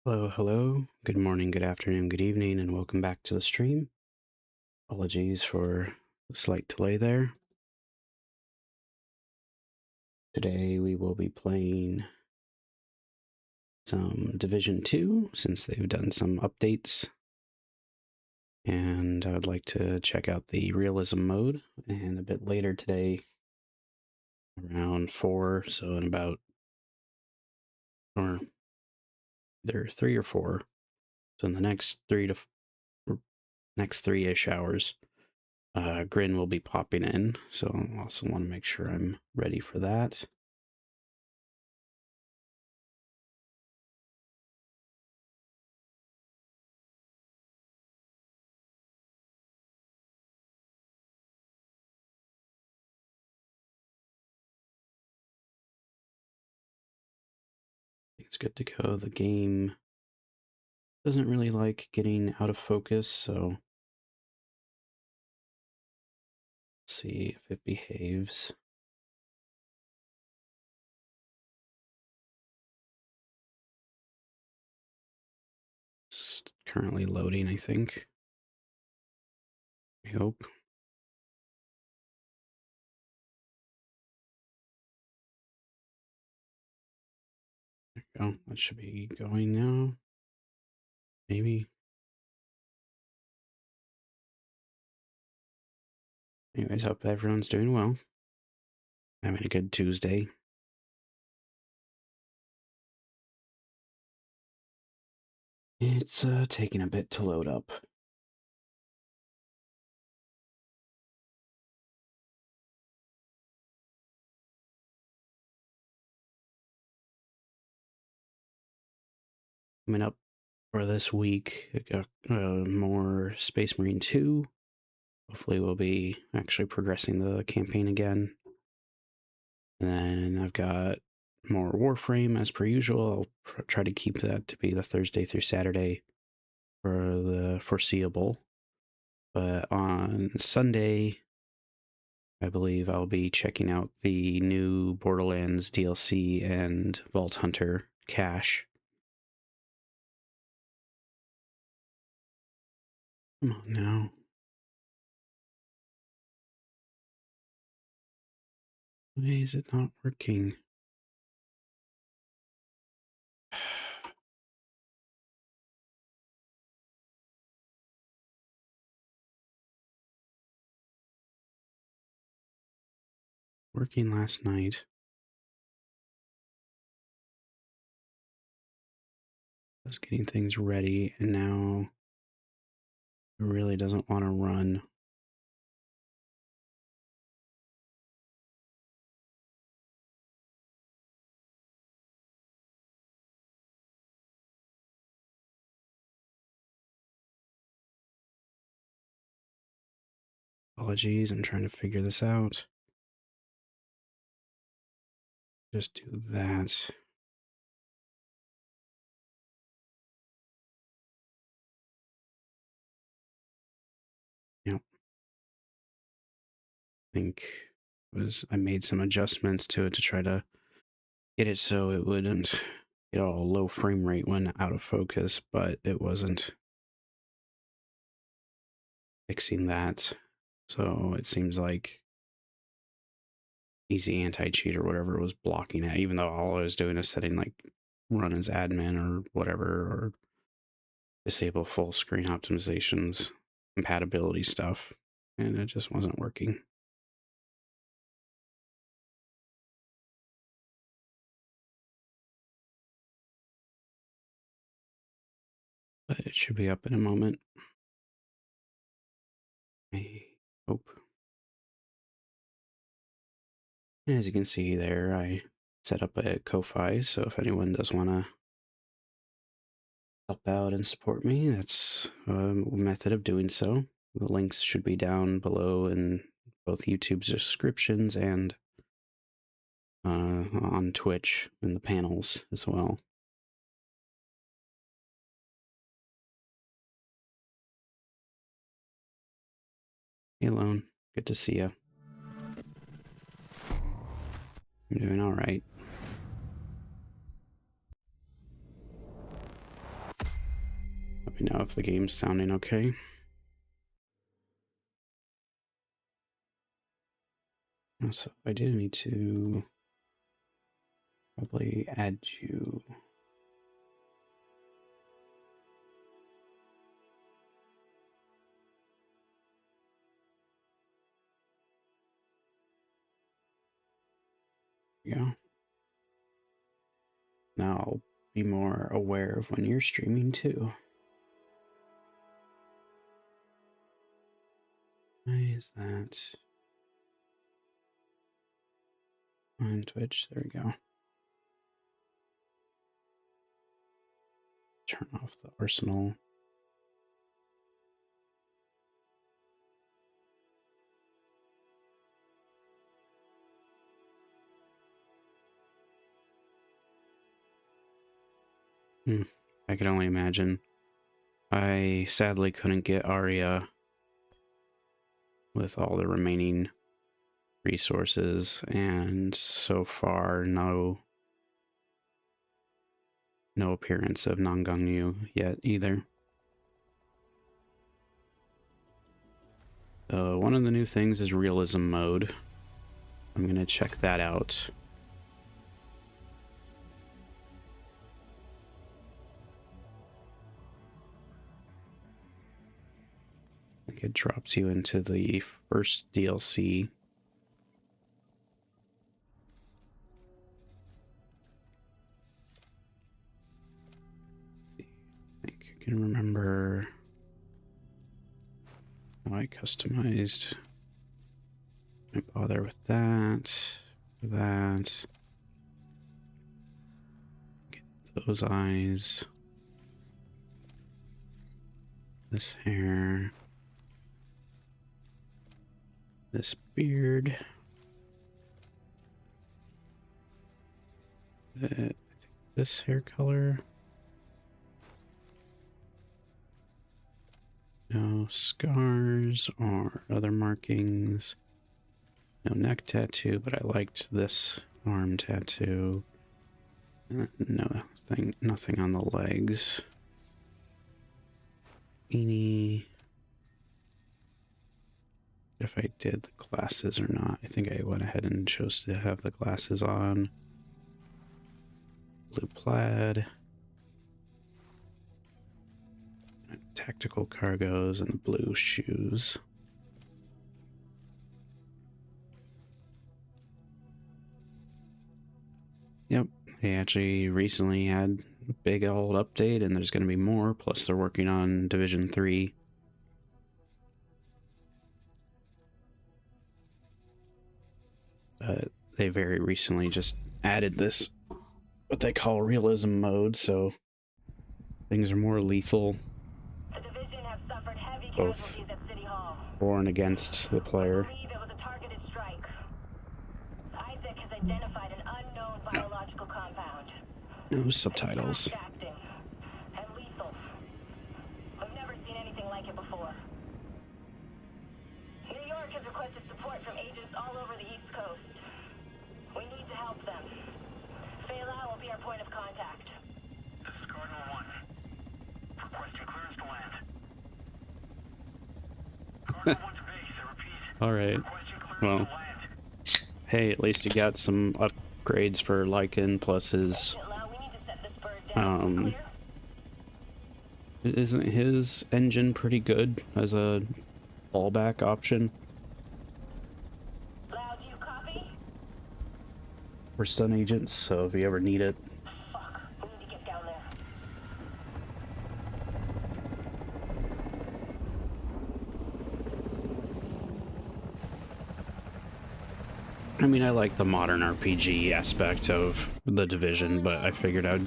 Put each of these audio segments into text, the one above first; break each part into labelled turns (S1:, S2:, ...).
S1: Hello, hello. Good morning, good afternoon, good evening, and welcome back to the stream. Apologies for the slight delay there. Today we will be playing some Division 2 since they've done some updates. And I would like to check out the realism mode. And a bit later today, around 4, so in about, or either 3 or 4. So in the next 3-ish hours, Grin will be popping in, so I also want to make sure I'm ready for that. It's good to go. The game doesn't really like getting out of focus, so see if it behaves. It's currently loading, I think. I hope. There we go. That should be going now. Maybe. Anyways, hope everyone's doing well. Having a good Tuesday. It's taking a bit to load up. Coming up for this week, I got more Space Marine 2. Hopefully we'll be actually progressing the campaign again. And then I've got more Warframe as per usual. I'll try to keep that to be the Thursday through Saturday for the foreseeable. But on Sunday, I believe I'll be checking out the new Borderlands DLC and Vault Hunter cache. Come on now. Why is it not working? Working last night. I was getting things ready, and now it really doesn't want to run. Apologies, I'm trying to figure this out. Just do that. Yep. I think I made some adjustments to it to try to get it so it wouldn't get all low frame rate when out of focus, but it wasn't fixing that. So it seems like easy anti-cheat or whatever was blocking it, even though all I was doing is setting like run as admin or whatever, or disable full screen optimizations, compatibility stuff, and it just wasn't working. But it should be up in a moment. I hope. As you can see there, I set up a Ko-Fi, so if anyone does want to help out and support me, that's a method of doing so. The links should be down below in both YouTube's descriptions and on Twitch in the panels as well. Hey, Lone. Good to see you. I'm doing all right. Let me know if the game's sounding okay. So I do need to probably add you. Yeah. Now I'll be more aware of when you're streaming too. Why is that on Twitch? There we go. Turn off the arsenal. I can only imagine. I sadly couldn't get Arya with all the remaining resources, and so far no appearance of Nangangyu yet either. One of the new things is realism mode. I'm gonna check that out. I think it drops you into the first DLC. I think I can remember how I customized. I bother with that. That. Get those eyes. This hair. This beard. I think this hair color. No scars or other markings. No neck tattoo, but I liked this arm tattoo. Nothing on the legs. Beanie. If I did the glasses or not. I think I went ahead and chose to have the glasses on. Blue plaid. Tactical cargos and the blue shoes. Yep, they actually recently had a big old update, and there's going to be more, plus they're working on Division 3. They very recently just added this, what they call realism mode, so things are more lethal.
S2: The division have suffered heavy
S1: Both
S2: casualties at City Hall.
S1: for and against the player.
S2: I believe it was a targeted strike. Isaac has identified an unknown biological compound.
S1: No subtitles.
S2: It's fast-acting and lethal. I've never seen anything like it before. New York has requested support from agents all over the East Coast. We need to help them. Fela will be our point of contact.
S3: This is Cardinal 1. Requesting clearance to land. Cardinal 1 to base, I repeat.
S1: Alright.
S3: Requesting clearance
S1: Well.
S3: to land.
S1: Hey, at least you got some upgrades for Lycan, plus his...
S2: We need to set this bird down. Clear?
S1: Isn't his engine pretty good as a fallback option
S2: Loud, you copy?
S1: for stun agents? So if you ever need it.
S2: Fuck, we need to get down there.
S1: I mean, I like the modern RPG aspect of the Division, but I figured I'd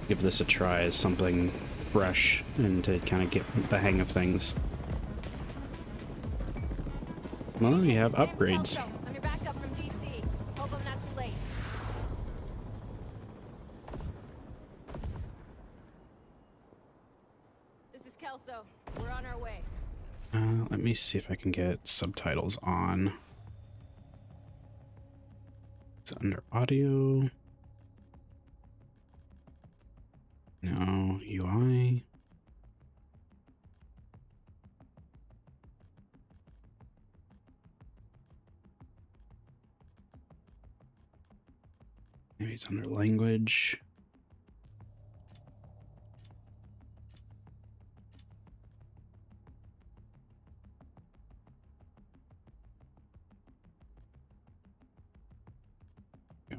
S1: give this a try as something fresh and to kind of get the hang of things. Well, you have upgrades.
S4: I'm your backup from DC. Hope I'm not too late. This is Kelso. We're on our way.
S1: Let me see if I can get subtitles on. It's under audio. No, UI. Maybe it's under language. Go.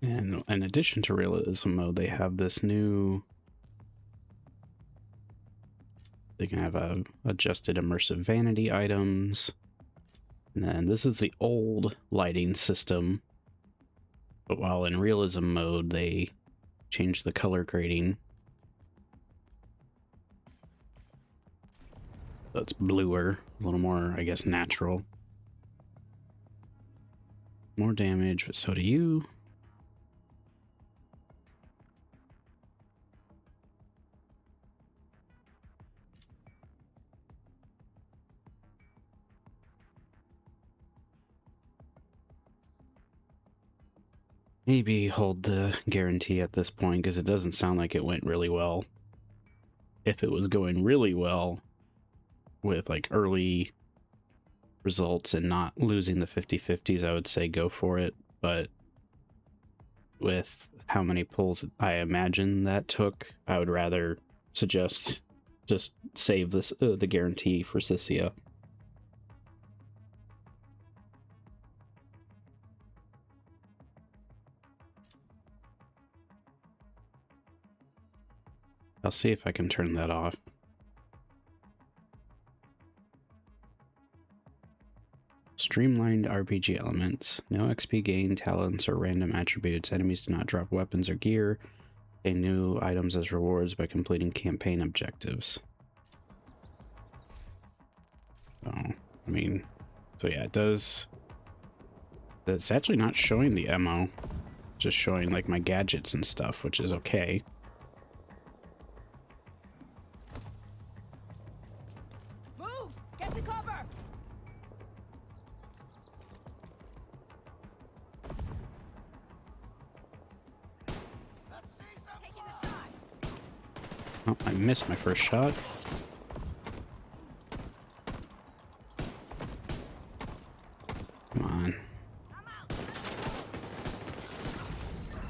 S1: And in addition to realism mode, they have this new. They can have adjusted immersive vanity items. And then this is the old lighting system. But while in realism mode, they changed the color grading. So it's bluer, a little more, I guess, natural. More damage, but so do you. Maybe hold the guarantee at this point, because it doesn't sound like it went really well. If it was going really well with like early results and not losing the 50/50s, I would say go for it. But with how many pulls I imagine that took, I would rather suggest just save this the guarantee for Sissia. I'll see if I can turn that off. Streamlined RPG elements. No XP gain, talents, or random attributes. Enemies do not drop weapons or gear. Gain new items as rewards by completing campaign objectives. So, I mean, so yeah, it does. It's actually not showing the ammo. Just showing like my gadgets and stuff, which is okay.
S4: Get to cover! Taking the shot.
S1: Oh, I missed my first shot. Come on.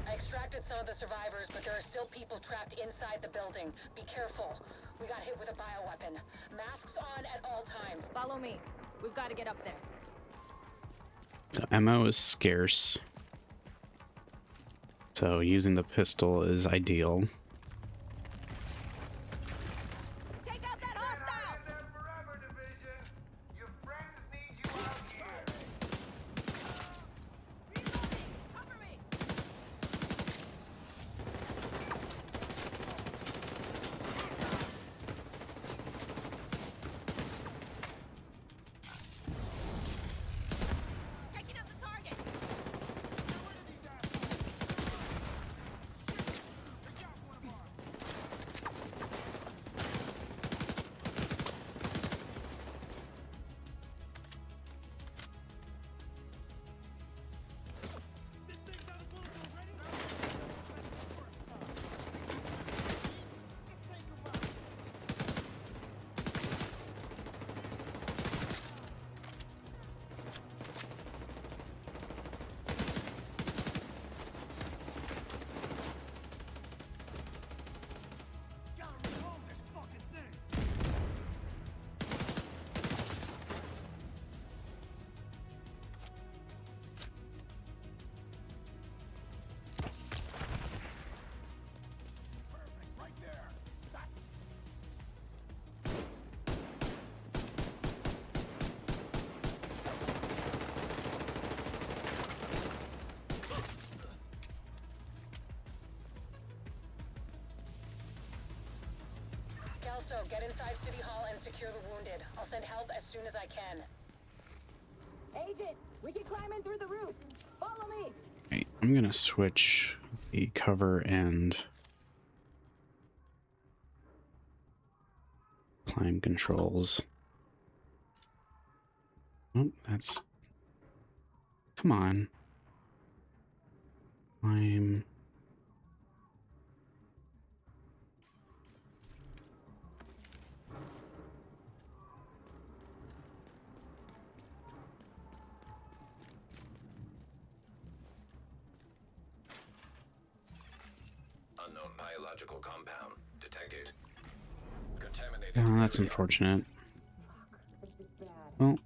S2: I extracted some of the survivors, but there are still people trapped inside the building. Be careful. We got hit with a bioweapon. Masks on at all times.
S4: Follow me. We've got to get up there.
S1: So ammo is scarce. So using the pistol is ideal.
S4: Take out that hostile!
S3: Forever, Division. Your friends need you out here.
S4: Reloading! Cover me! Taking out the target!
S2: Kelso, get inside City Hall and secure the wounded. I'll send help as soon as I can.
S4: Agent, we can climb in through the roof. Follow me.
S1: Right, I'm gonna switch the cover and climb controls. Oh, that's... Come on. Climb...
S5: biological compound detected. Contaminated.
S1: Oh, that's unfortunate. Well,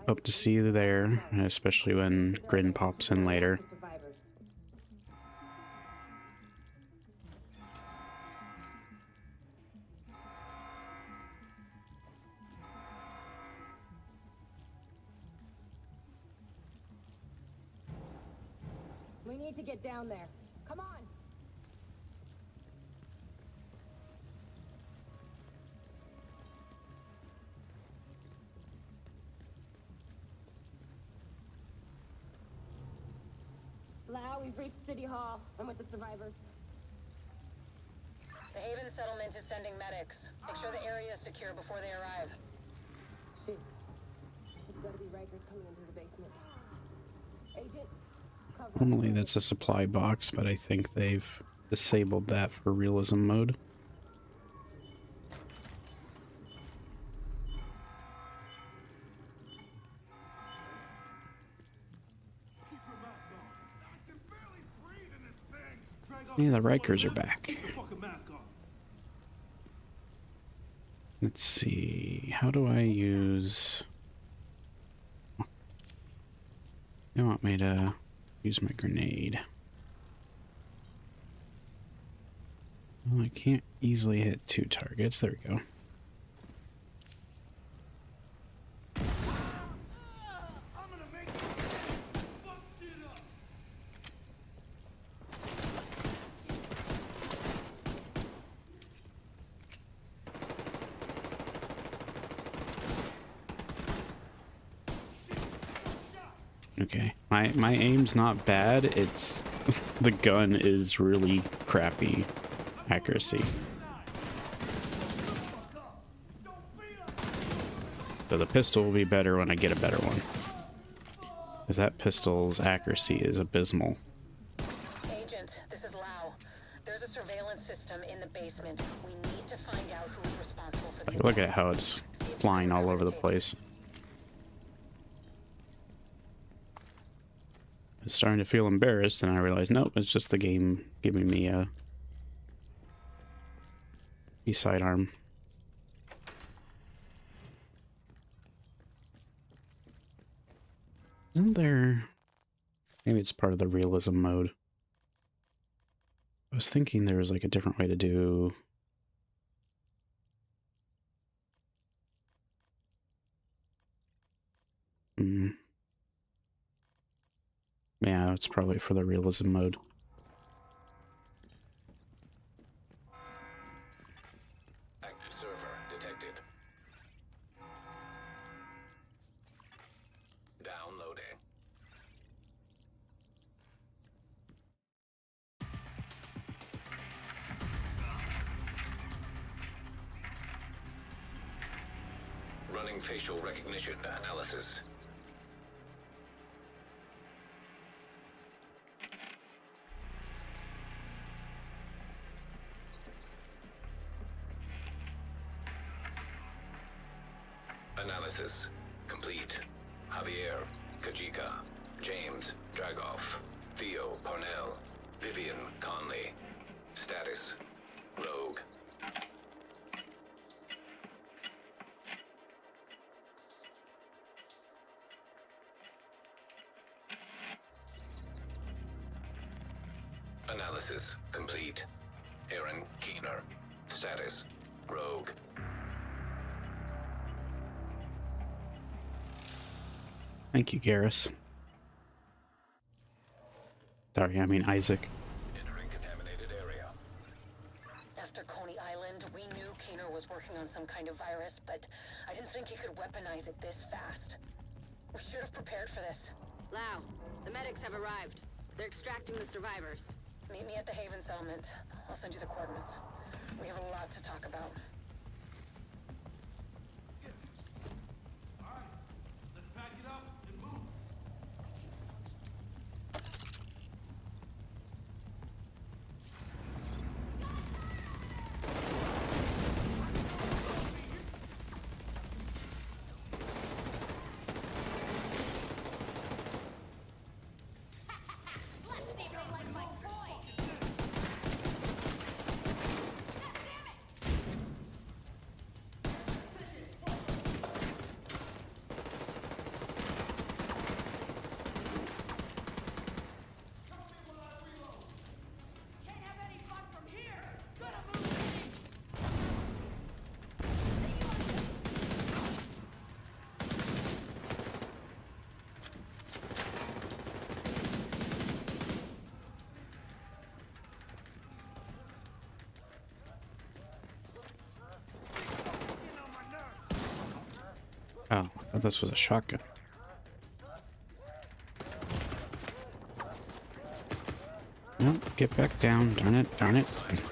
S1: hope to see you there, especially when Grin pops in later.
S4: We need to get down there. Come on. Lau, we've reached City Hall. I'm with the survivors.
S2: The Haven settlement is sending medics. Make sure the area is secure before they arrive.
S4: Shit. It's gotta be Rikers coming into the basement. Agent, cover.
S1: Normally that's a supply box, but I think they've disabled that for realism mode. Yeah, the Rikers are back. Let's see, how do I use... They want me to use my grenade. Well, I can't easily hit 2 targets. There we go. Okay, my aim's not bad, it's the gun is really crappy accuracy. So the pistol will be better when I get a better one. Because that pistol's accuracy is abysmal.
S2: Agent, this is Lau. There's a surveillance system in the basement. We need to find out who is responsible for the
S1: Like, look at how it's flying all over the place. I was starting to feel embarrassed, and I realized, nope, it's just the game giving me a sidearm. Isn't there... Maybe it's part of the realism mode. I was thinking there was like a different way to do... Yeah, it's probably for the realism mode.
S5: Active server detected. Downloading. Running facial recognition analysis. Analysis complete. Javier, Kajika, James, Dragoff, Theo, Parnell, Vivian, Conley. Status, Rogue. Analysis complete. Aaron Keener. Status, Rogue.
S1: Thank you, Garrus. Sorry, I mean Isaac.
S5: Entering contaminated area.
S2: After Coney Island, we knew Keener was working on some kind of virus, but I didn't think he could weaponize it this fast. We should have prepared for this.
S6: Lau, the medics have arrived. They're extracting the survivors.
S2: Meet me at the Haven settlement. I'll send you the coordinates. We have a lot to talk about.
S3: Let's pack it up and move.
S1: Oh, I thought this was a shotgun. No, get back down. Darn it, darn it.
S5: Critical.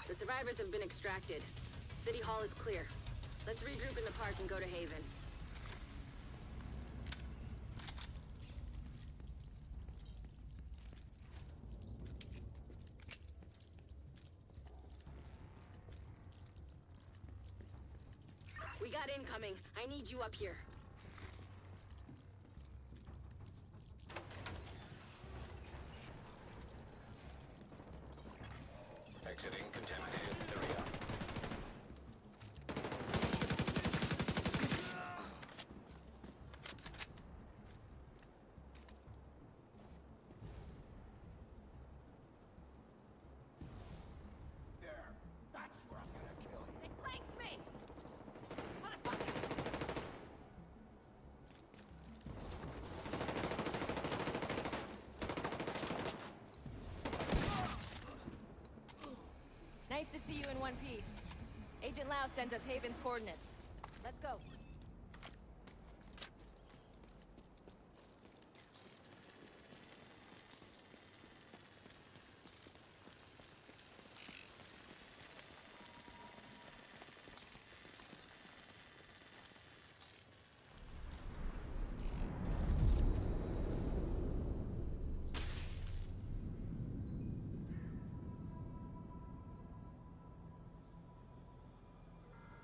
S6: The survivors have been extracted. City Hall is clear. Let's regroup in the park and go to Haven. We got incoming. I need you up here.
S5: Exiting contaminated area.
S3: There. That's where I'm gonna kill you.
S6: They flanked me! Motherfucker! Nice to see you in one piece. Agent Lau sent us Haven's coordinates. Let's go.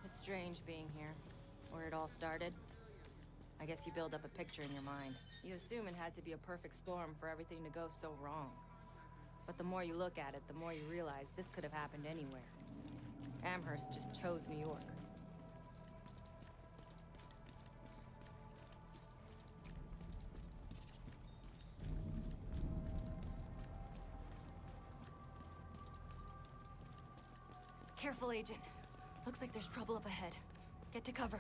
S6: It's strange being here, where it all started. I guess you build up a picture in your mind. You assume it had to be a perfect storm for everything to go so wrong. But the more you look at it, the more you realize this could have happened anywhere. Amherst just chose New York. Careful, Agent. Looks like there's trouble up ahead. Get to cover.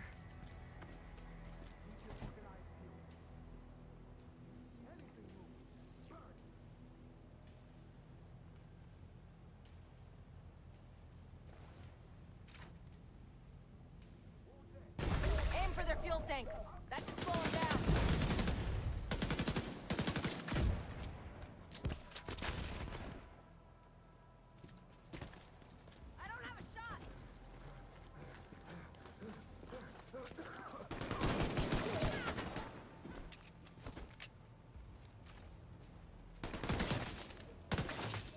S6: Aim for their fuel tanks. That should slow them down. I don't have a shot.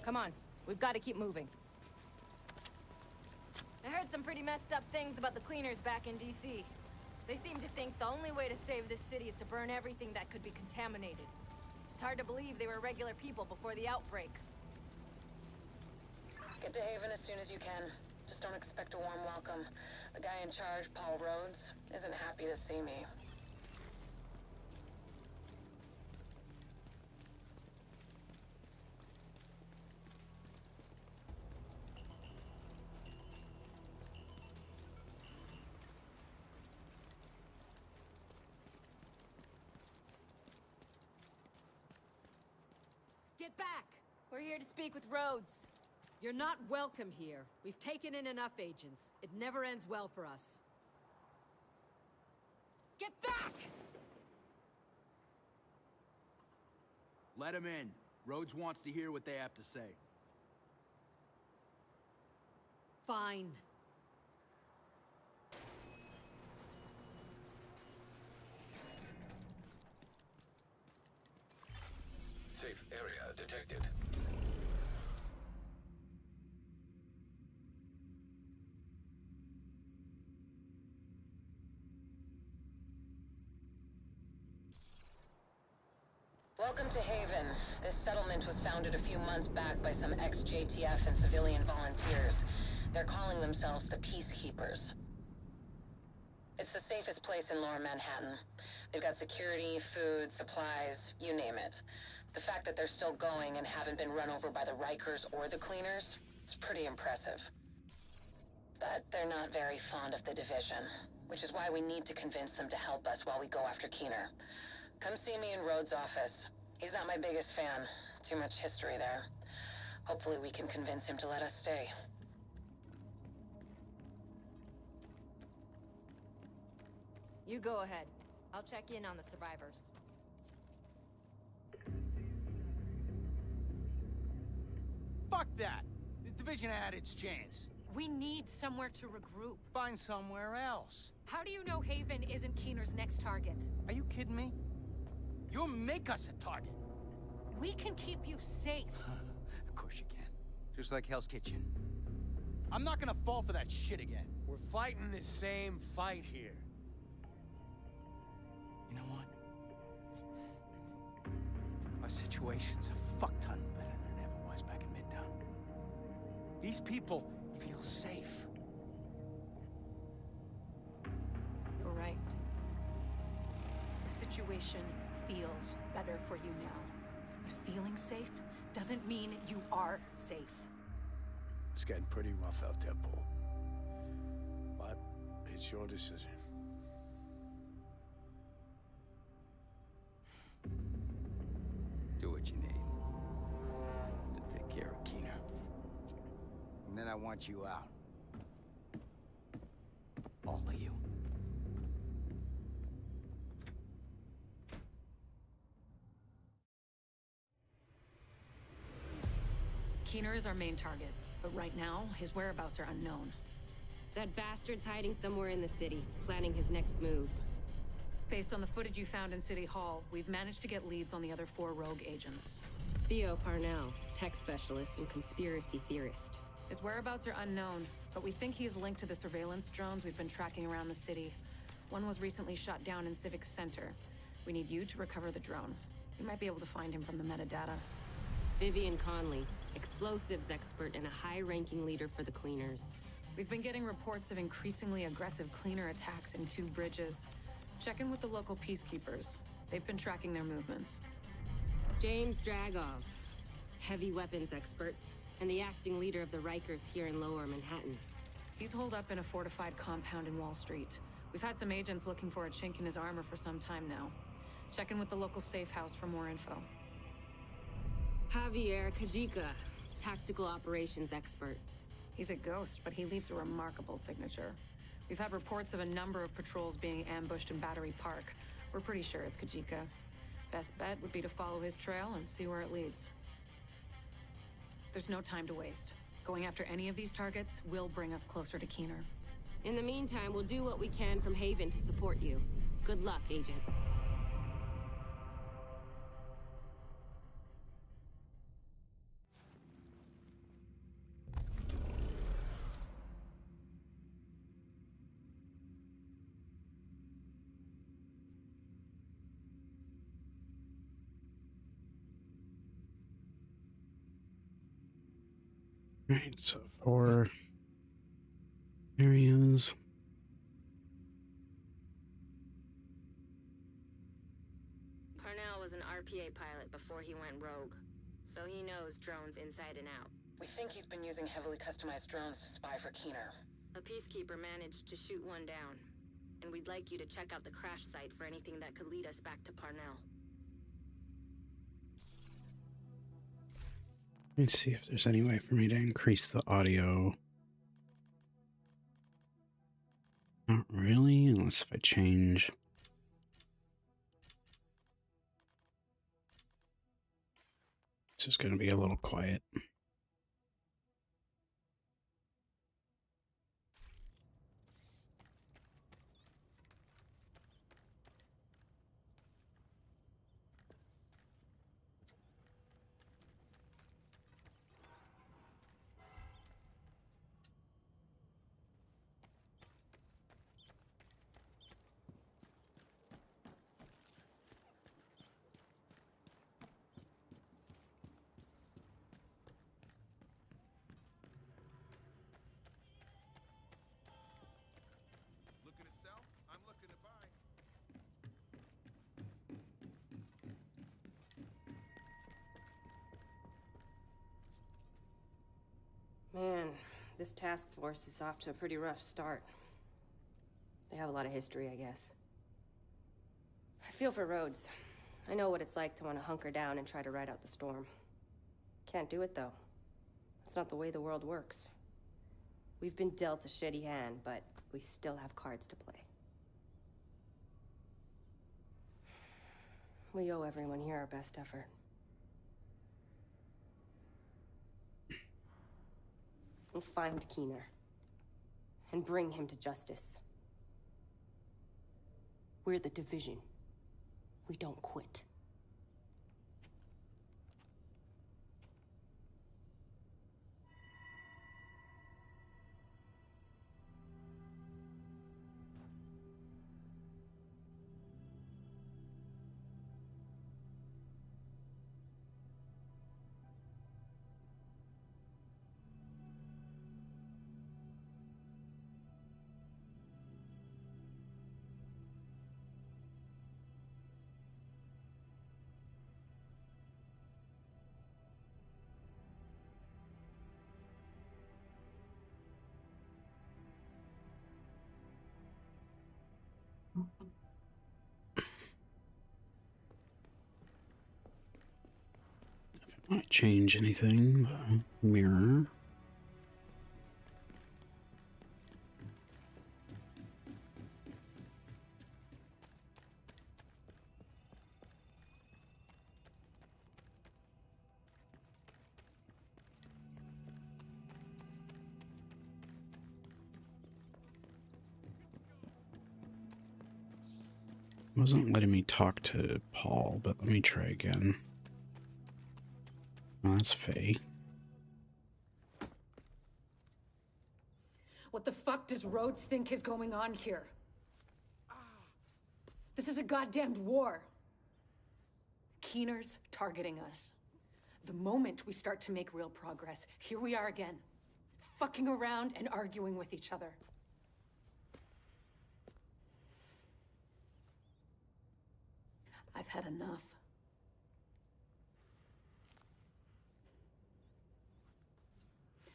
S6: Come on, we've got to keep moving. I heard some pretty messed up things about the cleaners back in DC. They seem to think the only way to save this city is to burn everything that could be contaminated. It's hard to believe they were regular people before the outbreak.
S2: Get to Haven as soon as you can. Just don't expect a warm welcome. The guy in charge, Paul Rhodes, isn't happy to see me.
S6: Get back! We're here to speak with Rhodes.
S7: You're not welcome here. We've taken in enough agents. It never ends well for us.
S6: Get back!
S8: Let him in. Rhodes wants to hear what they have to say.
S7: Fine.
S5: Safe area detected.
S2: Welcome to Haven. This settlement was founded a few months back by some ex-JTF and civilian volunteers. They're calling themselves the Peacekeepers. It's the safest place in Lower Manhattan. They've got security, food, supplies, you name it. The fact that they're still going and haven't been run over by the Rikers or the cleaners is pretty impressive. But they're not very fond of the division, which is why we need to convince them to help us while we go after Keener. Come see me in Rhodes' office. He's not my biggest fan. Too much history there. Hopefully we can convince him to let us stay.
S6: You go ahead. I'll check in on the survivors.
S8: Fuck that! The division had its chance.
S7: We need somewhere to regroup.
S8: Find somewhere else.
S7: How do you know Haven isn't Keener's next target?
S8: Are you kidding me? You'll make us a target.
S7: We can keep you safe.
S8: Of course you can. Just like Hell's Kitchen. I'm not gonna fall for that shit again.
S3: We're fighting the same fight here.
S8: You know what? Our situation's a fuck ton better than it ever was back in Midtown. These people feel safe.
S9: You're right. The situation feels better for you now. But feeling safe doesn't mean you are safe.
S3: It's getting pretty rough out there, Paul. But it's your decision.
S8: Do what you need to take care of Keener. And then I want you out. All of you.
S9: Keener is our main target, but right now, his whereabouts are unknown.
S10: That bastard's hiding somewhere in the city, planning his next move.
S9: Based on the footage you found in City Hall, we've managed to get leads on the other 4 rogue agents.
S10: Theo Parnell, tech specialist and conspiracy theorist.
S9: His whereabouts are unknown, but we think he is linked to the surveillance drones we've been tracking around the city. One was recently shot down in Civic Center. We need you to recover the drone. You might be able to find him from the metadata.
S10: Vivian Conley, explosives expert and a high-ranking leader for the Cleaners.
S9: We've been getting reports of increasingly aggressive cleaner attacks in 2 bridges. Check in with the local peacekeepers. They've been tracking their movements.
S10: James Dragov, heavy weapons expert, and the acting leader of the Rikers here in Lower Manhattan.
S9: He's holed up in a fortified compound in Wall Street. We've had some agents looking for a chink in his armor for some time now. Check in with the local safe house for more info.
S10: Javier Kajika, tactical operations expert.
S9: He's a ghost, but he leaves a remarkable signature. We've had reports of a number of patrols being ambushed in Battery Park. We're pretty sure it's Kajika. Best bet would be to follow his trail and see where it leads. There's no time to waste. Going after any of these targets will bring us closer to Keener.
S10: In the meantime, we'll do what we can from Haven to support you. Good luck, Agent.
S1: Right, so 4 areas.
S10: Parnell was an RPA pilot before he went rogue, so he knows drones inside and out.
S2: We think he's been using heavily customized drones to spy for Keener.
S10: A peacekeeper managed to shoot one down, and we'd like you to check out the crash site for anything that could lead us back to Parnell.
S1: Let me see if there's any way for me to increase the audio. Not really, unless if I change. It's just going to be a little quiet.
S10: This task force is off to a pretty rough start. They have a lot of history, I guess. I feel for Rhodes. I know what it's like to want to hunker down and try to ride out the storm. Can't do it, though. That's not the way the world works. We've been dealt a shitty hand, but we still have cards to play. We owe everyone here our best effort. We'll find Keener and bring him to justice. We're the Division. We don't quit.
S1: Might change anything, but mirror. It wasn't letting me talk to Paul, but let me try again. Oh, that's Faye.
S7: What the fuck does Rhodes think is going on here? This is a goddamned war. Keener's targeting us. The moment we start to make real progress, here we are again. Fucking around and arguing with each other. I've had enough.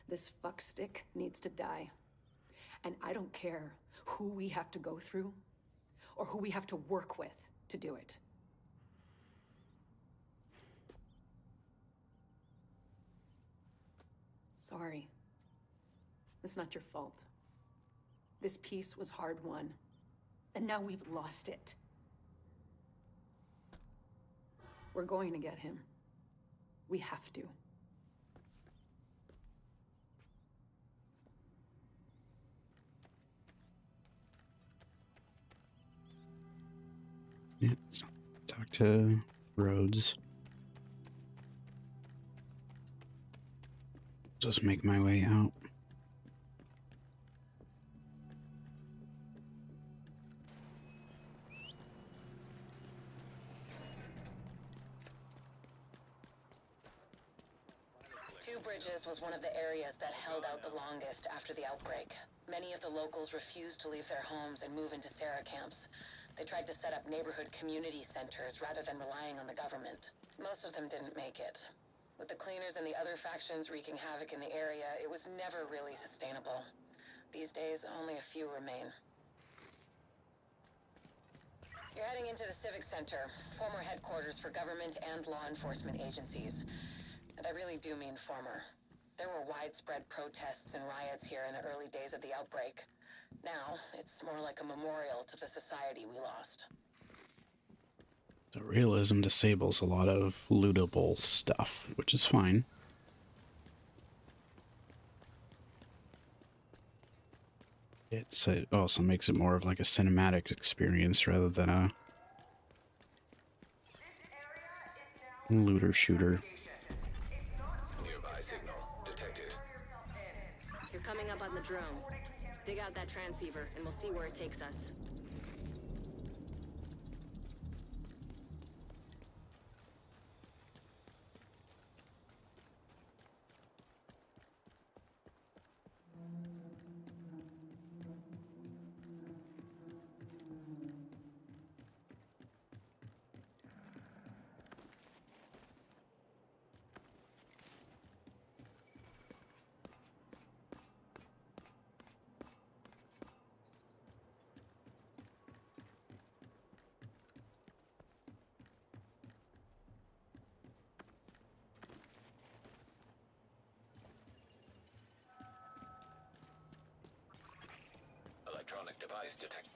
S7: This fuckstick needs to die. And I don't care who we have to go through or who we have to work with to do it. Sorry. It's not your fault. This peace was hard won, and now we've lost it. We're going to get him. We have to.
S1: Yeah, so talk to Rhodes. Just make my way out.
S2: Two Bridges was one of the areas that held out the longest after the outbreak. Many of the locals refused to leave their homes and move into Sarah camps. They tried to set up neighborhood community centers rather than relying on the government. Most of them didn't make it. With the cleaners and the other factions wreaking havoc in the area, it was never really sustainable. These days, only a few remain. You're heading into the Civic Center, former headquarters for government and law enforcement agencies. And I really do mean former. There were widespread protests and riots here in the early days of the outbreak. Now, it's more like a memorial to the society we lost.
S1: The realism disables a lot of lootable stuff, which is fine. It also makes it more of like a cinematic experience rather than a looter shooter.
S5: Nearby signal detected.
S6: You're coming up on the drone. Dig out that transceiver, and we'll see where it takes us.
S5: device detected.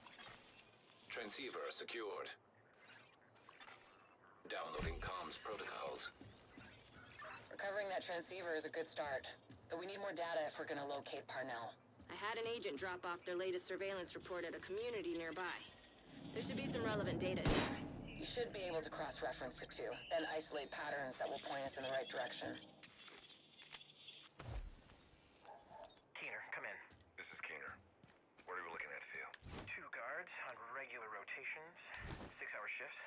S5: Transceiver secured. Downloading comms protocols.
S2: Recovering that transceiver is a good start, but we need more data if we're gonna locate Parnell.
S6: I had an agent drop off their latest surveillance report at a community nearby. There should be some relevant data in there.
S2: You should be able to cross-reference the two, then isolate patterns that will point us in the right direction.
S11: Keener, come in.
S12: This is Keener. What are we looking at, Theo?
S11: 2 guards on regular rotations, 6-hour shifts.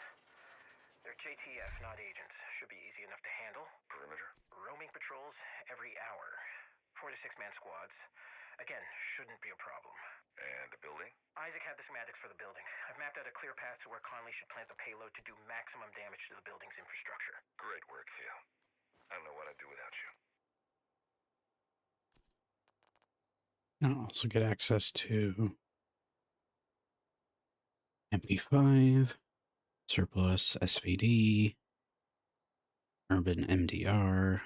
S11: They're JTF, not agents. Should be easy enough to handle.
S12: Perimeter?
S11: Roaming patrols every hour. 4 to 6-man squads. Again, shouldn't be a problem.
S12: And the building?
S11: Isaac had the schematics for the building. I've mapped out a clear path to where Conley should plant the payload to do maximum damage to the building's infrastructure.
S12: Great work, Theo. I don't know what I'd do without you.
S1: I'll also get access to MP5, surplus SVD, urban MDR.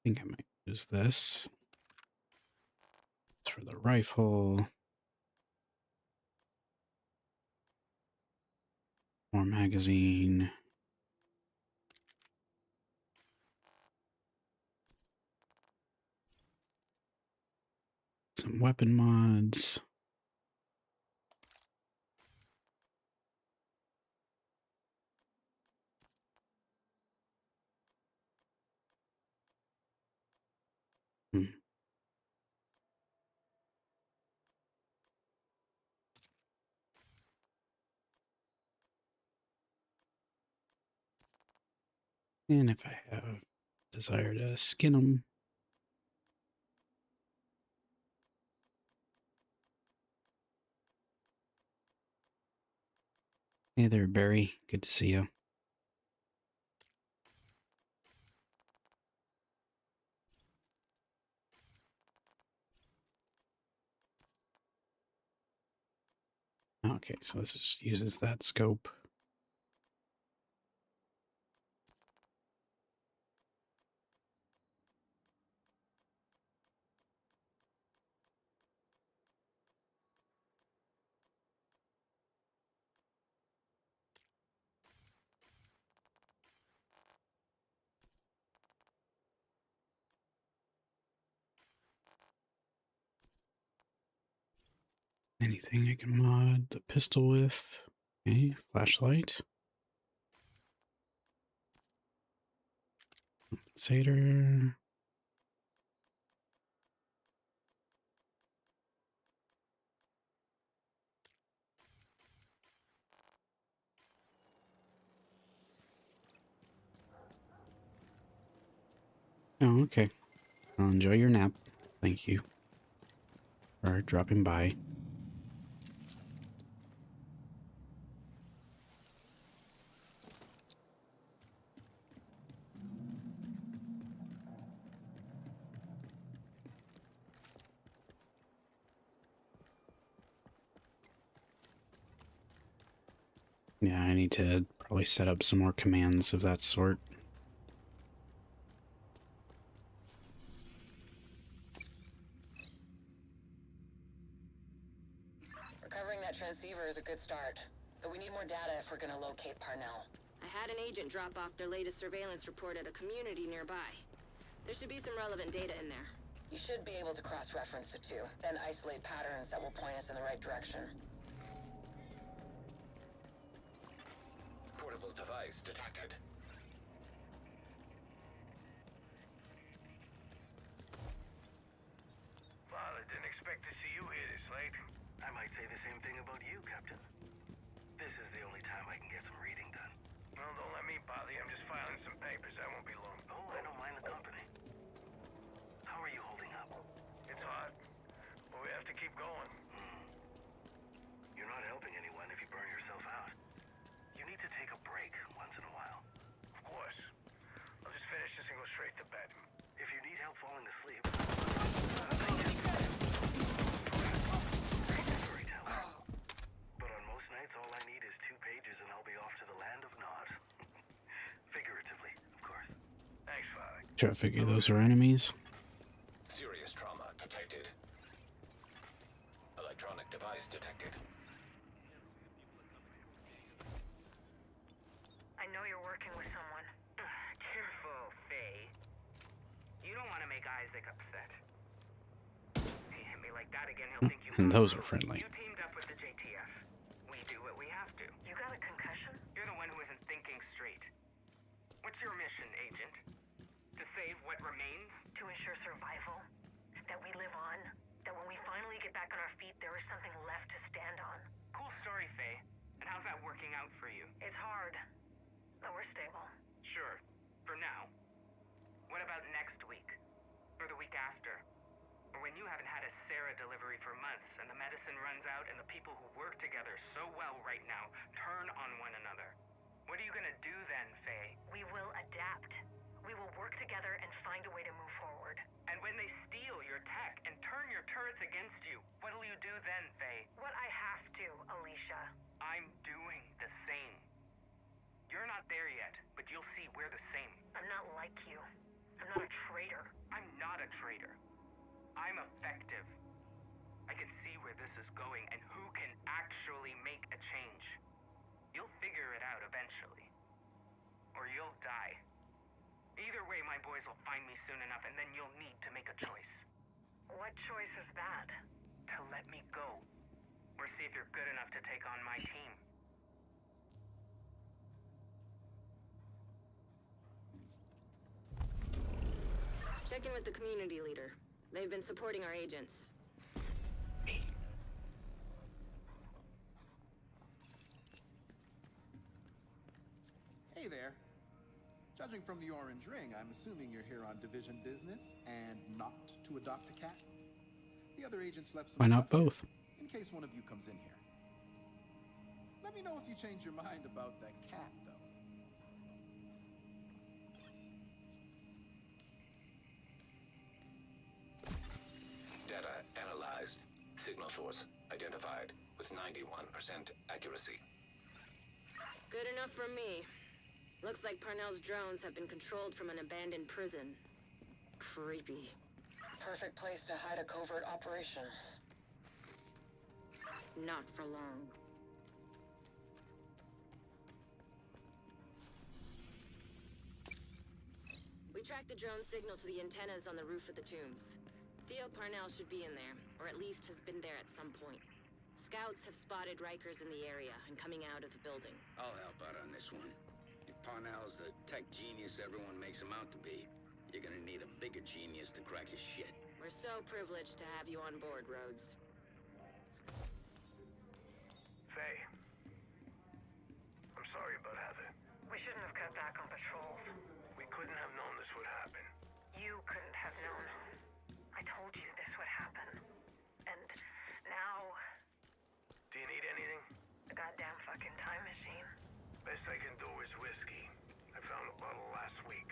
S1: I think I might use this. It's for the rifle. More magazine. Some weapon mods. And if I have desire to skin them. Hey there, Barry. Good to see you. Okay, so this just uses that scope. Anything I can mod the pistol with. Okay, flashlight. Compensator. Oh, okay. Well, enjoy your nap. Thank you for dropping by. Yeah, I need to probably set up some more commands of that sort.
S2: Recovering that transceiver is a good start, but we need more data if we're gonna locate Parnell.
S6: I had an agent drop off their latest surveillance report at a community nearby. There should be some relevant data in there.
S2: You should be able to cross-reference the two, then isolate patterns that will point us in the right direction.
S5: Portable device detected.
S11: Well, I didn't expect to see you here this late. I might say the same thing about you, Captain. This is the only time I can get some reading done. Well, don't let me bother you. I'm just filing some papers. I won't be long. Oh, I don't mind the company. How are you holding up? It's hard, but we have to keep going. You're not helping anyone if you burn yourself out. You need to take a break once in a while. Of course. I'll just finish this and go straight to bed. If you need help falling asleep... storyteller. But on most nights, all I
S1: Try to figure those are enemies.
S5: Serious trauma detected. Electronic device detected.
S13: I know you're working with someone.
S11: Careful, Faye. You don't want to make Isaac upset. If you hit me like that again, he'll think you...
S1: And those are friendly.
S11: You teamed up with the JTF. We do what we have to.
S13: You got a concussion?
S11: You're the one who isn't thinking straight. What's your mission, Agent? To save what remains?
S13: To ensure survival. That we live on. That when we finally get back on our feet, there is something left to stand on.
S11: Cool story, Faye. And how's that working out for you?
S13: It's hard. But we're stable.
S11: Sure. For now. What about next week? Or the week after? Or when you haven't had a Sarah delivery for months, and the medicine runs out, and the people who work together so well right now turn on one another? What are you gonna do then, Faye?
S13: We will adapt. We will work together and find a way to move forward.
S11: And when they steal your tech and turn your turrets against you, what'll you do then, Faye?
S13: What I have to, Alicia.
S11: I'm doing the same. You're not there yet, but you'll see we're the same.
S13: I'm not like you. I'm not a traitor.
S11: I'm not a traitor. I'm effective. I can see where this is going and who can actually make a change. You'll figure it out eventually. Or you'll die. Either way, my boys will find me soon enough, and then you'll need to make a choice.
S13: What choice is that?
S11: To let me go. Or see if you're good enough to take on my team.
S6: Check in with the community leader. They've been supporting our agents.
S14: Hey there. Judging from the orange ring, I'm assuming you're here on division business and not to adopt a cat. The other agents left some
S1: Why not
S14: stuff here,
S1: both?
S14: in case one of you comes in here. Let me know if you change your mind about that cat, though.
S5: Data analyzed. Signal source identified with 91% accuracy.
S6: Good enough for me. Looks like Parnell's drones have been controlled from an abandoned prison. Creepy.
S2: Perfect place to hide a covert operation.
S6: Not for long. We tracked the drone signal to the antennas on the roof of the tombs. Theo Parnell should be in there, or at least has been there at some point. Scouts have spotted Rikers in the area and coming out of the building.
S8: I'll help out on this one. If Parnell's the tech genius everyone makes him out to be, you're gonna need a bigger genius to crack his shit.
S6: We're so privileged to have you on board, Rhodes.
S11: Faye. I'm sorry about Heather.
S13: We shouldn't have cut back on patrols.
S11: We couldn't have known this would happen.
S13: You couldn't have known. I told you this would happen. And now...
S11: Do you need anything?
S13: The goddamn fucking time machine.
S11: Best I can do is whiskey. I found a bottle last week.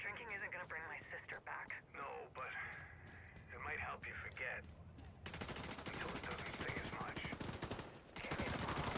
S13: Drinking isn't gonna bring my sister back.
S11: No, but it might help you forget. Until it doesn't sting as much.
S13: Give me the bottle.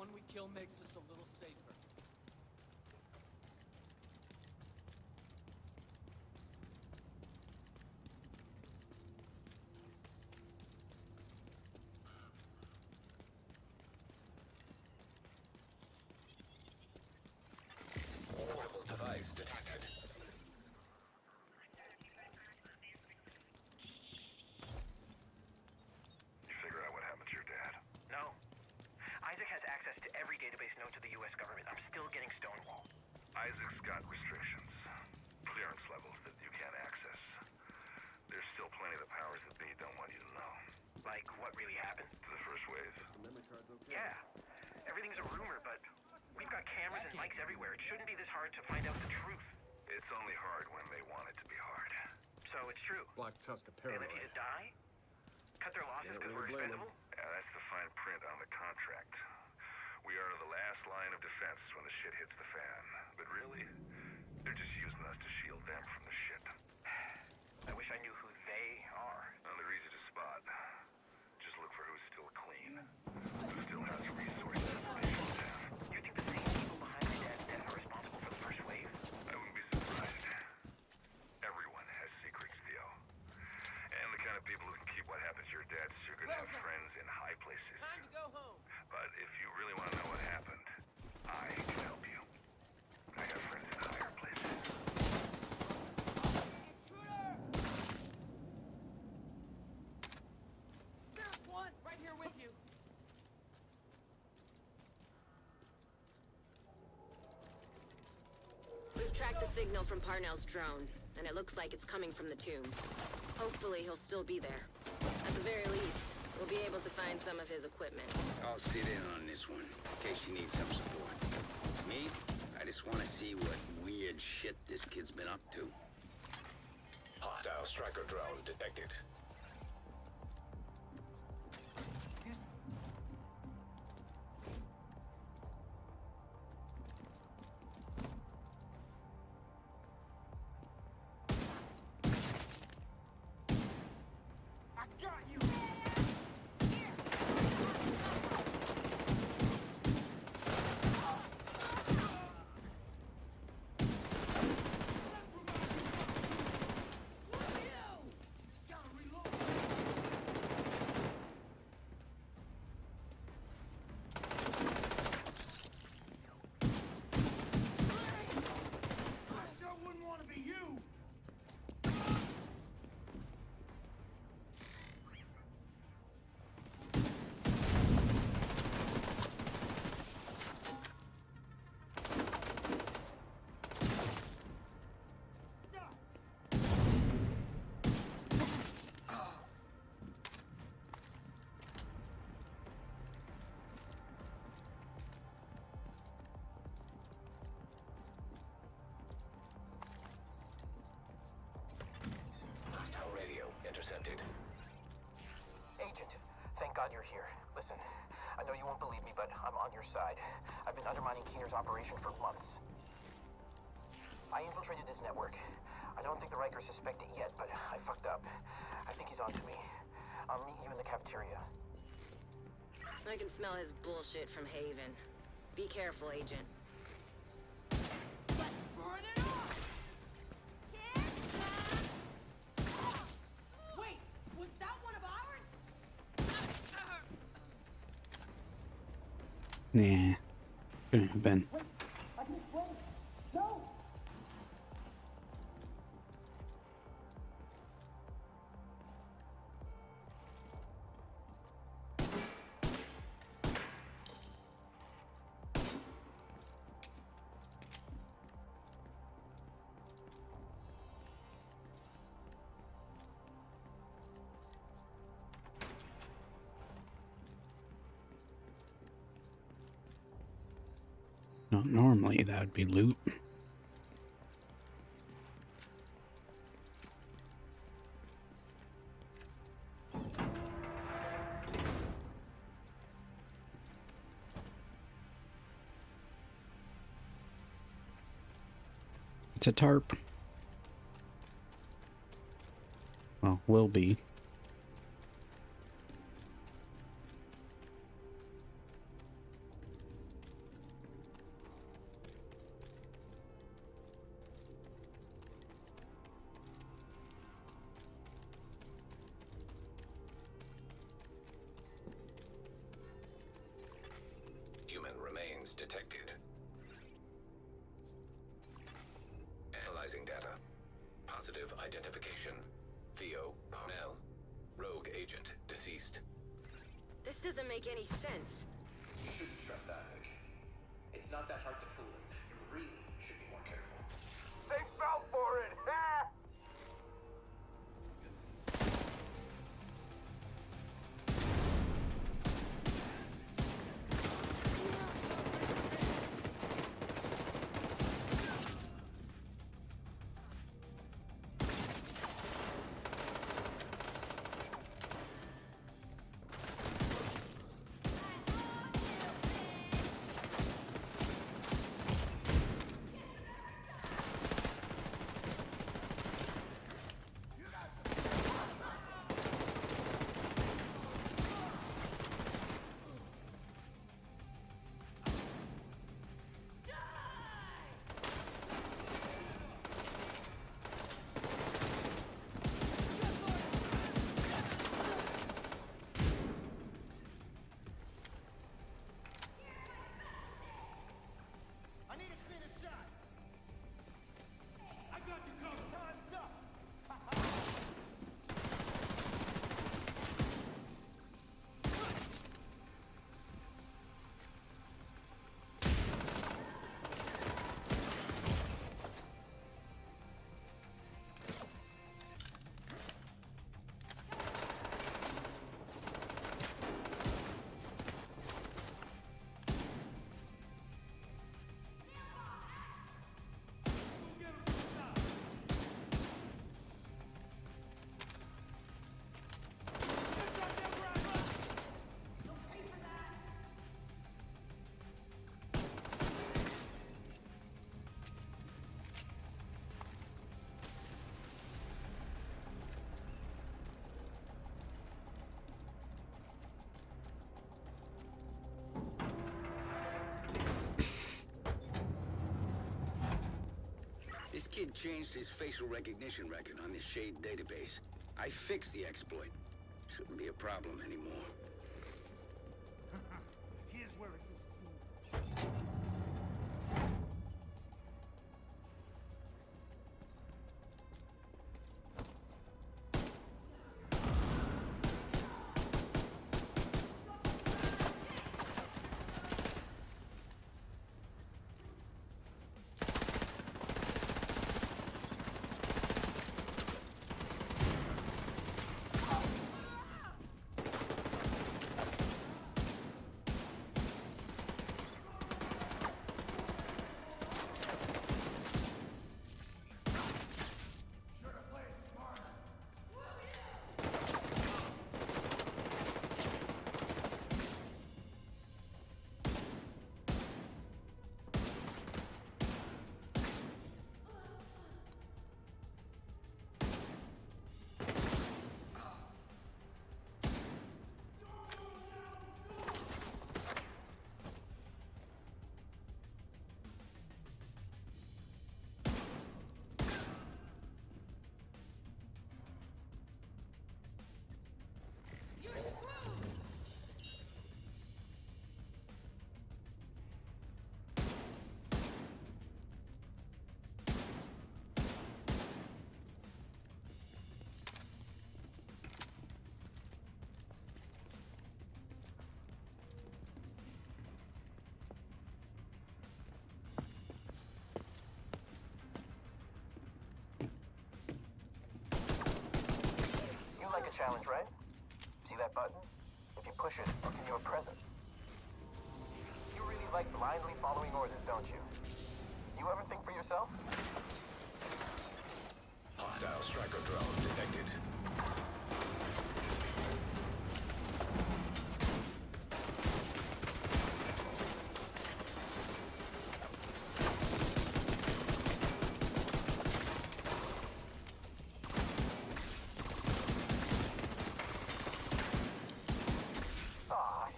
S15: one we kill makes us a little safer.
S5: Portable device detected.
S12: You figured out what happened to your dad?
S11: No. Isaac has access to every database known to the U.S. government. I'm still getting stonewalled.
S12: Isaac's got restrictions. Clearance levels that you can't access. There's still plenty of the powers that be don't want you to know.
S11: Like, what really happened?
S12: To the first wave.
S11: Yeah. Everything's a rumor, but we've got cameras and mics everywhere. It shouldn't be this hard to find out the truth.
S12: It's only hard when they want it to be hard.
S11: So it's true.
S14: Black Tusker
S11: They
S14: paranoid.
S11: need to die? Cut their losses because we're expendable?
S12: Yeah, that's the fine print on the contract. We are the last line of defense when the shit hits the fan. But really, they're just using us to shield them from the shit.
S11: I wish I knew who they are.
S12: Well, they're easy to spot. Just look for who's still clean. Who still has resources for staff.
S11: You think the same people behind my dad's death are responsible for the first wave?
S12: I wouldn't be surprised. Everyone has secrets, Theo. And the kind of people who can keep what happened to your dad secret have friends in high places.
S15: Time to go home.
S12: But if you really want to know what happened, I can help you. I got friends in higher places.
S15: Intruder! There's one right here with you.
S2: We've tracked the signal from Parnell's drone, and it looks like it's coming from the tombs. Hopefully he'll still be there. At the very least, we'll be able to find some of his equipment.
S8: I'll sit in on this one, in case you need some support. Me, I just want to see what weird shit this kid's been up to.
S5: Hostile striker drone detected.
S11: I got you!
S5: Hostile radio intercepted.
S11: Agent, thank God you're here. Listen, I know you won't believe me, but I'm on your side. I've been undermining Keener's operation for months. I infiltrated his network. I don't think the Rikers suspect it yet, but I fucked up. I think he's onto me. I'll meet you in the cafeteria.
S2: I can smell his bullshit from Haven. Be careful, Agent.
S15: Burn it off! Wait, was that one of ours?
S1: Nah. Couldn't have been. No, normally that would be loot. It's a tarp. Well, will be.
S5: Warframes detected. Analyzing data. Positive identification. Theo Parnell. Rogue agent, deceased.
S16: This doesn't make any sense.
S17: You shouldn't trust Isaac. It's not that hard to fool him. You really should be more careful.
S11: They fell for it! Ha!
S15: I need a cleaner shot. I got you covered. Time's up.
S8: This kid changed his facial recognition record on the Shade database. I fixed the exploit. Shouldn't be a problem anymore.
S15: Here's where it
S17: challenge, right? See that button? If you push it, it'll give you a present. You really like blindly following orders, don't you? You ever think for yourself?
S5: Hostile striker drone detected.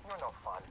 S17: You're no fun.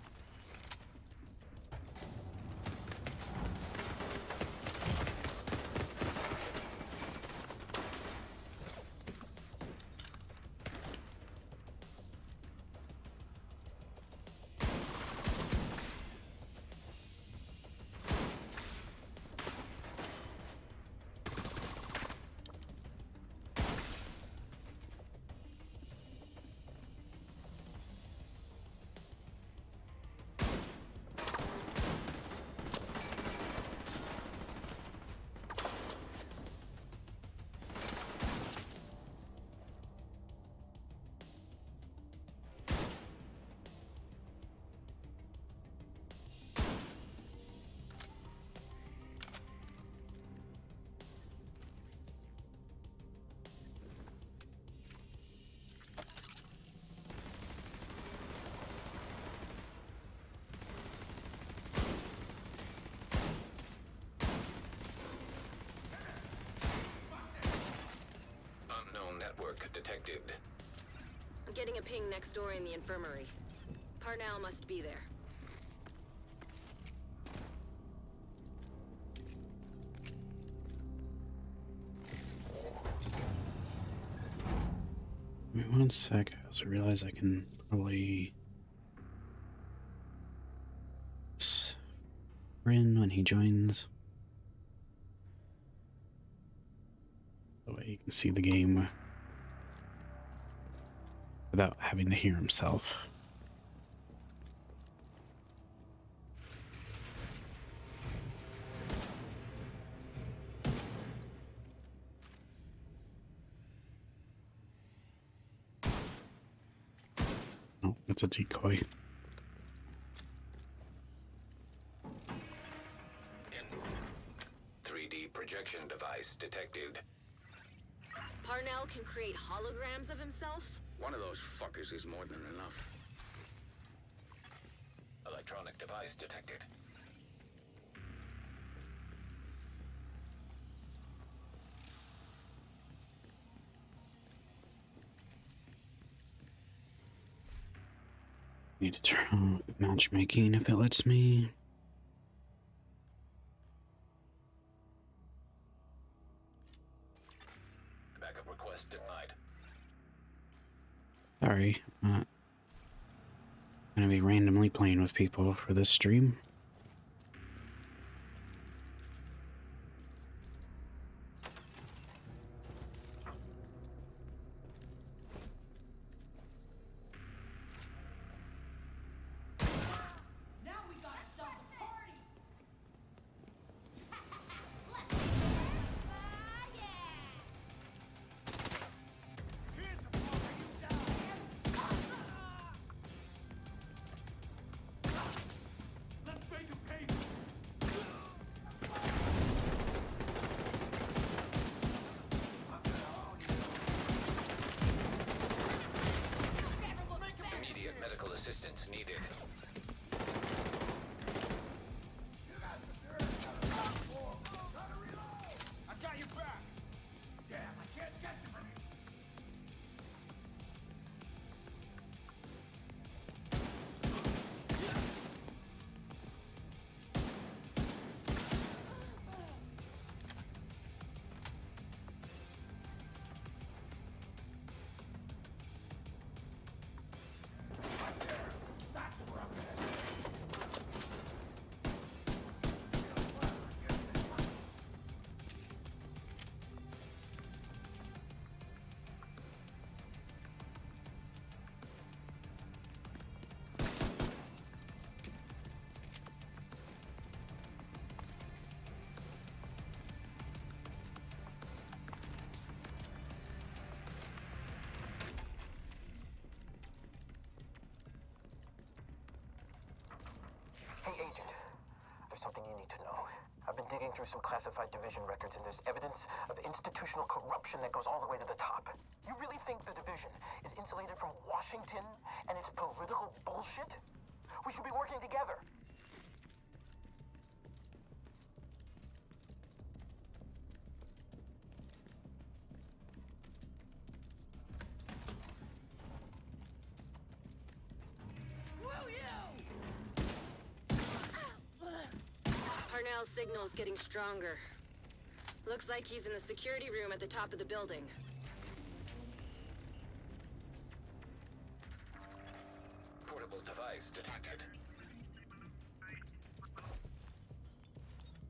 S5: detected.
S16: I'm getting a ping next door in the infirmary. Parnell must be there.
S1: Wait 1 sec. I also realize I can probably Rin when he joins. That way you can see the game without having to hear himself. Oh, that's a decoy.
S5: 3D projection device detected.
S16: Parnell can create holograms of himself?
S18: One of those fuckers is more than enough.
S5: Electronic device detected.
S1: Need to turn on matchmaking if it lets me.
S5: Backup request denied.
S1: Sorry, I'm not gonna be randomly playing with people for this stream.
S5: Immediate medical assistance needed.
S11: I got you back! Damn, I can't get you from here!
S17: Hey, Agent. There's something you need to know. I've been digging through some classified division records, and there's evidence of institutional corruption that goes all the way to the top. You really think the division is insulated from Washington and its political bullshit? We should be working together.
S16: Parnell's signal's getting stronger. Looks like he's in the security room at the top of the building.
S5: Portable device detected.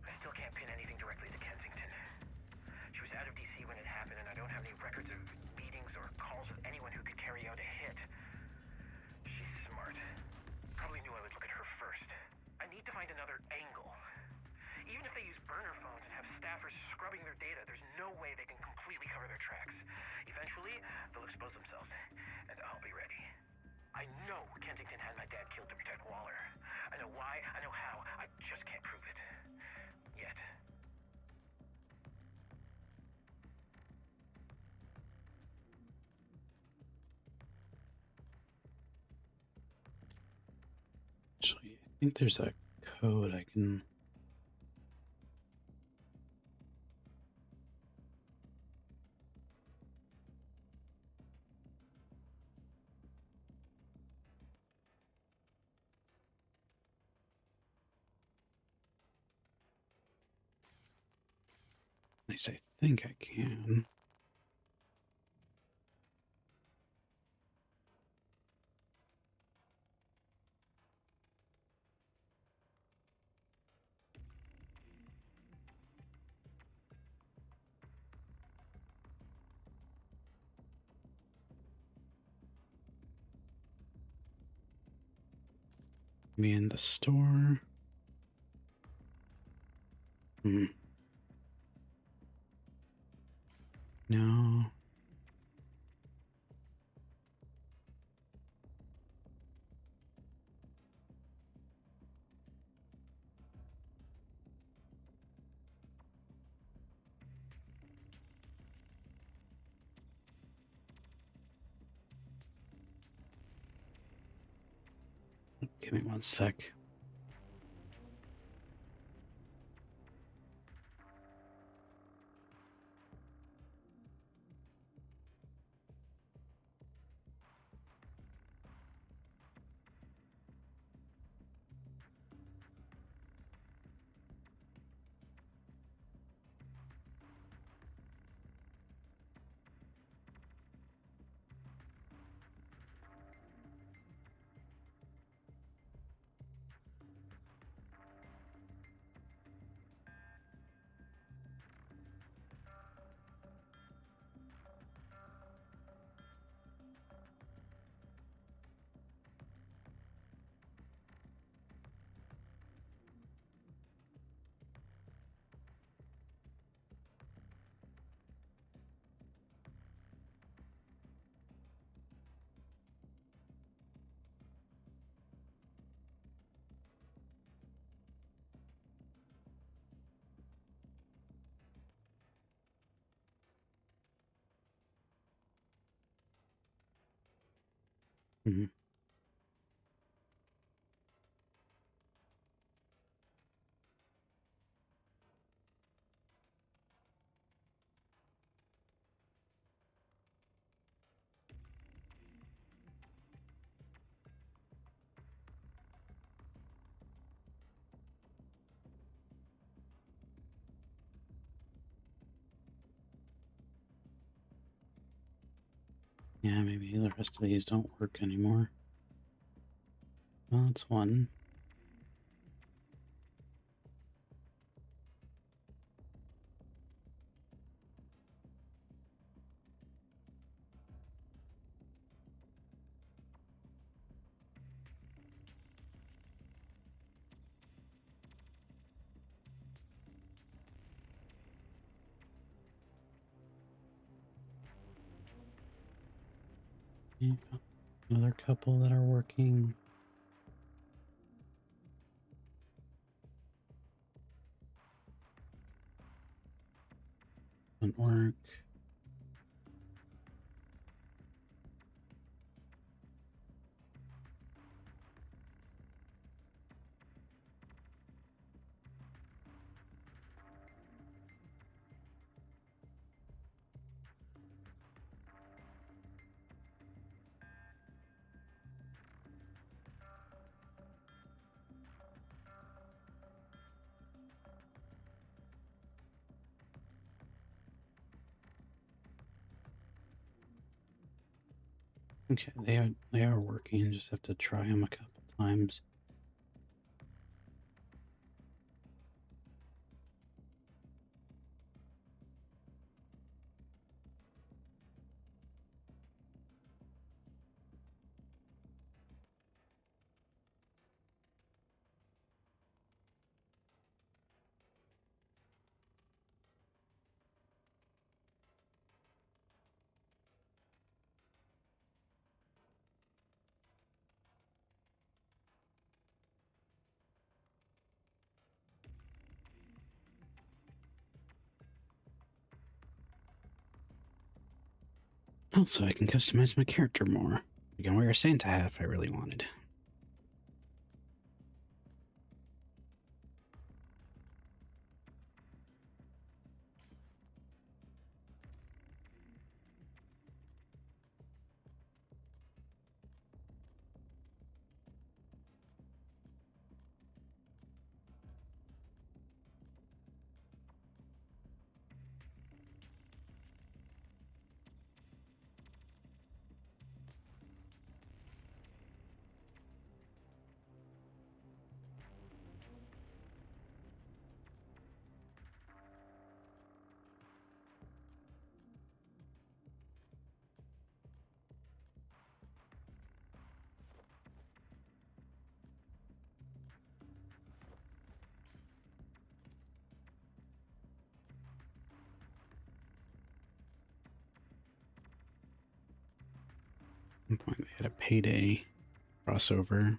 S13: I still can't pin anything directly to Kensington. She was out of DC when it happened, and I don't have any records of meetings or calls with anyone who could carry out a hit. She's smart. Probably knew I would look at her first. I need to find another angle. Even if they use burner phones and have staffers scrubbing their data, there's no way they can completely cover their tracks. Eventually, they'll expose themselves, and I'll be ready. I know Kensington had my dad killed to protect Waller. I know why, I know how, I just can't prove it. Yet.
S1: Actually, I think there's a code I can... least I think I can. Me in the store. No. Give me one sec. Mm-hmm. Yeah, maybe the rest of these don't work anymore. Well, that's one. Another couple that are working. Doesn't work. Okay, they are working. Just have to try them a couple times. Also, I can customize my character more. I can wear a Santa hat if I really wanted. some point they had a Payday crossover.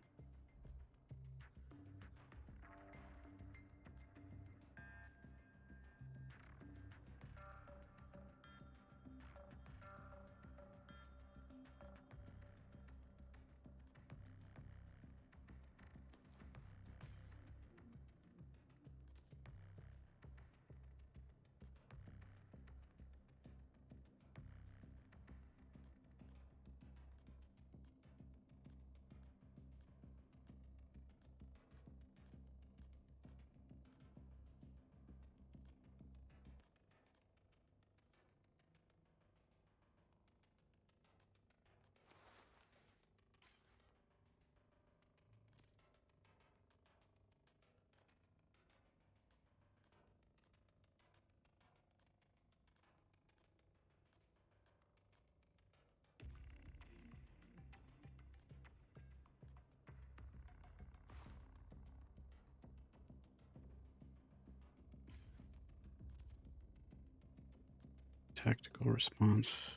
S1: Tactical response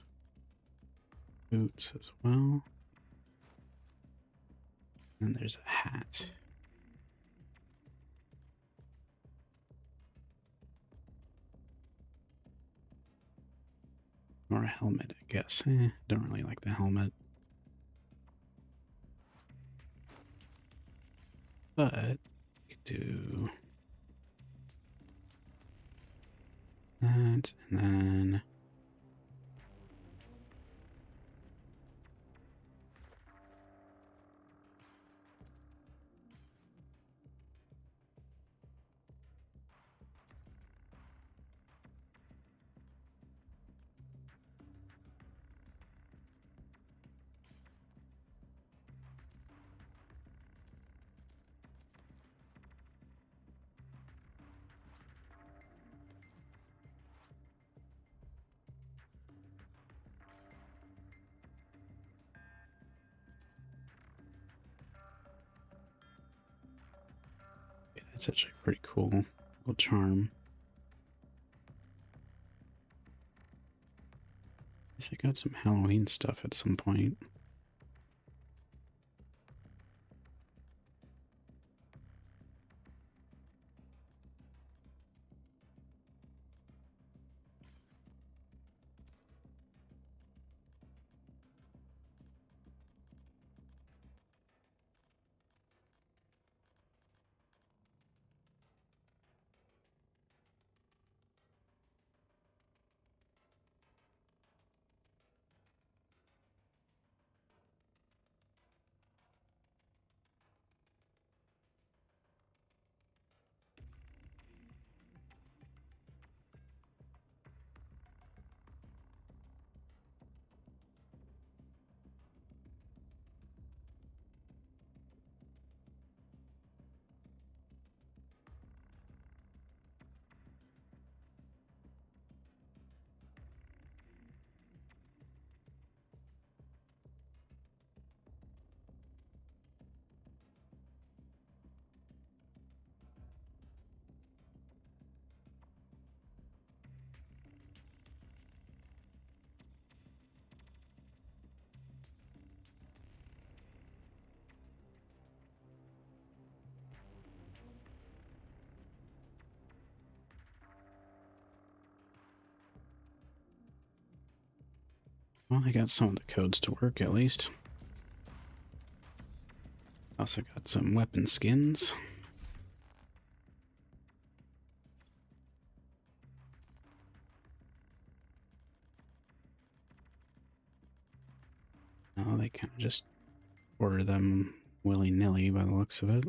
S1: boots as well. And there's a hat. Or a helmet, I guess. Don't really like the helmet. But we could do that, and then yeah, that's actually pretty cool little charm. Guess I got some Halloween stuff at some point. Well, I got some of the codes to work at least. Also got some weapon skins. Oh, they kind of just order them willy-nilly by the looks of it.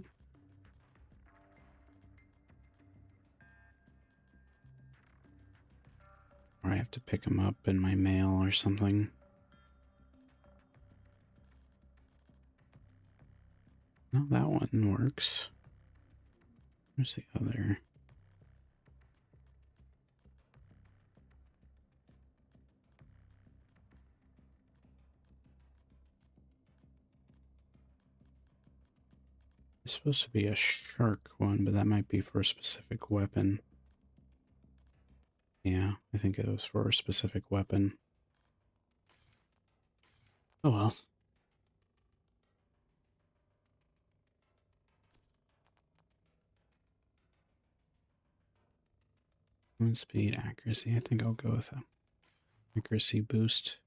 S1: Or I have to pick them up in my mail or something. No, that one works. Where's the other? There's supposed to be a shark one, but that might be for a specific weapon. Yeah, I think it was for a specific weapon. Oh well. Movement speed, accuracy. I think I'll go with a accuracy boost.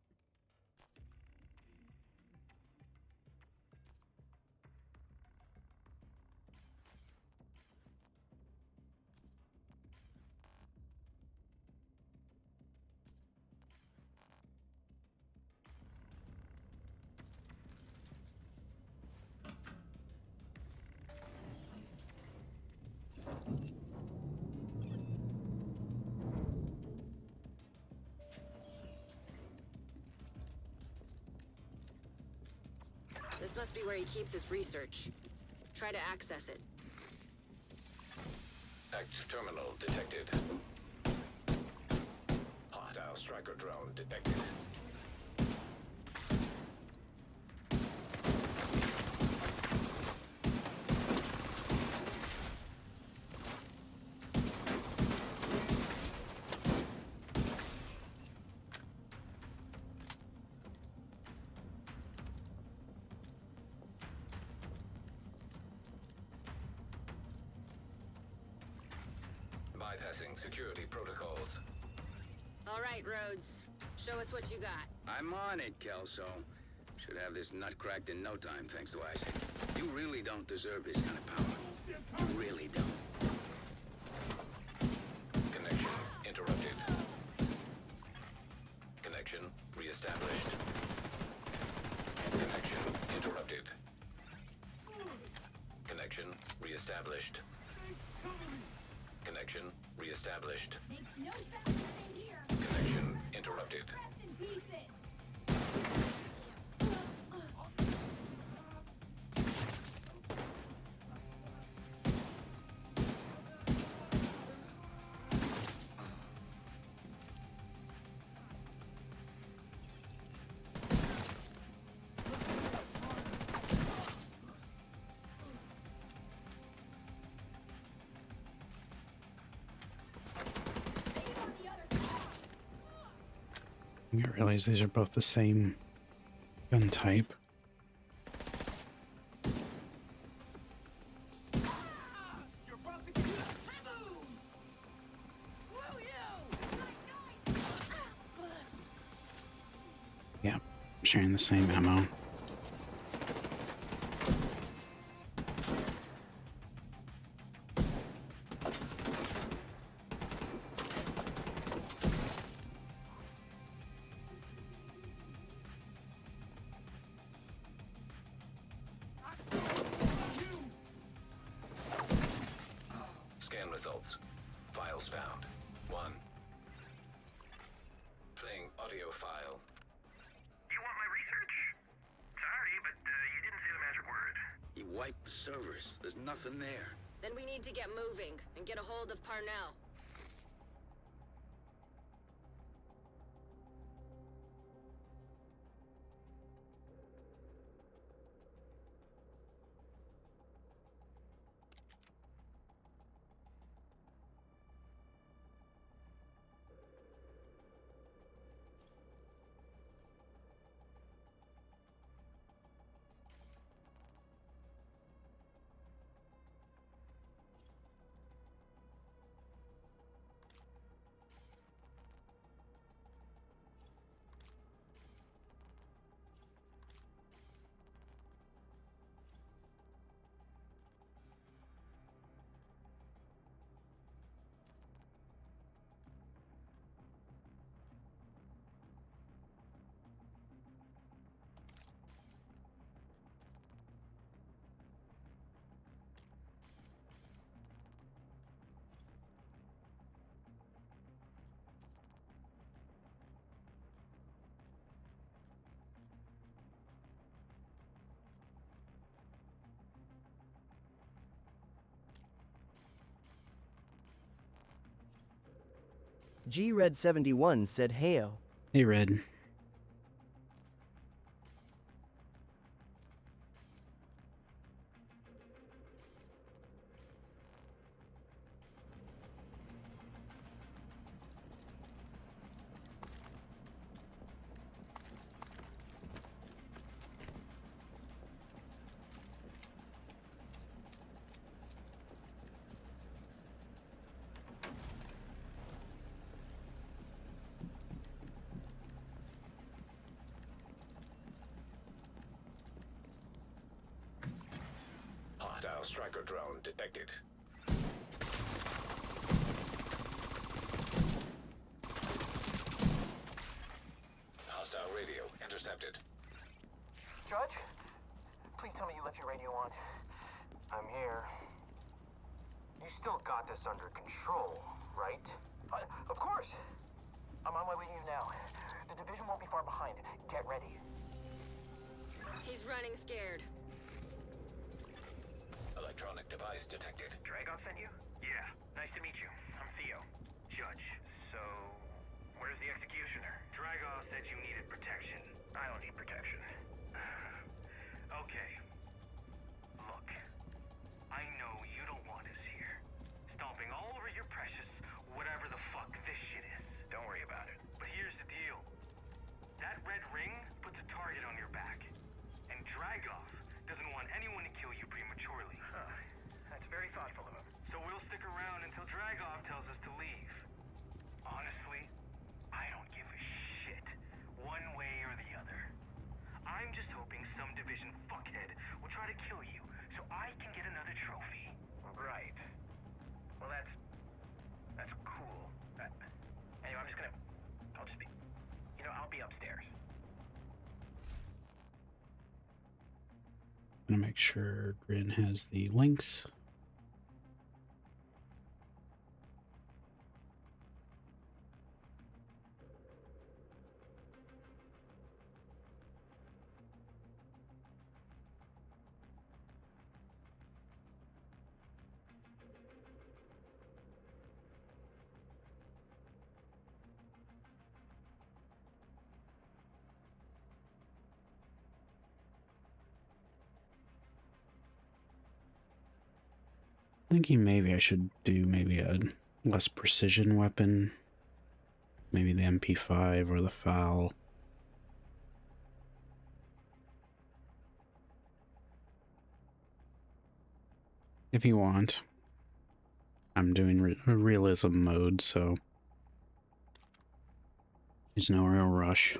S16: This must be where he keeps his research. Try to access it.
S5: Active terminal detected. Hostile striker drone detected. Bypassing security protocols.
S16: All right, Rhodes. Show us what you got.
S18: I'm on it, Kelso. Should have this nut cracked in no time, thanks to Isaac. You really don't deserve this kind of power. You really don't.
S5: Connection interrupted. Connection reestablished. Connection interrupted. Connection reestablished. Connection reestablished. Connection interrupted.
S1: I realize these are both the same gun type. Yeah, sharing the same ammo.
S5: Scan results. Files found. 1. Playing audio file.
S11: You want my research? Sorry, but you didn't say the magic word.
S18: He wiped the servers. There's nothing there.
S16: Then we need to get moving and get a hold of Parnell.
S19: G-Red71 said heyo.
S1: Hey, Red.
S5: Hostile striker drone detected. Hostile radio intercepted.
S17: Judge? Please tell me you left your radio on. I'm here. You still got this under control, right? Of course! I'm on my way to you now. The division won't be far behind. Get ready.
S16: He's running scared.
S5: Electronic device detected.
S13: Dragon sent you? Yeah. Nice to meet you. I'm Theo. Judge. So, where's the executioner? Dragov said you needed protection. I don't need protection. Okay. Look. I know you don't want us here. Stomping all over your precious, whatever the fuck this shit is. Don't worry about it. But here's the deal. That red ring puts a target on your back. And Dragov doesn't want anyone to kill you prematurely. Huh. That's very thoughtful of him. So we'll stick around until Dragov tells us to leave. Honestly, I don't give a shit, one way or the other. I'm just hoping some division fuckhead will try to kill you so I can get another trophy. Right. Well, that's cool. Anyway, I'll be upstairs.
S1: I'm gonna make sure Grin has the links. Thinking maybe I should do maybe a less precision weapon. Maybe the MP5 or the FAL. If you want. I'm doing realism mode, so there's no real rush.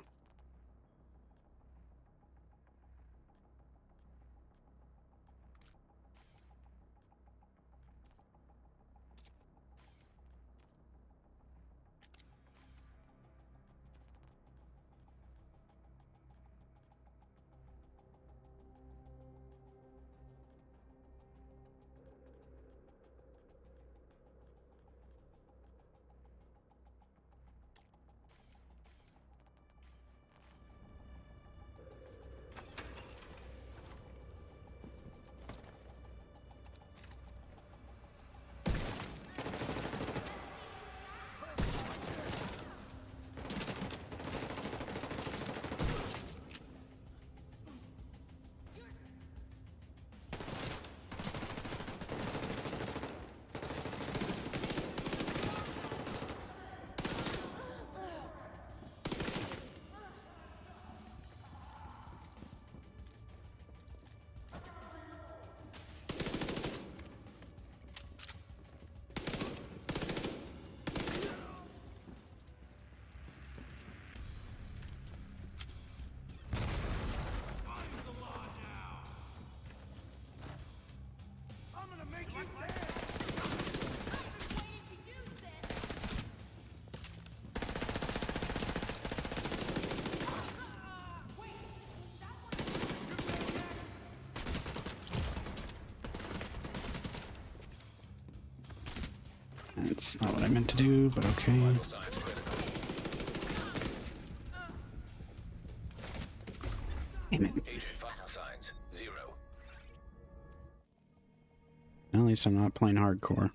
S1: That's not what I meant to do, but okay. Damn it.
S5: Vital signs 0.
S1: At least I'm not playing hardcore.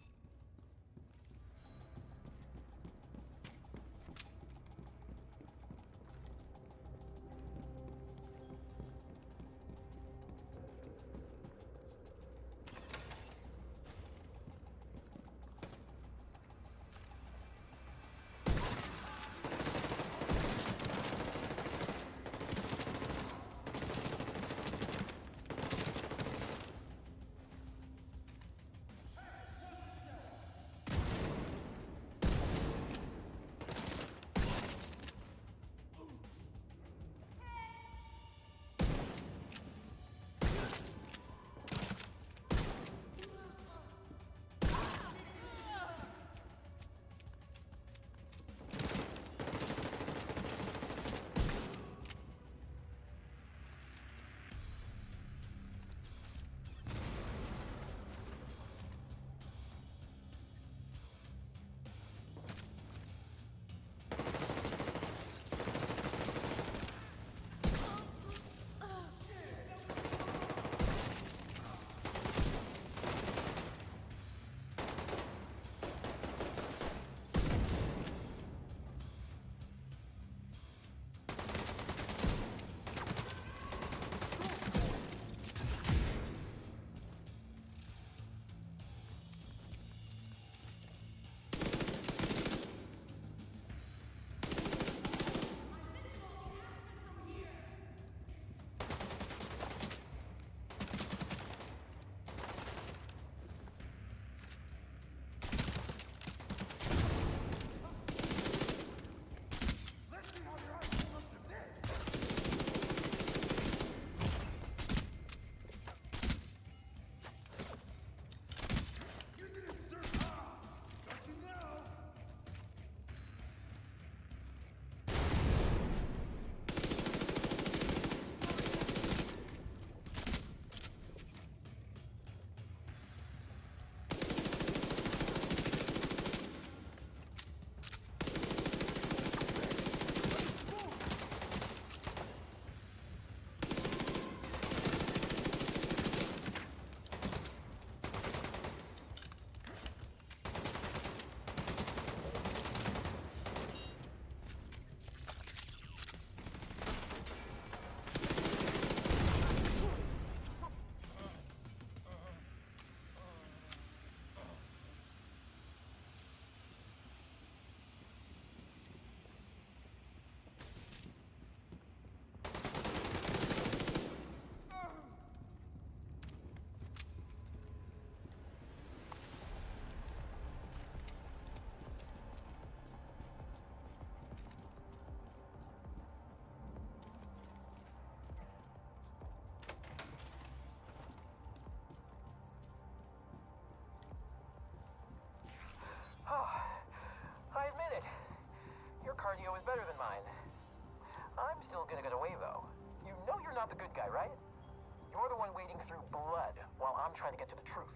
S17: get to the truth.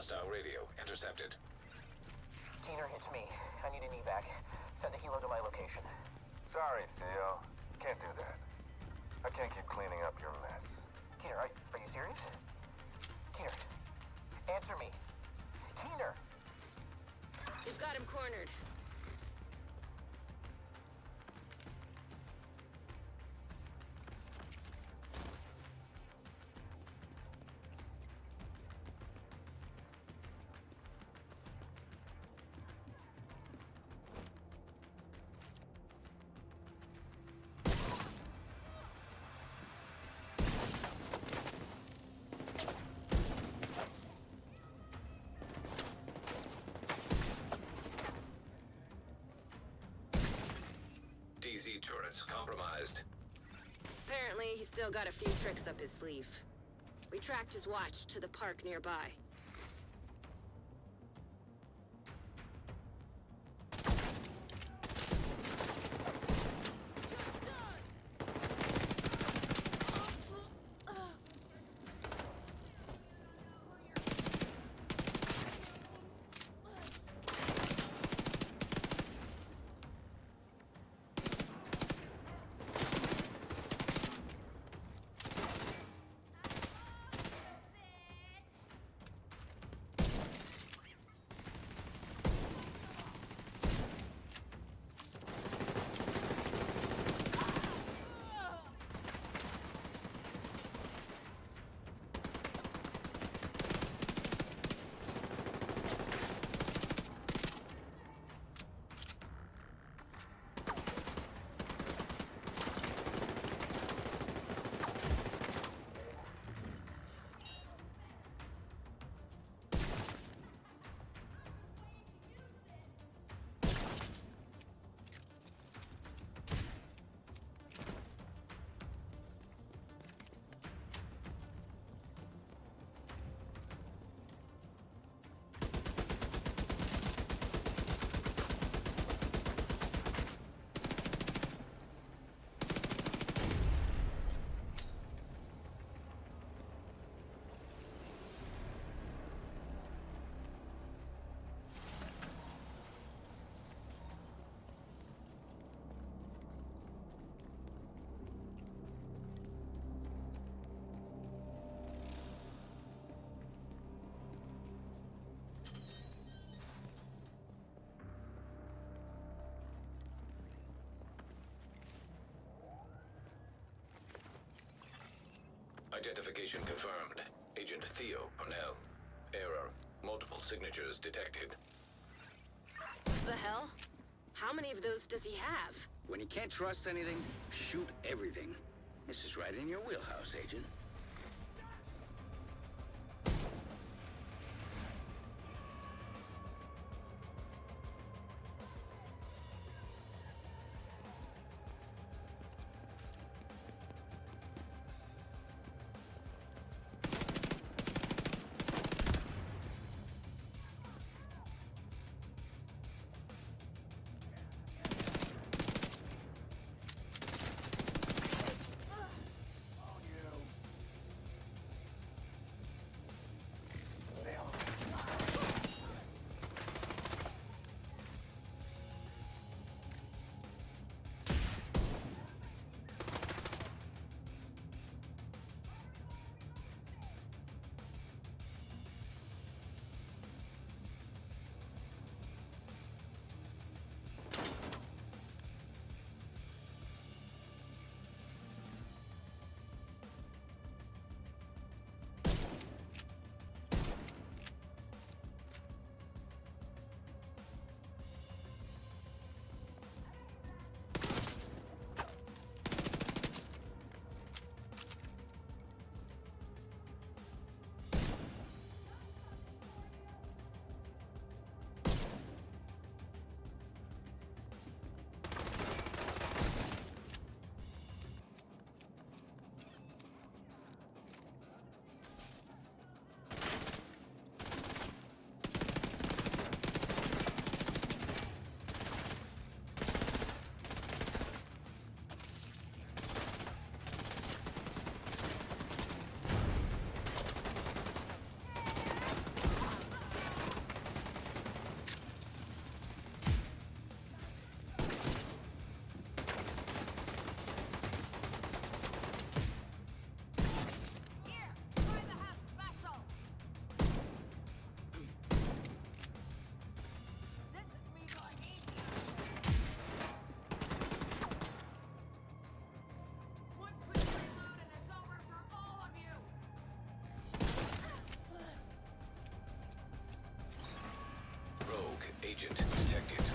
S5: Hostile radio intercepted.
S17: Keener, it's me. I need an evac. Send a helo to my location.
S12: Sorry, Theo. Can't do that. I can't keep cleaning up your mess.
S17: Keener, are you serious? Keener, answer me. Keener!
S16: We've got him cornered.
S5: DZ turrets compromised.
S16: Apparently, he's still got a few tricks up his sleeve. We tracked his watch to the park nearby.
S5: Identification confirmed. Agent Theo Parnell. Error. Multiple signatures detected.
S16: The hell? How many of those does he have?
S18: When you can't trust anything, shoot everything. This is right in your wheelhouse, Agent.
S5: Agent detected.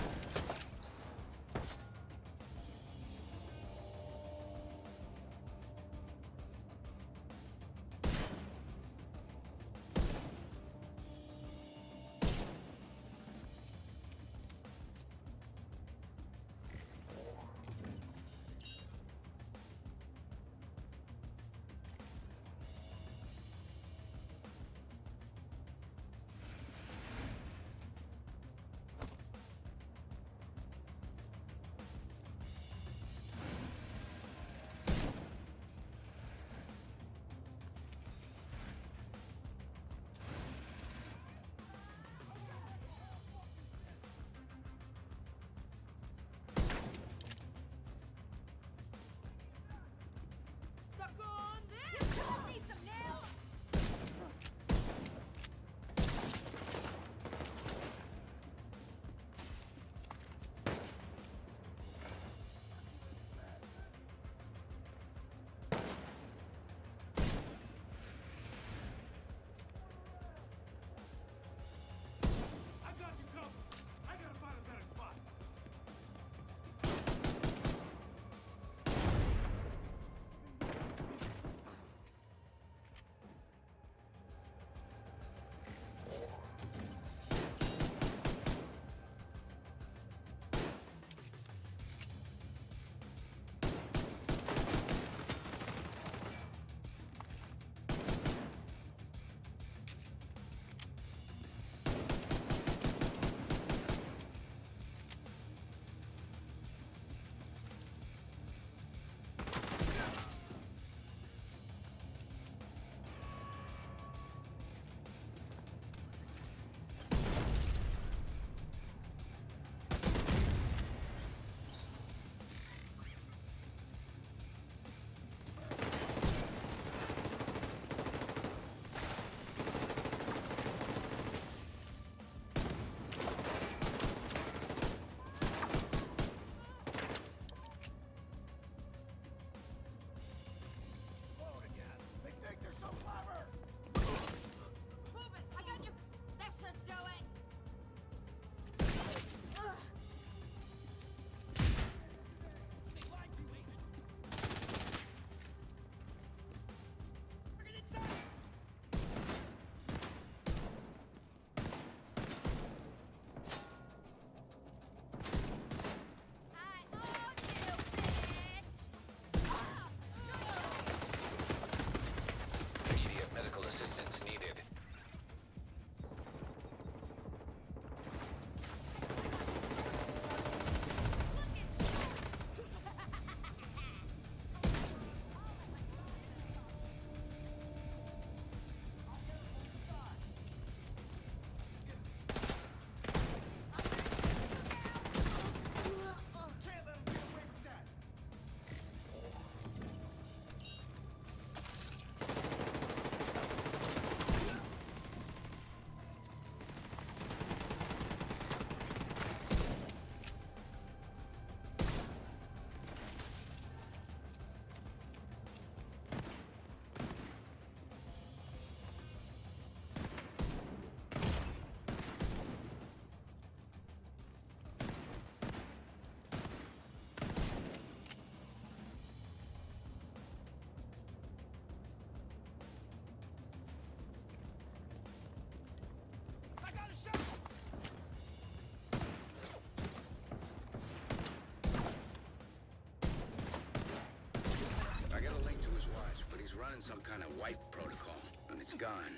S18: Some kind of wipe protocol, and it's gone.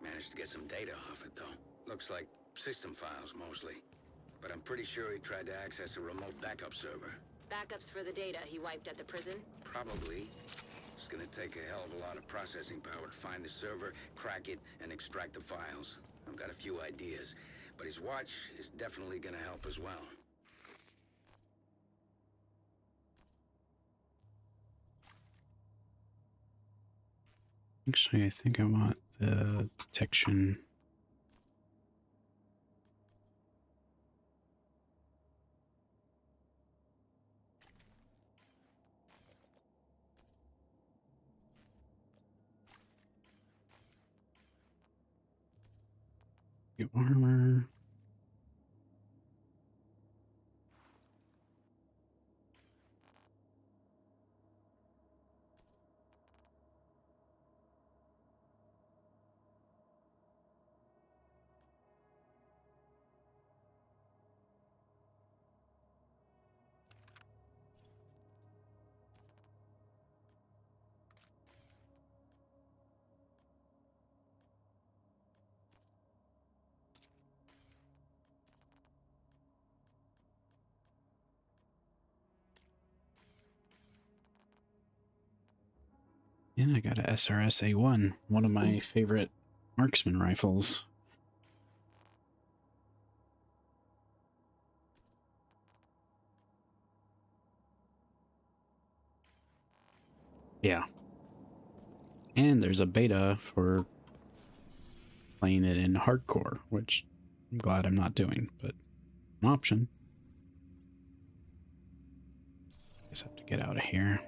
S18: Managed to get some data off it, though. Looks like system files, mostly. But I'm pretty sure he tried to access a remote backup server.
S16: Backups for the data he wiped at the prison?
S18: Probably. It's gonna take a hell of a lot of processing power to find the server, crack it, and extract the files. I've got a few ideas, but his watch is definitely gonna help as well.
S1: Actually, I think I want the detection. The armor. And I got a SRS A1, one of my favorite marksman rifles. Yeah. And there's a beta for playing it in hardcore, which I'm glad I'm not doing, but an option. Guess I have to get out of here.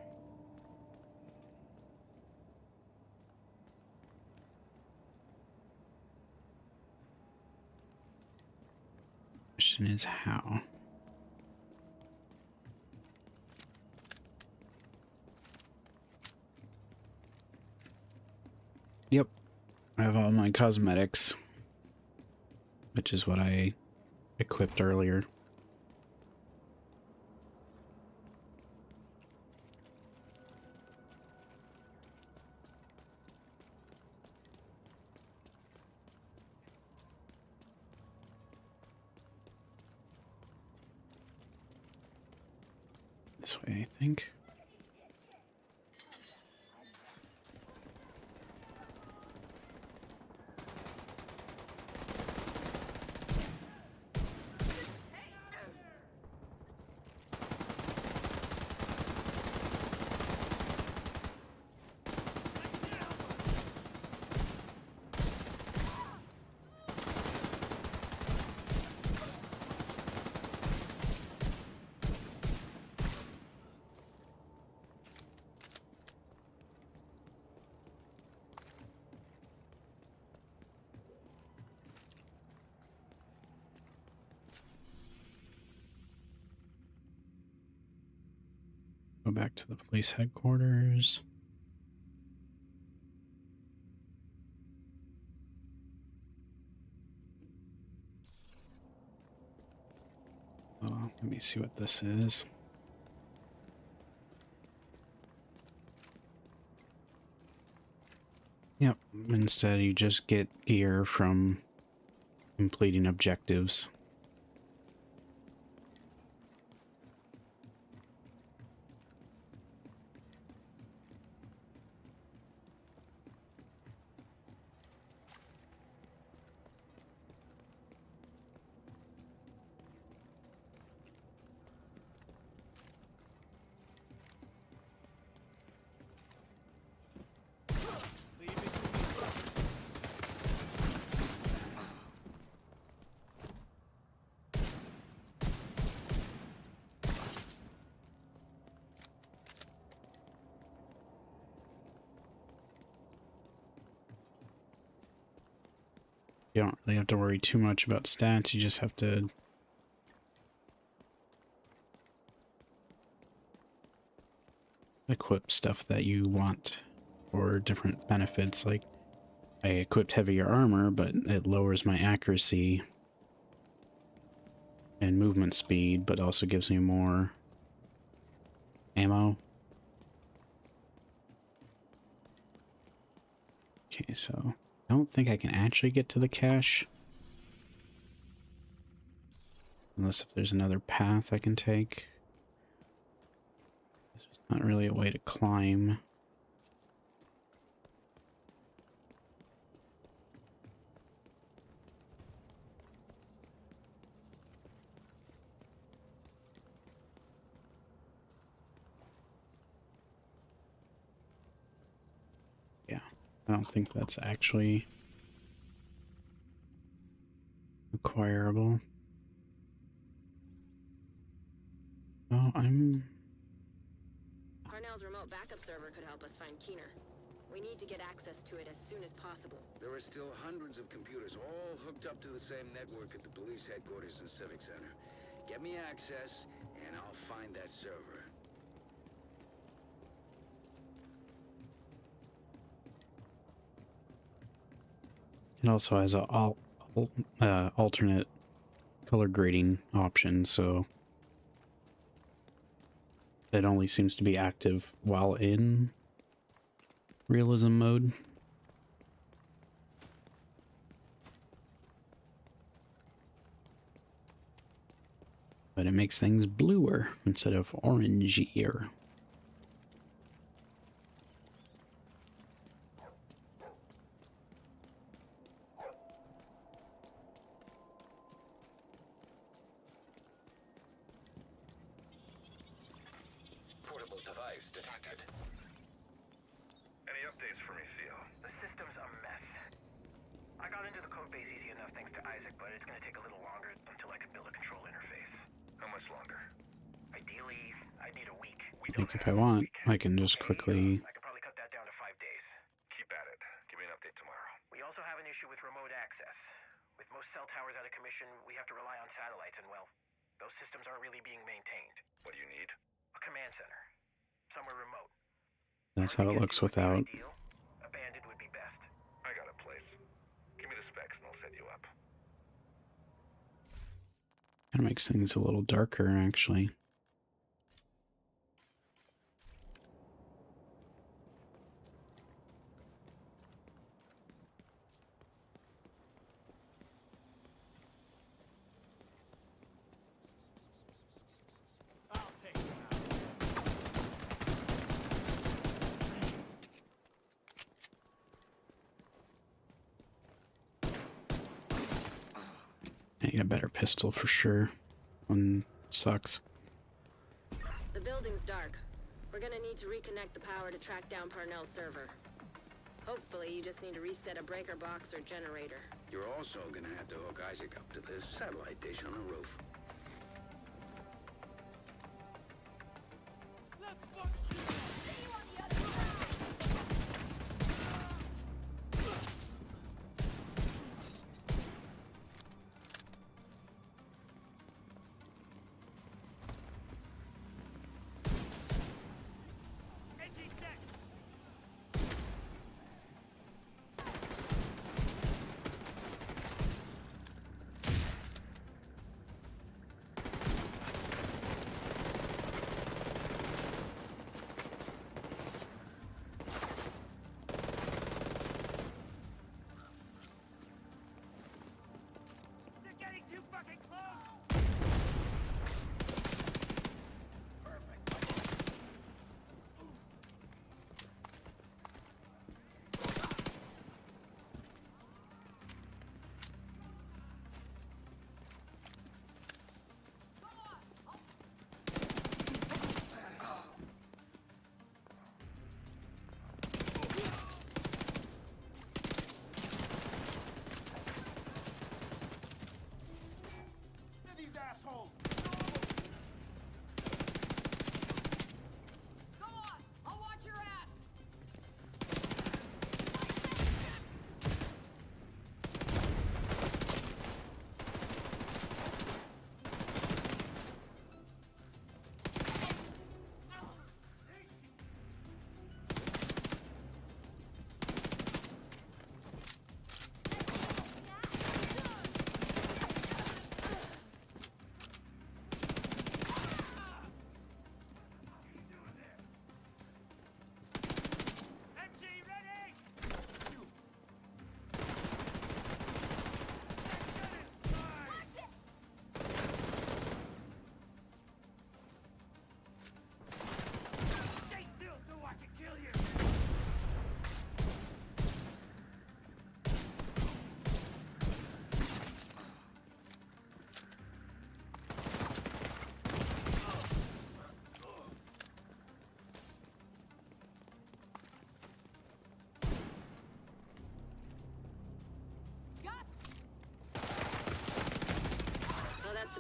S1: Question is how. Yep, I have all my cosmetics, which is what I equipped earlier. This way, I think. Go back to the police headquarters. Oh, let me see what this is. Yep, instead you just get gear from completing objectives. You don't really have to worry too much about stats, you just have to equip stuff that you want for different benefits. Like, I equipped heavier armor, but it lowers my accuracy and movement speed, but also gives me more ammo. Okay, so I don't think I can actually get to the cache. Unless if there's another path I can take. There's not really a way to climb. Yeah, I don't think that's actually acquirable. Oh,
S16: Parnell's remote backup server could help us find Keener. We need to get access to it as soon as possible.
S18: There are still hundreds of computers all hooked up to the same network at the police headquarters and Civic Center. Get me access, and I'll find that server.
S1: It also has a alternate color grading option, so it only seems to be active while in realism mode. But it makes things bluer instead of orangier.
S5: multiple device detected.
S12: Any updates for me, Theo?
S13: The system's a mess. I got into the code base easy enough thanks to Isaac, but it's gonna take a little longer until I can build a control interface.
S12: How much longer?
S13: Ideally, I'd need a week.
S1: I think if I want, I can just quickly...
S13: I could probably cut that down to 5 days.
S12: Keep at it. Give me an update tomorrow.
S13: We also have an issue with remote access. With most cell towers out of commission, we have to rely on satellites, and well, those systems aren't really being maintained.
S12: What do you need?
S13: A command center. Somewhere remote.
S1: That's how it looks without.
S13: Abandoned would be best.
S12: I got a place. Give me the specs and I'll set you up.
S1: Kind of makes things a little darker, actually. I need a better pistol for sure. One sucks.
S16: The building's dark. We're gonna need to reconnect the power to track down Parnell's server. Hopefully, you just need to reset a breaker box or generator.
S18: You're also gonna have to hook Isaac up to the satellite dish on the roof.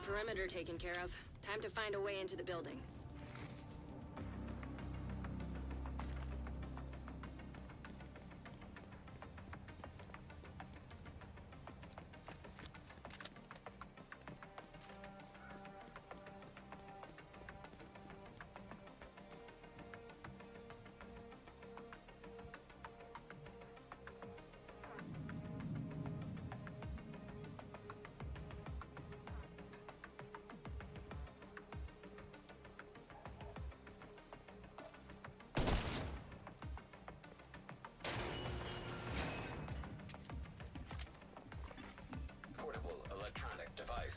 S16: Perimeter taken care of. Time to find a way into the building.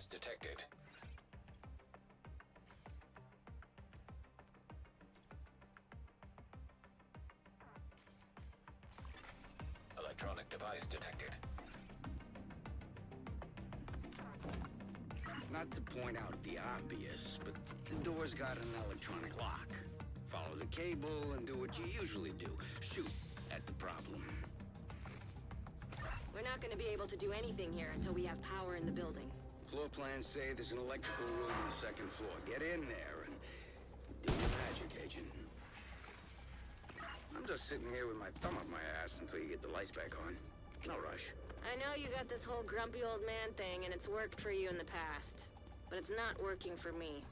S5: Detected. Electronic device detected.
S18: Not to point out the obvious, but the door's got an electronic lock. Follow the cable and do what you usually do. Shoot at the problem.
S16: We're not gonna be able to do anything here until we have power in the building.
S18: Floor plans say there's an electrical room on the second floor. Get in there and do your magic, Agent. I'm just sitting here with my thumb up my ass until you get the lights back on. No rush.
S16: I know you got this whole grumpy old man thing, and it's worked for you in the past. But it's not working for me.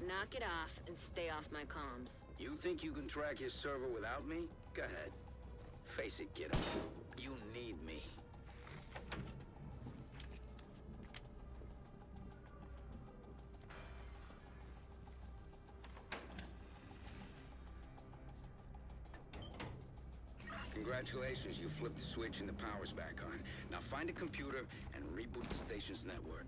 S16: Knock it off and stay off my comms.
S18: You think you can track his server without me? Go ahead. Face it, kiddo. You need me. Congratulations, you flipped the switch and the power's back on. Now find a computer and reboot the station's network.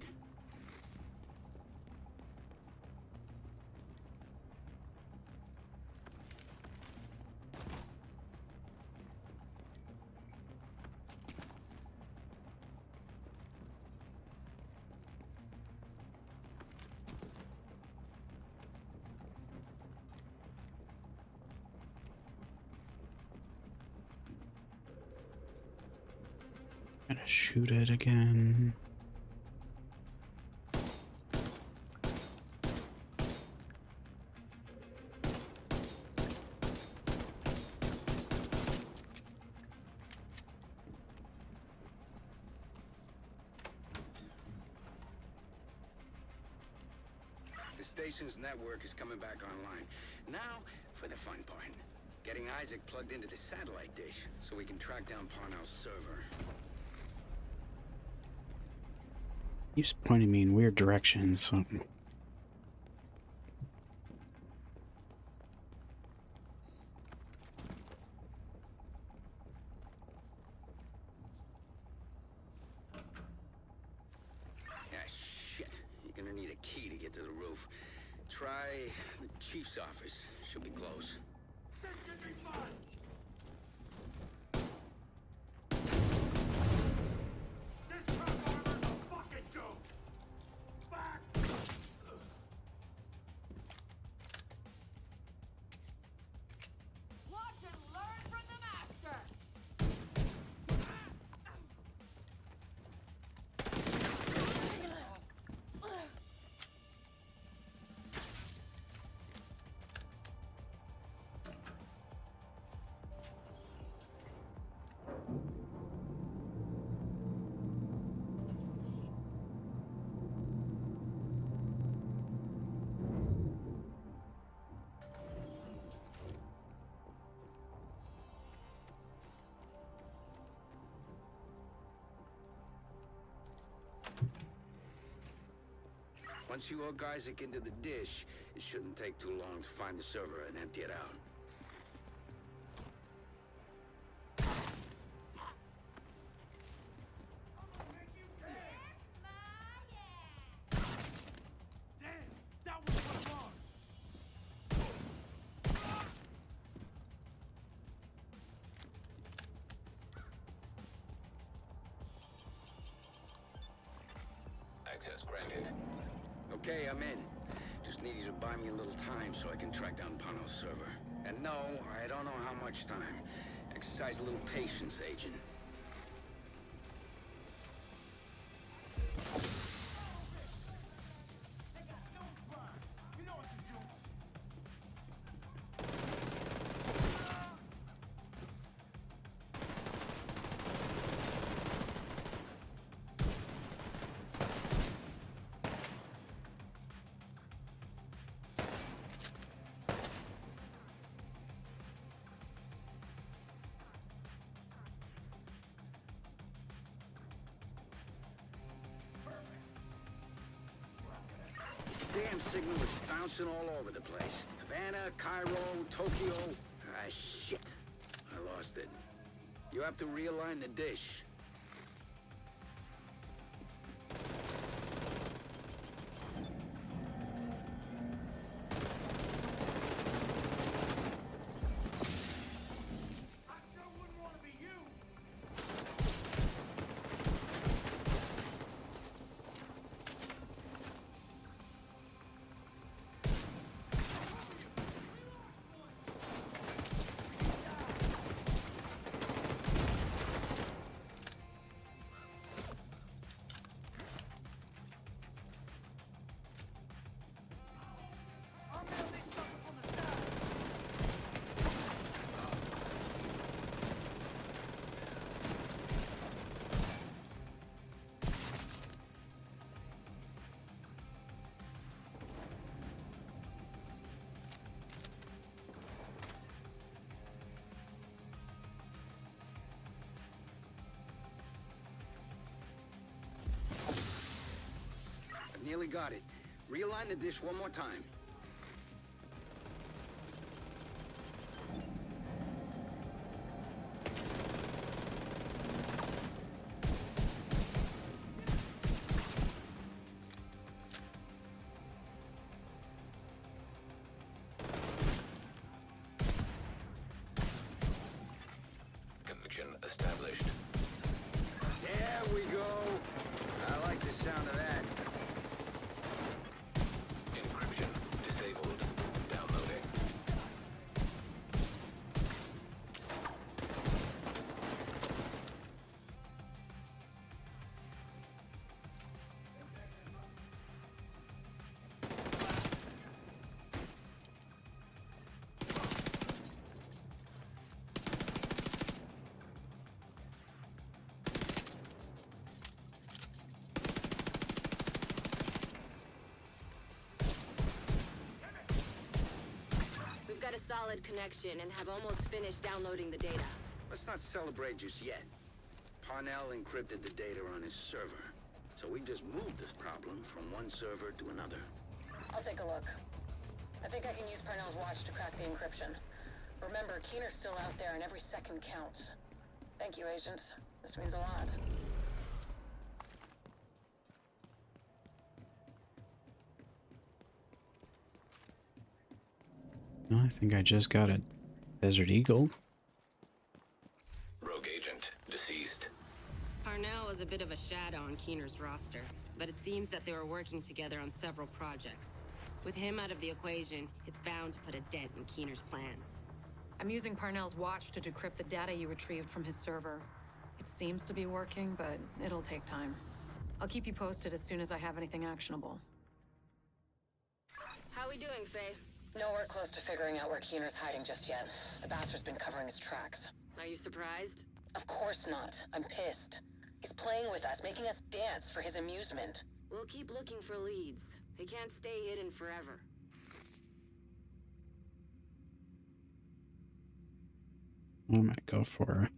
S1: Gotta shoot it again.
S18: The station's network is coming back online. Now, for the fun part. Getting Isaac plugged into the satellite dish so we can track down Parnell's server.
S1: He's pointing me in weird directions. So.
S18: Ah, shit. You're gonna need a key to get to the roof. Try the chief's office. Should be close.
S11: This should be fun! This truck armor's a fucking joke! Back!
S15: Watch and learn from the master!
S18: Once you hook Isaac into the dish, it shouldn't take too long to find the server and empty it out.
S11: Damn! That was my mark!
S5: Access granted.
S18: Okay, I'm in. Just need you to buy me a little time so I can track down Parnell's server. And no, I don't know how much time. Exercise a little patience, Agent.
S11: You know what to do!
S18: This damn signal is bouncing all over the place. Havana, Cairo, Tokyo. Ah, shit. I lost it. You have to realign the dish.
S11: I sure wouldn't want to be you!
S18: Nearly got it. Realign the dish one more time.
S5: Connection established.
S18: There we go. I like the sound of that.
S5: Encryption disabled. Downloading.
S16: We've got a solid connection and have almost finished downloading the data.
S18: Let's not celebrate just yet. Parnell encrypted the data on his server. So we just moved this problem from one server to another.
S2: I'll take a look. I think I can use Parnell's watch to crack the encryption. Remember, Keener's still out there and every second counts. Thank you, Agent. This means a lot.
S1: I think I just got a Desert Eagle.
S5: Rogue agent deceased.
S6: Parnell was a bit of a shadow on Keener's roster, but it seems that they were working together on several projects. With him out of the equation, it's bound to put a dent in Keener's plans.
S9: I'm using Parnell's watch to decrypt the data you retrieved from his server. It seems to be working, but it'll take time. I'll keep you posted as soon as I have anything actionable.
S16: How we doing, Faye?
S2: Nowhere close to figuring out where Keener's hiding just yet. The bastard's been covering his tracks.
S16: Are you surprised?
S2: Of course not. I'm pissed. He's playing with us, making us dance for his amusement.
S16: We'll keep looking for leads. He can't stay hidden forever.
S1: I might go for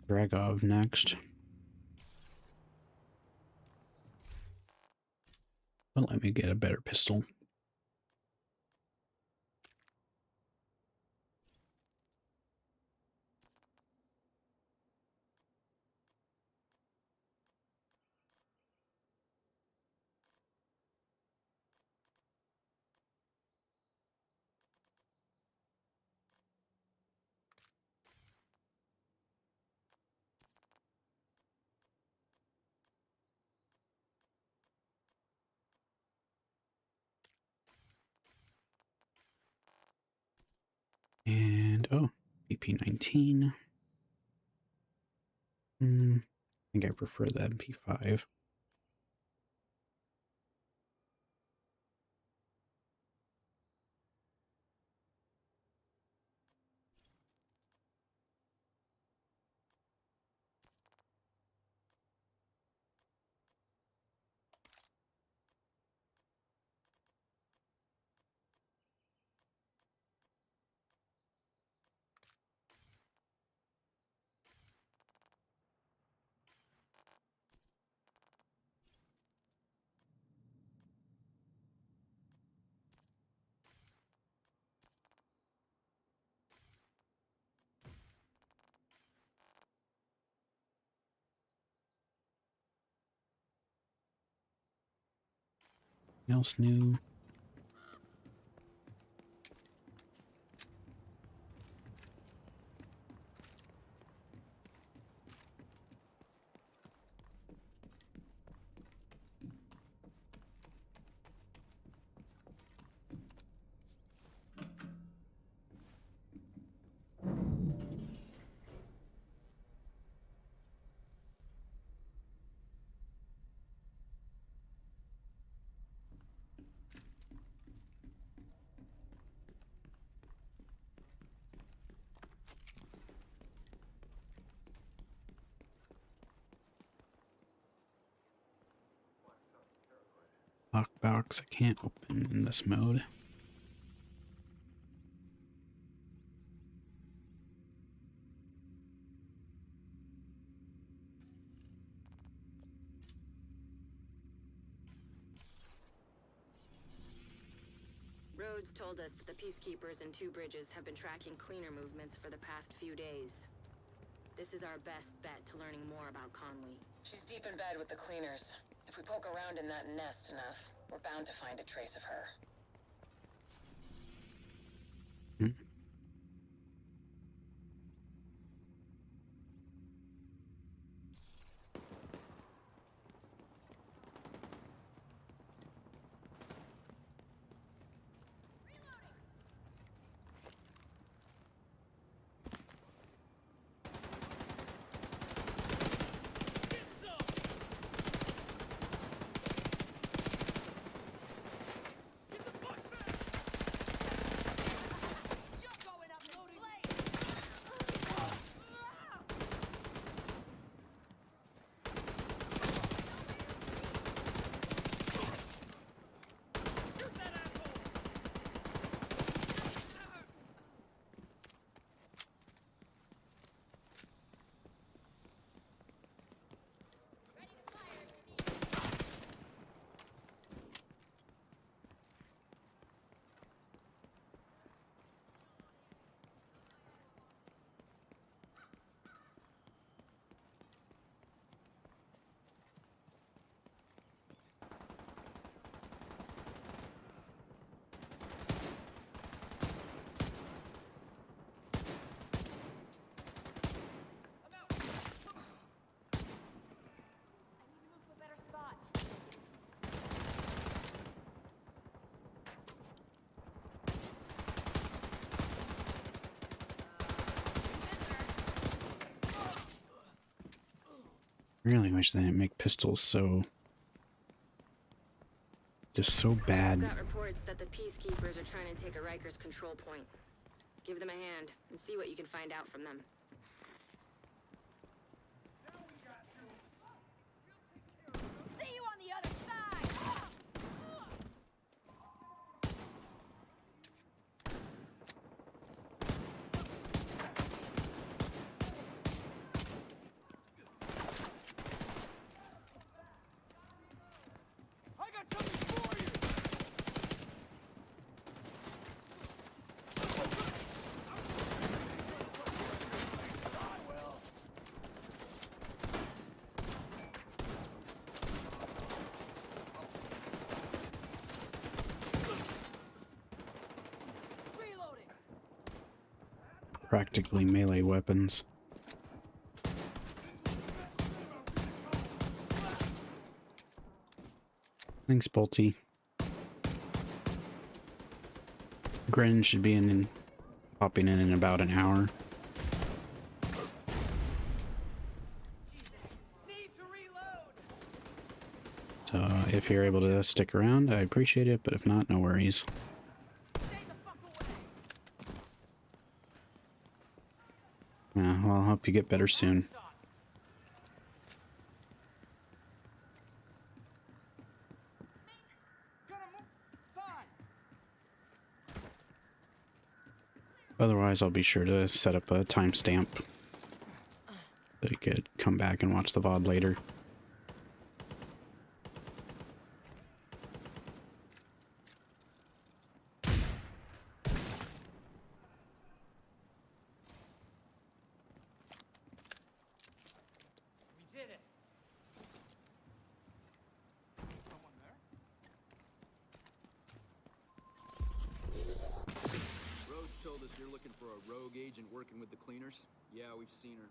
S1: Dragov next. But let me get a better pistol. And, oh, BP-19. I think I prefer the MP5. Anything else new? Lockbox I can't open in this mode.
S16: Rhodes told us that the Peacekeepers in Two Bridges have been tracking cleaner movements for the past few days. This is our best bet to learning more about Conley.
S2: She's deep in bed with the cleaners. If we poke around in that nest enough, we're bound to find a trace of her.
S1: I really wish they didn't make pistols so... just so bad.
S16: Got reports that the Peacekeepers are trying to take a Rikers control point. Give them a hand and see what you can find out from them.
S15: See you on the other side! I got something for you!
S1: Practically melee weapons. Thanks, Bolty. Grin should be popping in about an hour. So if you're able to stick around, I appreciate it, but if not, no worries. Yeah, well, I'll hope you get better soon. Otherwise, I'll be sure to set up a timestamp so you could come back and watch the VOD later.
S20: Working with the cleaners? Yeah, we've seen her.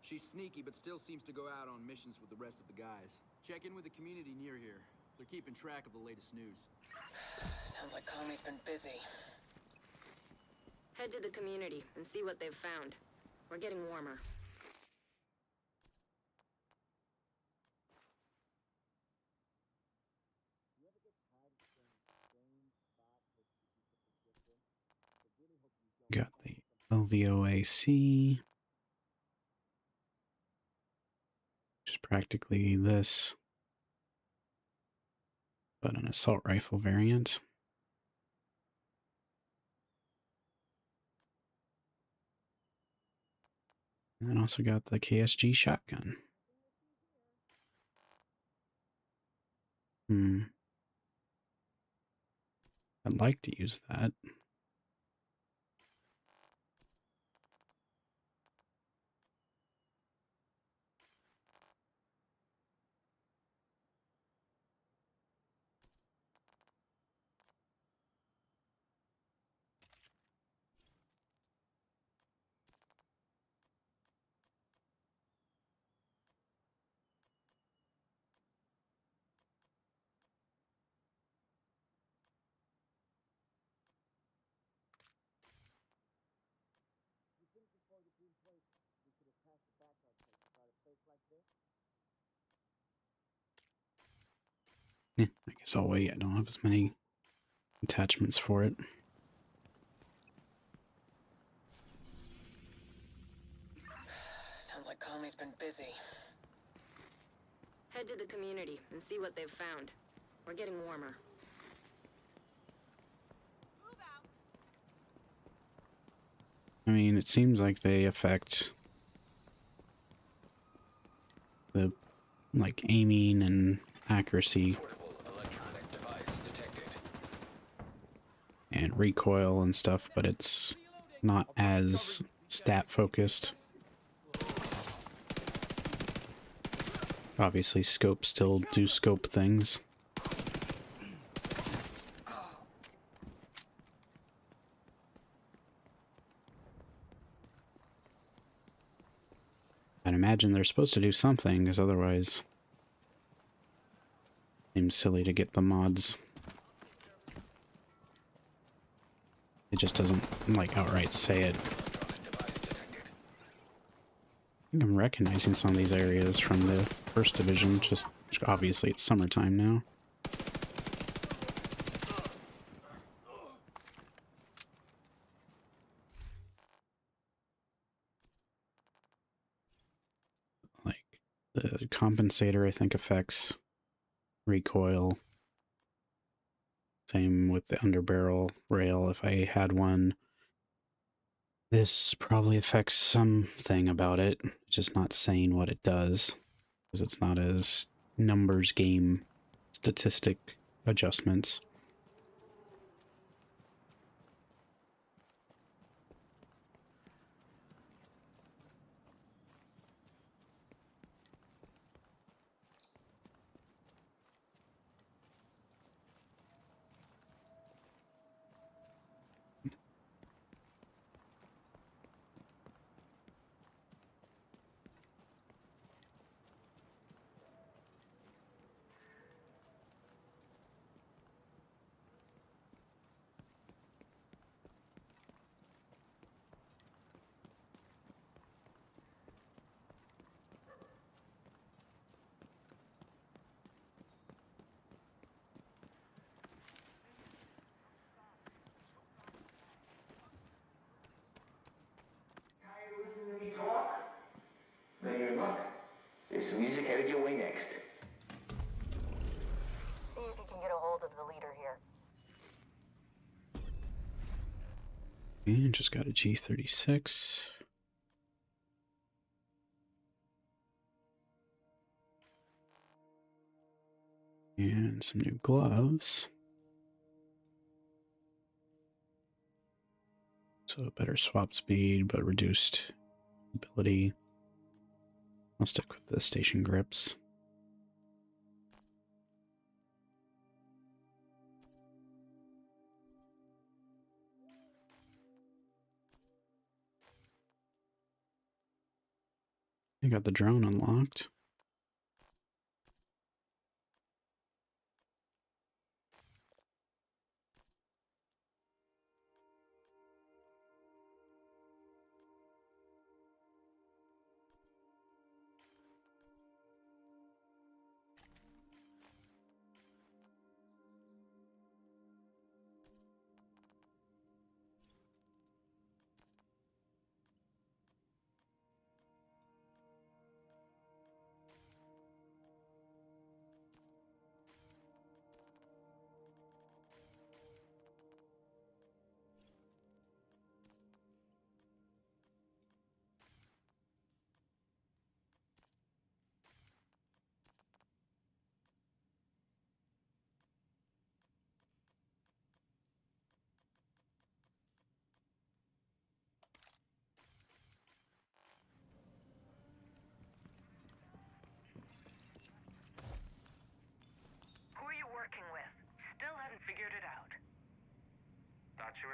S20: She's sneaky, but still seems to go out on missions with the rest of the guys. Check in with the community near here. They're keeping track of the latest news.
S2: Sounds like Conley's been busy.
S16: Head to the community and see what they've found. We're getting warmer.
S1: Got the LVOAC, which is practically this, but an assault rifle variant. And then also got the KSG shotgun. I'd like to use that. Yeah, I guess I'll wait. I don't have as many attachments for it.
S2: Sounds like Conley's been busy.
S16: Head to the community and see what they've found. We're getting warmer.
S1: I mean, it seems like they affect the, like, aiming and accuracy and recoil and stuff, but it's not as stat focused. Obviously, scopes still do scope things. I'd imagine they're supposed to do something, because otherwise it seems silly to get the mods. It just doesn't, like, outright say it. I think I'm recognizing some of these areas from the first division, just obviously it's summertime now. Like, the compensator, I think, affects recoil. Same with the underbarrel rail, if I had one. This probably affects something about it, just not saying what it does, because it's not as numbers game statistic adjustments.
S17: Listen to me talk? Then you're in luck. There's some music headed your way next.
S21: See if you can get a hold of the leader here.
S1: And just got a G36. And some new gloves. So better swap speed, but reduced ability. I'll stick with the station grips. I got the drone unlocked.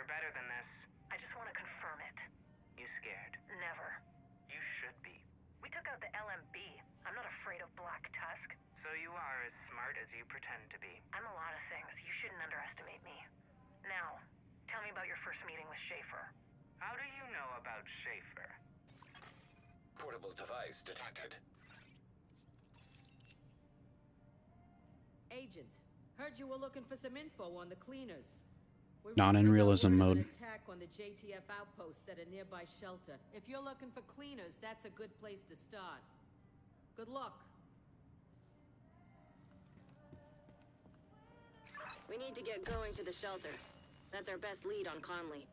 S13: We're better than this. I just want to confirm it. You scared? Never. You should be. We took out the LMB. I'm not afraid of Black Tusk. So you are as smart as you pretend to be. I'm a lot of things. You shouldn't underestimate me. Now, tell me about your first meeting with Schaefer. How do you know about Schaefer?
S5: Portable device detected.
S4: Agent, heard you were looking for some info on the cleaners. We
S1: Not in
S4: recently got
S1: realism
S4: word of
S1: mode.
S4: An attack on the JTF outpost at a nearby shelter. If you're looking for cleaners, that's a good place to start. Good luck.
S16: We need to get going to the shelter. That's our best lead on Conley.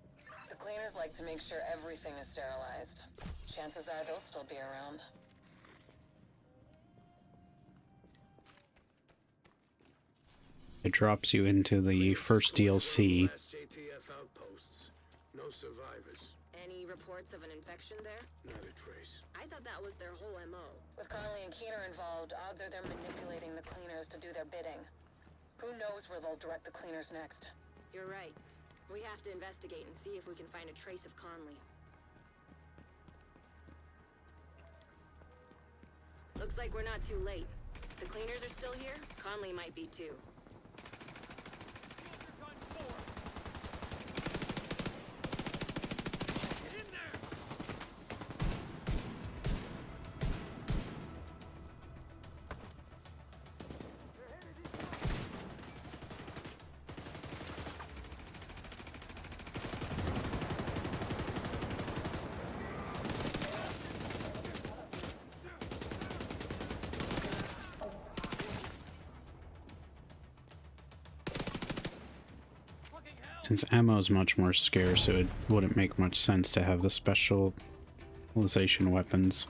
S2: The cleaners like to make sure everything is sterilized. Chances are they'll still be around.
S1: It drops you into the first DLC.
S18: JTF outposts. No survivors.
S16: Any reports of an infection there?
S18: Not a trace.
S16: I thought that was their whole MO.
S2: With Conley and Keener involved, odds are they're manipulating the cleaners to do their bidding. Who knows where they'll direct the cleaners next?
S16: You're right. We have to investigate and see if we can find a trace of Conley. Looks like we're not too late. The cleaners are still here. Conley might be too.
S1: Since ammo is much more scarce, it wouldn't make much sense to have the specialization weapons.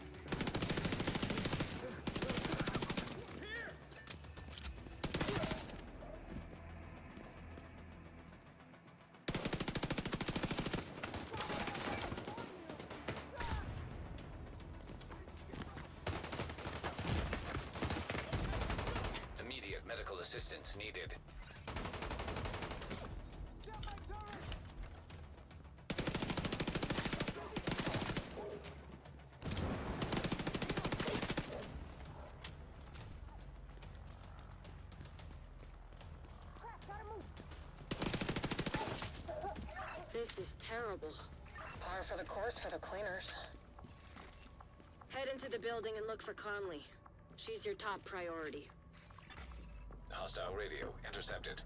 S5: Immediate medical assistance needed.
S16: This is terrible.
S2: Par for the course for the cleaners.
S16: Head into the building and look for Conley. She's your top priority.
S5: Hostile radio intercepted.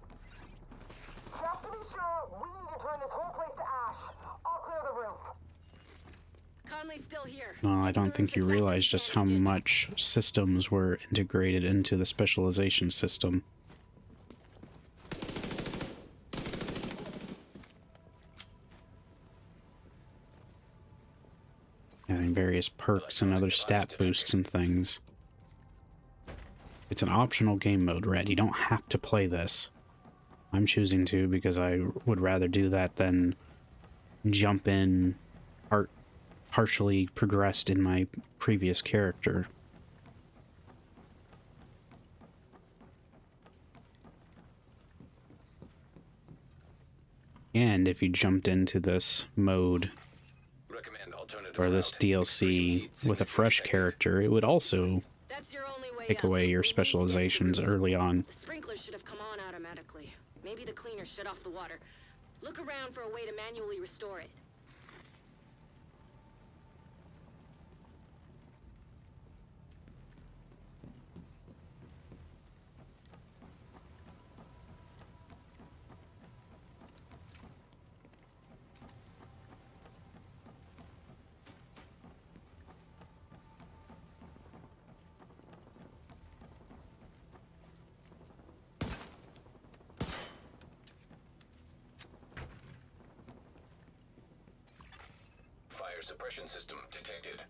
S21: Just to be sure, we need to turn this whole place to ash. I'll clear the roof.
S16: Conley's still here.
S1: Well, I don't think you realize just how much systems were integrated into the specialization system. Having various perks and other stat boosts and things. It's an optional game mode, Red. You don't have to play this. I'm choosing to because I would rather do that than jump in partially progressed in my previous character. And if you jumped into this mode or this DLC with a fresh character, it would also take away your specializations early on.
S16: The sprinklers should have come on automatically. Maybe the cleaners shut off the water. Look around for a way to manually restore it.
S5: Fire suppression system detected.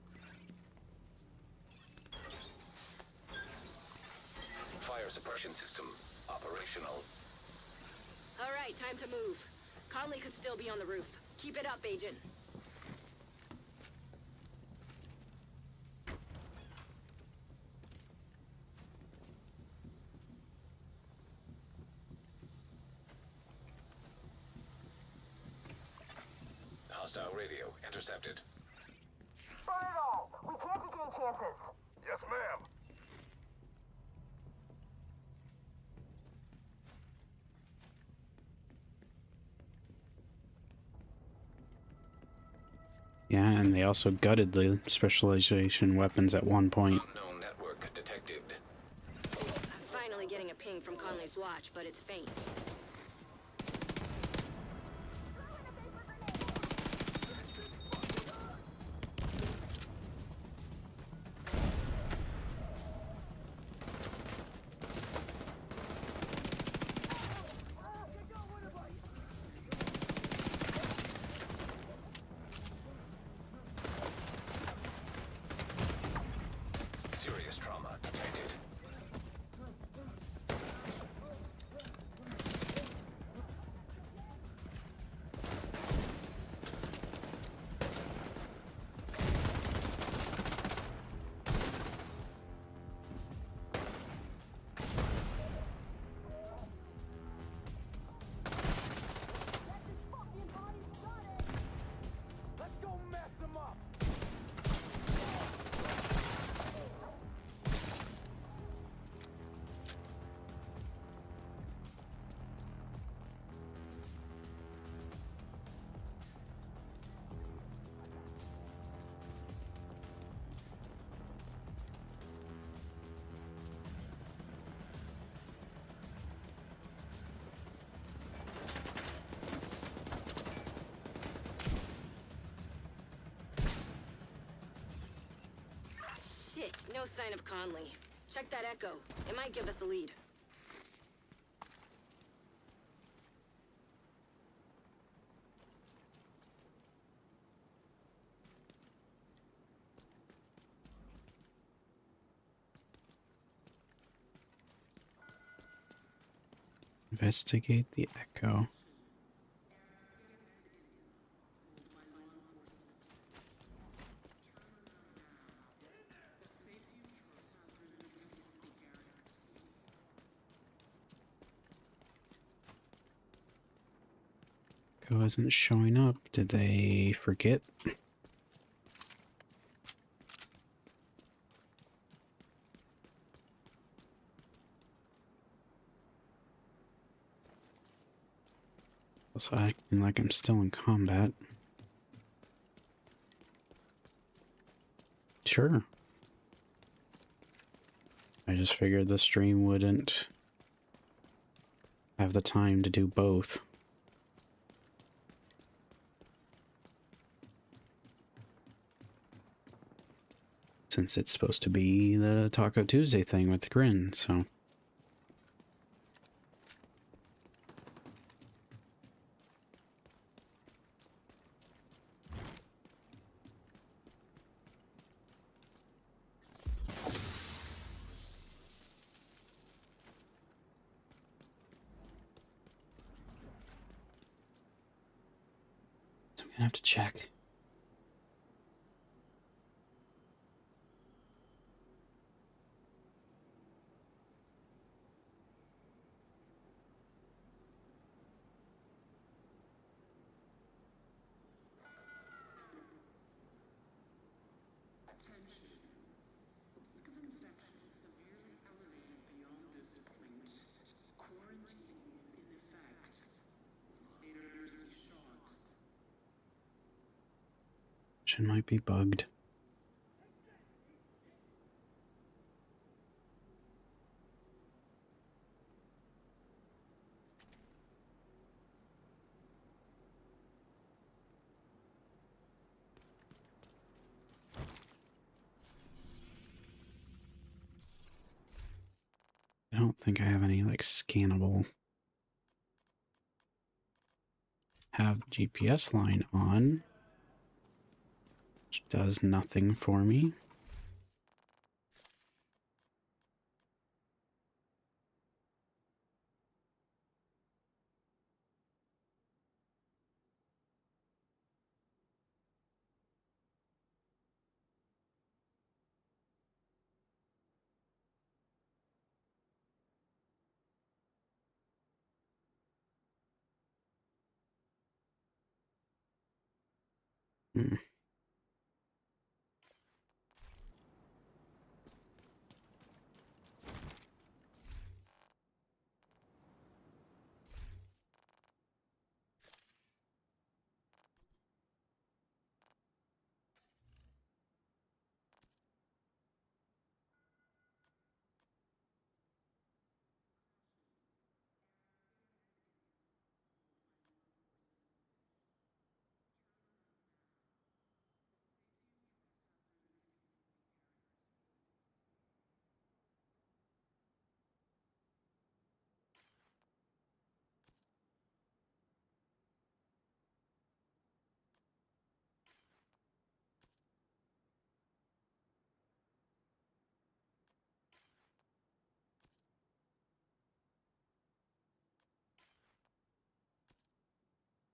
S5: Fire suppression system operational.
S16: All right, time to move. Conley could still be on the roof. Keep it up, Agent.
S5: Hostile radio intercepted.
S21: Burn it all! We can't take any chances!
S12: Yes, ma'am.
S1: Yeah, and they also gutted the specialization weapons at one point.
S5: Unknown network detected.
S16: Finally getting a ping from Conley's watch, but it's faint.
S5: Serious trauma detected.
S11: Let's go mess them up!
S16: Shit, no sign of Conley. Check that echo. It might give us a lead.
S1: Investigate the echo. Echo isn't showing up. Did they forget? Also acting like I'm still in combat. Sure. I just figured the stream wouldn't have the time to do both. Since it's supposed to be the Taco Tuesday thing with the grin, so... So I'm gonna have to check. Might be bugged. I don't think I have any like scannable. Have GPS line on, which does nothing for me. Hmm.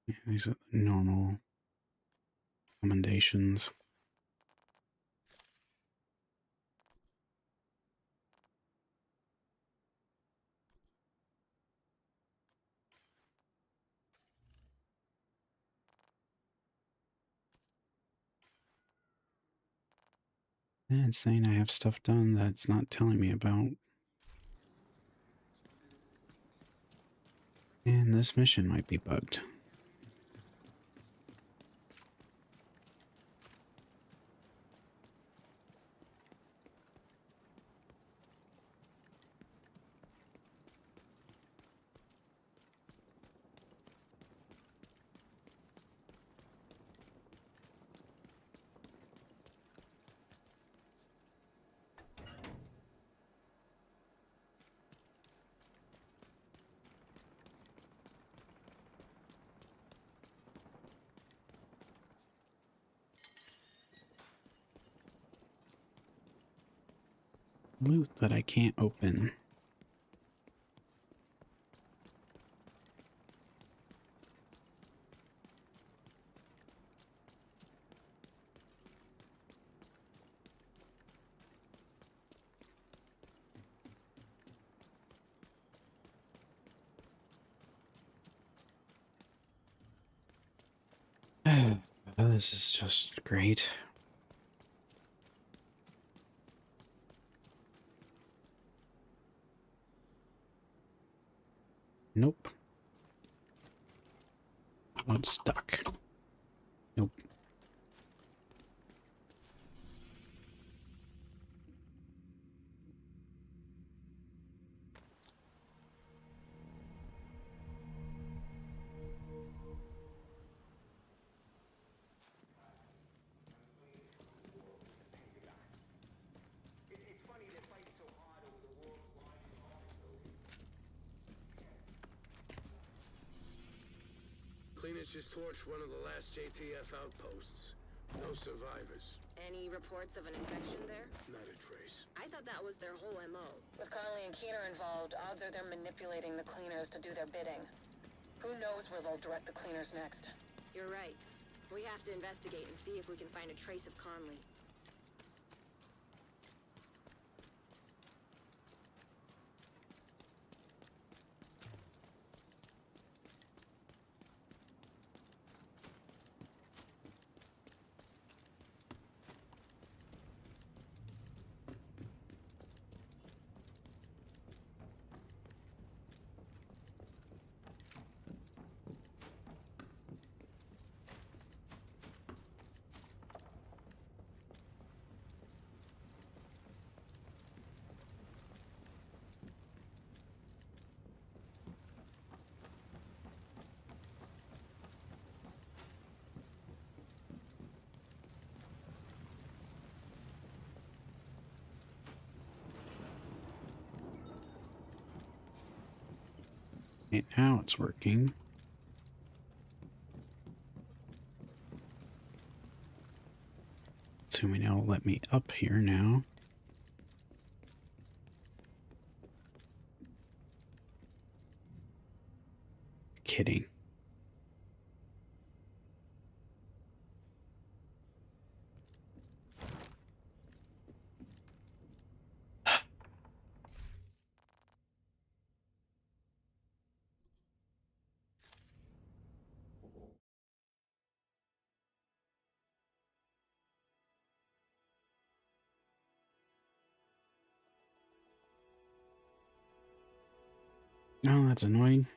S1: Yeah, these are the normal commendations. And it's saying I have stuff done that's not telling me about. And this mission might be bugged. Loot that I can't open. This is just great. Nope. I'm stuck. Nope.
S18: Cleaners just torched one of the last JTF outposts. No survivors.
S16: Any reports of an infection there?
S18: Not a trace.
S16: I thought that was their whole MO.
S2: With Conley and Keener involved, odds are they're manipulating the cleaners to do their bidding. Who knows where they'll direct the cleaners next?
S16: You're right. We have to investigate and see if we can find a trace of Conley.
S1: Okay, now it's working. Assuming it'll let me up here now. Kidding. Oh, that's annoying.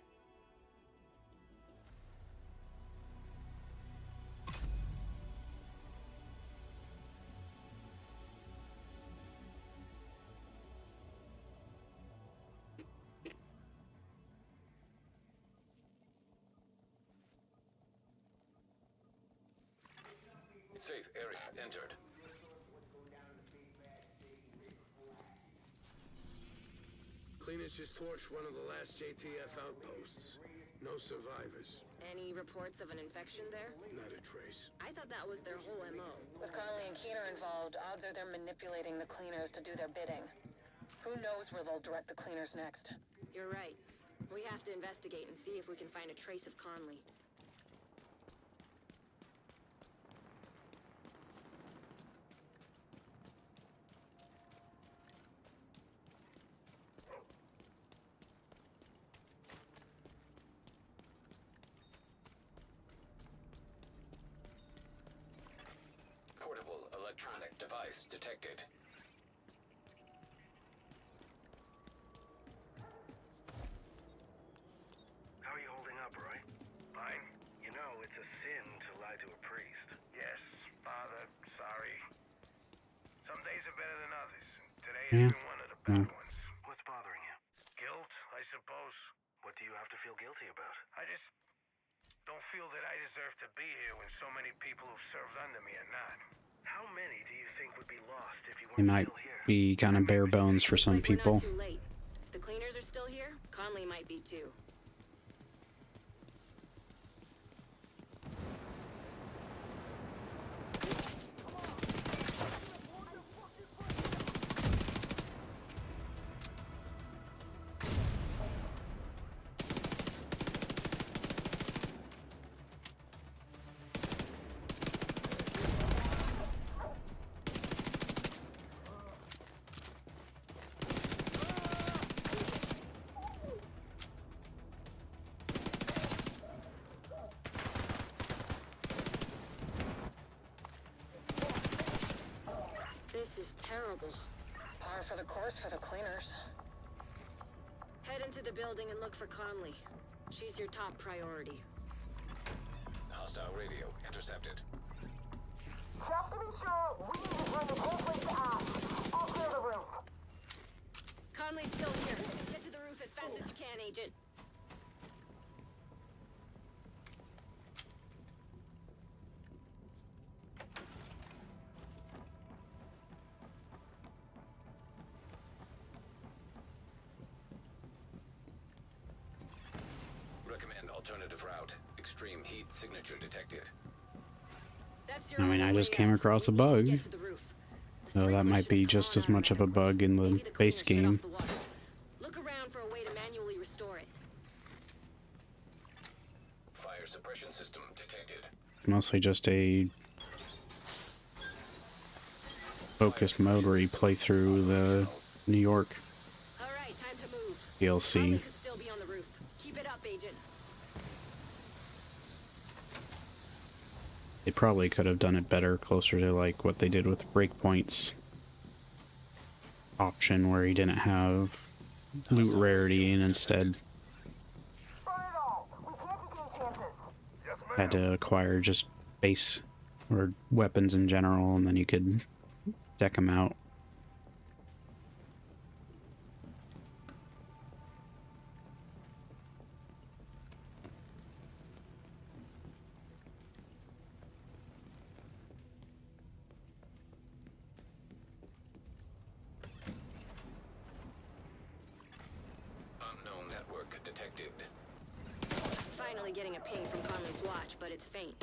S5: Safe area entered.
S3: Cleaners just torched one of the last JTF outposts. No survivors.
S16: Any reports of an infection there?
S3: Not a trace.
S16: I thought that was their whole MO.
S2: With Conley and Keener involved, odds are they're manipulating the cleaners to do their bidding. Who knows where they'll direct the cleaners next?
S16: You're right. We have to investigate and see if we can find a trace of Conley.
S5: Portable electronic device detected.
S11: How are you holding up, Roy? Fine. You know, it's a sin to lie to a priest. Yes, Father, sorry. Some days are better than others. Today has been one of the bad ones. What's bothering you? Guilt, I suppose. What do you have to feel guilty about? I just don't feel that I deserve to be here when so many people who've served under me are not. How many do you think would be lost if you
S1: It
S11: weren't
S1: might
S11: still here?
S1: be kind of bare bones for some people.
S16: We're not too late. If the cleaners are still here, Conley might be too. This is terrible.
S2: Par for the course for the cleaners.
S16: Head into the building and look for Conley. She's your top priority.
S5: Hostile radio intercepted.
S21: Just to be sure, we need to turn this whole place to ash. I'll clear the roof.
S16: Conley's still here. Get to the roof as fast as you can, Agent.
S5: Recommend alternative route. Extreme heat signature detected.
S1: I mean, I just came across a bug. So that might be just as much of a bug in the base game.
S16: Look around for a way to manually restore it.
S5: Fire suppression system detected.
S1: Mostly just a focused mode where you play through the New York DLC.
S16: Still be on the roof. Keep it up, Agent.
S1: They probably could have done it better, closer to like what they did with Breakpoint's option, where he didn't have loot rarity and instead had to acquire just base or weapons in general, and then you could deck them out.
S5: Unknown network detected.
S16: Finally getting a ping from Conley's watch, but it's faint.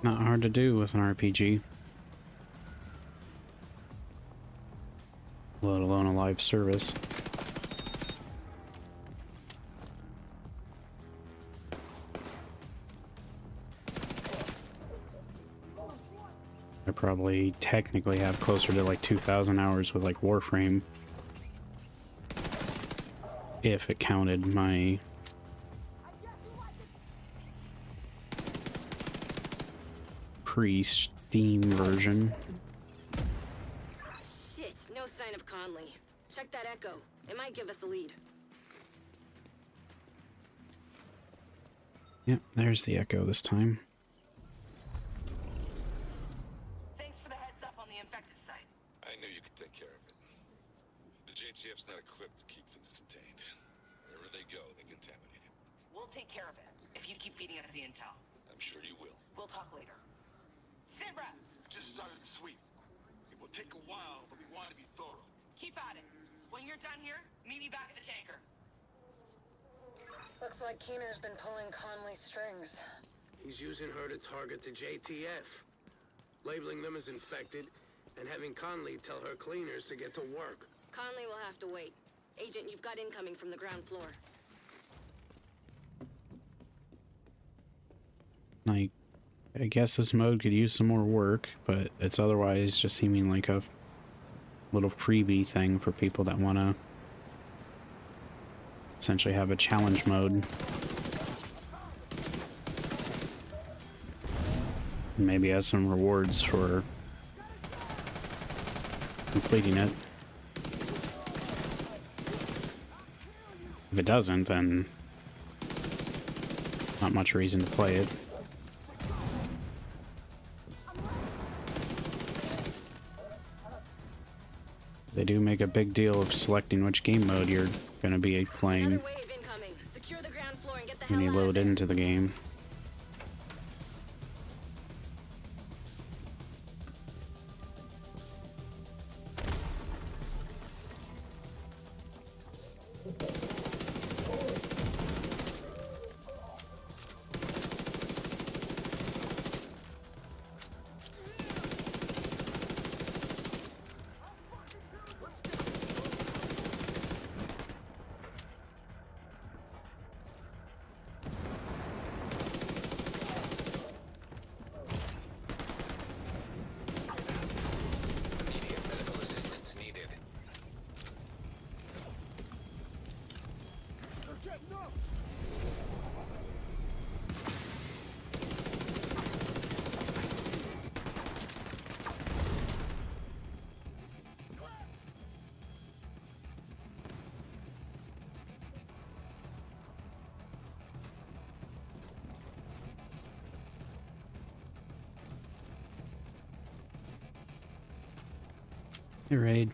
S1: Not hard to do with an RPG. Let alone a live service. I probably technically have closer to like 2,000 hours with like Warframe. If it counted my pre-Steam version.
S16: Shit, no sign of Conley. Check that echo. It might give us a lead.
S1: Yep, there's the echo this time.
S21: Thanks for the heads up on the infected site.
S12: I knew you could take care of it. The JTF's not equipped to keep things contained. Wherever they go, they contaminate it.
S21: We'll take care of it if you keep feeding us the intel.
S12: I'm sure you will.
S21: We'll talk later. Sit reps!
S10: We just started the sweep. It will take a while, but we want to be thorough.
S21: Keep at it. When you're done here, meet me back at the tanker.
S2: Looks like Keener's been pulling Conley's strings.
S3: He's using her to target the JTF, labeling them as infected, and having Conley tell her cleaners to get to work.
S16: Conley will have to wait. Agent, you've got incoming from the ground floor.
S1: Like, I guess this mode could use some more work, but it's otherwise just seeming like a little freebie thing for people that want to essentially have a challenge mode. Maybe has some rewards for completing it. If it doesn't, then not much reason to play it. They do make a big deal of selecting which game mode you're going to be playing when you load into the game. Hey, Raid.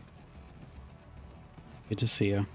S1: Good to see you.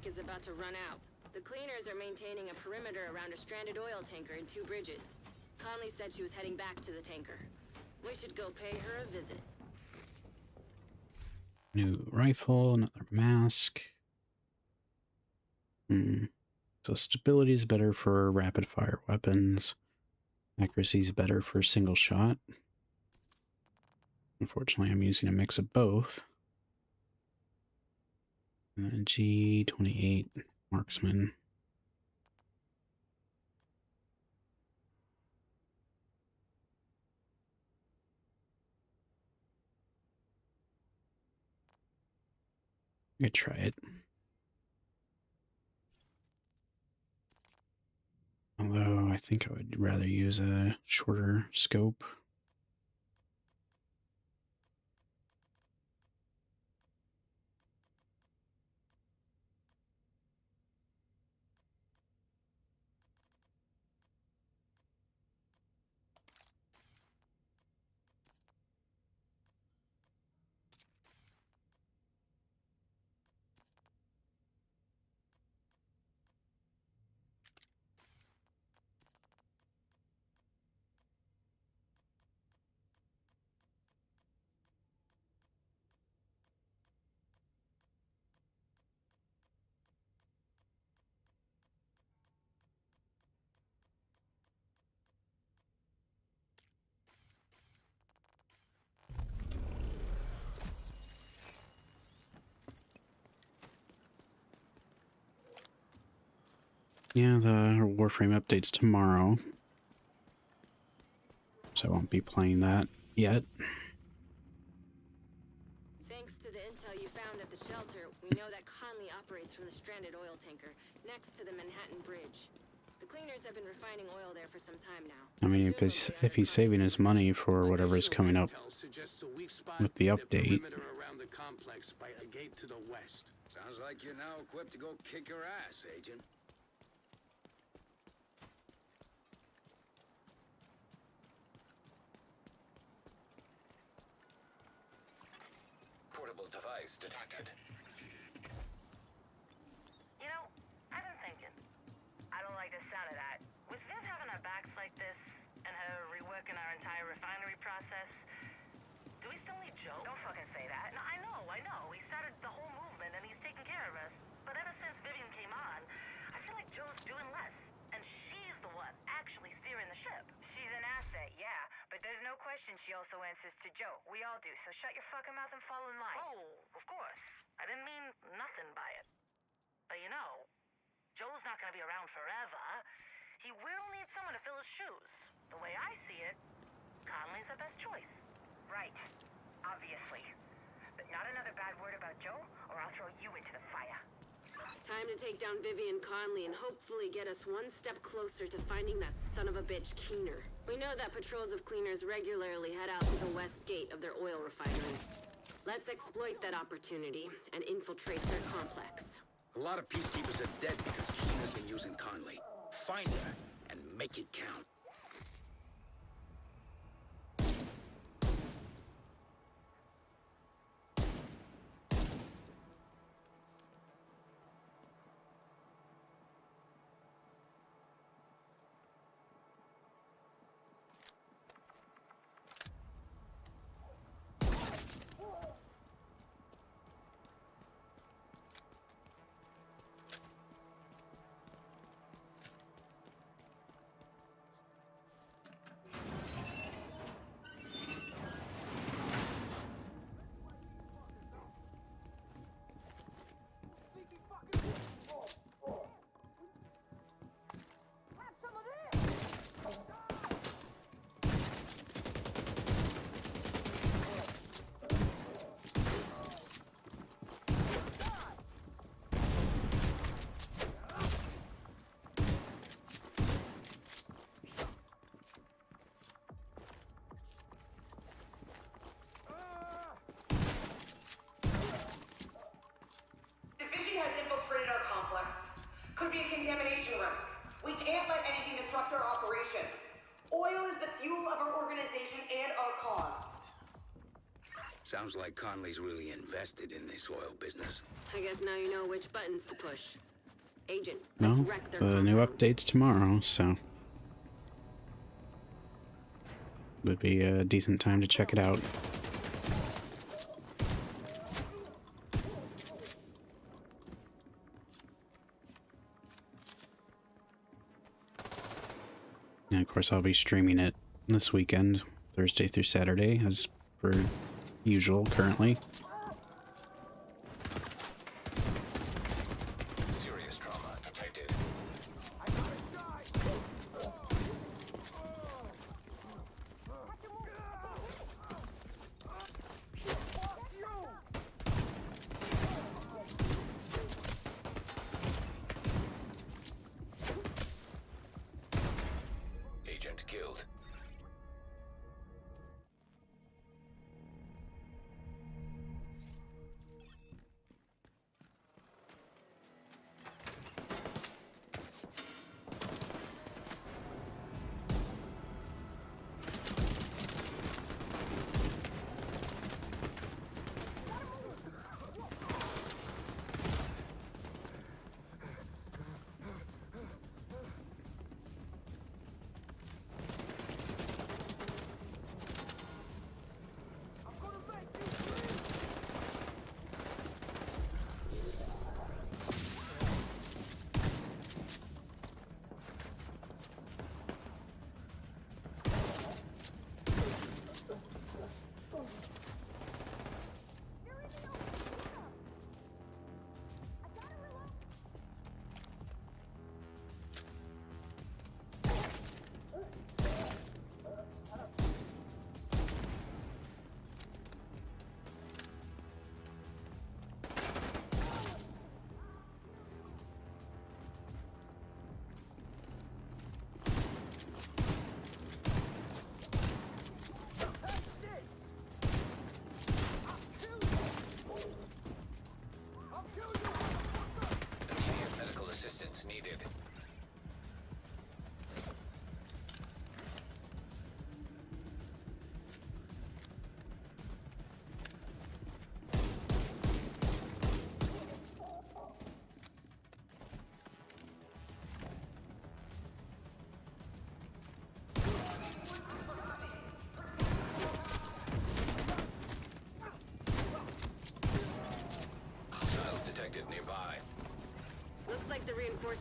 S16: Is about to run out. The cleaners are maintaining a perimeter around a stranded oil tanker and 2 bridges. Conley said she was heading back to the tanker. We should go pay her a visit.
S1: New rifle, another mask. So stability is better for rapid fire weapons. Accuracy is better for single shot. Unfortunately, I'm using a mix of both. G28 marksman. I'm gonna try it. Although I think I would rather use a shorter scope. Yeah, the Warframe update's tomorrow. So I won't be playing that yet.
S16: Thanks to the intel you found at the shelter, we know that Conley operates from the stranded oil tanker next to the Manhattan Bridge. The cleaners have been refining oil there for some time now.
S1: I mean, if he's saving his money for whatever's coming up with the update.
S3: Around the complex by a gate to the west.
S18: Sounds like you're now equipped to go kick her ass, Agent.
S5: Portable device detected.
S7: You know, I've been thinking. I don't like the sound of that. With Viv having our backs like this, and her reworking our entire refinery process, do we still need Joe? Don't fucking say that. No, I know. He started the whole movement, and he's taking care of us. But ever since Vivian came on, I feel like Joe's doing less. And she's the one actually steering the ship.
S21: She's an asset, yeah. But there's no question she also answers to Joe. We all do, so shut your fucking mouth and fall in line.
S7: Oh, of course. I didn't mean nothing by it. But you know, Joe's not gonna be around forever. He will need someone to fill his shoes. The way I see it, Conley's the best choice.
S21: Right. Obviously. But not another bad word about Joe, or I'll throw you into the fire.
S16: Time to take down Vivian Conley and hopefully get us one step closer to finding that son of a bitch Keener. We know that patrols of cleaners regularly head out to the west gate of their oil refinery. Let's exploit that opportunity and infiltrate their complex.
S18: A lot of peacekeepers are dead because Keener's been using Conley. Find her and make it count.
S21: Could be a contamination risk. We can't let anything disrupt our operation. Oil is the fuel of our organization and our cause.
S18: Sounds like Conley's really invested in this oil business.
S16: I guess now you know which buttons to push. Agent,
S1: No,
S16: let's wreck their
S1: the new update's tomorrow, so would be a decent time to check it out. And of course, I'll be streaming it this weekend, Thursday through Saturday, as per usual currently.
S5: Serious trauma detected.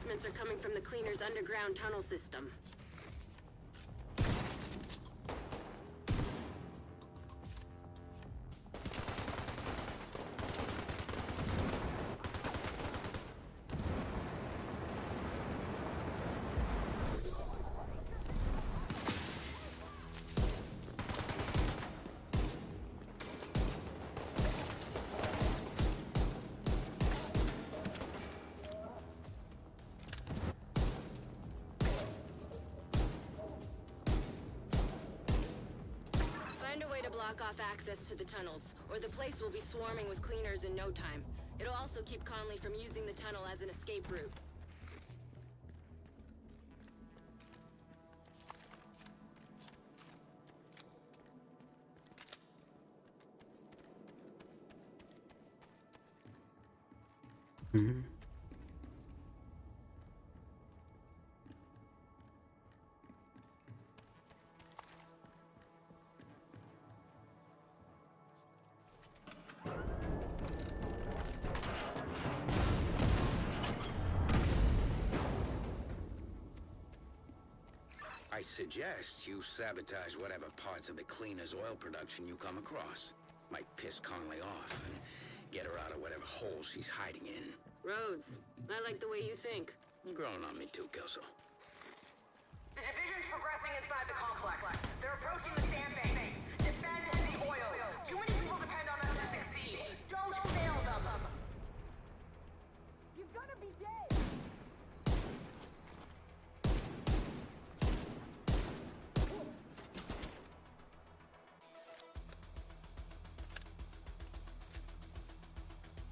S16: reinforcements are coming from the cleaner's underground tunnel system. Find a way to block off access to the tunnels, or the place will be swarming with cleaners in no time. It'll also keep Conley from using the tunnel as an escape route.
S1: Mm-hmm.
S18: I suggest you sabotage whatever parts of the cleaner's oil production you come across. Might piss Conley off and get her out of whatever hole she's hiding in.
S16: Rhodes, I like the way you think.
S18: You're growing on me too, Kelso.
S21: The division's progressing inside the complex. They're approaching the sandbanks. Defend the oil. Too many people depend on us to succeed. Don't fail them.
S4: You're gonna be dead!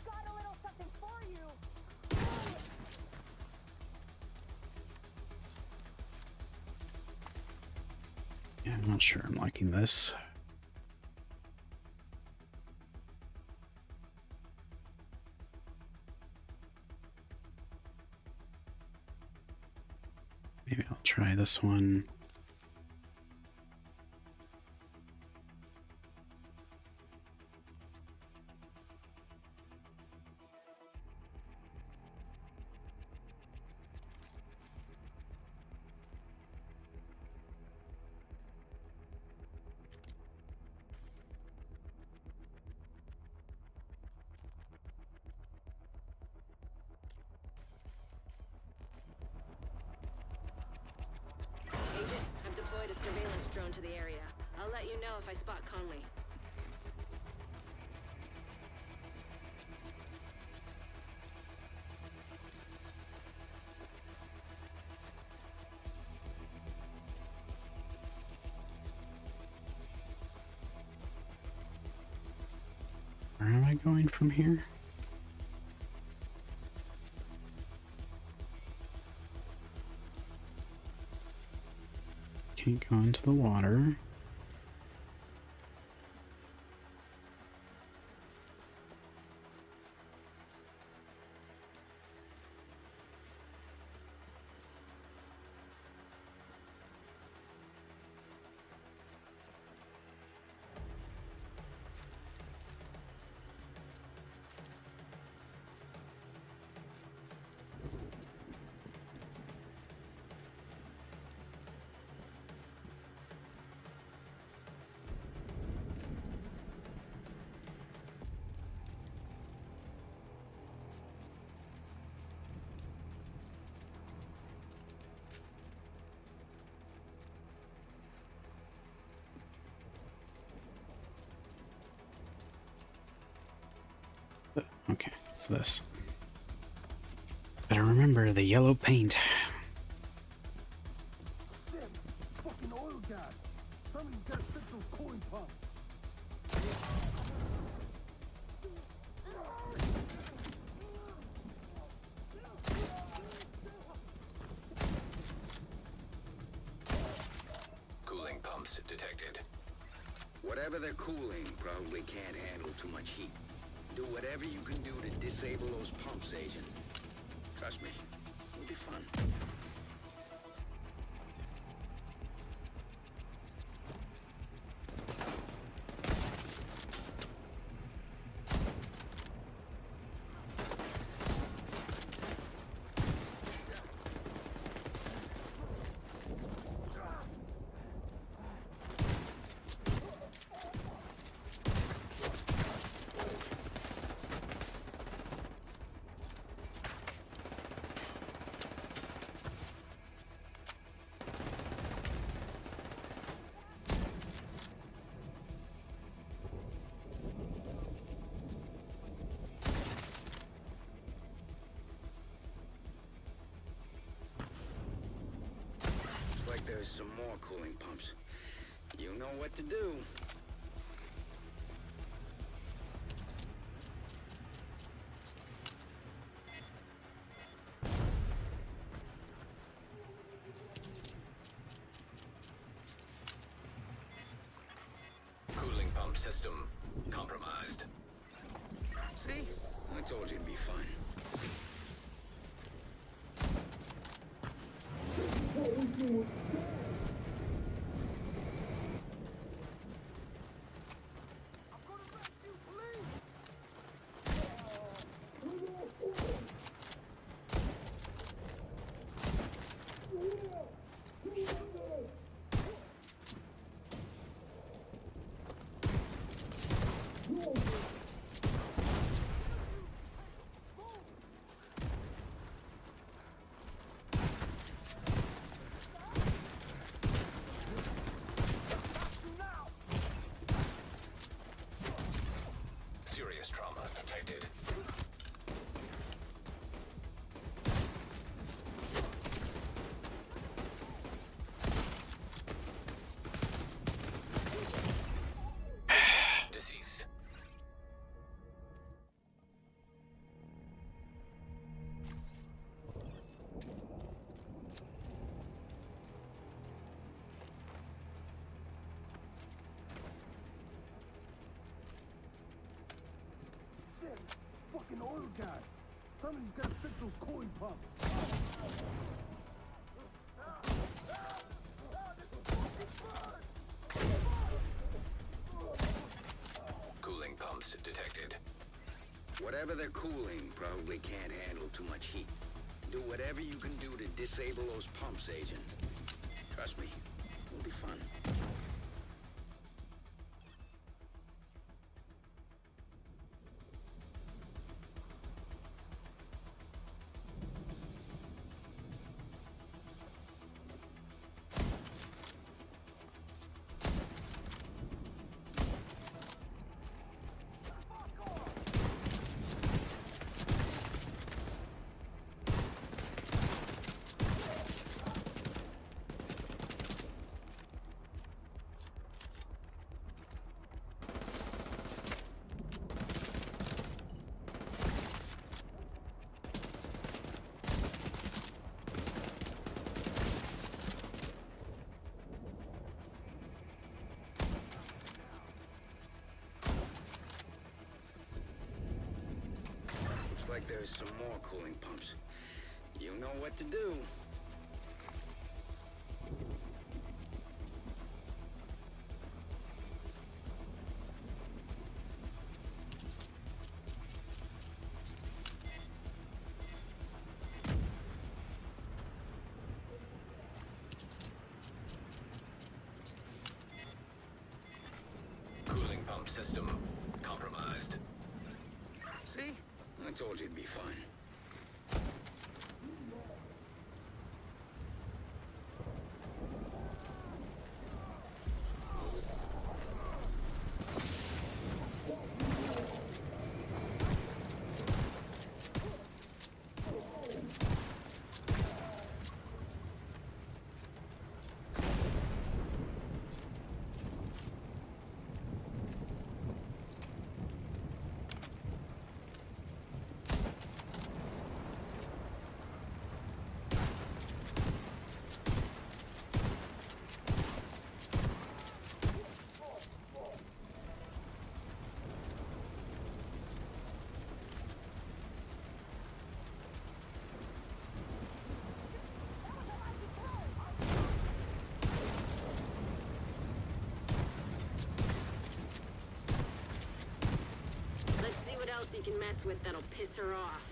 S4: Got a little something for you!
S1: Yeah, I'm not sure I'm liking this. Maybe I'll try this one.
S16: Agent, I've deployed a surveillance drone to the area. I'll let you know if I spot Conley.
S1: Where am I going from here? Can't go into the water. Okay, it's this. Better remember the yellow paint.
S10: Damn, fucking oil gas. Somebody's gotta fix those cooling pumps.
S5: Cooling pumps detected.
S18: Whatever they're cooling probably can't handle too much heat. Do whatever you can do to disable those pumps, Agent. Trust me, it'll be fun. there's some more cooling pumps. You know what to do.
S5: Cooling pump system compromised.
S18: See? I told you it'd be fun.
S5: Serious trauma detected. Deceased.
S10: Shit! Fucking oil gas! Somebody's gotta fix those cooling pumps!
S5: Cooling pumps detected.
S18: Whatever they're cooling probably can't handle too much heat. Do whatever you can do to disable those pumps, Agent. Trust me, it'll be fun. Looks like there's some more cooling pumps. You know what to do.
S5: Cooling pump system compromised.
S18: See? I told you it'd be fun.
S16: Let's see what else you can mess with that'll piss her off.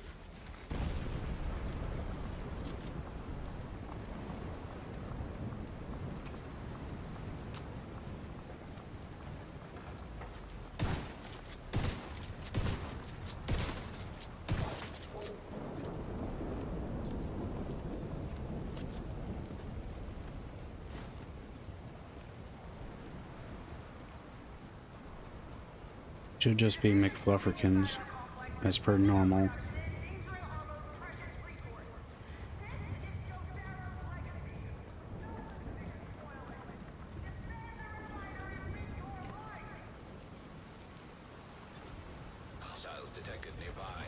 S1: Should just be McFlufferkins, as per normal.
S5: Hostiles detected nearby.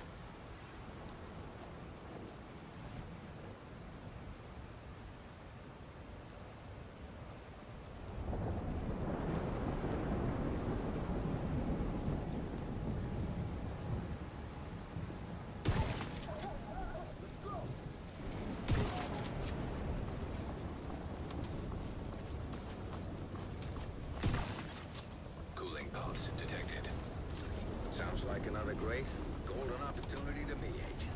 S5: Cooling pulse detected.
S18: Sounds like another great golden opportunity to me, Agent.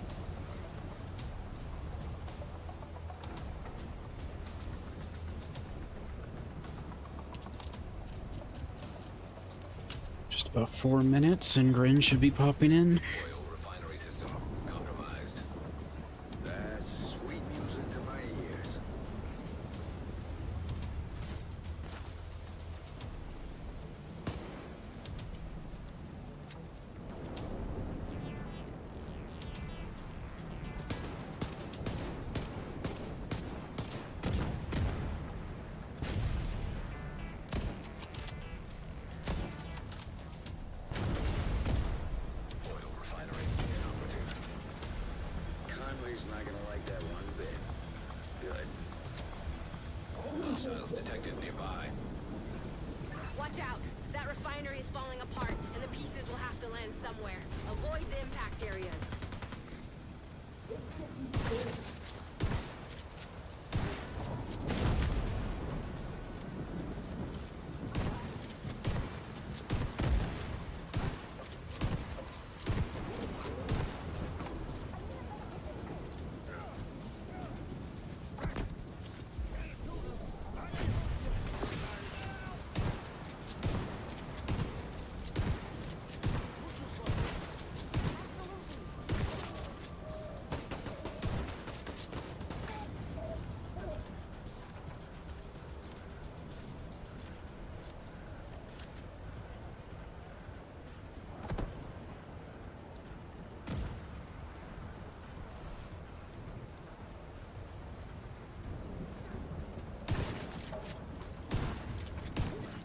S1: Just about 4 minutes and Grin should be popping in.
S5: Oil refinery system compromised.
S18: That's sweet music to my ears.
S5: Oil refinery inoperative.
S18: Conley's not gonna like that one bit. Good.
S5: Hostiles detected nearby.
S16: Watch out! That refinery is falling apart, and the pieces will have to land somewhere. Avoid the impact areas.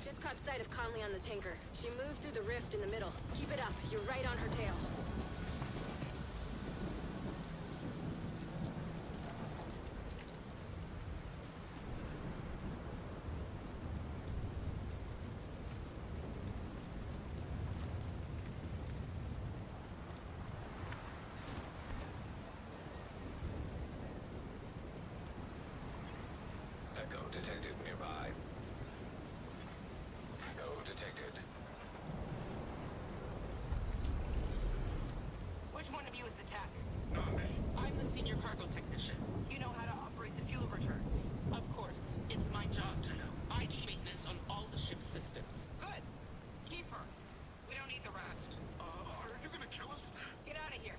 S16: Just caught sight of Conley on the tanker. She moved through the rift in the middle. Keep it up. You're right on her tail.
S5: Echo detected nearby. Echo detected.
S21: Which one of you is the tech? Not me. I'm the senior cargo technician. You know how to operate the fuel returns. Of course. It's my job to know. I do maintenance on all the ship's systems. Good. Keep her. We don't need the rest. Are you gonna kill us? Get out of here.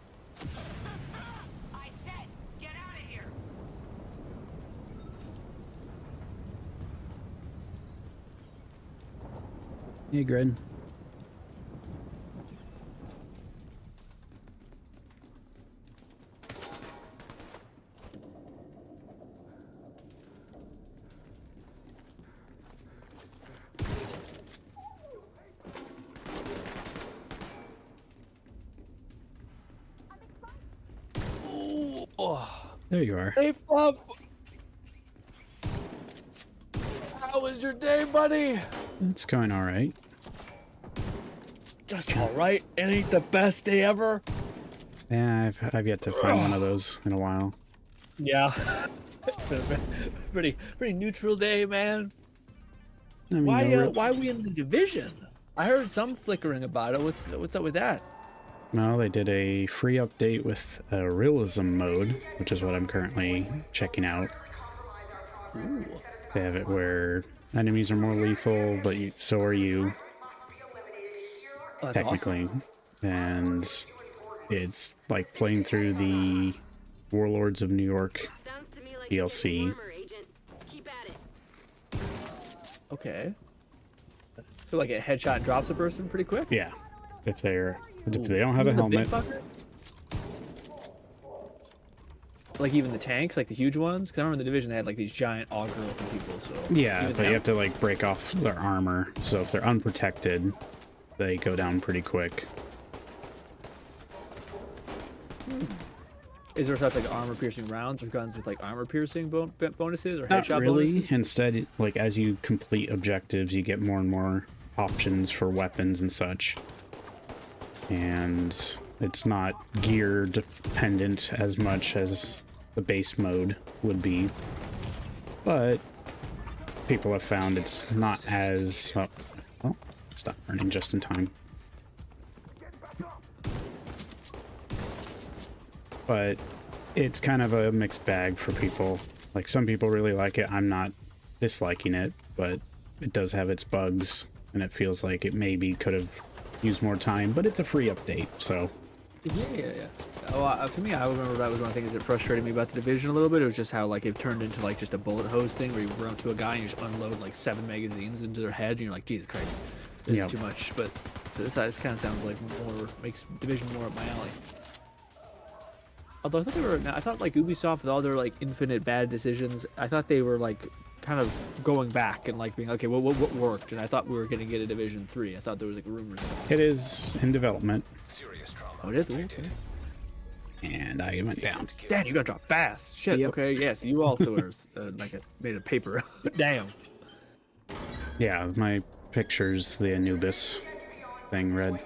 S21: I said, get out of here.
S1: Hey, Grin.
S14: Oh,
S1: There you are.
S14: hey, Fluff. How was your day, buddy?
S1: It's going all right.
S14: Just all right. It ain't the best day ever.
S1: Yeah, I've yet to find one of those in a while.
S14: Yeah. pretty neutral day, man.
S1: I mean, no
S14: Why are we in the division? I heard some flickering about it. What's up with that?
S1: Well, they did a free update with a realism mode, which is what I'm currently checking out.
S14: Ooh.
S1: They have it where enemies are more lethal, but so are you.
S14: Oh, that's
S1: technically.
S14: awesome.
S1: And it's like playing through the Warlords of New York DLC.
S14: Okay. So like a headshot drops a person pretty quick?
S1: Yeah. If they don't have a
S14: Even the big
S1: helmet.
S14: fucker? Like even the tanks, like the huge ones? Because I remember in the division they had like these giant auger-looking people. So
S1: Yeah,
S14: even
S1: but you
S14: them?
S1: have to like break off their armor. So if they're unprotected, they go down pretty quick.
S14: Is there stuff like armor-piercing rounds or guns with like armor-piercing bonuses or
S1: Not
S14: headshot
S1: really.
S14: bonuses?
S1: Instead, like as you complete objectives, you get more and more options for weapons and such. And it's not gear dependent as much as the base mode would be. But people have found it's not as... Oh, stop running just in time. But it's kind of a mixed bag for people. Like, some people really like it. I'm not disliking it, but it does have its bugs, and it feels like it maybe could have used more time, but it's a free update, so...
S14: Yeah. Oh, for me, I remember that was one of the things that frustrated me about the Division a little bit. It was just how, like, it turned into, like, just a bullet hose thing where you run up to a guy and you just unload, like, 7 magazines into their head, and you're like, Jesus Christ, this is too much. But so this kind of sounds like more, makes Division more up my alley. Although I thought like Ubisoft with all their like infinite bad decisions, I thought they were like kind of going back and like being okay, what worked? And I thought we were going to get a Division 3. I thought there was like rumors.
S1: It is in development.
S14: Oh, it is? Okay.
S1: And I went down.
S14: Dad, you got dropped fast. Shit. Yep. Okay. Yes, you also are made of paper. Damn.
S1: Yeah, my picture's the Anubis thing red.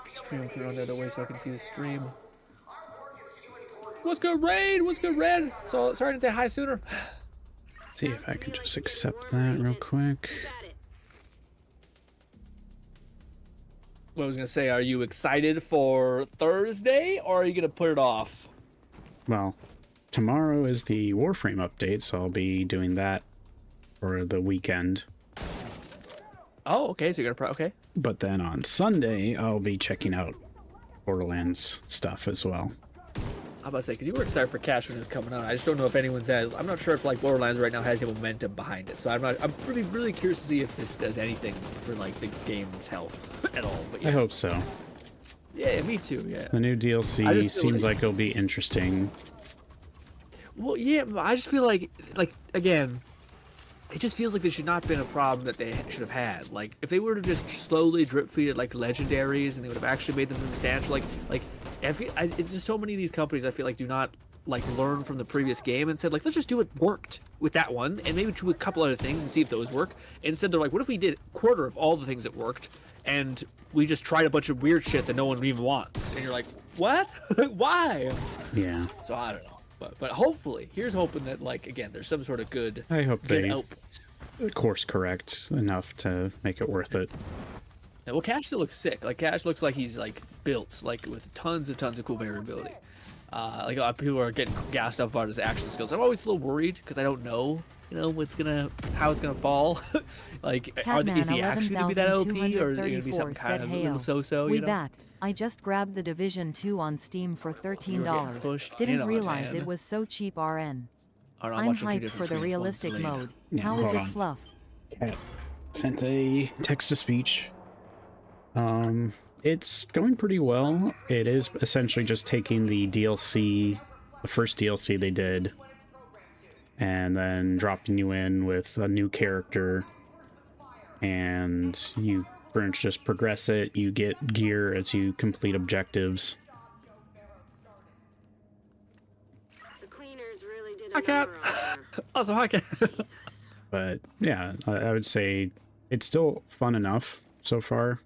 S14: Stream crew on the other way so I can see the stream. What's good, Raid? What's good, Red? So sorry I didn't say hi sooner.
S1: See if I can just accept that real quick.
S14: What I was gonna say, are you excited for Thursday or are you gonna put it off?
S1: Well, tomorrow is the Warframe update, so I'll be doing that for the weekend.
S14: Oh, okay, so you're gonna okay.
S1: But then on Sunday, I'll be checking out Borderlands stuff as well.
S14: I'm about to say, because you were excited for Cash when it was coming out. I just don't know if anyone's that. I'm not sure if like Borderlands right now has any momentum behind it. So I'm really curious to see if this does anything for like the game's health at all. But yeah.
S1: I hope so.
S14: Yeah, me too. Yeah.
S1: The new DLC seems like it'll be interesting.
S14: Well, yeah, I just feel like again, it just feels like this should not have been a problem that they should have had. Like, if they were to just slowly drip-feed like legendaries and they would have actually made them substantial, it's just so many of these companies I feel like do not like learn from the previous game and said like, let's just do what worked with that one and maybe do a couple other things and see if those work. Instead they're like, what if we did a quarter of all the things that worked and we just tried a bunch of weird shit that no one even wants? And you're like, what? Why?
S1: Yeah.
S14: So I don't know. But hopefully, here's hoping that, like, again, there's some sort of good
S1: I hope they
S14: output.
S1: Course correct enough to make it worth it.
S14: Yeah, well, Cash still looks sick. Like, Cash looks like he's, like, built, like, with tons of cool variability. Like, a lot of people are getting gassed up about his action skills. I'm always a little worried, because I don't know, how it's gonna fall. Like, is he actually gonna be that OP, or is it gonna be something kind of a little so-so,
S8: We back. I just grabbed the Division 2 on Steam for $13. Didn't realize it was so cheap, RN. I'm hyped for the realistic mode.
S1: Yeah,
S8: How is it, Fluff?
S1: Cat sent a text-to-speech. It's going pretty well. It is essentially just taking the DLC, the first DLC they did, and then dropping you in with a new character, and you pretty much just progress it. You get gear as you complete objectives.
S16: The cleaners really did
S14: I can't. Also, I can't.
S1: But yeah, I would say it's still fun enough so far,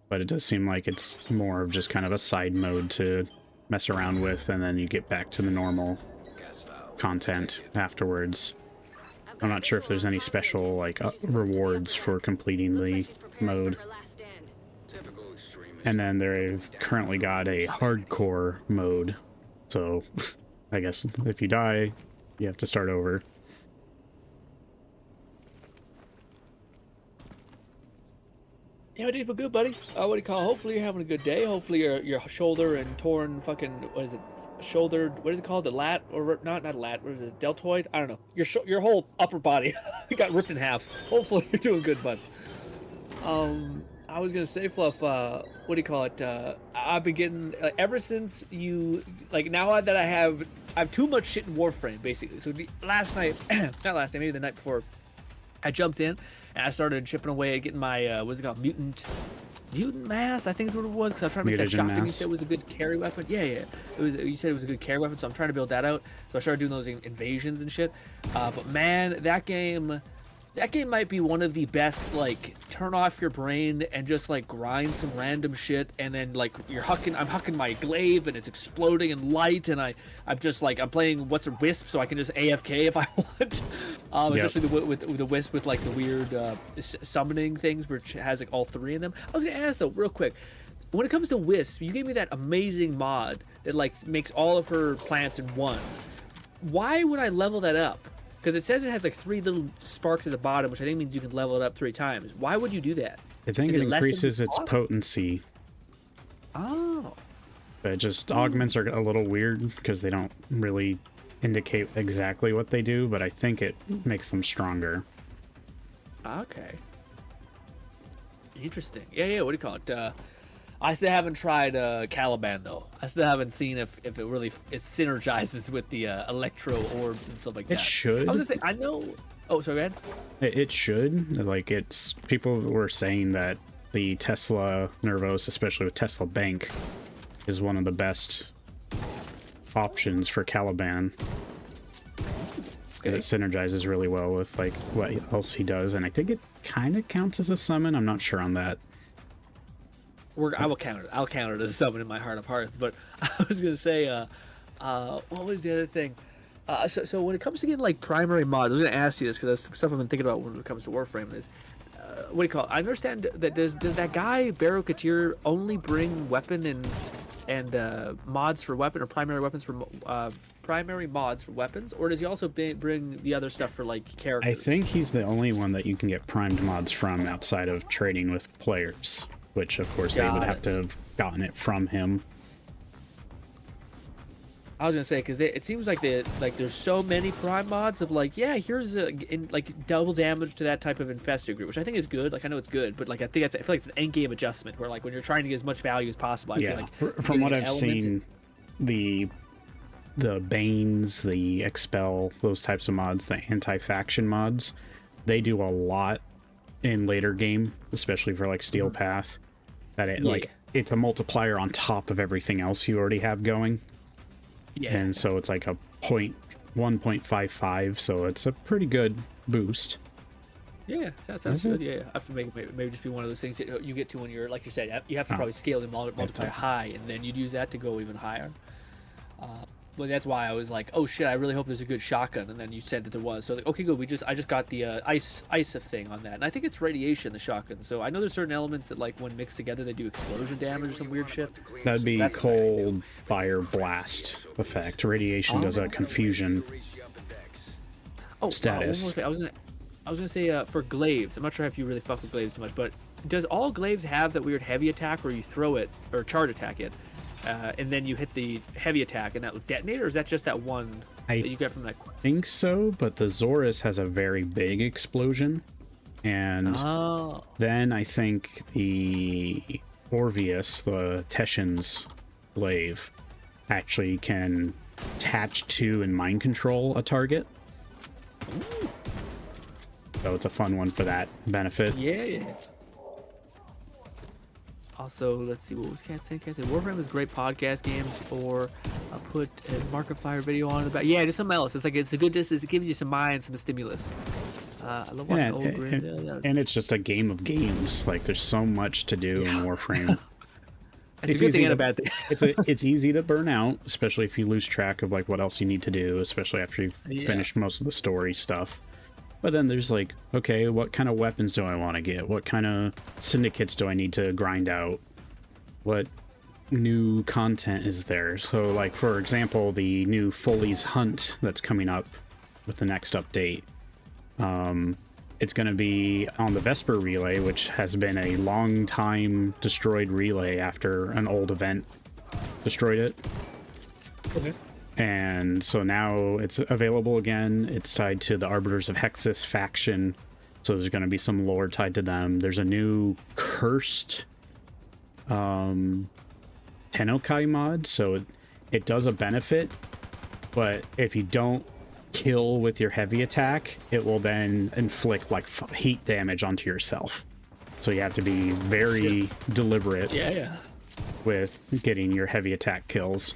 S1: but it does seem like it's more of just kind of a side mode to mess around with, and then you get back to the normal content afterwards. I'm not sure if there's any special like rewards for completing the mode. And then they've currently got a hardcore mode, so I guess if you die, you have to start over.
S14: Yeah, but it's good, buddy. What do you call it? Hopefully you're having a good day. Hopefully your shoulder and torn fucking, what is it? Shoulder, what is it called? The lat, or not lat, what is it? Deltoid? I don't know. Your whole upper body got ripped in half. Hopefully you're doing good, bud. I was gonna say, Fluff, what do you call it? I've been getting, ever since you, like, now that I have too much shit in Warframe, basically. So last night, not last night, maybe the night before, I jumped in and I started chipping away at getting my what's it called, mutant mass, I think is what it was, because I was trying to make that shotgun you said was a good carry weapon. Yeah, it was. You said it was a good carry weapon, so I'm trying to build that out. So I started doing those invasions and shit. But man, that game might be one of the best, like, turn off your brain and just like grind some random shit, and then like I'm hucking my glaive and it's exploding in light, and I'm just like, I'm playing what's a wisp, so I can just AFK if I want. Especially with the wisp with like the weird summoning things, which has like all three in them. I was gonna ask though, real quick, when it comes to wisp, you gave me that amazing mod that like makes all of her plants in one. Why would I level that up? Because it says it has like 3 little sparks at the bottom, which I think means you can level it up 3 times. Why would you do that?
S1: I think it increases its potency.
S14: Oh.
S1: But just augments are a little weird because they don't really indicate exactly what they do, but I think it makes them stronger.
S14: Okay. Interesting. Yeah, what do you call it? I still haven't tried Caliban though. I still haven't seen if it really synergizes with the electro orbs and stuff like that.
S1: It should.
S14: I was gonna say, I know. Oh, sorry, go ahead.
S1: It should. Like, it's people were saying that the Tesla Nervos, especially with Tesla Bank, is one of the best options for Caliban. Okay. It synergizes really well with like what else he does, and I think it kind of counts as a summon. I'm not sure on that.
S14: I will count it. I'll count it as a summon in my heart of hearts. But I was gonna say, what was the other thing? So when it comes to getting like primary mods, I was gonna ask you this because that's stuff I've been thinking about when it comes to Warframe. Is what do you call it? I understand that does that guy Barrow Katir only bring weapon and mods for weapon, or primary weapons for primary mods for weapons, or does he also bring the other stuff for like characters?
S1: I think he's the only one that you can get primed mods from outside of trading with players. Which, of course, they would have to have gotten it from him.
S14: I was gonna say, because it seems like there's so many prime mods of like, yeah, here's like double damage to that type of infested group, which I think is good. Like, I know it's good, but like I feel like it's an end game adjustment where like when you're trying to get as much value as possible, I feel like
S1: from what I've seen, the Banes, the Expel, those types of mods, the anti-faction mods, they do a lot in later game, especially for like Steel Path. That it's a multiplier on top of everything else you already have going. Yeah. And so it's like a 1.55, so it's a pretty good boost.
S14: Yeah, that sounds good. Yeah, I feel maybe just be one of those things that you get to when you're, like you said, you have to probably scale the multiplier high, and then you'd use that to go even higher. Well, that's why I was like, oh shit, I really hope there's a good shotgun, and then you said that there was. So I was like, okay, good. I just got the ice thing on that, and I think it's radiation, the shotgun. So I know there's certain elements that like when mixed together they do explosion damage or some weird shit.
S1: That'd be cold fire blast effect. Radiation does a confusion status.
S14: One more thing. I was gonna say for glaives. I'm not sure if you really fuck with glaives too much, but does all glaives have that weird heavy attack where you throw it or charge attack it? And then you hit the heavy attack and that will detonate, or is that just that one that you get from that quest?
S1: I think so, but the Zorus has a very big explosion. And then I think the Orvius, the Teshin's glaive, actually can attach to and mind control a target.
S14: Ooh.
S1: So it's a fun one for that benefit.
S14: Yeah. Also, let's see, what was Cat saying? Cat said Warframe is great podcast games, or put a Markiplier video on the back. Yeah, just something else. It's like it's a good distance. It gives you some mind, some stimulus. I love watching old
S1: and it's just a game of games. Like there's so much to do in Warframe.
S14: It's a good thing and a bad thing.
S1: it's easy to burn out, especially if you lose track of like what else you need to do, especially after you've finished most of the story stuff. But then there's like, okay, what kind of weapons do I want to get? What kind of syndicates do I need to grind out? What new content is there? So like, for example, the new Foley's Hunt that's coming up with the next update. It's going to be on the Vesper relay, which has been a long time destroyed relay after an old event destroyed it.
S14: Okay.
S1: And so now it's available again. It's tied to the Arbiters of Hexus faction, so there's going to be some lore tied to them. There's a new cursed Tenokai mod, so it does a benefit, but if you don't kill with your heavy attack, it will then inflict like heat damage onto yourself. So you have to be very deliberate with getting your heavy attack kills.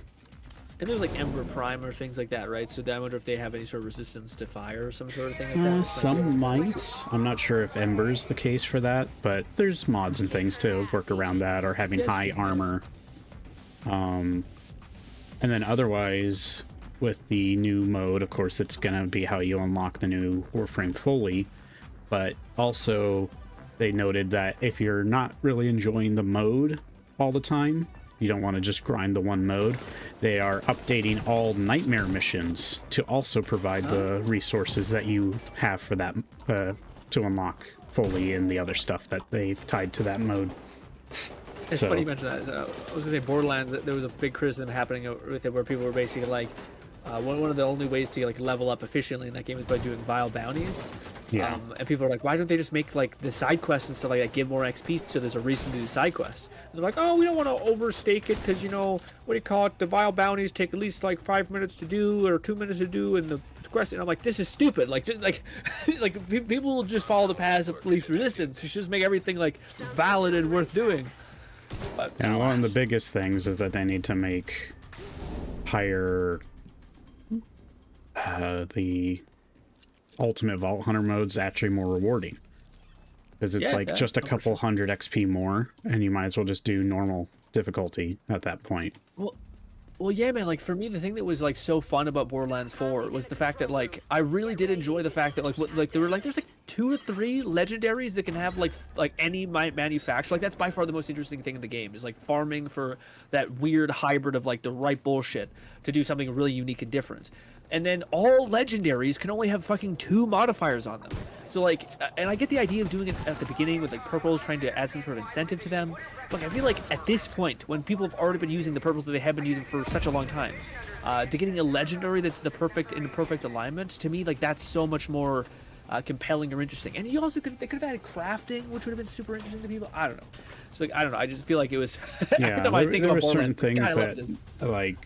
S14: And there's like Ember Prime or things like that, right? So I wonder if they have any sort of resistance to fire or some sort of thing like that.
S1: Some might. I'm not sure if Ember's the case for that, but there's mods and things to work around that, or having high armor. And then otherwise, with the new mode, of course, it's going to be how you unlock the new Warframe fully. But also, they noted that if you're not really enjoying the mode all the time, you don't want to just grind the one mode, they are updating all nightmare missions to also provide the resources that you have for that to unlock fully, and the other stuff that they tied to that mode.
S14: It's funny you mentioned that. I was going to say Borderlands, there was a big criticism happening with it where people were basically like, one of the only ways to like level up efficiently in that game is by doing vile bounties.
S1: Yeah.
S14: And people are like, why don't they just make like the side quests and stuff like that give more XP so there's a reason to do side quests? And they're like, oh, we don't want to overstake it because, you know, what do you call it? The vile bounties take at least like 5 minutes to do or 2 minutes to do, and the quest. And I'm like, this is stupid. Like, just, like people will just follow the paths of least resistance. You should just make everything like valid and worth doing. But,
S1: and one of the biggest things is that they need to make higher the ultimate Vault Hunter mode's actually more rewarding, because it's like just a couple hundred XP more, and you might as well just do normal difficulty at that point.
S14: Well, yeah, man. Like for me, the thing that was like so fun about Borderlands 4 was the fact that like I really did enjoy the fact that like there were like there's like 2 or 3 legendaries that can have like any manufacture. Like that's by far the most interesting thing in the game, is like farming for that weird hybrid of like the right bullshit to do something really unique and different. And then all legendaries can only have fucking 2 modifiers on them. So like, and I get the idea of doing it at the beginning with like purples, trying to add some sort of incentive to them. But I feel like at this point, when people have already been using the purples that they have been using for such a long time, to getting a legendary that's in the perfect alignment, to me, like that's so much more compelling or interesting. And you also they could have added crafting, which would have been super interesting to people. I don't know. It's like, I don't know. I just feel like it was.
S1: Yeah, there were certain things that like.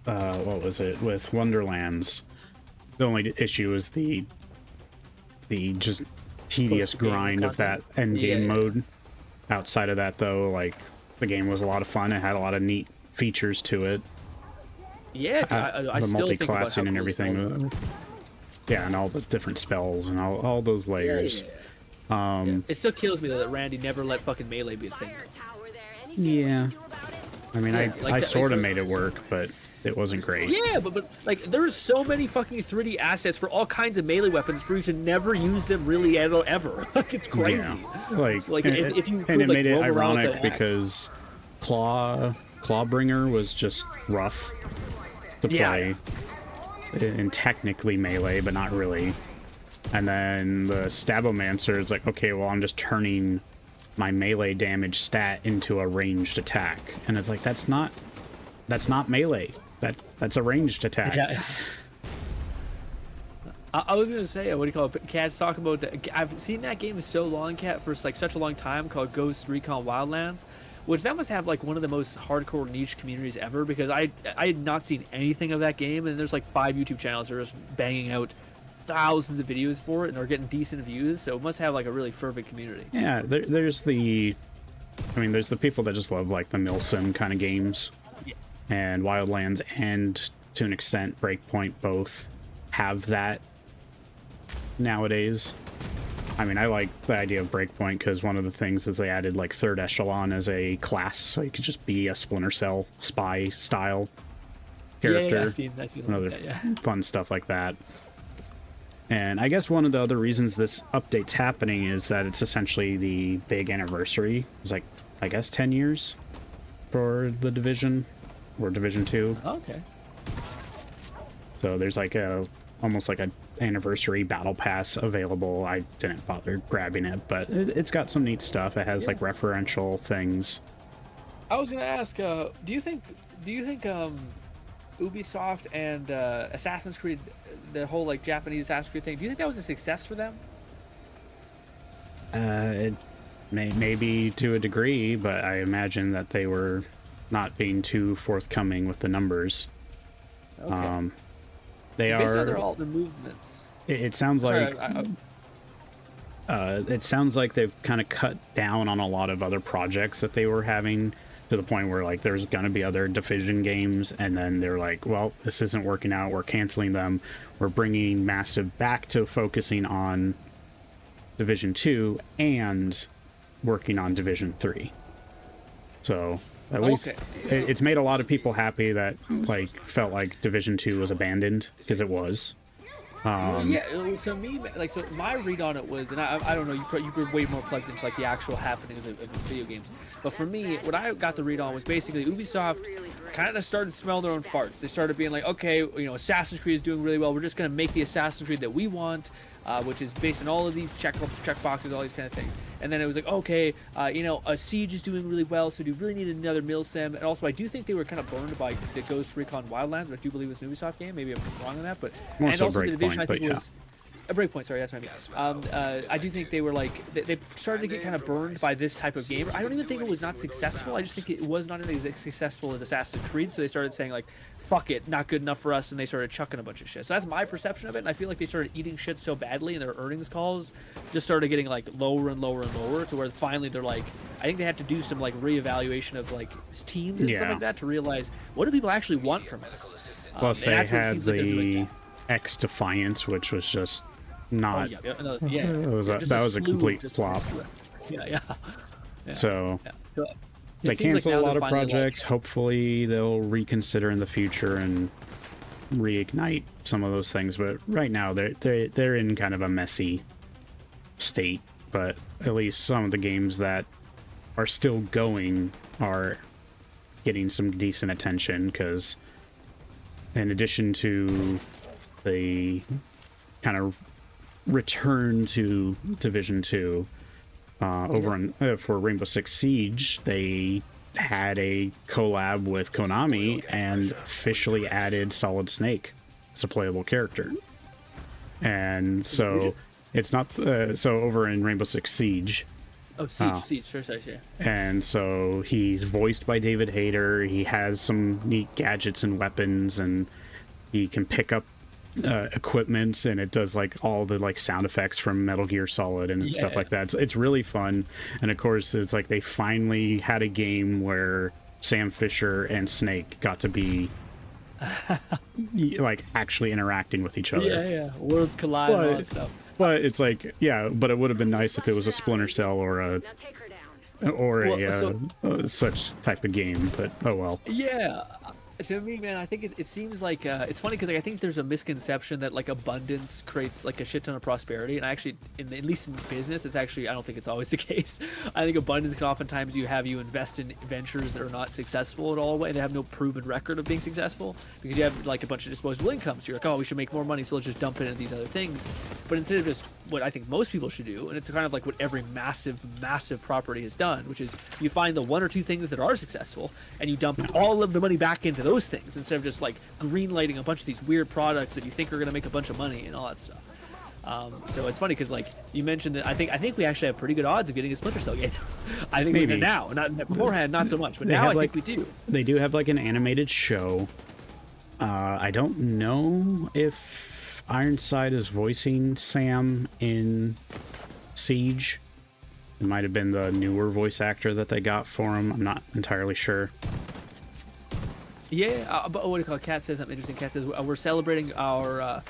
S1: What was it with Wonderlands? The only issue is the just tedious grind of that end game mode. Outside of that, though, like the game was a lot of fun. It had a lot of neat features to it.
S14: Yeah, I
S1: the
S14: still think about
S1: multi-classing and everything. Yeah, and all the different spells and all those layers.
S14: It still kills me that Randy never let fucking melee be a thing.
S1: Yeah, I mean, I sort of made it work, but it wasn't great.
S14: Yeah, but like there's so many fucking 3D assets for all kinds of melee weapons for you to never use them really ever. Like it's crazy.
S1: Yeah. Like,
S14: so, like if you could,
S1: and it
S14: like,
S1: made it
S14: roll around with
S1: ironic because Clawbringer was just rough to play, and technically melee, but not really. And then the Stabomancer is like, okay, well, I'm just turning my melee damage stat into a ranged attack, and it's like that's not melee. That's a ranged attack.
S14: Yeah. I was gonna say, what do you call it? Cat's talking about I've seen that game so long, Cat, for like such a long time, called Ghost Recon Wildlands, which that must have like one of the most hardcore niche communities ever, because I had not seen anything of that game, and there's like 5 YouTube channels that are just banging out thousands of videos for it and are getting decent views, so it must have like a really fervent community.
S1: Yeah, there's the people that just love like the milsim kind of games. And Wildlands and, to an extent, Breakpoint both have that nowadays. I mean, I like the idea of Breakpoint because one of the things is they added like Third Echelon as a class, so you could just be a Splinter Cell spy style character.
S14: Yeah, I've seen
S1: another fun stuff like that. And I guess one of the other reasons this update's happening is that it's essentially the big anniversary. It's like, I guess, 10 years for the Division. Or Division 2.
S14: Okay.
S1: So there's like almost like an anniversary battle pass available. I didn't bother grabbing it, but it's got some neat stuff. It has like referential things.
S14: I was gonna ask, do you think Ubisoft and Assassin's Creed, the whole like Japanese Assassin's Creed thing, do you think that was a success for them?
S1: It may be to a degree, but I imagine that they were not being too forthcoming with the numbers.
S14: Okay.
S1: They
S14: based on
S1: are.
S14: all the movements.
S1: It sounds
S14: Sorry,
S1: like. It sounds like they've kind of cut down on a lot of other projects that they were having, to the point where like there's going to be other Division games, and then they're like, well, this isn't working out, we're canceling them, we're bringing Massive back to focusing on Division 2 and working on Division 3. So at least it's made a lot of people happy that like felt like Division 2 was abandoned, because it was.
S14: Yeah, to me, like, so my read on it was, and I don't know, you were way more plugged into like the actual happenings of video games, but for me, what I got the read on was basically Ubisoft kind of started to smell their own farts. They started being like, okay, you know, Assassin's Creed is doing really well, we're just going to make the Assassin's Creed that we want, which is based on all of these check boxes, all these kind of things. And then it was like, okay, you know, a Siege is doing really well, so do you really need another milsim? And also, I do think they were kind of burned by the Ghost Recon Wildlands, which I do believe was an Ubisoft game. Maybe I'm wrong on that, but
S1: More
S14: and
S1: so
S14: also the Division,
S1: Breakpoint,
S14: I think
S1: but
S14: was a Breakpoint. Sorry, that's what I mean. I do think they were like they started to get kind of burned by this type of game. I don't even think it was not successful. I just think it was not as successful as Assassin's Creed. So they started saying like, fuck it, not good enough for us, and they started chucking a bunch of shit. So that's my perception of it, and I feel like they started eating shit so badly, and their earnings calls just started getting like lower and lower and lower, to where finally they're like, I think they had to do some like reevaluation of like teams and stuff like that to realize, what do people actually want from us?
S1: Plus they had the X Defiance, which was just not. That was a complete flop.
S14: Yeah.
S1: So. They cancel a lot of projects. Hopefully they'll reconsider in the future and reignite some of those things. But right now they're in kind of a messy state. But at least some of the games that are still going are getting some decent attention, because in addition to the kind of return to Division 2, over on for Rainbow Six Siege, they had a collab with Konami and officially added Solid Snake as a playable character. And so it's not so over in Rainbow Six Siege.
S14: Oh, Siege, sure.
S1: And so he's voiced by David Hayter. He has some neat gadgets and weapons, and he can pick up equipment, and it does like all the like sound effects from Metal Gear Solid and stuff like that. It's really fun. And of course, it's like they finally had a game where Sam Fisher and Snake got to be like actually interacting with each other.
S14: Worlds collide and all that stuff.
S1: But it's like, but it would have been nice if it was a Splinter Cell or a such type of game. But oh well.
S14: Yeah. To me, man, I think it seems like it's funny, because like, I think there's a misconception that like abundance creates like a shit ton of prosperity, and actually, at least in business, it's actually, I don't think it's always the case. I think abundance can oftentimes you invest in ventures that are not successful at all, way they have no proven record of being successful, because you have like a bunch of disposable income. So you're like, oh, we should make more money, so let's just dump it into these other things. But instead of just what I think most people should do, and it's kind of like what every massive property has done, which is you find the one or two things that are successful, and you dump all of the money back into those things, instead of just like green lighting a bunch of these weird products that you think are going to make a bunch of money and all that stuff. So it's funny, because like you mentioned that I think we actually have pretty good odds of getting a Splinter Cell game. I think maybe now, not beforehand, not so much, but now I think we do.
S1: They do have like an animated show. I don't know if Ironside is voicing Sam in Siege. It might have been the newer voice actor that they got for him. I'm not entirely sure.
S14: Yeah, but what do you call it? Kat says something interesting. Kat says we're celebrating our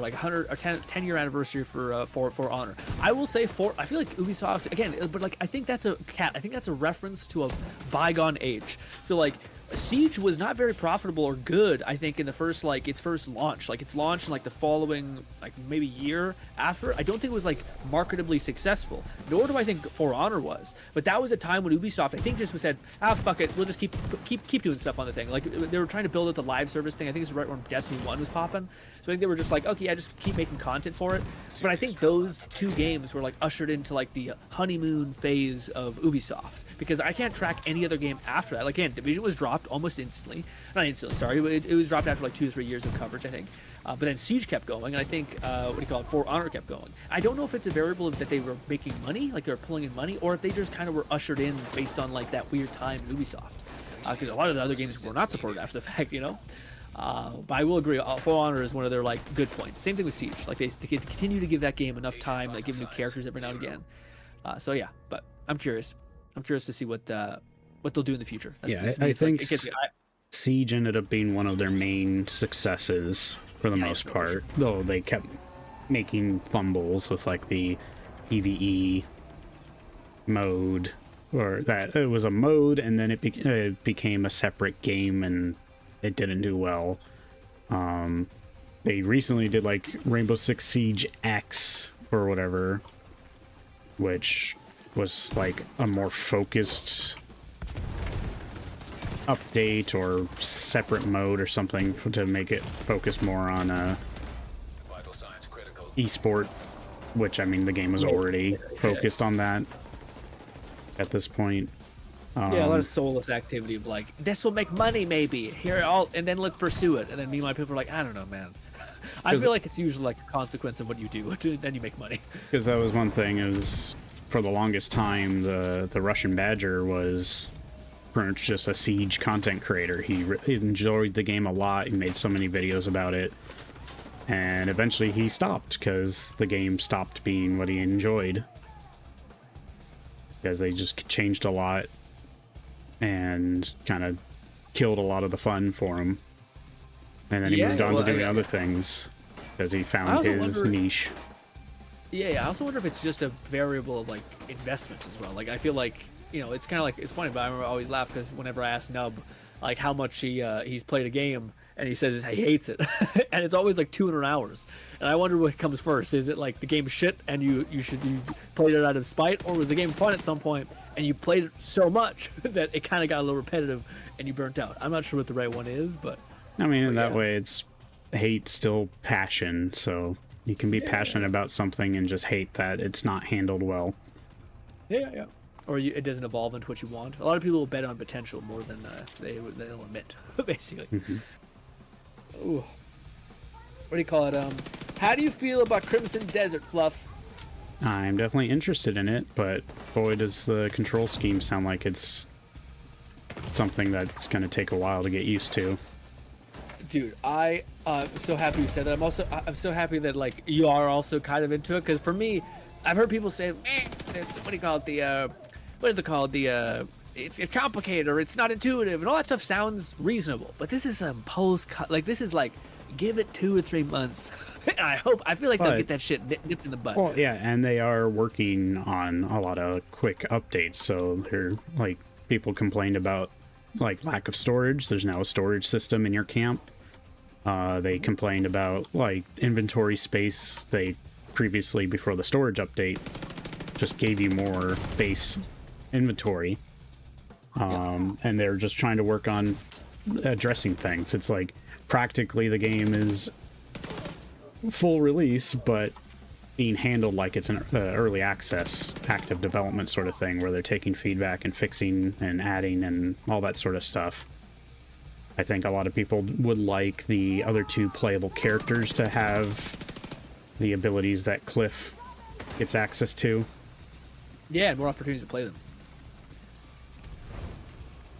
S14: like 10 year anniversary for Honor. I will say I feel like Ubisoft again, but like I think that's a reference to a bygone age. So like Siege was not very profitable or good, I think, in the first, like, its first launch. Like, its launch in, like, the following, like, maybe year after. I don't think it was, like, marketably successful. Nor do I think For Honor was. But that was a time when Ubisoft, I think, just said, fuck it, we'll just keep doing stuff on the thing. Like, they were trying to build out the live service thing. I think this is right when Destiny 1 was popping. So I think they were just like, okay, yeah, just keep making content for it. But I think those two games were, like, ushered into, like, the honeymoon phase of Ubisoft. Because I can't track any other game after that. Like, again, Division was dropped almost instantly. Not instantly, sorry. It was dropped after, like, 2 or 3 years of coverage, I think. But then Siege kept going, and I think, For Honor kept going. I don't know if it's a variable of that they were making money, like they were pulling in money, or if they just kind of were ushered in based on, like, that weird time in Ubisoft. Because a lot of the other games were not supported after the fact, you know? But I will agree, For Honor is one of their like good points. Same thing with Siege. Like they continue to give that game enough time, like give new characters every now and again. So yeah, but I'm curious. I'm curious to see what they'll do in the future.
S1: I think Siege ended up being one of their main successes for the most part, though they kept making fumbles with like the PvE mode, or that it was a mode and then it became a separate game and it didn't do well. They recently did like Rainbow Six Siege X or whatever, which was like a more focused update or separate mode or something to make it focus more on esport, which I mean the game was already focused on that at this point.
S14: Yeah, a lot of soulless activity of like, this will make money maybe here, and then let's pursue it, and then meanwhile people are like, I don't know, man. I feel like it's usually like a consequence of what you do, then you make money. Because
S1: that was one thing, is for the longest time the Russian Badger was pretty much just a Siege content creator. He enjoyed the game a lot. He made so many videos about it, and eventually he stopped because the game stopped being what he enjoyed, because they just changed a lot and kind of killed a lot of the fun for him, and then he moved on to doing other things because he found his niche.
S14: I also wonder if it's just a variable of like investments as well. Like I feel like, you know, it's kind of like, it's funny, but I remember I always laugh because whenever I ask Nub like how much he's played a game, and he says he hates it, and it's always like 200 hours, and I wonder what comes first. Is it like the game shit and you played it out of spite, or was the game fun at some point and you played it so much that it kind of got a little repetitive and you burnt out? I'm not sure what the right one is, but
S1: I mean, in that way it's hate still passion, so you can be passionate about something and just hate that it's not handled well.
S14: Or it doesn't evolve into what you want. A lot of people will bet on potential more than they'll admit, basically. Ooh. What do you call it? How do you feel about Crimson Desert, Fluff?
S1: I'm definitely interested in it, but boy, does the control scheme sound like it's something that's going to take a while to get used to.
S14: Dude, I'm so happy you said that. I'm so happy that like you are also kind of into it, because for me, I've heard people say, what do you call it? What is it called? It's complicated, or it's not intuitive, and all that stuff sounds reasonable. But this is some this is like, give it 2 or 3 months. I feel like they'll get that shit nipped in the butt.
S1: Well, yeah, and they are working on a lot of quick updates. So they're like, people complained about like lack of storage. There's now a storage system in your camp. They complained about like inventory space. They previously, before the storage update, just gave you more base inventory. And they're just trying to work on addressing things. It's like practically the game is full release, but being handled like it's an early access, active development sort of thing, where they're taking feedback and fixing and adding and all that sort of stuff. I think a lot of people would like the other 2 playable characters to have the abilities that Cliff gets access to.
S14: Yeah, and more opportunities to play them.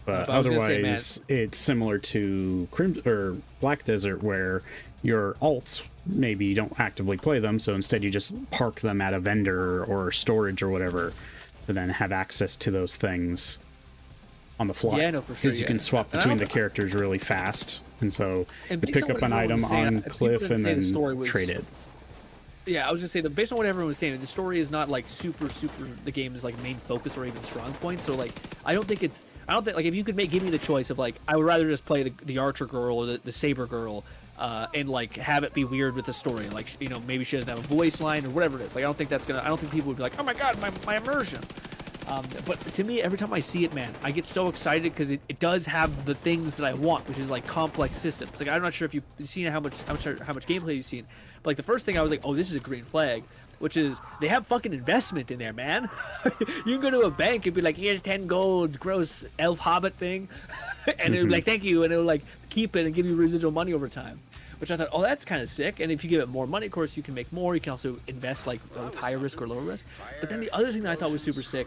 S1: But otherwise, it's similar to Black Desert, where your alts, maybe you don't actively play them, so instead you just park them at a vendor or storage or whatever, to then have access to those things on the fly.
S14: Yeah, no, for sure.
S1: Because you can swap between the characters really fast, and so you pick up an item on Cliff and then trade it.
S14: Yeah, I was gonna say that based on what everyone was saying, the story is not like super the game's like main focus or even strong point. So like, I don't think like, if you could give me the choice of like, I would rather just play the archer girl or the saber girl, and like have it be weird with the story. Like, you know, maybe she doesn't have a voice line or whatever it is. Like, I don't think people would be like, oh my god, my immersion. But to me, every time I see it, man, I get so excited because it does have the things that I want, which is like complex systems. Like, I'm not sure if you've seen how much gameplay you've seen, but like the first thing I was like, oh, this is a green flag, which is they have fucking investment in there, man. You can go to a bank and be like, here's 10 gold, gross elf hobbit thing, and it'll be like, thank you, and it'll like keep it and give you residual money over time. which I thought, oh, that's kind of sick. And if you give it more money, of course, you can make more. You can also invest like with higher risk or lower risk. But then the other thing that I thought was super sick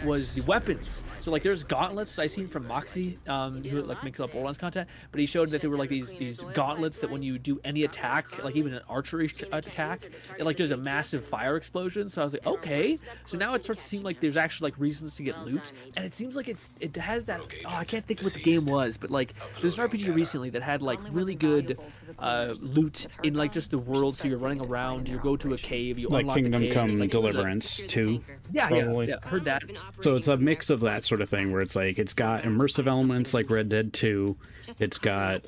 S14: was the weapons. So like there's gauntlets I seen from Moxie, who like makes up Orlan's content, but he showed that there were like these gauntlets that when you do any attack, like even an archery attack, it like does a massive fire explosion. So I was like, okay. So now it starts to seem like there's actually like reasons to get loot, and it seems like it has that. Oh, I can't think what the game was, but like there's an RPG recently that had like really good loot in like just the world. So you're running around, you go to a cave, you
S1: like
S14: unlock
S1: Kingdom
S14: the cave,
S1: Come
S14: like,
S1: Deliverance 2.
S14: Yeah, heard that.
S1: So it's a mix of that sort of thing where it's like it's got immersive elements like Red Dead 2. It's got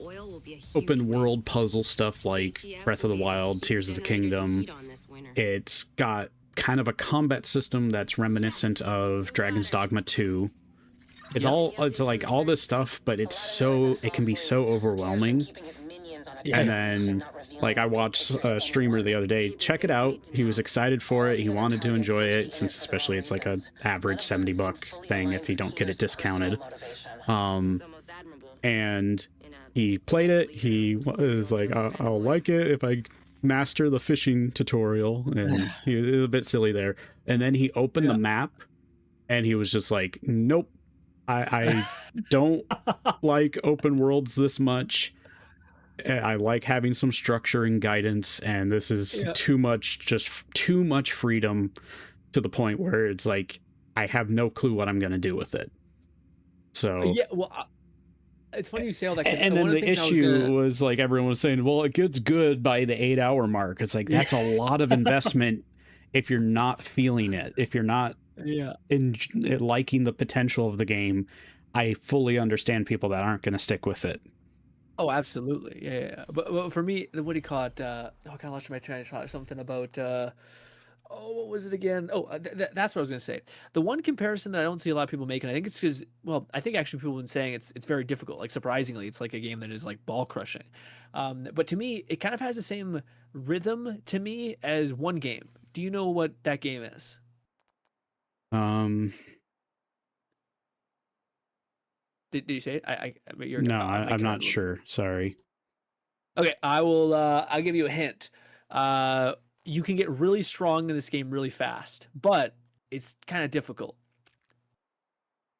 S1: open world puzzle stuff like Breath of the Wild, Tears of the Kingdom. It's got kind of a combat system that's reminiscent of Dragon's Dogma 2. It's like all this stuff, but it can be so overwhelming. And then like I watched a streamer the other day check it out. He was excited for it. He wanted to enjoy it, since especially it's like a average $70 thing if you don't get it discounted. And he played it. He was like, I'll like it if I master the fishing tutorial, and he was a bit silly there. And then he opened the map and he was just like, nope, I don't like open worlds this much. I like having some structure and guidance, and this is too much, just too much freedom, to the point where it's like I have no clue what I'm going to do with it. So
S14: yeah, well, it's funny you say all that.
S1: And then the issue was like everyone was saying, well, it gets good by the 8-hour mark. It's like that's a lot of investment if you're not feeling it, if you're not liking the potential of the game. I fully understand people that aren't going to stick with it.
S14: Oh, absolutely. Yeah. But for me, what do you call it? I kind of lost my train of thought. Something about, what was it again? Oh, that's what I was going to say. The one comparison that I don't see a lot of people making, I think it's because, well, I think actually people have been saying it's very difficult. Like, surprisingly, it's like a game that is like ball crushing. But to me, it kind of has the same rhythm to me as one game. Do you know what that game is? Did you say it?
S1: I'm not sure. Sorry.
S14: Okay, I'll give you a hint. You can get really strong in this game really fast, but it's kind of difficult.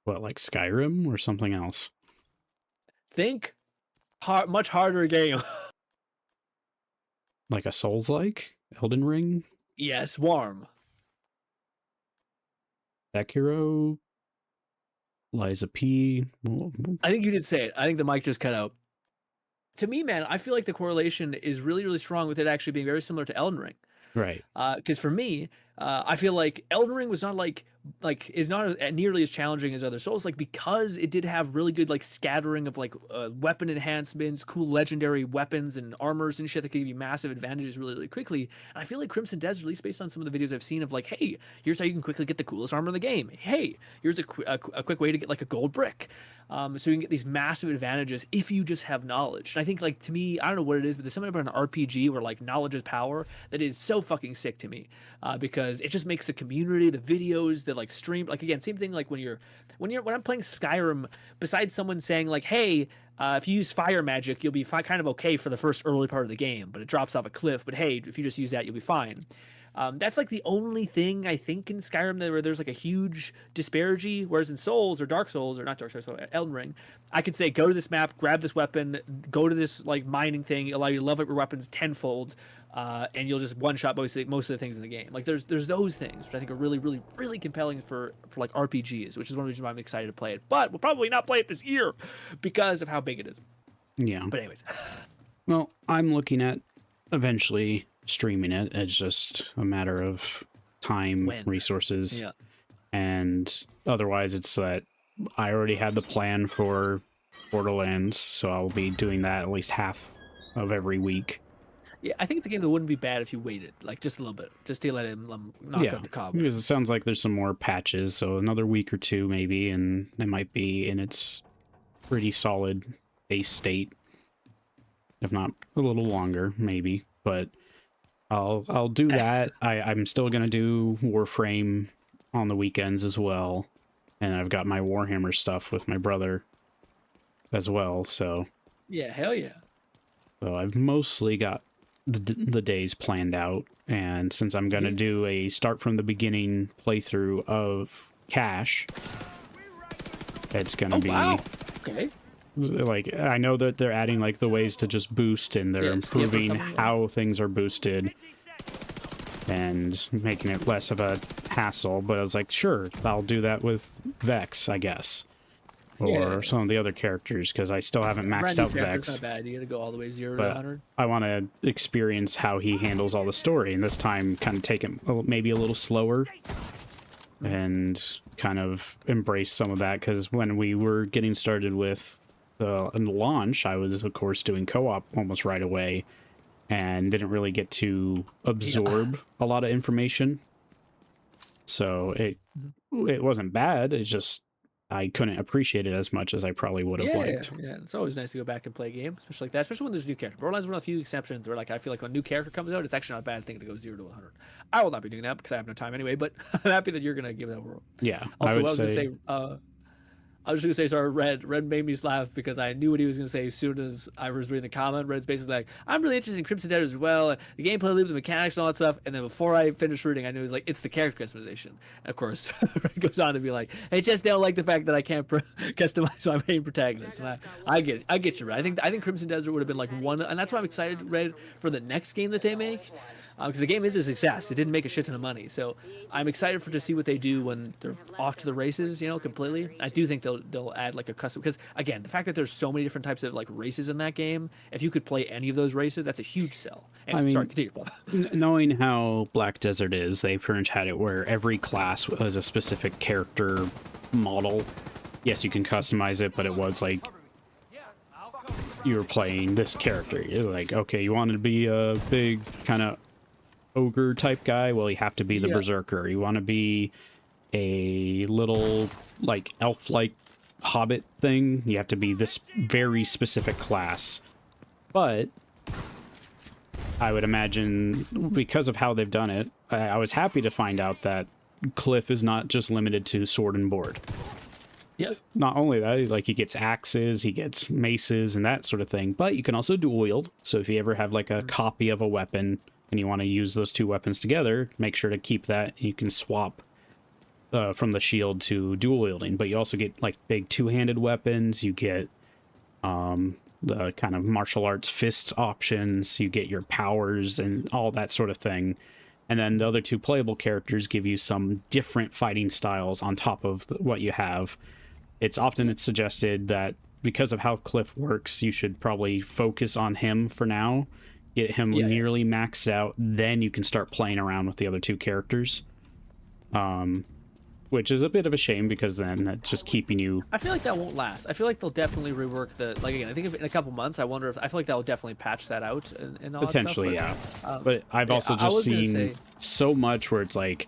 S1: What, like Skyrim or something else?
S14: Think much harder game.
S1: Like a Souls-like? Elden Ring?
S14: Yes, warm.
S1: Sekiro? Liza P.
S14: I think you did say it. I think the mic just cut out. To me, man, I feel like the correlation is really, really strong with it actually being very similar to Elden Ring.
S1: Right.
S14: Because for me, I feel like Elden Ring was not is not nearly as challenging as other Souls, like because it did have really good like scattering of like weapon enhancements, cool legendary weapons and armors and shit that could give you massive advantages really, really quickly. And I feel like Crimson Desert, at least based on some of the videos I've seen of like, hey, here's how you can quickly get the coolest armor in the game. Hey, here's a quick way to get like a gold brick. So you can get these massive advantages if you just have knowledge. And I think like to me, I don't know what it is, but there's something about an RPG where like knowledge is power that is so fucking sick to me, because it just makes the community, the videos, the like stream, like again, same thing like when I'm playing Skyrim, besides someone saying like, hey, if you use fire magic, you'll be kind of okay for the first early part of the game, but it drops off a cliff. But hey, if you just use that, you'll be fine. That's like the only thing I think in Skyrim where there's like a huge disparity, whereas in Souls or Dark Souls, or not Dark Souls, Elden Ring, I could say, go to this map, grab this weapon, go to this like mining thing, allow you to level up your weapons tenfold, and you'll just one-shot most of the things in the game. Like there's those things, which I think are really, really, really compelling for like RPGs, which is one of the reasons why I'm excited to play it. But we'll probably not play it this year because of how big it is.
S1: Yeah.
S14: But anyways.
S1: Well, I'm looking at eventually streaming it. It's just a matter of time, resources, and otherwise it's that I already had the plan for Borderlands, so I'll be doing that at least half of every week.
S14: Yeah, I think it's a game that wouldn't be bad if you waited, like just a little bit, just to let it knock out the cobwebs.
S1: Because it sounds like there's some more patches, so another week or two maybe, and it might be in its pretty solid base state, if not a little longer, maybe. But I'll do that. I'm still gonna do Warframe on the weekends as well, and I've got my Warhammer stuff with my brother as well. So
S14: yeah, hell yeah.
S1: So I've mostly got the days planned out, and since I'm going to do a start from the beginning playthrough of Cash, it's going to be...
S14: Wow. Okay.
S1: Like, I know that they're adding, like, the ways to just boost, and they're improving how things are boosted and making it less of a hassle, but I was like, sure, I'll do that with Vex, I guess. Or some of the other characters, because I still haven't maxed out Vex.
S14: Not bad. You gotta go all the way 0 to 100.
S1: I want to experience how he handles all the story, and this time kind of take it maybe a little slower and kind of embrace some of that, because when we were getting started with the launch, I was, of course, doing co-op almost right away and didn't really get to absorb a lot of information. So it wasn't bad, it's just I couldn't appreciate it as much as I probably would have liked.
S14: Yeah, it's always nice to go back and play a game, especially like that, especially when there's new characters. Borderlands is one of the few exceptions where, like, I feel like when a new character comes out, it's actually not a bad thing to go 0 to 100. I will not be doing that because I have no time anyway, but I'm happy that you're going to give that a whirl.
S1: Yeah,
S14: also, I was just going to say, sorry, Red made me laugh because I knew what he was going to say as soon as I was reading the comment. Red's basically like, I'm really interested in Crimson Dead as well, the gameplay, the mechanics, and all that stuff. And then before I finished reading, I knew he was like, it's the character customization. And of course, Red goes on to be like, I just don't like the fact that I can't customize my main protagonist. And I get you, Red. I think Crimson Desert would have been like one, and that's why I'm excited, Red, for the next game that they make. Because the game is a success. It didn't make a shit ton of money. So I'm excited to see what they do when they're off to the races, completely. I do think they'll add like a custom, because again, the fact that there's so many different types of like races in that game, if you could play any of those races, that's a huge sell. And,
S1: I mean,
S14: sorry, continue, Bob.
S1: Knowing how Black Desert is, they pretty much had it where every class has a specific character model. Yes, you can customize it, but it was like you were playing this character. You're like, okay, you wanted to be a big kind of ogre type guy, well, you have to be the berserker. You want to be a little like elf-like hobbit thing, you have to be this very specific class. But I would imagine, because of how they've done it, I was happy to find out that Cliff is not just limited to sword and board.
S14: Yeah.
S1: Not only that, like, he gets axes, he gets maces and that sort of thing, but you can also dual wield. So if you ever have like a copy of a weapon and you want to use those two weapons together, make sure to keep that. You can swap from the shield to dual wielding, but you also get like big two-handed weapons. You get the kind of martial arts fist options. You get your powers and all that sort of thing. And then the other two playable characters give you some different fighting styles on top of what you have. It's suggested that because of how Cliff works, you should probably focus on him for now. Get him nearly maxed out, then you can start playing around with the other two characters. Which is a bit of a shame, because then that's just keeping you...
S14: I feel like that won't last. I feel like they'll definitely rework the... Like, again, I think in a couple months, I wonder if... I feel like they'll definitely patch that out and all
S1: potentially,
S14: that stuff.
S1: Yeah. But I've also just seen so much where it's like,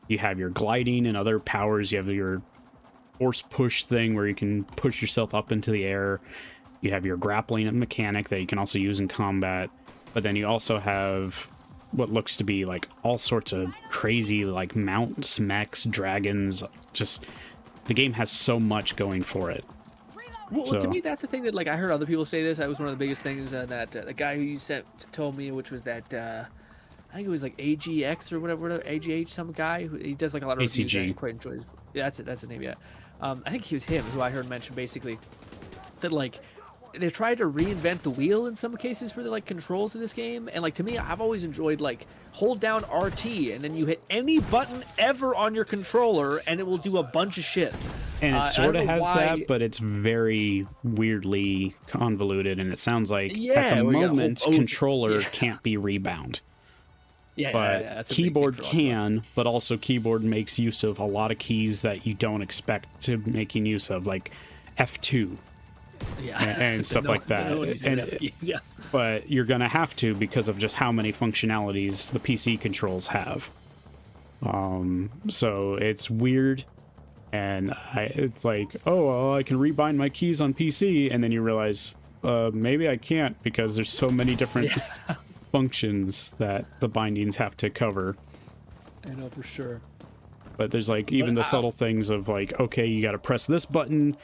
S1: you have your gliding and other powers, you have your force push thing where you can push yourself up into the air, you have your grappling mechanic that you can also use in combat, but then you also have what looks to be like all sorts of crazy like mounts, mechs, dragons. Just the game has so much going for it.
S14: Well, to me, that's the thing that, like, I heard other people say this. That was one of the biggest things that the guy who you told me, which was that I think it was like AGX or whatever, AGH, some guy who he does like a lot of reviews. I quite enjoys. Yeah, that's it. That's his name. Yeah, I think he was him who I heard mention basically that, like, they tried to reinvent the wheel in some cases for the like controls of this game, and like, to me, I've always enjoyed, like, hold down RT and then you hit any button ever on your controller and it will do a bunch of shit.
S1: And it sort of has that, but it's very weirdly convoluted, and it sounds like at the moment controller can't be rebound. But keyboard can, but also keyboard makes use of a lot of keys that you don't expect to making use of, like F2. And stuff like that. But you're gonna have to, because of just how many functionalities the PC controls have. So it's weird, and it's like, oh, well, I can rebind my keys on PC, and then you realize maybe I can't, because there's so many different functions that the bindings have to cover.
S14: I know for sure.
S1: But there's like even the subtle things of like, okay, you got to press this button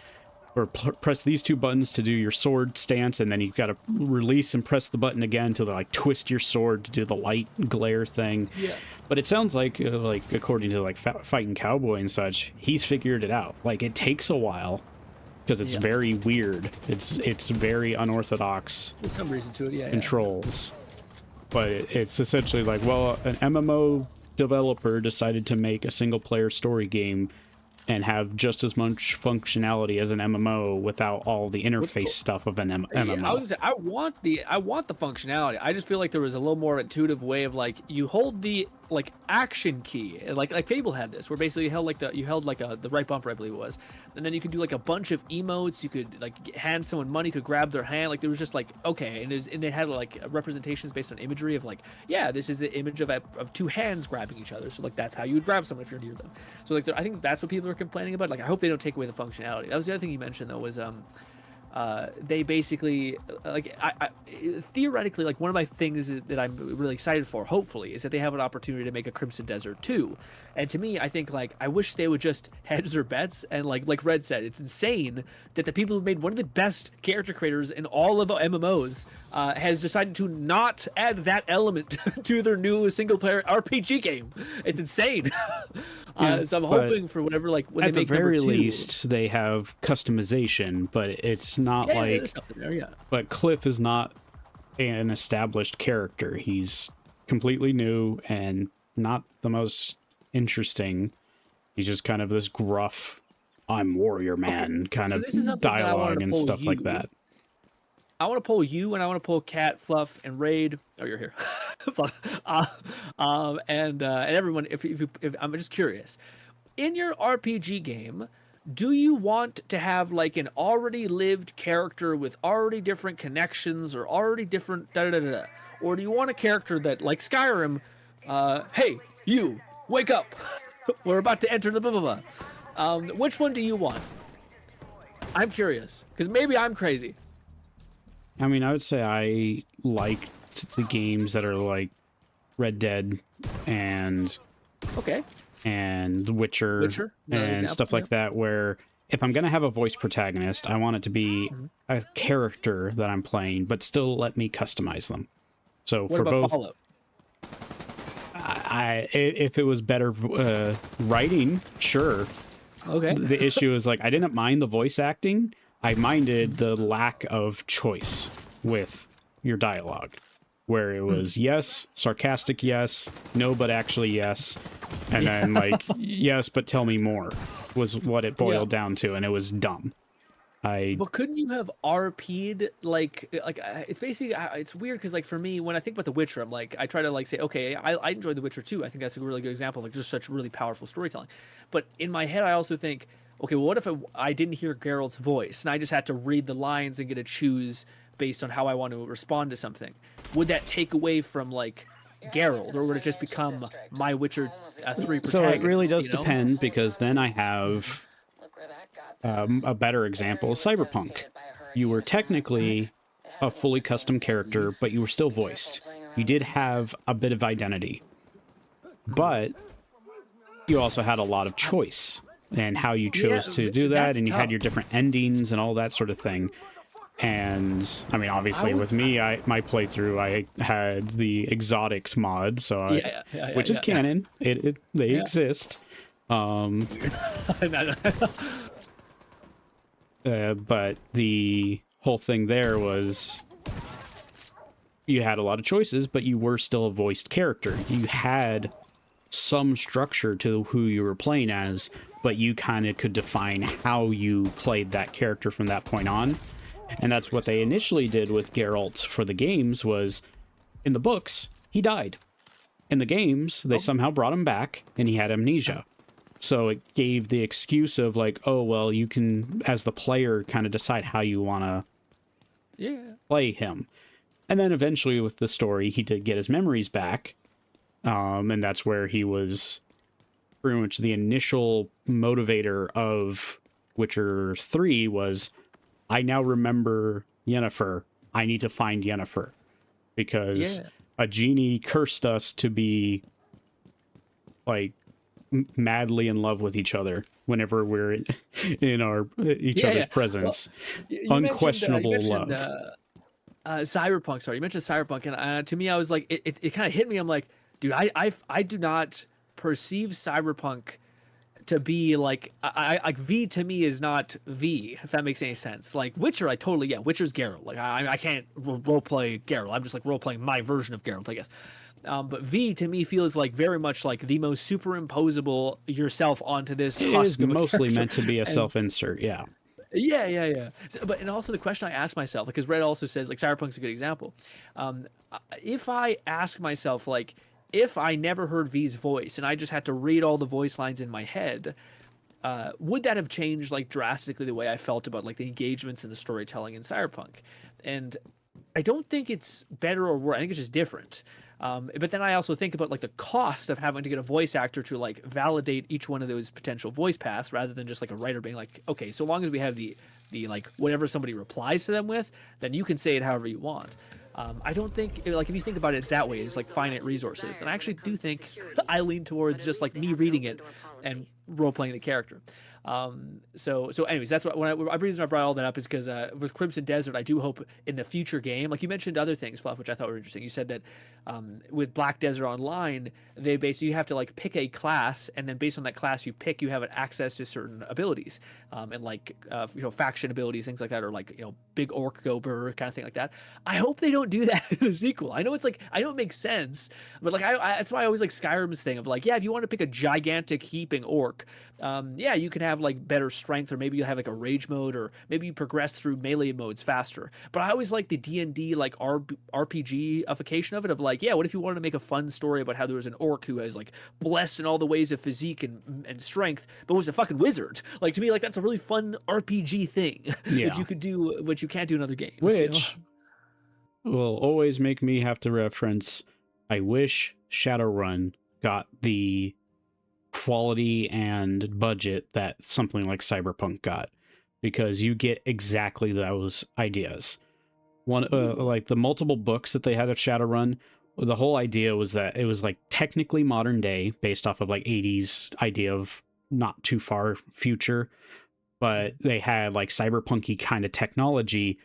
S1: or press these two buttons to do your sword stance, and then you've got to release and press the button again to like twist your sword to do the light glare thing.
S14: Yeah.
S1: But it sounds like according to like Fighting Cowboy and such, he's figured it out. Like it takes a while because it's very weird. It's very unorthodox.
S14: There's some reason to it, yeah.
S1: Controls, but it's essentially like, well, an MMO developer decided to make a single player story game and have just as much functionality as an MMO without all the interface stuff of an MMO.
S14: Yeah, I want the functionality. I just feel like there was a little more intuitive way of like you hold the like action key, like Fable had this, where basically you held like the right bumper, I believe it was, and then you could do like a bunch of emotes. You could like hand someone money, could grab their hand. Like there was just like okay, and it had like representations based on imagery of like this is the image of two hands grabbing each other. So like that's how you would grab someone if you're near them. So like I think that's what people are complaining about. Like I hope they don't take away the functionality. That was the other thing you mentioned though was they basically like theoretically like one of my things that I'm really excited for hopefully is that they have an opportunity to make a Crimson Desert 2. And to me, I think like I wish they would just hedge their bets, and like Red said, it's insane that the people who made one of the best character creators in all of MMOs has decided to not add that element to their new single player RPG game. It's insane. So I'm hoping for whatever like when
S1: at
S14: they make
S1: the very
S14: number 2,
S1: least they have customization, but it's not like
S14: there's something there, yeah.
S1: But Cliff is not an established character. He's completely new and not the most interesting. He's just kind of this gruff, I'm warrior man kind of dialogue and stuff like that.
S14: I want to pull you, and I want to pull Cat, Fluff, and Raid. Oh, you're here. Fluff. And everyone. If I'm just curious, in your RPG game, do you want to have like an already lived character with already different connections or already different or do you want a character that like Skyrim? Hey, you wake up. We're about to enter the blah blah blah. Which one do you want? I'm curious because maybe I'm crazy.
S1: I mean, I would say I liked the games that are like Red Dead and and The Witcher and stuff like that, where if I'm going to have a voice protagonist, I want it to be a character that I'm playing, but still let me customize them. So
S14: what
S1: for
S14: about
S1: both,
S14: Fallout?
S1: if it was better writing, sure.
S14: Okay.
S1: The issue is like I didn't mind the voice acting. I minded the lack of choice with your dialogue, where it was yes, sarcastic yes, no, but actually yes, and then like yes, but tell me more was what it boiled down to, and it was dumb.
S14: But couldn't you have RP'd like it's basically it's weird because like for me when I think about The Witcher, I'm like I try to like say okay I enjoy The Witcher too. I think that's a really good example of like just such really powerful storytelling. But in my head I also think okay, well, what if I didn't hear Geralt's voice and I just had to read the lines and get to choose based on how I want to respond to something? Would that take away from like Geralt, or would it just become my Witcher 3 protagonist?
S1: So it really does depend, because then I have a better example, Cyberpunk. You were technically a fully custom character, but you were still voiced. You did have a bit of identity, but you also had a lot of choice and how you chose to do that, and you had your different endings and all that sort of thing. And I mean, obviously with me, my playthrough, I had the exotics mod, so which is canon. They exist. But the whole thing there was you had a lot of choices, but you were still a voiced character. You had some structure to who you were playing as, but you kind of could define how you played that character from that point on. And that's what they initially did with Geralt for the games. Was in the books, he died. In the games, they somehow brought him back, and he had amnesia. So it gave the excuse of like, oh, well, you can, as the player, kind of decide how you want to play him. And then eventually with the story, he did get his memories back. And that's where he was pretty much the initial motivator of Witcher 3 was, I now remember Yennefer. I need to find Yennefer. Because a genie cursed us to be, like, madly in love with each other. whenever we're in our each other's presence.
S14: Well,
S1: Unquestionable
S14: you mentioned,
S1: love.
S14: Cyberpunk. Sorry, you mentioned Cyberpunk, and to me, I was like, it kind of hit me. I'm like, dude, I do not perceive Cyberpunk to be like like V to me is not V, if that makes any sense. Like Witcher, I totally get. Witcher's Geralt. Like I can't role play Geralt. I'm just like role playing my version of Geralt, I guess. But V to me feels like very much like the most superimposable yourself onto this
S1: It
S14: husk
S1: is
S14: of a
S1: mostly
S14: character.
S1: meant to be a
S14: And-
S1: self-insert, yeah.
S14: Yeah. But and also the question I ask myself, because Red also says like Cyberpunk's a good example. If I ask myself like, if I never heard V's voice and I just had to read all the voice lines in my head, would that have changed like drastically the way I felt about like the engagements and the storytelling in Cyberpunk? And I don't think it's better or worse. I think it's just different. But then I also think about like the cost of having to get a voice actor to like validate each one of those potential voice paths rather than just like a writer being like, okay, so long as we have the like whatever somebody replies to them with, then you can say it however you want. I don't think like if you think about it that way, it's like finite resources. And I actually do think I lean towards just like me reading it and role playing the character. So anyways, that's what the reason I brought all that up is because with Crimson Desert, I do hope in the future game, like you mentioned other things, Fluff, which I thought were interesting. You said that with Black Desert Online, they basically you have to like pick a class, and then based on that class you pick, you have access to certain abilities, and like faction abilities, things like that, or like big orc go burr kind of thing like that. I hope they don't do that in the sequel. I know it makes sense, but like that's why I always like Skyrim's thing of like, yeah, if you want to pick a gigantic heaping orc, yeah, you can have like better strength, or maybe you have like a rage mode, or maybe you progress through melee modes faster. But I always like the D&D like RPG-ification of it, of like, yeah, what if you wanted to make a fun story about how there was an orc who is like blessed in all the ways of physique and strength, but was a fucking wizard? Like to me, like that's a really fun RPG thing that you could do, which you can't do in other games.
S1: Which will always make me have to reference, I wish Shadowrun got the quality and budget that something like Cyberpunk got, because you get exactly those ideas. One like the multiple books that they had at Shadowrun, the whole idea was that it was like technically modern day based off of like 80s idea of not too far future, but they had like cyberpunky kind of technology,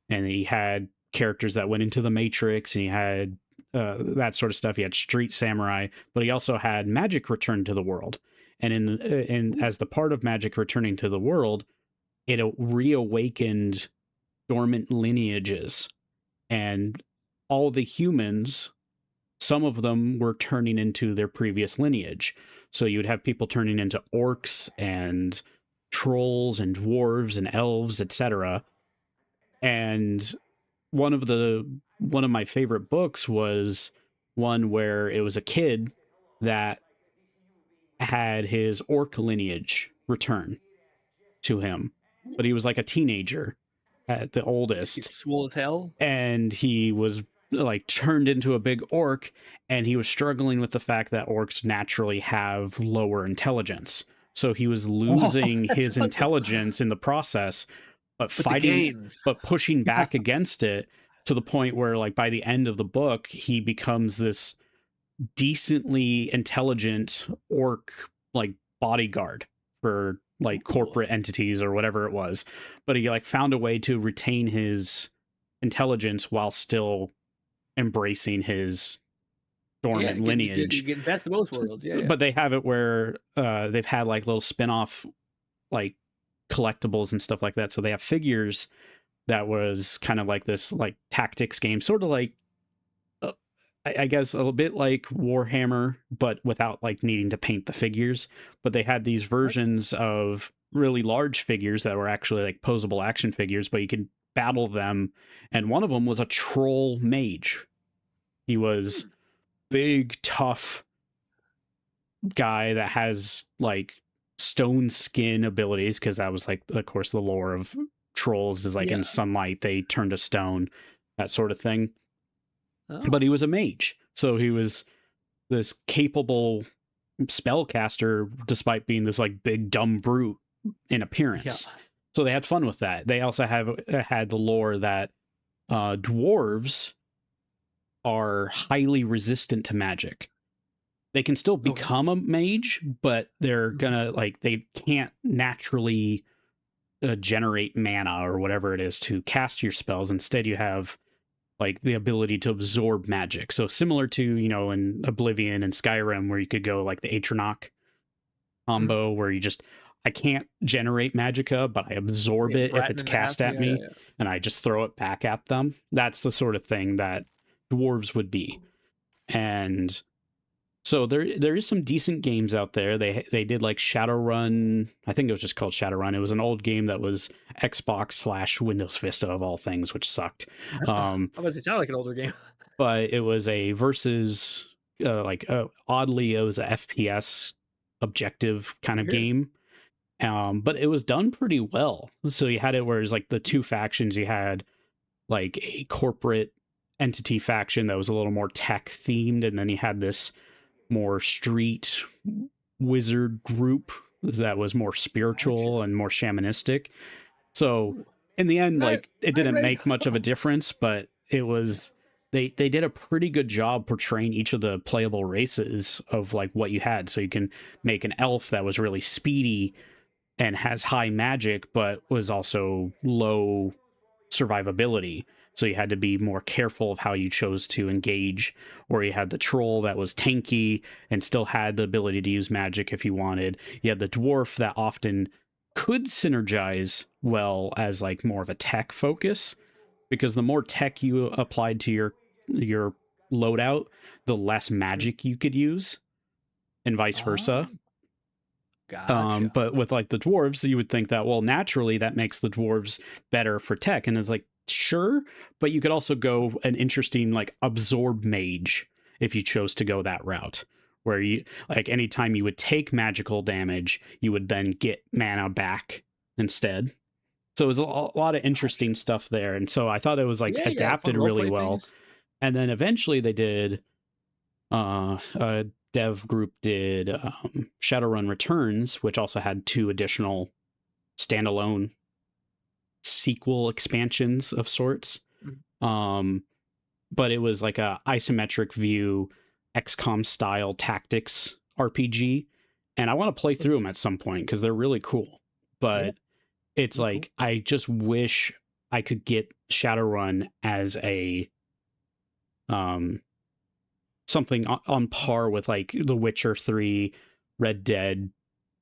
S1: and he had characters that went into the Matrix, and he had that sort of stuff. He had street samurai, but he also had magic return to the world. And in as the part of magic returning to the world, it reawakened dormant lineages, and all the humans, some of them were turning into their previous lineage. So you would have people turning into orcs and trolls and dwarves and elves, etc. And one of my favorite books was one where it was a kid that had his orc lineage return to him, but he was like a teenager at the oldest.
S14: He's swole as hell.
S1: And he was like turned into a big orc, and he was struggling with the fact that orcs naturally have lower intelligence. So he was losing his intelligence in the process, but fighting, but pushing back against it to the point where, like, by the end of the book, he becomes this decently intelligent orc, like, bodyguard for like corporate entities or whatever it was. But he like found a way to retain his intelligence while still embracing his dormant lineage.
S14: You get best of both worlds. Yeah.
S1: But they have it where they've had like little spin-off like collectibles and stuff like that. So they have figures that was kind of like this like tactics game, sort of like I guess a little bit like Warhammer, but without like needing to paint the figures. But they had these versions of really large figures that were actually like posable action figures, but you could battle them. And one of them was a troll mage. He was big, tough guy that has like stone skin abilities, because that was like, of course, the lore of trolls is like in sunlight they turn to stone, that sort of thing. But he was a mage, so he was this capable spellcaster despite being this like big dumb brute in appearance. So they had fun with that. They also had the lore that dwarves are highly resistant to magic they can still become a mage, but they're gonna like they can't naturally generate mana or whatever it is to cast your spells. Instead, you have like the ability to absorb magic. So similar to, you know, in Oblivion and Skyrim, where you could go like the Atronach combo, where you just, I can't generate magicka, but I absorb it if it's cast at me, and I just throw it back at them. That's the sort of thing that dwarves would be. And so there is some decent games out there. They did like Shadowrun. I think it was just called Shadowrun. It was an old game that was Xbox / Windows Vista of all things, which sucked.
S14: I was, it sounded like an older game.
S1: But it was a versus oddly it was a FPS objective kind of game. But it was done pretty well. So you had it where it's like the two factions. You had like a corporate entity faction that was a little more tech themed, and then you had this more street wizard group that was more spiritual and more shamanistic. So in the end, like it didn't make much of a difference, but it was they did a pretty good job portraying each of the playable races of like what you had. So you can make an elf that was really speedy and has high magic, but was also low survivability. So you had to be more careful of how you chose to engage. Or you had the troll that was tanky and still had the ability to use magic if you wanted. You had the dwarf that often could synergize well as like more of a tech focus, because the more tech you applied to your loadout, the less magic you could use, and vice versa.
S14: Gotcha.
S1: But with like the dwarves, you would think that, well, naturally that makes the dwarves better for tech. And it's like, sure, but you could also go an interesting like absorb mage if you chose to go that route, where you like anytime you would take magical damage, you would then get mana back instead. So it was a lot of interesting stuff there. And so I thought it was like adapted really well. And then eventually they did a dev group did Shadowrun Returns, which also had 2 additional standalone sequel expansions of sorts. But it was like a isometric view XCOM style tactics RPG, and I want to play through them at some point because they're really cool. But it's like I just wish I could get Shadowrun as a something on par with like The Witcher 3, Red Dead,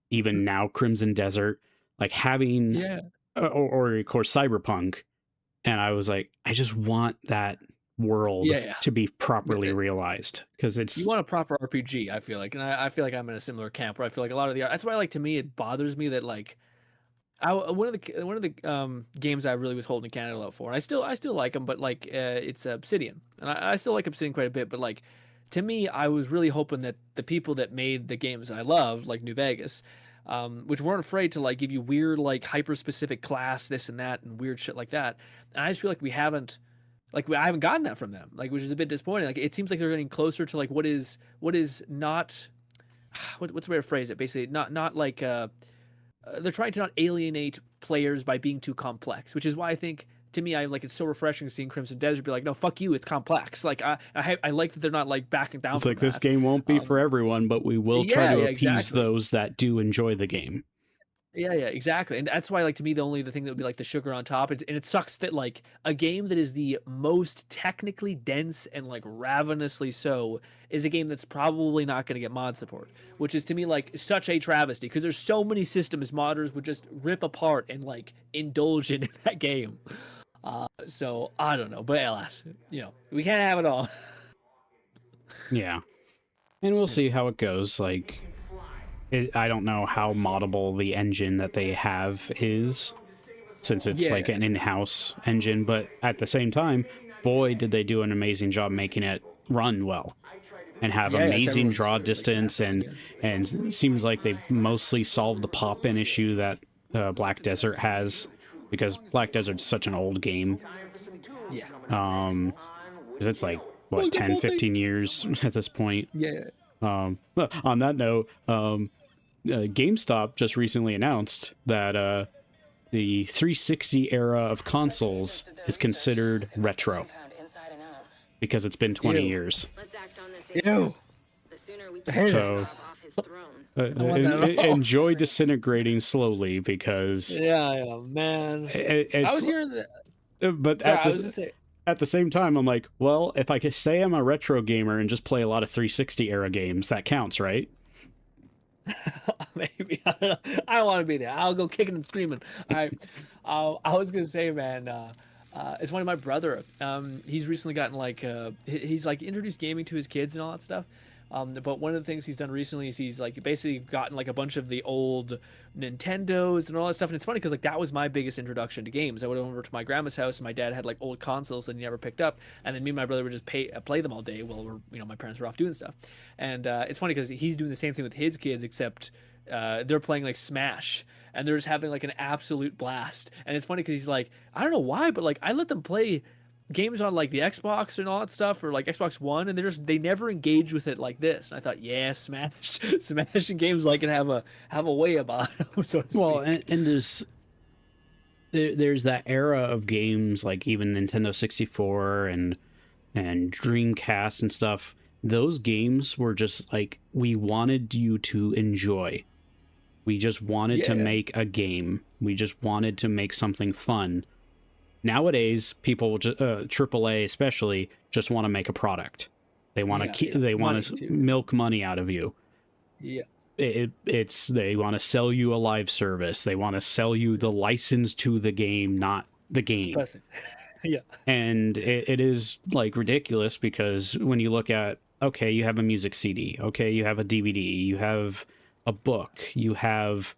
S1: even now Crimson Desert, like having or of course Cyberpunk. And I was like, I just want that world to be properly realized, because it's,
S14: you want a proper RPG, I feel like. And I feel like I'm in a similar camp where I feel like a lot of the, that's why, like, to me it bothers me that like one of the games I really was holding a candle out for, and I still like them, but like it's Obsidian, and I still like Obsidian quite a bit, but like to me, I was really hoping that the people that made the games I loved, like New Vegas, which weren't afraid to like give you weird like hyper specific class, this and that, and weird shit like that, and I just feel like I haven't gotten that from them, like, which is a bit disappointing. Like it seems like they're getting closer to like what is not what's the way to phrase it, basically not like they're trying to not alienate players by being too complex, which is why I think, to me, I like, it's so refreshing seeing Crimson Desert be like, no, fuck you, it's complex. Like I like that they're not like backing down.
S1: It's like this game won't be for everyone, but we will try to appease those that do enjoy the game.
S14: Yeah, exactly. And that's why, like, to me, the thing that would be like the sugar on top, and it sucks that like a game that is the most technically dense and like ravenously so is a game that's probably not going to get mod support, which is to me like such a travesty, because there's so many systems modders would just rip apart and like indulge in that game. So I don't know, but alas, we can't have it all.
S1: Yeah, and we'll see how it goes. Like, I don't know how moddable the engine that they have is, since it's like an in-house engine, but at the same time, boy, did they do an amazing job making it run well and have amazing draw distance, and it seems like they've mostly solved the pop-in issue that Black Desert has, because Black Desert's such an old game.
S14: Yeah.
S1: Because it's like, what, 10, 15 years at this point?
S14: Yeah.
S1: On that note, GameStop just recently announced that the 360 era of consoles is considered retro because it's been 20 years.
S16: Let's act on this.
S14: Ew.
S16: The sooner we
S1: So enjoy disintegrating slowly because
S14: yeah, man. I was hearing that.
S1: But at the same time, I'm like, well, if I could say I'm a retro gamer and just play a lot of 360 era games, that counts, right?
S14: Maybe. I don't want to be there. I'll go kicking and screaming. I was gonna say, man, it's funny. My brother, he's recently gotten like, he's like introduced gaming to his kids and all that stuff. But one of the things he's done recently is he's like basically gotten like a bunch of the old Nintendos and all that stuff. And it's funny because like that was my biggest introduction to games. I went over to my grandma's house and my dad had like old consoles that he never picked up. And then me and my brother would just play them all day while my parents were off doing stuff. And it's funny because he's doing the same thing with his kids, except they're playing like Smash and they're just having like an absolute blast. And it's funny because he's like, I don't know why, but like I let them play games on like the Xbox and all that stuff, or like Xbox One, and they never engage with it like this. And I thought, yeah, Smash and games like it have a way about them, so to speak.
S1: Well, and there's that era of games like even Nintendo 64 and Dreamcast and stuff. Those games were just like, we wanted you to enjoy. We just wanted to make a game. We just wanted to make something fun. Nowadays, people, AAA especially, just want to make a product. They want to they want to milk money out of you.
S14: Yeah.
S1: They want to sell you a live service. They want to sell you the license to the game, not the game.
S14: Yeah.
S1: And it is like ridiculous because when you look at, okay, you have a music CD, okay, you have a DVD, you have a book, you have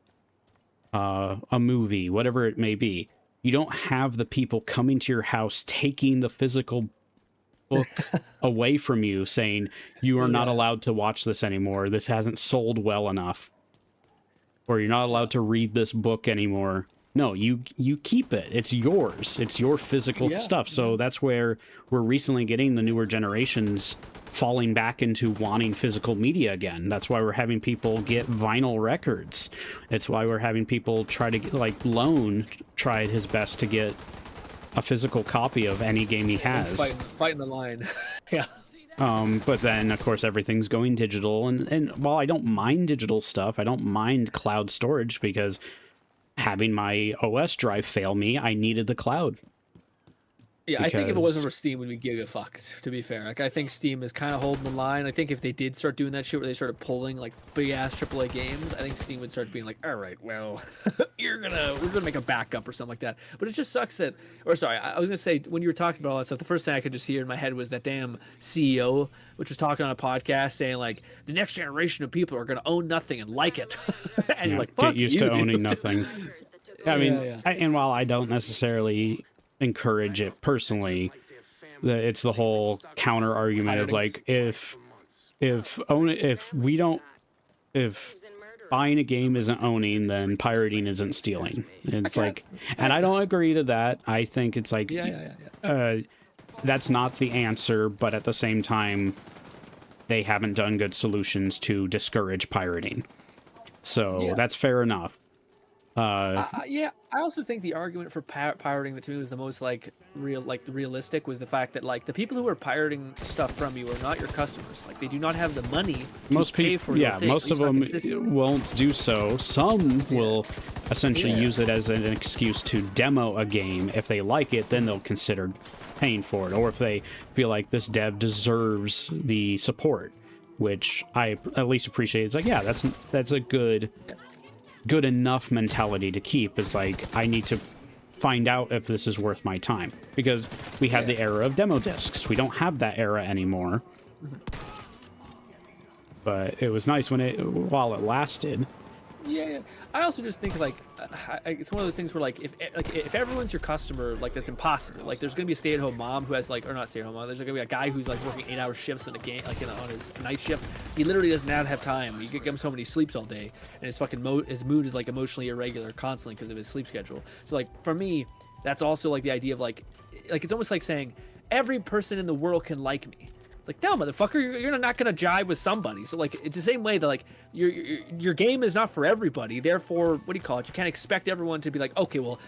S1: a movie, whatever it may be. You don't have the people coming to your house, taking the physical book away from you, saying, you are not allowed to watch this anymore. This hasn't sold well enough. Or you're not allowed to read this book anymore. No, you keep it. It's yours. It's your physical stuff. So that's where we're recently getting the newer generations falling back into wanting physical media again. That's why we're having people get vinyl records. It's why we're having people try to get, like Lone tried his best to get a physical copy of any game he has.
S14: Fighting the line. Yeah.
S1: But then, of course, everything's going digital. And while I don't mind digital stuff, I don't mind cloud storage because having my OS drive fail me, I needed the cloud.
S14: Yeah, I think if it wasn't for Steam, we'd be giga fucked, to be fair. Like, I think Steam is kind of holding the line. I think if they did start doing that shit where they started pulling, like, big-ass AAA games, I think Steam would start being like, all right, well, we're gonna make a backup or something like that. But it just sucks that, or sorry, I was gonna say, when you were talking about all that stuff, the first thing I could just hear in my head was that damn CEO, which was talking on a podcast saying, like, the next generation of people are gonna own nothing and like it. And you're like, fuck
S1: get used to owning nothing. I mean, and while I don't necessarily encourage it personally, it's the whole counter argument of like, if buying a game isn't owning, then pirating isn't stealing. It's like, and I don't agree to that. I think it's like, that's not the answer, but at the same time, they haven't done good solutions to discourage pirating. So that's fair enough.
S14: Yeah, I also think the argument for pirating that to me was the most realistic was the fact that like the people who are pirating stuff from you are not your customers. Like they do not have the money to pay for your thing.
S1: Most of them won't do so. Some will essentially use it as an excuse to demo a game. If they like it, then they'll consider paying for it, or if they feel like this dev deserves the support, which I at least appreciate. It's like, yeah, that's a good enough mentality to keep. Is like, I need to find out if this is worth my time, because we had the era of demo discs. We don't have that era anymore. But it was nice while it lasted.
S14: Yeah. I also just think like it's one of those things where like if everyone's your customer, like that's impossible. Like there's gonna be a stay-at-home mom who has like, or not stay-at-home mom. There's gonna be a guy who's like working 8-hour shifts in a game, like on his night shift. He literally does not have time. He comes home and he sleeps all day, and his fucking his mood is like emotionally irregular constantly because of his sleep schedule. So like for me, that's also like the idea of like it's almost like saying every person in the world can like me. It's like, no, motherfucker, you're not gonna jive with somebody. So like, it's the same way that like your game is not for everybody. Therefore, what do you call it? You can't expect everyone to be like, okay, well,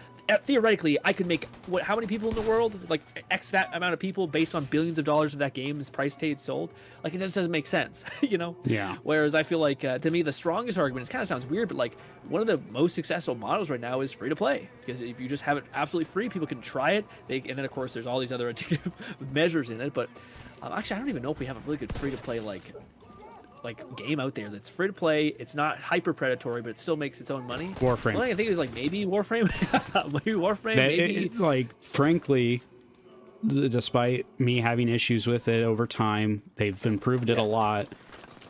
S14: theoretically, I could make how many people in the world? Like X that amount of people based on billions of dollars of that game's price tag sold. Like it just doesn't make sense, you know?
S1: Yeah.
S14: Whereas I feel like to me the strongest argument, it kind of sounds weird, but like one of the most successful models right now is free to play, because if you just have it absolutely free, people can try it. And then of course there's all these other addictive measures in it, but. Actually, I don't even know if we have a really good free-to-play like game out there that's free to play. It's not hyper predatory, but it still makes its own money.
S1: Warframe.
S14: Well, I think it was like maybe Warframe, maybe Warframe. Maybe
S1: like frankly, despite me having issues with it over time, they've improved it a lot.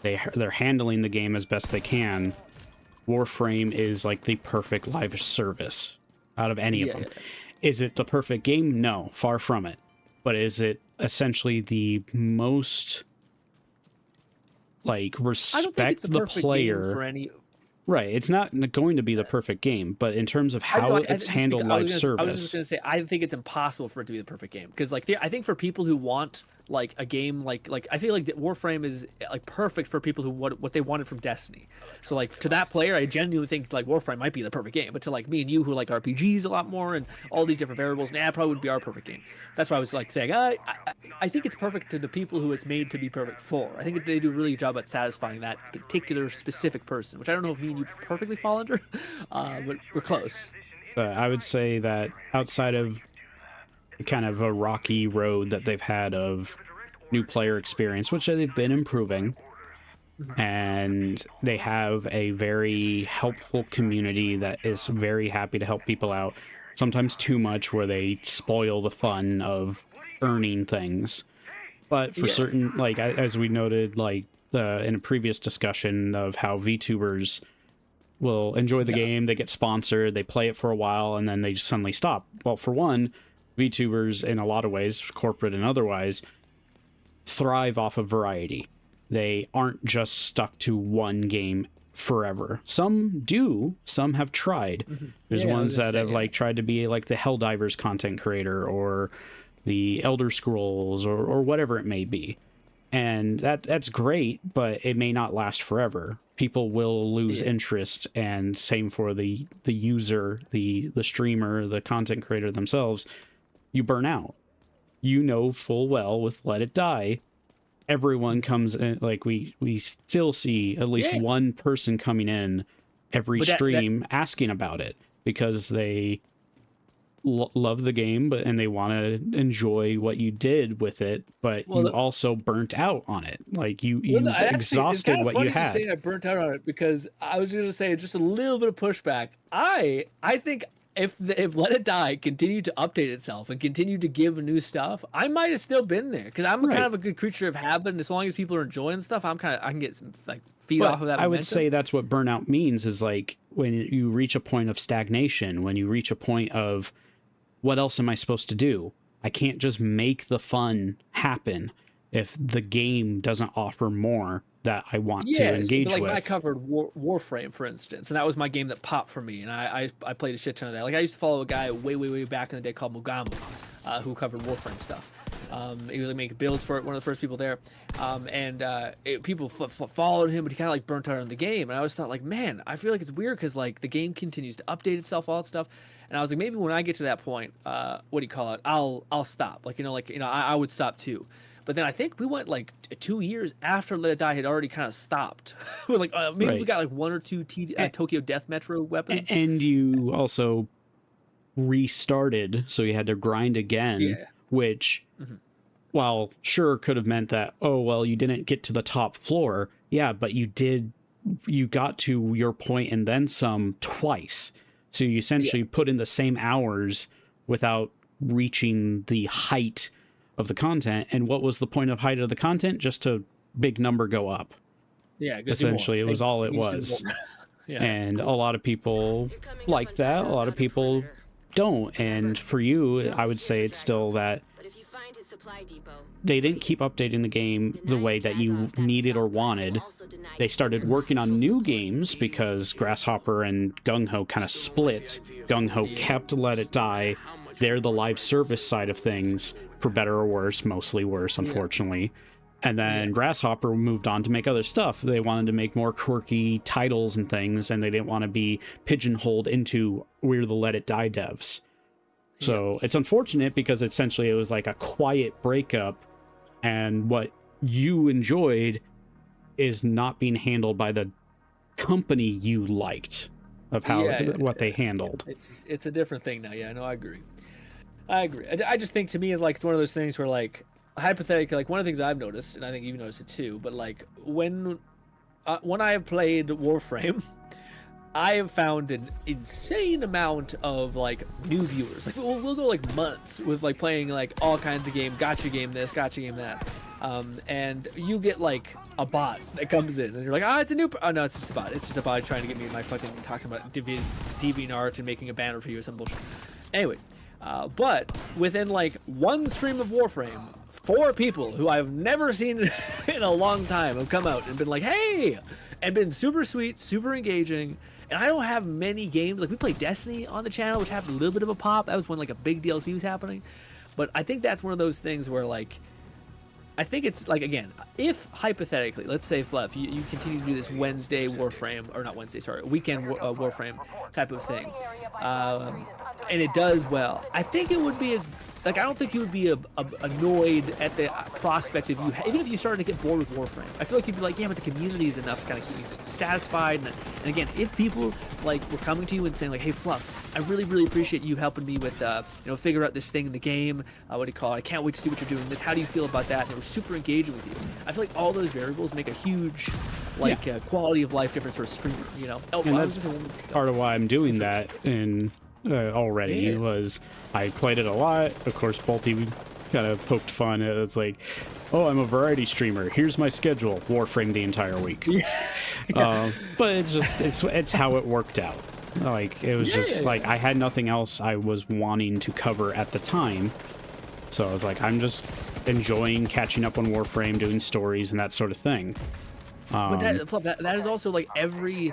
S1: They're handling the game as best they can. Warframe is like the perfect live service out of any of them. Is it the perfect game? No, far from it. But is it essentially the most like respect the player
S14: for any...
S1: Right, it's not going to be the perfect game, but in terms of how it's handled live service,
S14: I was just gonna say I think it's impossible for it to be the perfect game, because like I think for people who want like a game like I feel like Warframe is like perfect for people who what they wanted from Destiny. So like to that player, I genuinely think like Warframe might be the perfect game, but to like me and you who like RPGs a lot more and all these different variables, it probably would be our perfect game. That's why I was like saying I think it's perfect to the people who it's made to be perfect for. I think they do a really good job at satisfying that particular specific person, which I don't know if me and you perfectly fall under, but we're close.
S1: But I would say that outside of kind of a rocky road that they've had of new player experience, which they've been improving, and they have a very helpful community that is very happy to help people out, sometimes too much where they spoil the fun of earning things. But for certain, like as we noted like in a previous discussion of how VTubers will enjoy the game, they get sponsored, they play it for a while, and then they just suddenly stop. Well, for one, VTubers, in a lot of ways, corporate and otherwise, thrive off of variety. They aren't just stuck to one game forever. Some do. Some have tried. There's ones that have like tried to be like the Helldivers content creator or the Elder Scrolls or whatever it may be. And that's great, but it may not last forever. People will lose interest, and same for the user, the streamer, the content creator themselves. You burn out. You know full well with Let It Die, everyone comes in, like we still see at least one person coming in every stream asking about it because they love the game, and they want to enjoy what you did with it, but you also burnt out on it. Like you exhausted what you had.
S14: I burnt out on it because I was going to say just a little bit of pushback. I think if Let It Die continued to update itself and continued to give new stuff, I might have still been there, because I'm kind of a good creature of habit, and as long as people are enjoying stuff, I can get some like feed off of that.
S1: I would say that's what burnout means, is like when you reach a point of stagnation, when you reach a point of what else am I supposed to do? I can't just make the fun happen if the game doesn't offer more that I want to engage with.
S14: When I covered Warframe, for instance, and that was my game that popped for me, and I played a shit ton of that. Like I used to follow a guy way back in the day called Mugamu, who covered Warframe stuff. He was like making builds for it, one of the first people there, people followed him, but he kind of like burnt out on the game. And I always thought like, man, I feel like it's weird because like the game continues to update itself, all that stuff. And I was like, maybe when I get to that point, I'll stop. I would stop too. But then I think we went like 2 years after Let It Die had already kind of stopped. We're like, maybe we got like one or two Tokyo Death Metro weapons.
S1: And you also restarted, so you had to grind again, which, while sure could have meant that, oh, well, you didn't get to the top floor. Yeah, but you got to your point and then some twice. So you essentially put in the same hours without reaching the height of the content. And what was the point of height of the content? Just to big number go up.
S14: Yeah,
S1: essentially, it was all it was. And a lot of people like that. A lot of people don't. And for you, I would say it's still that they didn't keep updating the game the way that you needed or wanted. They started working on new games because Grasshopper and Gung Ho kind of split. Gung Ho kept Let It Die. They're the live service side of things, for better or worse, mostly worse, unfortunately. And then Grasshopper moved on to make other stuff. They wanted to make more quirky titles and things, and they didn't want to be pigeonholed into we're the Let It Die devs. So it's unfortunate because essentially it was like a quiet breakup, and what you enjoyed is not being handled by the company you liked of how what they handled.
S14: It's a different thing now. Yeah, no, I agree. I just think, to me, like, it's one of those things where, like, hypothetically, like, one of the things I've noticed, and I think you've noticed it too, but like when I have played Warframe, I have found an insane amount of like new viewers. Like we'll go like months with like playing like all kinds of game, gotcha game this, gotcha game that, and you get like a bot that comes in and you're like, it's a new oh no, it's just a bot. It's just a bot trying to get me in my fucking talking about DeviantArt and making a banner for you or some bullshit. Anyways, but within like one stream of Warframe, 4 people who I've never seen in a long time have come out and been like, hey, and been super sweet, super engaging. And I don't have many games. Like, we played Destiny on the channel, which had a little bit of a pop. That was when like a big DLC was happening. But I think that's one of those things where, like, I think it's like, again, if hypothetically, let's say, Fluff, you continue to do this Wednesday Warframe, or not Wednesday, sorry, weekend Warframe type of thing, and it does well, I think it would be I don't think you would be annoyed at the prospect of you, even if you started to get bored with Warframe. I feel like you'd be like, yeah, but the community is enough to kind of keep you satisfied. And again, if people like were coming to you and saying like, hey, Fluff, I really, really appreciate you helping me with, figure out this thing in the game. What do you call it? I can't wait to see what you're doing. How do you feel about that? And they were super engaging with you. I feel like all those variables make a huge, quality of life difference for a streamer. You know,
S1: and that's part of why I'm doing that in. Already was I played it a lot. Of course, Bolty kind of poked fun. It's like, oh, I'm a variety streamer. Here's my schedule. Warframe the entire week. But it's just it's how it worked out. Like it was like I had nothing else I was wanting to cover at the time, so I was like, I'm just enjoying catching up on Warframe, doing stories and that sort of thing.
S14: But that is also like every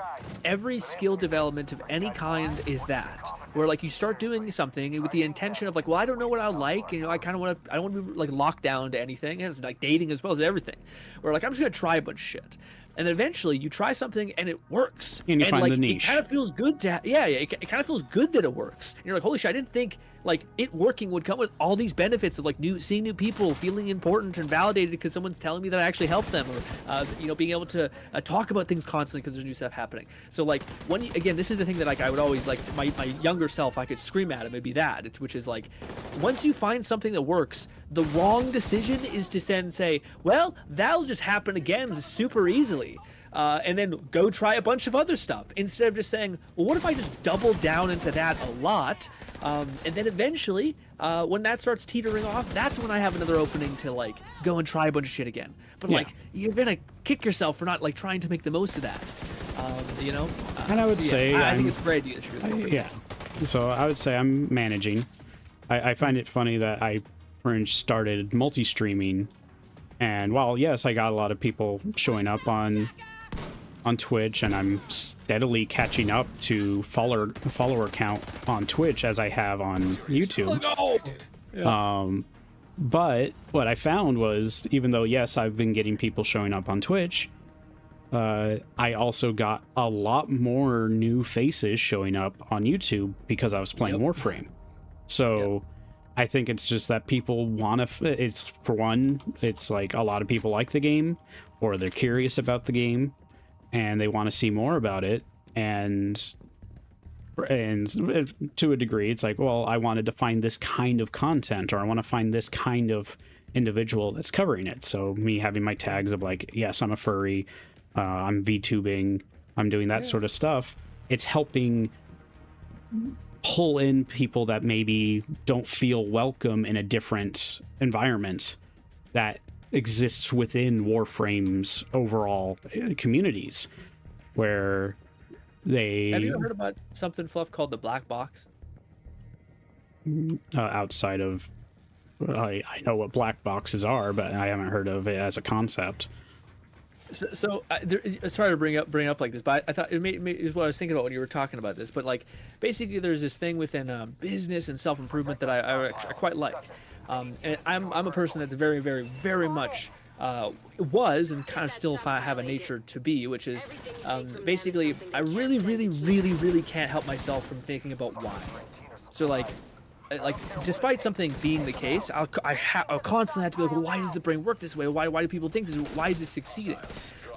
S14: skill development of any kind is that, where like you start doing something with the intention of like, well, I don't know what I like, I kind of want to, I don't want to be like locked down to anything. And it's like dating as well as everything, where like I'm just gonna try a bunch of shit, and then eventually you try something and it works,
S1: and you find the niche.
S14: It kind of feels good to it kind of feels good that it works, and you're like, holy shit, I didn't think like it working would come with all these benefits of like seeing new people, feeling important and validated because someone's telling me that I actually helped them, or being able to talk about things constantly because there's new stuff happening. So like again, this is the thing that like I would always like my younger self, I could scream at him, it'd be that, which is like, once you find something that works, the wrong decision is to then say, well, that'll just happen again super easily. And then go try a bunch of other stuff instead of just saying, well, what if I just double down into that a lot? And then eventually, when that starts teetering off, that's when I have another opening to like go and try a bunch of shit again. But like, you're gonna kick yourself for not like trying to make the most of that.
S1: And I would say,
S14: I think it's a great idea.
S1: So I would say I'm managing. I find it funny that I started multi-streaming, and while yes, I got a lot of people showing up on Twitch, and I'm steadily catching up to follower count on Twitch as I have on YouTube. But what I found was, even though yes, I've been getting people showing up on Twitch, I also got a lot more new faces showing up on YouTube because I was playing Warframe. So I think it's just that people want to, it's for one, it's like a lot of people like the game, or they're curious about the game and they want to see more about it. And to a degree, it's like, well, I wanted to find this kind of content, or I want to find this kind of individual that's covering it. So me having my tags of like, yes, I'm a furry, I'm VTubing, I'm doing that sort of stuff. It's helping pull in people that maybe don't feel welcome in a different environment that exists within Warframe's overall communities, where they...
S14: Have you ever heard about something, Fluff, called the black box?
S1: Outside of... I know what black boxes are, but I haven't heard of it as a concept.
S14: Sorry to bring up like this, but I thought it is what I was thinking about when you were talking about this. But like, basically, there's this thing within business and self-improvement that I quite like, and I'm a person that's very, very, very much was and kind of still have a nature to be, which is basically I really can't help myself from thinking about why. So like despite something being the case, I'll constantly have to be like, well, why does the brain work this way? Why do people think this? Why is it succeeding?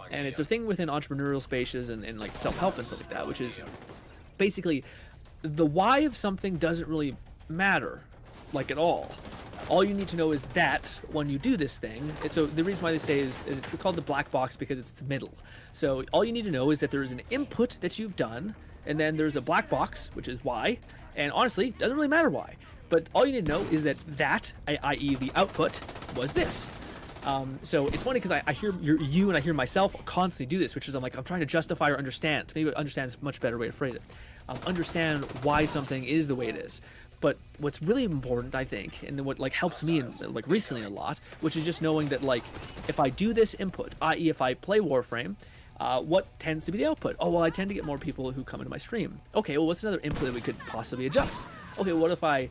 S14: And it's a thing within entrepreneurial spaces and like self-help and stuff like that, which is basically the why of something doesn't really matter, like at all. All you need to know is that when you do this thing, so the reason why they say is it's called the black box because it's the middle. So all you need to know is that there is an input that you've done, and then there's a black box, which is why. And honestly, it doesn't really matter why. But all you need to know is that i.e. the output, was this. So it's funny because I hear you and I hear myself constantly do this, which is I'm trying to justify or understand. Maybe understand is a much better way to phrase it. Understand why something is the way it is. But what's really important, I think, and what like helps me recently a lot, which is just knowing that like if I do this input, i.e. if I play Warframe, what tends to be the output? Oh, well, I tend to get more people who come into my stream. Okay, well, what's another input that we could possibly adjust? Okay, what if I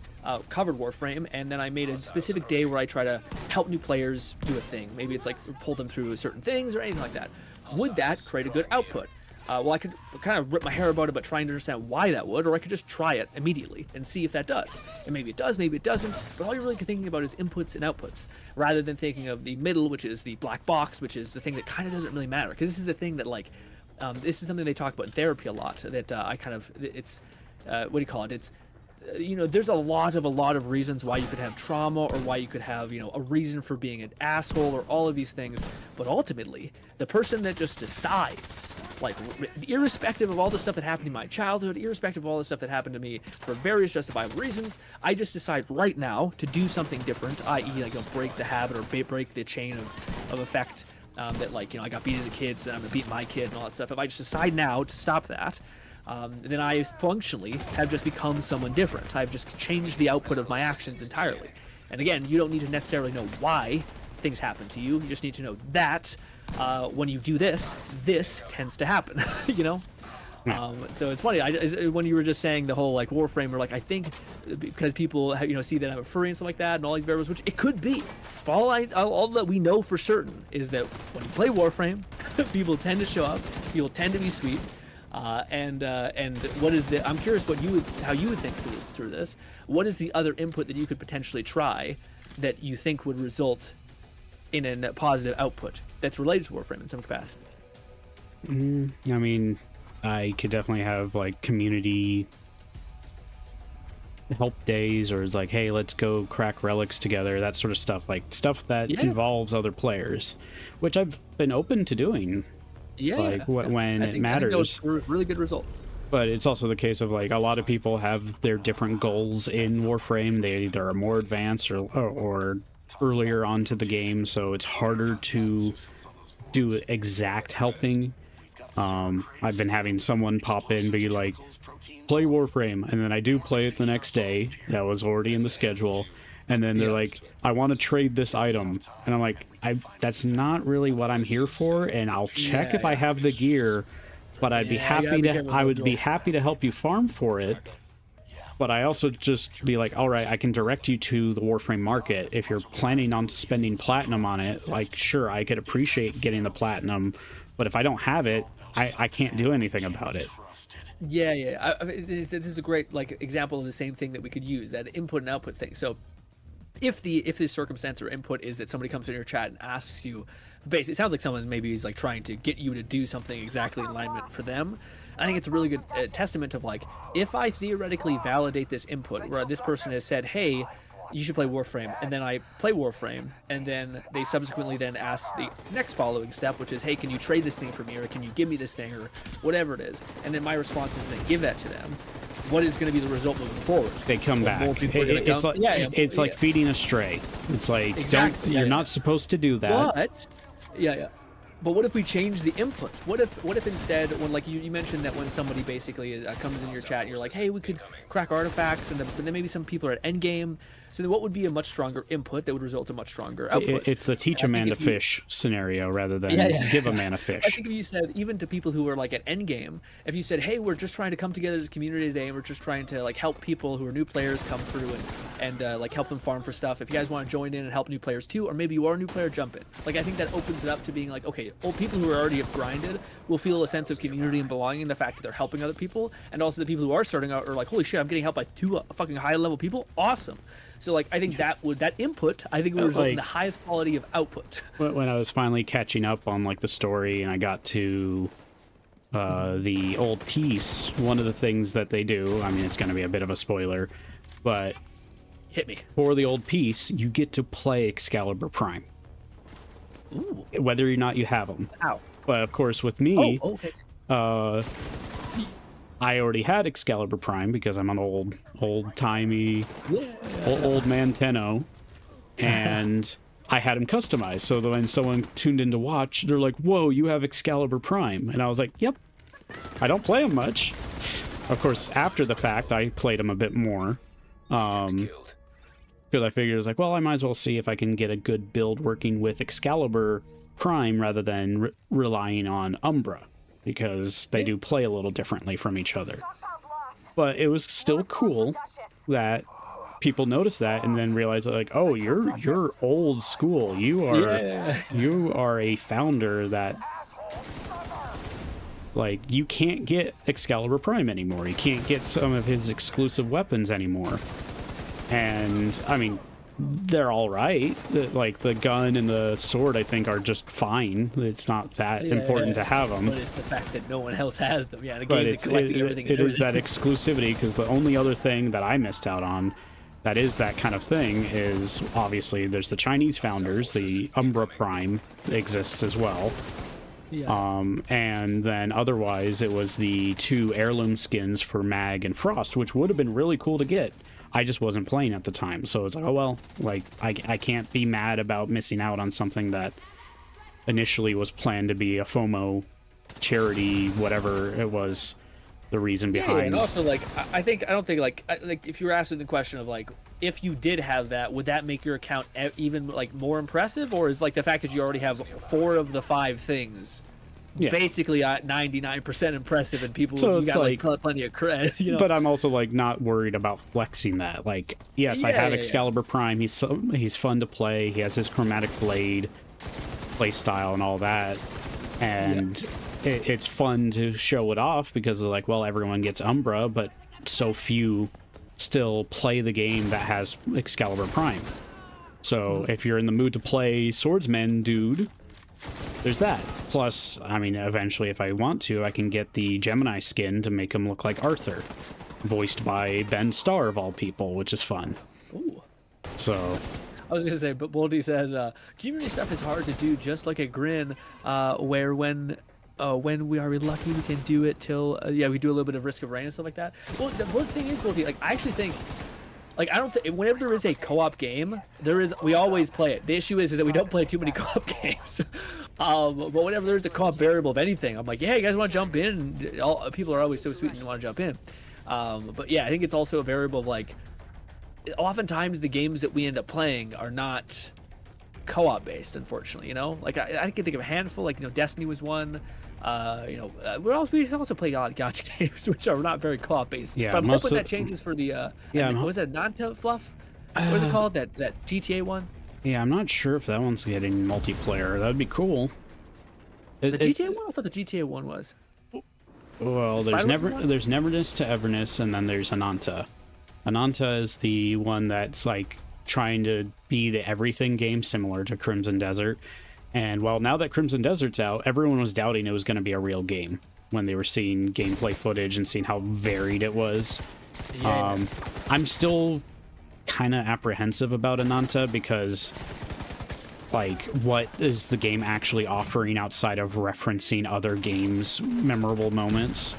S14: covered Warframe and then I made a specific day where I try to help new players do a thing? Maybe it's like pull them through certain things or anything like that. Would that create a good output? Well, I could kind of rip my hair about it, but trying to understand why that would, or I could just try it immediately and see if that does. And maybe it does, maybe it doesn't, but all you're really thinking about is inputs and outputs, rather than thinking of the middle, which is the black box, which is the thing that kind of doesn't really matter. Because this is the thing that, like, this is something they talk about in therapy a lot, that it's, what do you call it? It's, there's a lot of reasons why you could have trauma or why you could have, a reason for being an asshole or all of these things. But ultimately, the person that just decides, like, irrespective of all the stuff that happened in my childhood, irrespective of all the stuff that happened to me for various justifiable reasons, I just decide right now to do something different, i.e. like break the habit or break the chain of effect that, like, I got beat as a kid, so I'm gonna beat my kid and all that stuff. If I just decide now to stop that, then I functionally have just become someone different. I've just changed the output of my actions entirely. And again, you don't need to necessarily know why things happen to you. You just need to know that when you do this, this tends to happen, So it's funny, when you were just saying the whole like Warframe, or like I think because people see that I'm a furry and stuff like that and all these variables, which it could be. But all that we know for certain is that when you play Warframe, people tend to show up, people tend to be sweet. And what is the? I'm curious how you would think through this. What is the other input that you could potentially try that you think would result in a positive output that's related to Warframe in some capacity?
S1: I mean, I could definitely have like community help days, or it's like, hey, let's go crack relics together, that sort of stuff, like stuff that involves other players, which I've been open to doing. When it matters. I think that was a really good result. But it's also the case of like a lot of people have their different goals in Warframe. They either are more advanced or earlier onto the game, so it's harder to do exact helping. I've been having someone pop in, be like, play Warframe, and then I do play it the next day. That was already in the schedule. And then they're like, I want to trade this item. And I'm like, that's not really what I'm here for. And I'll check if I have the gear, but I'd be happy I would be happy to help you farm for it. But I also just be like, all right, I can direct you to the Warframe market. If you're planning on spending platinum on it, like, sure, I could appreciate getting the platinum. But if I don't have it, I can't do anything about it.
S14: This is a great like example of the same thing that we could use, that input and output thing. So if the circumstance or input is that somebody comes in your chat and asks you, basically, it sounds like someone maybe is like trying to get you to do something exactly in alignment for them. I think it's a really good testament of like, if I theoretically validate this input where this person has said, hey, you should play Warframe, and then I play Warframe, and then they subsequently then ask the next following step, which is, hey, can you trade this thing for me, or can you give me this thing, or whatever it is, and then my response is then give that to them. What is going to be the result moving forward?
S1: They come back. It's like feeding a stray. It's like, you're not supposed to do that.
S14: But But what if we change the input? What if instead, when like you mentioned that when somebody basically comes in your chat and you're like, hey, we could crack artifacts, and then maybe some people are at endgame. So then what would be a much stronger input that would result in much stronger output?
S1: It's the teach a man to fish scenario rather than give a man a fish.
S14: I think if you said, even to people who are like at endgame, if you said, hey, we're just trying to come together as a community today, and we're just trying to like help people who are new players come through and like help them farm for stuff. If you guys want to join in and help new players too, or maybe you are a new player, jump in. Like I think that opens it up to being like, okay, old people who are already have grinded will feel a sense of community and belonging, the fact that they're helping other people, and also the people who are starting out are like, holy shit, I'm getting helped by two fucking high level people. Awesome. So like I think that input I think would result in the highest quality of output.
S1: When I was finally catching up on like the story and I got to the old piece, one of the things that they do, I mean it's going to be a bit of a spoiler, but
S14: hit me.
S1: For the old piece, you get to play Excalibur Prime.
S14: Ooh.
S1: Whether or not you have them.
S14: Ow.
S1: But of course with me,
S14: okay.
S1: I already had Excalibur Prime because I'm an old-timey, old man Tenno, and I had him customized. So that when someone tuned in to watch, they're like, "Whoa, you have Excalibur Prime," and I was like, "Yep." I don't play him much. Of course, after the fact, I played him a bit more, because I figured it was like, well, I might as well see if I can get a good build working with Excalibur Prime rather than relying on Umbra, because they do play a little differently from each other. But it was still cool that people noticed that and then realized like, oh, you're old school. You are a founder that like you can't get Excalibur Prime anymore. You can't get some of his exclusive weapons anymore. And I mean, they're all right. Like the gun and the sword, I think, are just fine. It's not that important to have them.
S14: But it's the fact that no one else has them. Yeah,
S1: but it is that exclusivity, because the only other thing that I missed out on that is that kind of thing is obviously there's the Chinese founders. The Umbra Prime exists as well. Yeah. And then otherwise it was the 2 heirloom skins for Mag and Frost, which would have been really cool to get. I just wasn't playing at the time, so it's like, oh well, like I can't be mad about missing out on something that initially was planned to be a FOMO charity, whatever it was, the reason behind.
S14: Yeah, and also like I don't think like if you were asking the question of like, if you did have that, would that make your account even like more impressive, or is like the fact that you already have 4 of the 5 things basically 99% impressive, and people so you got like plenty of cred, you know?
S1: But I'm also like not worried about flexing that. Like, yes, I have Excalibur Prime. He's fun to play. He has his chromatic blade play style and all that, and it's fun to show it off because of like, well, everyone gets Umbra, but so few still play the game that has Excalibur Prime. So if you're in the mood to play swordsman, dude, there's that. Plus, I mean, eventually, if I want to, I can get the Gemini skin to make him look like Arthur, voiced by Ben Starr of all people, which is fun.
S14: Ooh.
S1: So,
S14: I was gonna say, but Boldy says, community stuff is hard to do, just like a grin, where when we are lucky, we can do it till we do a little bit of Risk of Rain and stuff like that. Well, the one thing is, Boldy, like I actually think. Like, I don't think, whenever there is a co-op game, we always play it. The issue is that we don't play too many co-op games. But whenever there's a co-op variable of anything, I'm like, yeah, you guys want to jump in? People are always so sweet and want to jump in. But yeah, I think it's also a variable of like, oftentimes the games that we end up playing are not co-op based, unfortunately, you know? Like, I can think of a handful, like, you know, Destiny was one. We also play a lot of gacha games, which are not very co-op based.
S1: Yeah,
S14: but I'm hoping that changes for the was that Fluff? What was it called? That GTA one?
S1: Yeah, I'm not sure if that one's getting multiplayer. That'd be cool.
S14: The GTA one? I thought the GTA one was.
S1: Well, there's Neverness to Everness, and then there's Ananta. Ananta is the one that's like trying to be the everything game, similar to Crimson Desert. And well, now that Crimson Desert's out, everyone was doubting it was going to be a real game when they were seeing gameplay footage and seeing how varied it was. Yeah. I'm still kind of apprehensive about Ananta because, like, what is the game actually offering outside of referencing other games' memorable moments?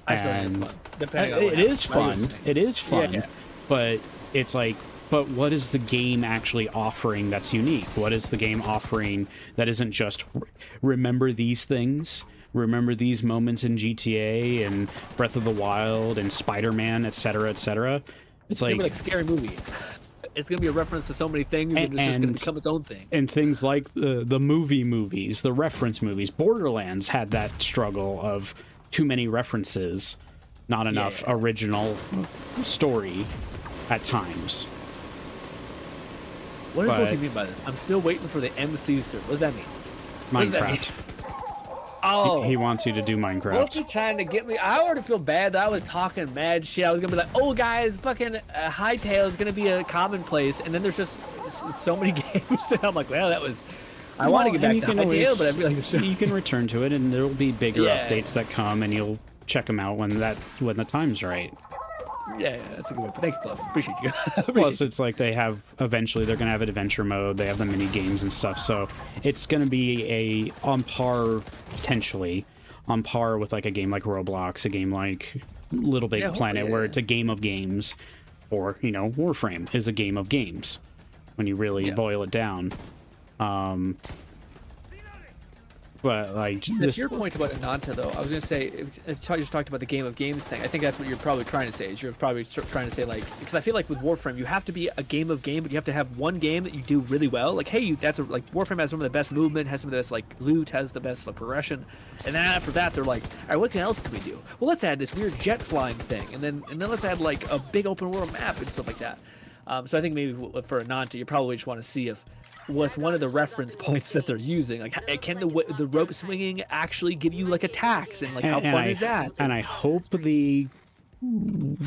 S14: And
S1: it is fun. It is fun. Yeah. But it's like, but what is the game actually offering that's unique? What is the game offering that isn't just remember these things? Remember these moments in GTA and Breath of the Wild and Spider-Man, etc., etc. It's
S14: gonna be like Scary Movie. It's gonna be a reference to so many things, and it's just gonna become its own thing.
S1: And things like the movies, the reference movies. Borderlands had that struggle of too many references, not enough original story at times.
S14: What does you mean by this? I'm still waiting for the MC server. What does that mean?
S1: Minecraft.
S14: Oh,
S1: he wants you to do Minecraft.
S14: What's he trying to get me? I already feel bad that I was talking mad shit. I was gonna be like, "Oh, guys, fucking Hightail is gonna be a commonplace," and then there's just so many games, and I'm like, "Well, that was." I want to get back to Hightail, but I feel like
S1: you can return to it, and there will be bigger updates that come, and you'll check them out when the time's right.
S14: Yeah, that's a good way. Thanks, Fluff. Appreciate you.
S1: Plus, it's like they're going to have an adventure mode. They have the mini games and stuff. So it's going to be potentially on par with like a game like Roblox, a game like Little Big Planet, where it's a game of games, or Warframe is a game of games when you really boil it down. But like,
S14: that's your point about Ananta, though. I was gonna say, you just talked about the game of games thing. I think that's what you're probably trying to say. Is you're probably trying to say, like, because I feel like with Warframe, you have to be a game of game, but you have to have one game that you do really well. Like, hey, Warframe has some of the best movement, has some of the best like loot, has the best progression, and then after that, they're like, all right, what else can we do? Well, let's add this weird jet flying thing, and then let's add like a big open world map and stuff like that. So I think maybe for Ananta, you probably just want to see if, with one of the reference points that they're using, like, can the rope swinging actually give you like attacks, and like how fun is that?
S1: And I hope the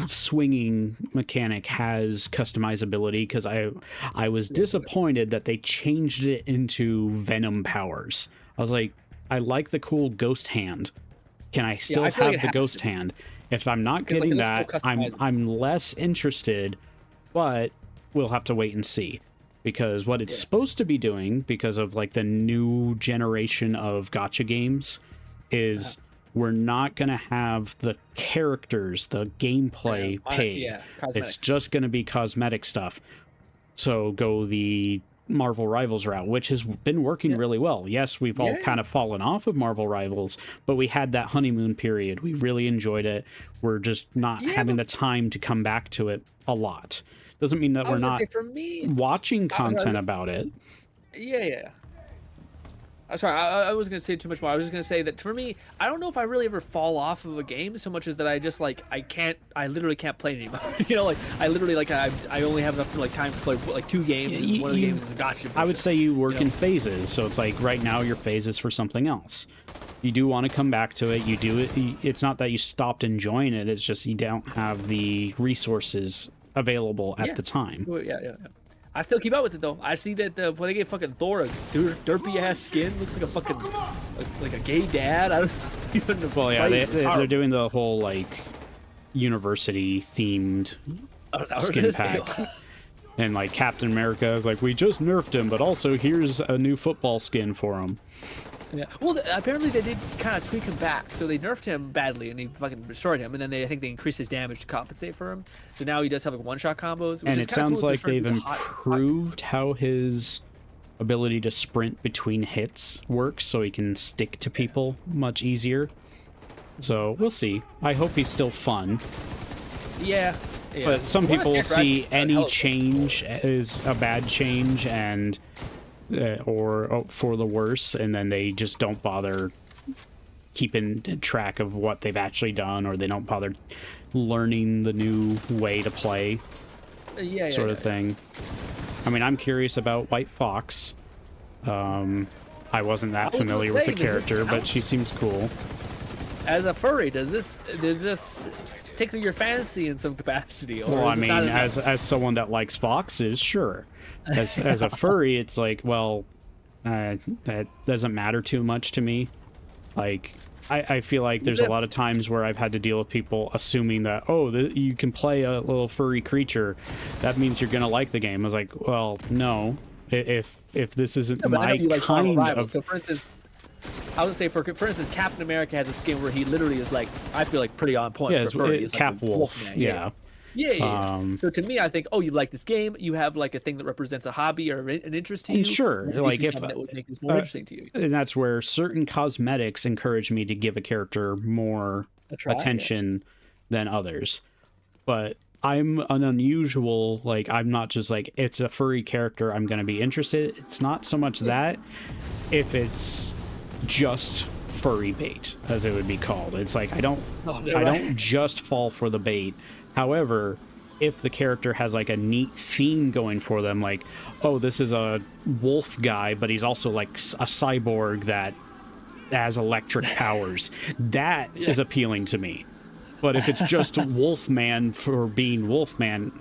S1: swinging mechanic has customizability, because I was disappointed that they changed it into Venom powers. I was like, I like the cool ghost hand. Can I still have the ghost hand? If I'm not getting that, I'm less interested, but we'll have to wait and see. Because what it's supposed to be doing, because of like the new generation of gacha games, is we're not going to have the characters, the gameplay paid. It's just going to be cosmetic stuff. So go the Marvel Rivals route, which has been working really well. Yes, we've all kind of fallen off of Marvel Rivals, but we had that honeymoon period. We really enjoyed it. We're just not having the time to come back to it a lot. Doesn't mean that we're not watching content about it.
S14: Yeah. I'm sorry, I was going to say too much more. I was just going to say that for me, I don't know if I really ever fall off of a game so much as that I just like, I literally can't play anymore. Like I literally like, I only have enough like time to play like 2 games, and one of the games is a gotcha.
S1: I would say you work in phases. So it's like right now your phase is for something else. You do want to come back to it. You do it. It's not that you stopped enjoying it. It's just you don't have the resources available at the time.
S14: Yeah. I still keep up with it though. I see that when they get fucking Thor a derpy ass skin, looks like a fucking like a gay dad. I don't even know.
S1: Well, yeah, they're doing the whole like university themed skin pack. And like Captain America is like, we just nerfed him, but also here's a new football skin for him.
S14: Yeah. Well, apparently they did kind of tweak him back. So they nerfed him badly, and he fucking destroyed him. And then I think they increased his damage to compensate for him. So now he does have like one-shot combos.
S1: And it sounds like they've improved how his ability to sprint between hits works, so he can stick to people much easier. So we'll see. I hope he's still fun.
S14: Yeah.
S1: But some people see any change as a bad change and or for the worse, and then they just don't bother keeping track of what they've actually done, or they don't bother learning the new way to play, sort of thing. I mean, I'm curious about White Fox. I wasn't that familiar with the character, but she seems cool.
S14: As a furry, does this tickle your fancy in some capacity? Or
S1: well, I mean, as someone that likes foxes, sure. As a furry, it's like, well, that doesn't matter too much to me. Like, I feel like there's a lot of times where I've had to deal with people assuming that, you can play a little furry creature, that means you're gonna like the game. I was like, well, no. If this isn't my kind of...
S14: So for instance, I would say for instance, Captain America has a skin where he literally is like, I feel like pretty on point.
S1: Yeah,
S14: for furry.
S1: Cap Wolf. Yeah.
S14: Yeah. So to me, I think, oh, you like this game. You have like a thing that represents a hobby or an interest to you.
S1: And sure, like if
S14: that would make this more interesting to you.
S1: And that's where certain cosmetics encourage me to give a character more attention than others. But I'm an unusual, like, I'm not just like, it's a furry character, I'm going to be interested. It's not so much that, if it's just furry bait, as it would be called. It's like, I don't just fall for the bait. However, if the character has like a neat theme going for them, like, oh, this is a wolf guy, but he's also like a cyborg that has electric powers, that is appealing to me. But if it's just Wolfman for being Wolfman,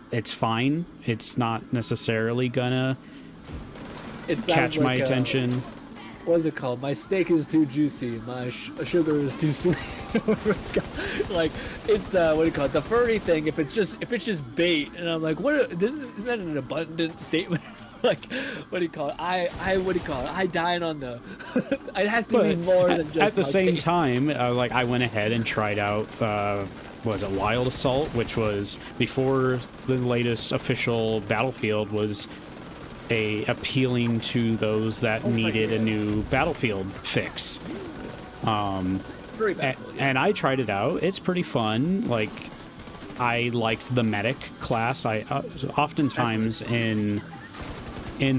S1: it's fine. It's not necessarily gonna catch my attention.
S14: What is it called? My steak is too juicy. My sugar is too sweet. Like, it's what do you call it? The furry thing. If it's just bait, and I'm like, isn't that an abundant statement? Like, what do you call it? What do you call it? I dine on the. It has to be more than just.
S1: At the same time, like, I went ahead and tried out. Was it Wild Assault, which was before the latest official Battlefield was appealing to those that needed a new Battlefield fix. And I tried it out. It's pretty fun. Like, I liked the medic class. I oftentimes in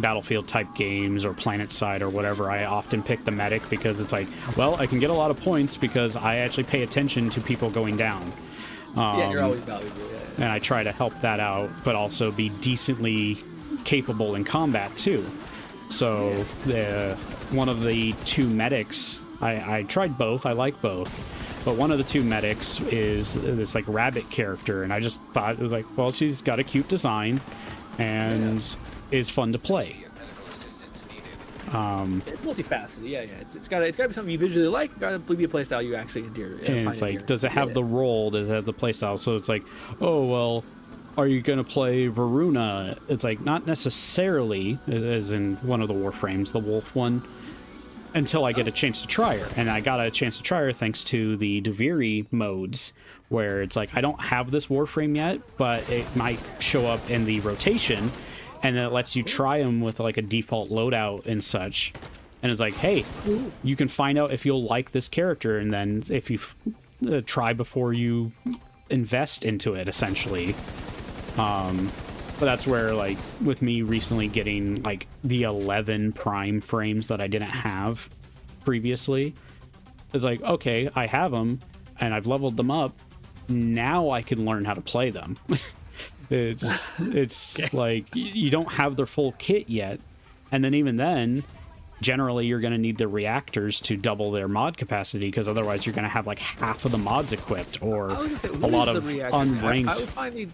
S1: Battlefield type games or PlanetSide or whatever, I often pick the medic because it's like, well, I can get a lot of points because I actually pay attention to people going down.
S14: You're always valuable.
S1: And I try to help that out, but also be decently capable in combat too. So one of the two medics, I tried both. I like both, but one of the two medics is this like rabbit character, and I just thought it was like, well, she's got a cute design and is fun to play.
S14: It's multifaceted. It's gotta be something you visually like. It's gotta be a playstyle you actually endear.
S1: And it's like, does it have the role? Does it have the playstyle? So it's like, oh well, are you going to play Varuna? It's like, not necessarily, as in one of the Warframes, the wolf one, until I get a chance to try her. And I got a chance to try her thanks to the Duviri modes, where it's like, I don't have this Warframe yet, but it might show up in the rotation, and it lets you try them with like a default loadout and such. And it's like, hey, you can find out if you'll like this character, and then if you try before you invest into it, essentially. But that's where, like, with me recently getting like the 11 prime frames that I didn't have previously, it's like, okay, I have them and I've leveled them up. Now I can learn how to play them. It's like, you don't have their full kit yet. And then even then, generally you're going to need the reactors to double their mod capacity, because otherwise you're going to have like half of the mods equipped, or a lot of unranked.
S14: I would find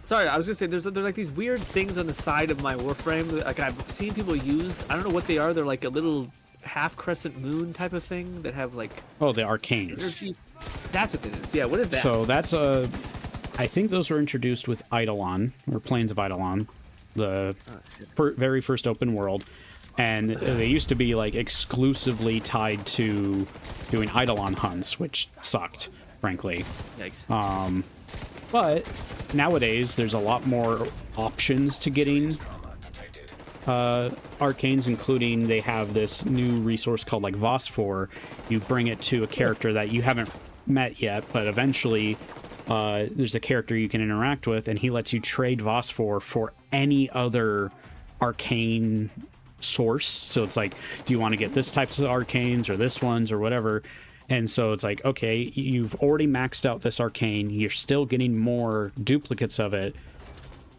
S14: Sorry, I was gonna say there's like these weird things on the side of my Warframe. Like, I've seen people use. I don't know what they are. They're like a little half crescent moon type of thing that have like.
S1: Oh, the arcanes.
S14: Energy. That's what it is. Yeah, what is that?
S1: So that's I think those were introduced with Eidolon, or Plains of Eidolon, the very first open world, and they used to be like exclusively tied to doing Eidolon hunts, which sucked, frankly.
S14: Yikes.
S1: But nowadays, there's a lot more options to getting arcanes, including they have this new resource called like Phosphor. You bring it to a character that you haven't met yet, but eventually there's a character you can interact with, and he lets you trade Phosphor for any other arcane source. So it's like, do you want to get this types of arcanes or this ones or whatever? And so it's like, okay, you've already maxed out this arcane. You're still getting more duplicates of it.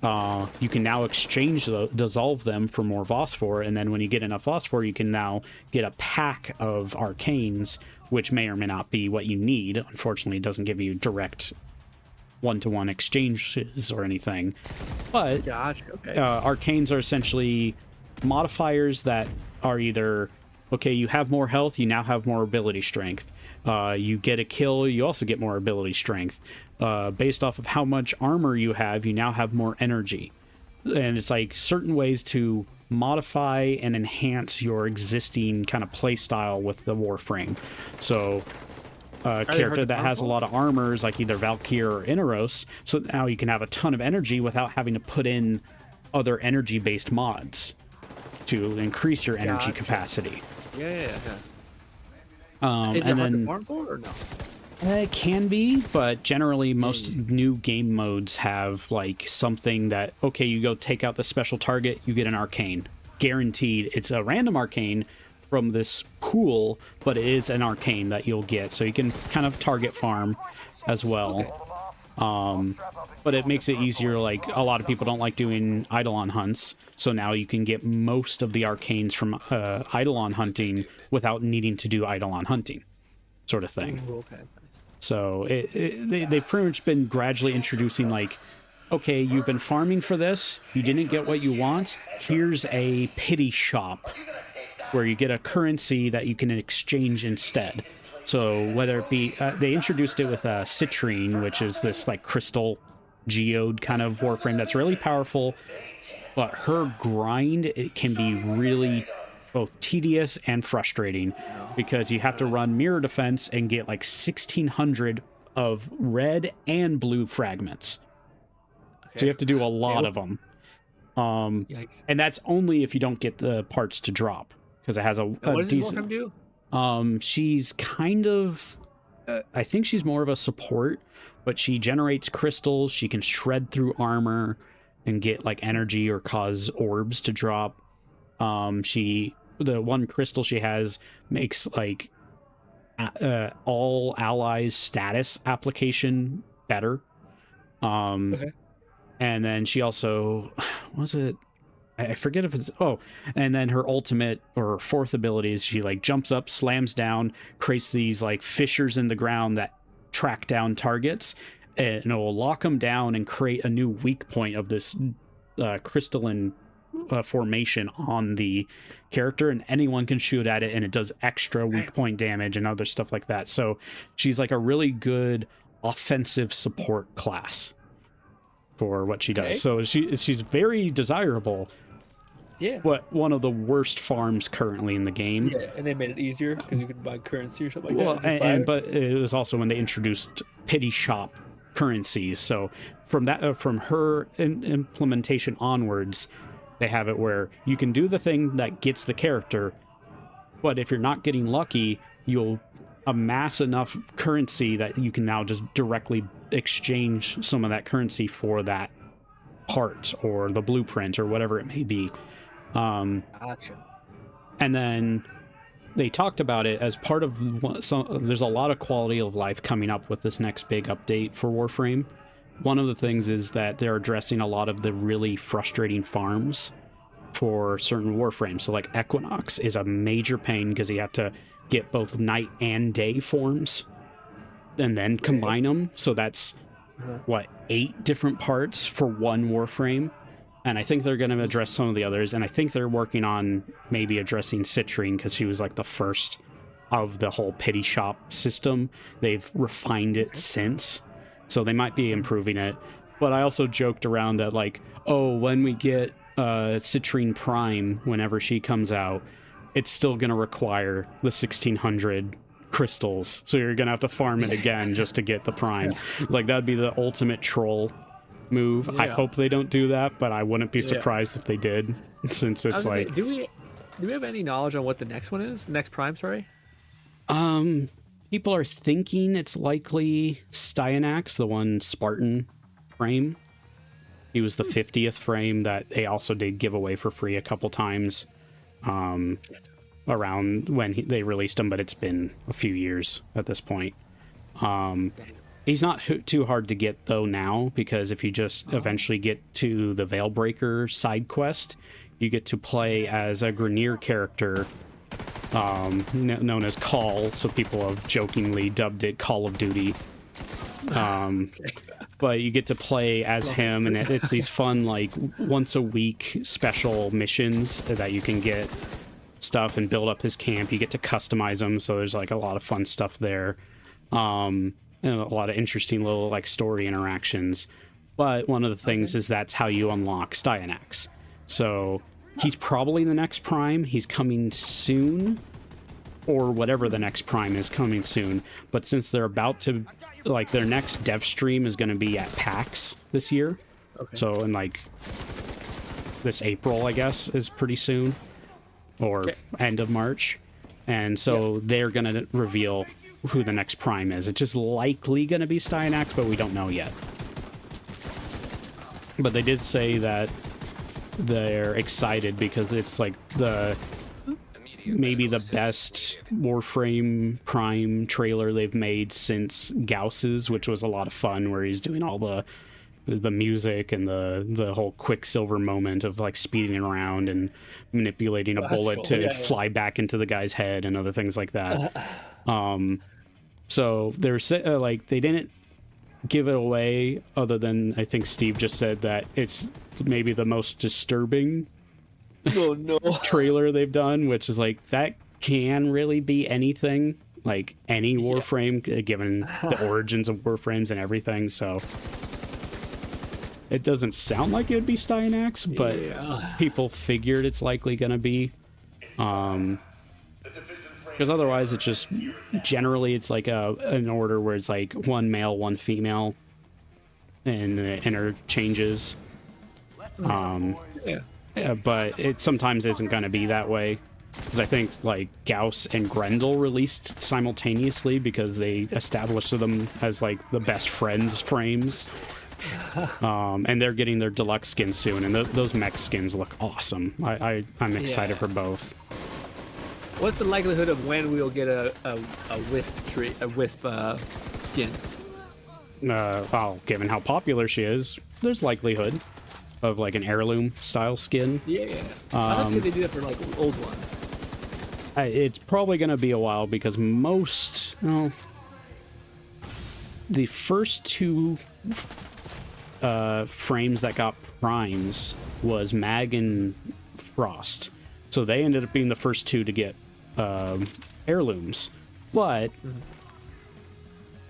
S1: You can now dissolve them for more Phosphor. And then when you get enough Phosphor, you can now get a pack of arcanes, which may or may not be what you need. Unfortunately, it doesn't give you direct one-to-one exchanges or anything. But arcanes are essentially modifiers that are either, okay, you have more health, you now have more ability strength. You get a kill, you also get more ability strength. Based off of how much armor you have, you now have more energy. And it's like certain ways to modify and enhance your existing kind of play style with the Warframe. So a character that has a lot of armors, like either Valkyrie or Inaros. So now you can have a ton of energy without having to put in other energy-based mods to increase your energy capacity.
S14: Yeah.
S1: Is
S14: it hard to farm for or no?
S1: It can be, but generally most new game modes have like something that, okay, you go take out the special target, you get an arcane. Guaranteed. It's a random arcane from this pool, but it is an arcane that you'll get. So you can kind of target farm as well. But it makes it easier. Like, a lot of people don't like doing Eidolon hunts. So now you can get most of the arcanes from Eidolon hunting without needing to do Eidolon hunting, sort of thing.
S14: Okay.
S1: So they've pretty much been gradually introducing, like, okay, you've been farming for this, you didn't get what you want, here's a pity shop where you get a currency that you can exchange instead. So whether it be, they introduced it with Citrine, which is this like crystal geode kind of Warframe that's really powerful, but her grind, it can be really both tedious and frustrating because you have to run mirror defense and get like 1,600 of red and blue fragments. Okay. So you have to do a lot of them. And that's only if you don't get the parts to drop, because it has a
S14: what does
S1: decent...
S14: do?
S1: She's kind of... I think she's more of a support, but she generates crystals, she can shred through armor and get like energy or cause orbs to drop. The one crystal she has makes like all allies status application better.
S14: Okay.
S1: And then she also, was it, I forget if it's, and then her ultimate or fourth ability is she like jumps up, slams down, creates these like fissures in the ground that track down targets, and it will lock them down and create a new weak point of this crystalline formation on the character, and anyone can shoot at it, and it does extra weak point damage and other stuff like that. So she's like a really good offensive support class for what she does. So she's very desirable.
S14: Yeah.
S1: But one of the worst farms currently in the game.
S14: Yeah, and they made it easier because you could buy currency or something like
S1: well,
S14: that.
S1: But it was also when they introduced pity shop currencies. So from that, from her implementation onwards, they have it where you can do the thing that gets the character, but if you're not getting lucky, you'll amass enough currency that you can now just directly exchange some of that currency for that part or the blueprint or whatever it may be.
S14: Gotcha.
S1: And then they talked about it as part of there's a lot of quality of life coming up with this next big update for Warframe. One of the things is that they're addressing a lot of the really frustrating farms for certain Warframes. So like Equinox is a major pain because you have to get both night and day forms and then combine them. So that's what, 8 different parts for one Warframe. And I think they're going to address some of the others. And I think they're working on maybe addressing Citrine because she was like the first of the whole pity shop system. They've refined it since. So they might be improving it. But I also joked around that like, oh, when we get Citrine Prime, whenever she comes out, it's still going to require the 1,600 crystals. So you're going to have to farm it again just to get the Prime. Like, that'd be the ultimate troll move. I hope they don't do that, but I wouldn't be surprised if they did, since it's like...
S14: Say, do we have any knowledge on what the next one is? Next Prime, sorry?
S1: People are thinking it's likely Styanax, the one Spartan frame. He was the 50th frame that they also did give away for free a couple times around when they released him, but it's been a few years at this point. He's not too hard to get, though, now, because if you just eventually get to the Veilbreaker side quest, you get to play as a Grenier character known as Call, so people have jokingly dubbed it Call of Duty. But you get to play as him, and it's these fun, like, once-a-week special missions that you can get stuff and build up his camp. You get to customize them, so there's, like, a lot of fun stuff there. And a lot of interesting little, like, story interactions. But one of the things is that's how you unlock Styanax. So he's probably the next Prime. He's coming soon. or whatever the next Prime is coming soon. But since they're about to, like, their next dev stream is going to be at PAX this year.
S14: Okay.
S1: So in like this April, I guess, is pretty soon, or end of March. And so they're going to reveal who the next Prime is. It's just likely going to be Styanax, but we don't know yet. But they did say that they're excited because it's like maybe the best Warframe Prime trailer they've made since Gauss's, which was a lot of fun, where he's doing all the music and the whole Quicksilver moment of like speeding around and manipulating a bullet to fly back into the guy's head and other things like that. So they're like, they didn't give it away, other than I think Steve just said that it's maybe the most disturbing trailer they've done, which is like, that can really be anything, like any Warframe, given the origins of Warframes and everything. So it doesn't sound like it would be Styanax, but people figured it's likely going to be. Because otherwise it's just, generally it's like an order where it's like one male, one female, and it interchanges. But it sometimes isn't going to be that way. Because I think like Gauss and Grendel released simultaneously because they established them as like the best friends frames. And they're getting their deluxe skins soon, and those mech skins look awesome. I'm excited for both.
S14: What's the likelihood of when we'll get a wisp skin?
S1: Well, given how popular she is, there's likelihood of like an heirloom style skin.
S14: Yeah. How much do they do that for like old ones?
S1: It's probably going to be a while because the first two frames that got primes was Mag and Frost, so they ended up being the first two to get heirlooms. But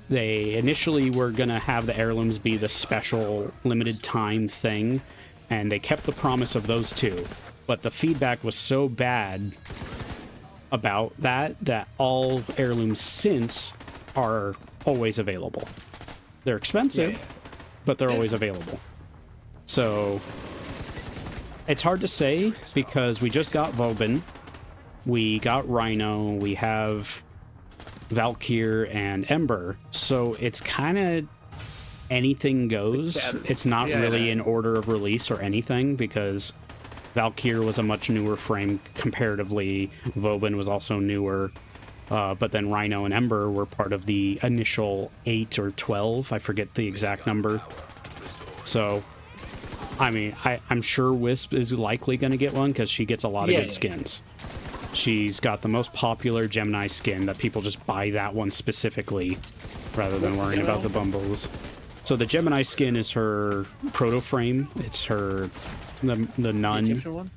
S1: they initially were gonna have the heirlooms be the special limited time thing, and they kept the promise of those two, but the feedback was so bad about that all heirlooms since are always available. They're expensive, but they're always available. So it's hard to say because we just got Vauban, we got Rhino, we have Valkyr and Ember, so it's kind of anything goes. It's not really in order of release or anything, because Valkyr was a much newer frame comparatively. Vauban was also newer. But then Rhino and Ember were part of the initial 8 or 12. I forget the exact number. So, I mean, I'm sure Wisp is likely going to get one because she gets a lot of good skins. She's got the most popular Gemini skin that people just buy that one specifically rather than worrying about the bumbles. So the Gemini skin is her proto frame. It's her the nun.
S14: The Egyptian one?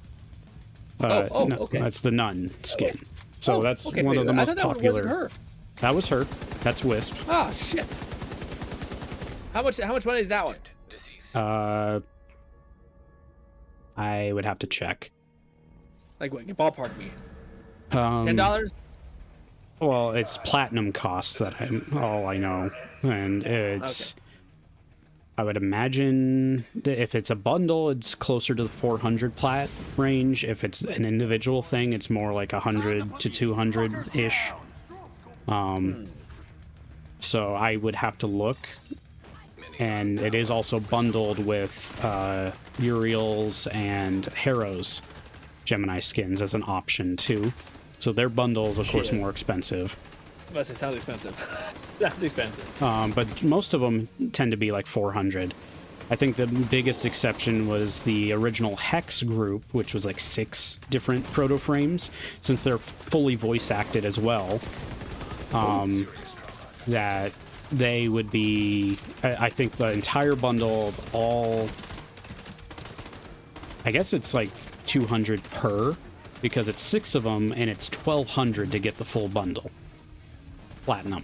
S1: Okay. That's the nun skin. So that's one of the most popular. That was her. That's Wisp.
S14: Ah, shit. How much money is that one?
S1: I would have to check.
S14: Like what? Ballpark me.
S1: $10? Well, it's platinum costs that all I know, and it's. I would imagine if it's a bundle, it's closer to the 400 plat range. If it's an individual thing, it's more like 100 to 200 ish. So I would have to look, and it is also bundled with Uriel's and Harrow's Gemini skins as an option too. So their bundles, of course, more expensive.
S14: Unless it sounds expensive. That's expensive.
S1: But most of them tend to be like 400. I think the biggest exception was the original Hex group, which was like 6 different proto frames, since they're fully voice acted as well. That they would be, I think the entire bundle of all, I guess it's like 200 per, because it's 6 of them and it's 1,200 to get the full bundle. Platinum.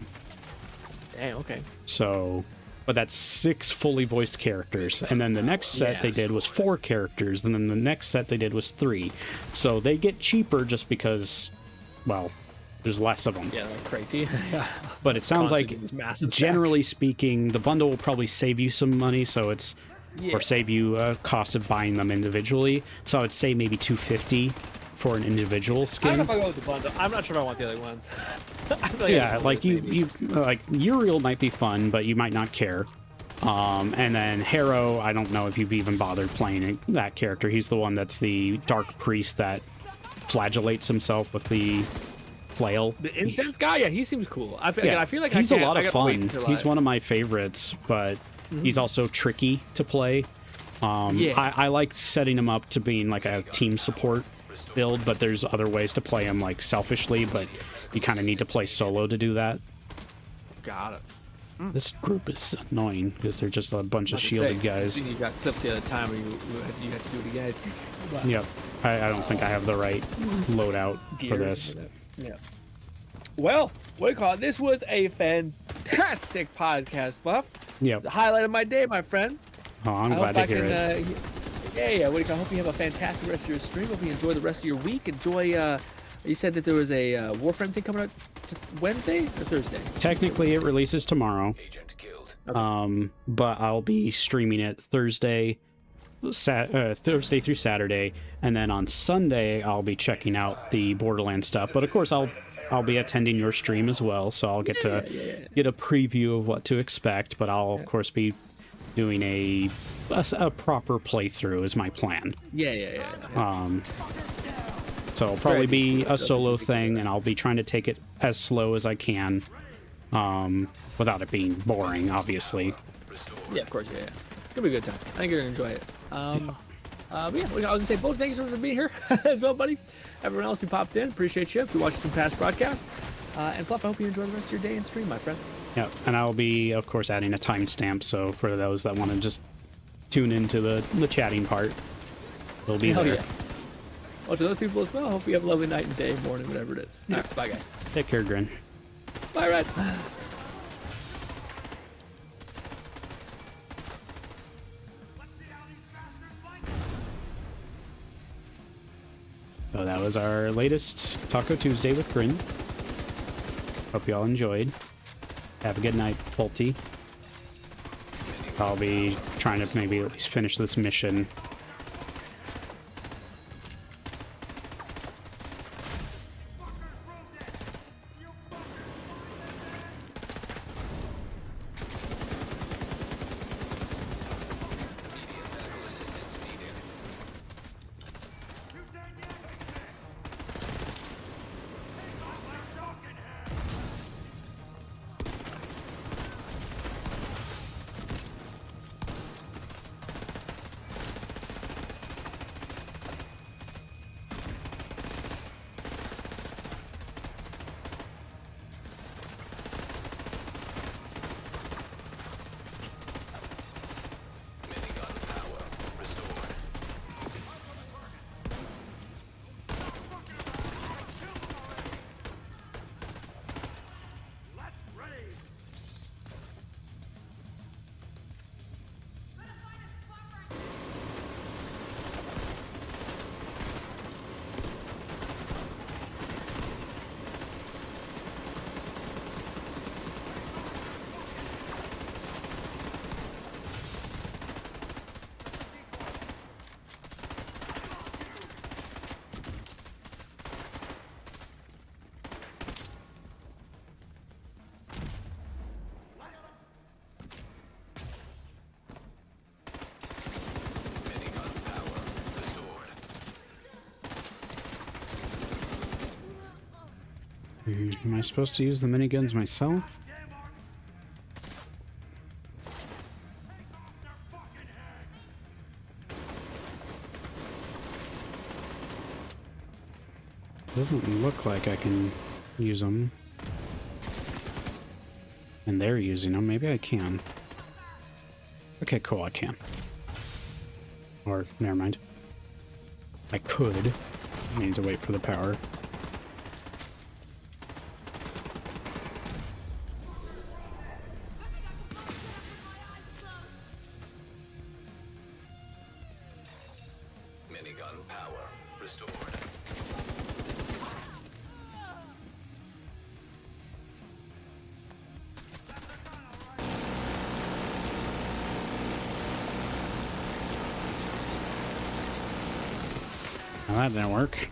S14: Dang, okay.
S1: So, but that's 6 fully voiced characters, and then the next set they did was 4 characters, and then the next set they did was 3. So they get cheaper just because, well, There's less of them.
S14: Yeah, they're crazy.
S1: But it sounds like, generally speaking, the bundle will probably save you some money, so it's or save you a cost of buying them individually. So I would say maybe $250 for an individual skin.
S14: I don't know if I go with the bundle. I'm not sure if I want the other ones.
S1: Yeah, like you like Uriel might be fun, but you might not care. And then Harrow, I don't know if you've even bothered playing that character. He's the one that's the dark priest that flagellates himself with the flail.
S14: The incense guy, yeah, he seems cool. I feel like
S1: he's a lot of fun. He's one of my favorites, but he's also tricky to play. I like setting him up to being like a team support build, but there's other ways to play him like selfishly, but you kind of need to play solo to do that.
S14: Got it.
S1: This group is annoying because they're just a bunch of shielded guys.
S14: You got clipped the other time, or you had to do it again. But
S1: yep. I don't think I have the right loadout for this.
S14: Yeah. Well, what do you call it? This was a fantastic podcast, Buff.
S1: Yep.
S14: The highlight of my day, my friend.
S1: Oh, I'm glad to hear it.
S14: Yeah. What do you call it? I hope you have a fantastic rest of your stream. Hope you enjoy the rest of your week. Enjoy. You said that there was a Warframe thing coming out Wednesday or Thursday?
S1: Technically, it releases tomorrow. Okay. But I'll be streaming it Thursday through Saturday, and then on Sunday I'll be checking out the Borderlands stuff. But of course, I'll be attending your stream as well, so I'll get to get a preview of what to expect. But I'll of course be doing a proper playthrough is my plan. So it'll probably be a solo thing, and I'll be trying to take it as slow as I can, without it being boring, obviously.
S14: Yeah, of course, yeah. It's gonna be a good time. I think you're gonna enjoy it. But yeah, I was gonna say, Bo, thanks for being here as well, buddy. Everyone else who popped in, appreciate you. If you watched some past broadcasts, and Fluff, I hope you enjoy the rest of your day and stream, my friend.
S1: Yeah, and I'll be, of course, adding a timestamp, so for those that want to just tune into the chatting part, it'll be there.
S14: Yeah. Well, to those people as well, hope you have a lovely night and day, morning, whatever it is. All right, bye, guys.
S1: Take care, Grin.
S14: Bye, Red.
S1: So that was our latest Taco Tuesday with Grin. Hope you all enjoyed. Have a good night, Bolty. I'll be trying to maybe at least finish this mission. Am I supposed to use the miniguns myself? Doesn't look like I can use them. And they're using them. Maybe I can. Okay, cool, I can. Or, never mind. I could. I need to wait for the power. Well, that didn't work.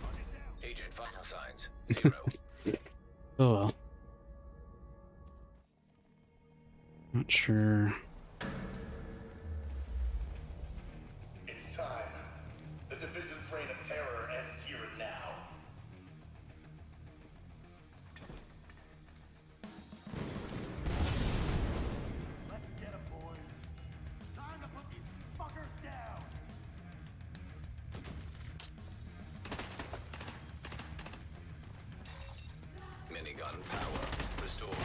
S5: Agent vital signs 0.
S1: Oh well. Not sure.
S10: It's time. The division's reign of terror ends here and now. Let's get 'em, boys. Time to put these fuckers down.
S5: Minigun power restored.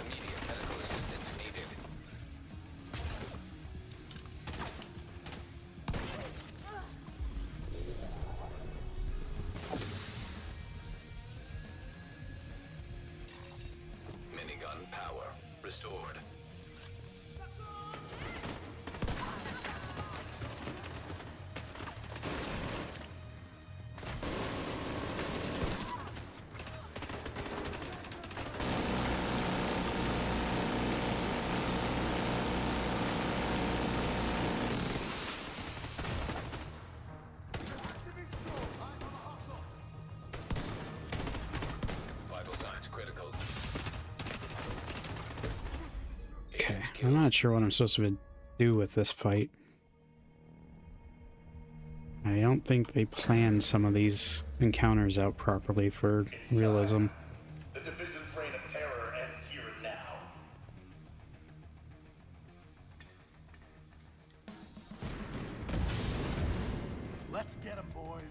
S5: Immediate medical assistance needed. Minigun power restored. Vital signs critical.
S1: Okay, I'm not sure what I'm supposed to do with this fight. I don't think they planned some of these encounters out properly for realism.
S10: The division's reign of terror ends here and now. Let's get 'em, boys.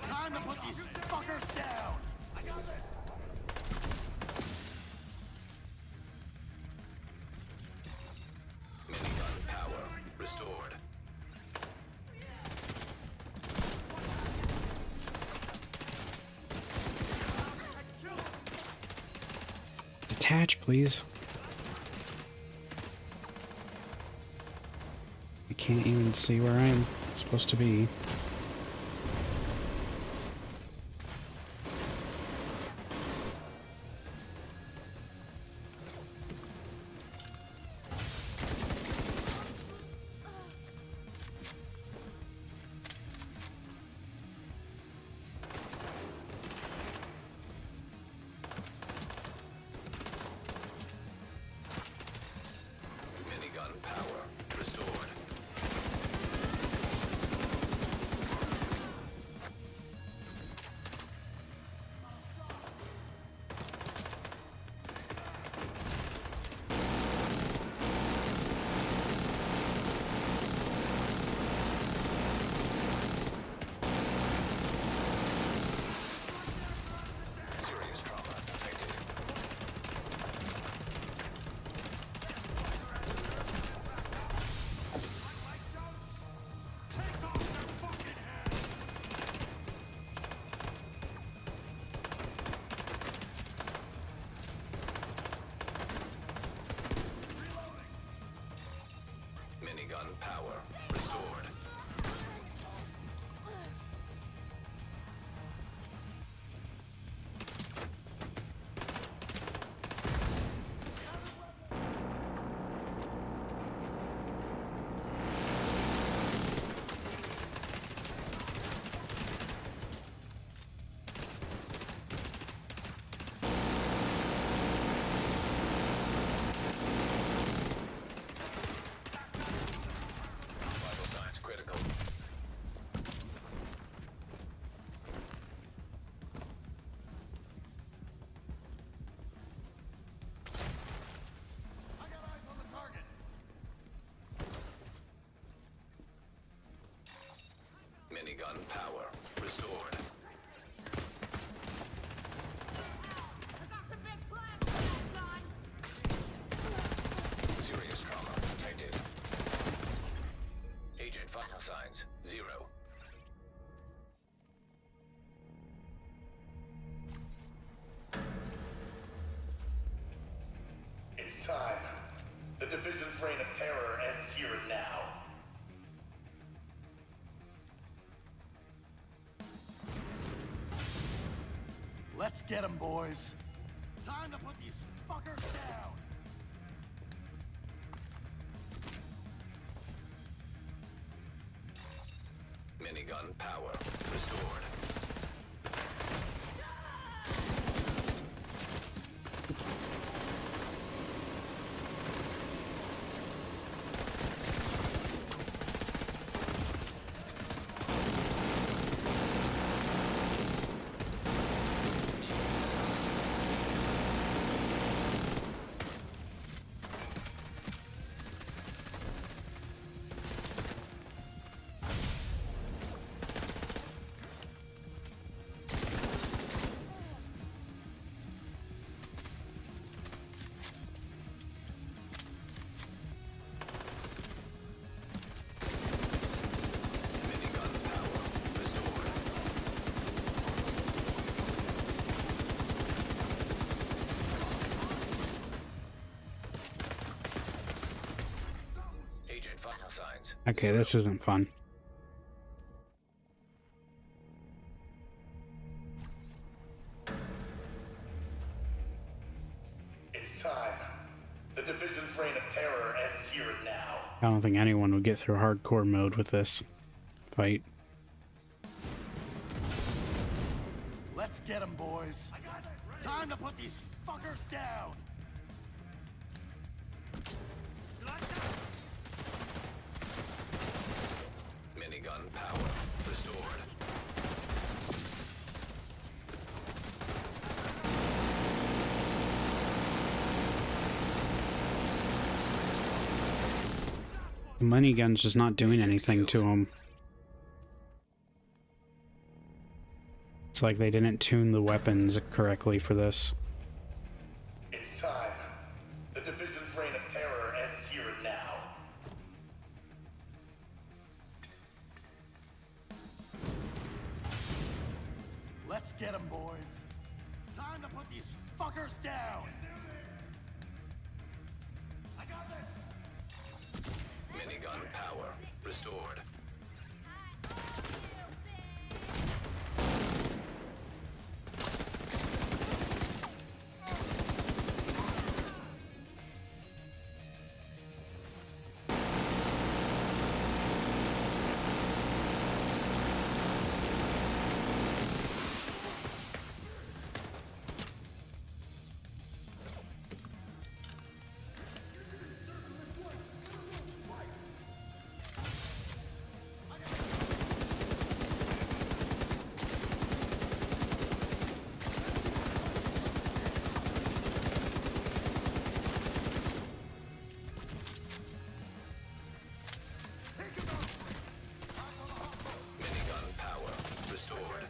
S10: Time to put these fuckers down. I got this.
S5: Minigun power restored.
S1: Detach, please. I can't even see where I'm supposed to be.
S5: Minigun power restored. Serious trauma detected. Minigun power restored. Vital signs critical.
S10: I got eyes on the target.
S5: Minigun power restored. Serious trauma detected. Agent vital signs 0.
S19: Division's reign of terror ends here and now. Let's get them, boys. Time to put these fuckers down.
S5: Minigun power restored.
S1: Okay, this isn't fun.
S19: It's time. The Division's reign of terror ends here and now.
S1: I don't think anyone would get through hardcore mode with this fight.
S19: Let's get them, boys. Time to put these fuckers down.
S5: Minigun power restored.
S1: The minigun's just not doing anything to him. It's like they didn't tune the weapons correctly for this.
S19: It's time. The Division's reign of terror ends here and now. Let's get them, boys. Time to put these fuckers down. I got this.
S5: Minigun power restored. Restored.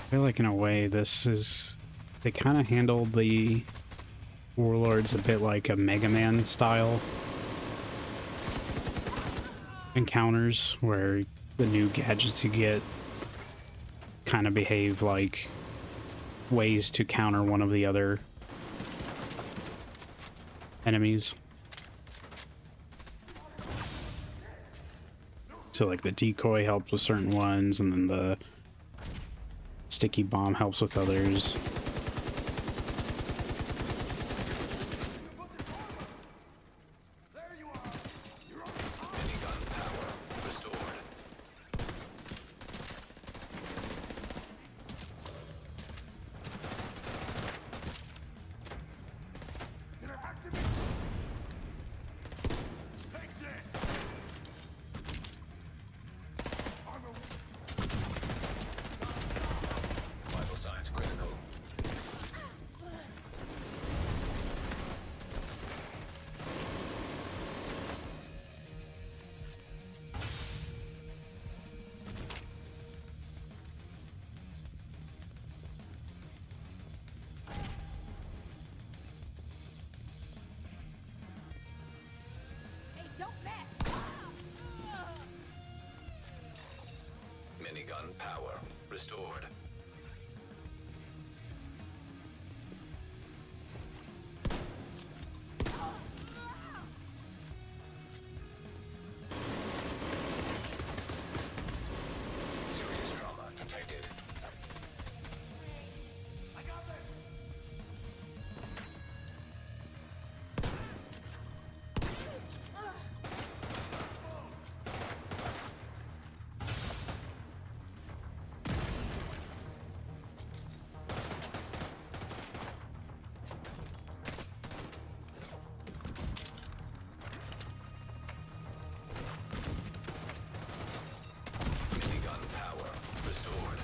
S1: I feel like in a way this is... They kind of handled the Warlords a bit like a Mega Man style encounters, where the new gadgets you get kind of behave like ways to counter one of the other enemies. So like the decoy helps with certain ones, and then the sticky bomb helps with others.
S5: Minigun power restored. Serious trauma detected.
S11: I got this!
S5: Minigun power restored.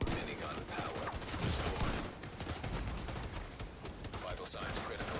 S5: Minigun power restored. Vital signs critical.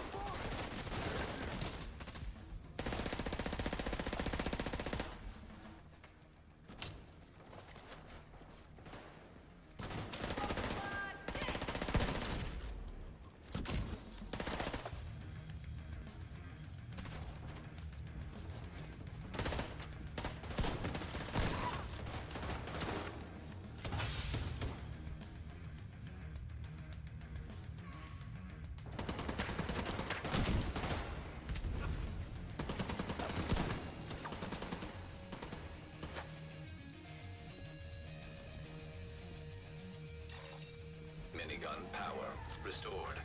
S5: Minigun power restored.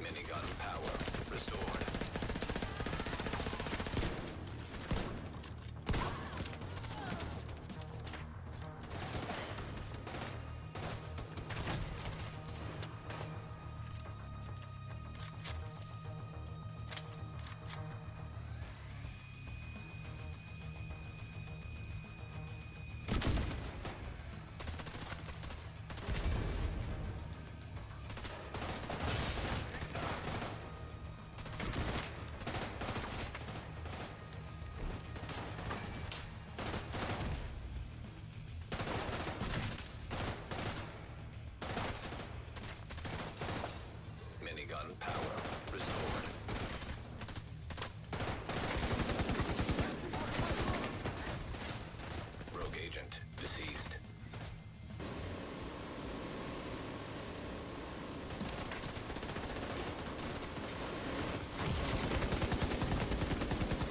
S5: Minigun power restored. Minigun power restored. Rogue agent deceased.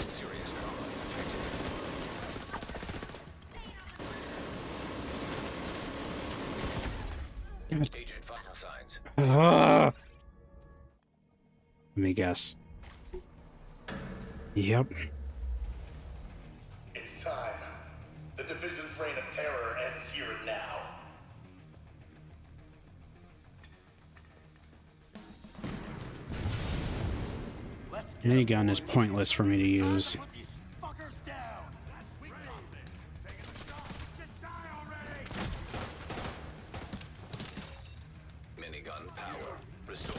S5: Serious trauma detected. Agent vital signs.
S1: Let me guess. Yep.
S19: It's time. The Division's reign of terror ends here and now.
S1: Minigun is pointless for me to use.
S5: Minigun power restored.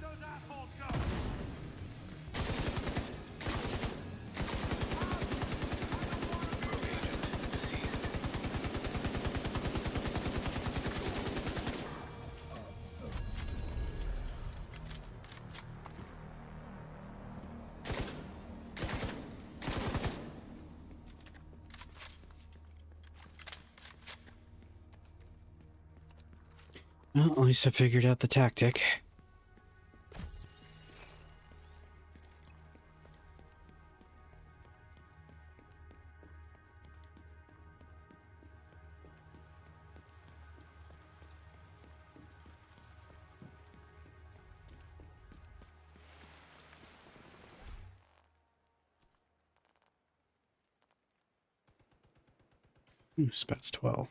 S10: those assholes go?
S1: Well, at least I figured out the tactic. Spats 12.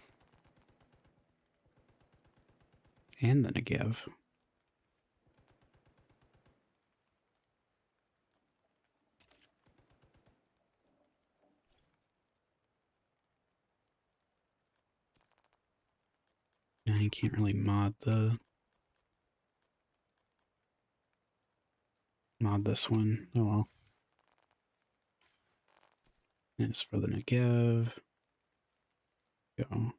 S1: And then a give. And you can't really mod this one. Oh well. And it's for the Negev. Go.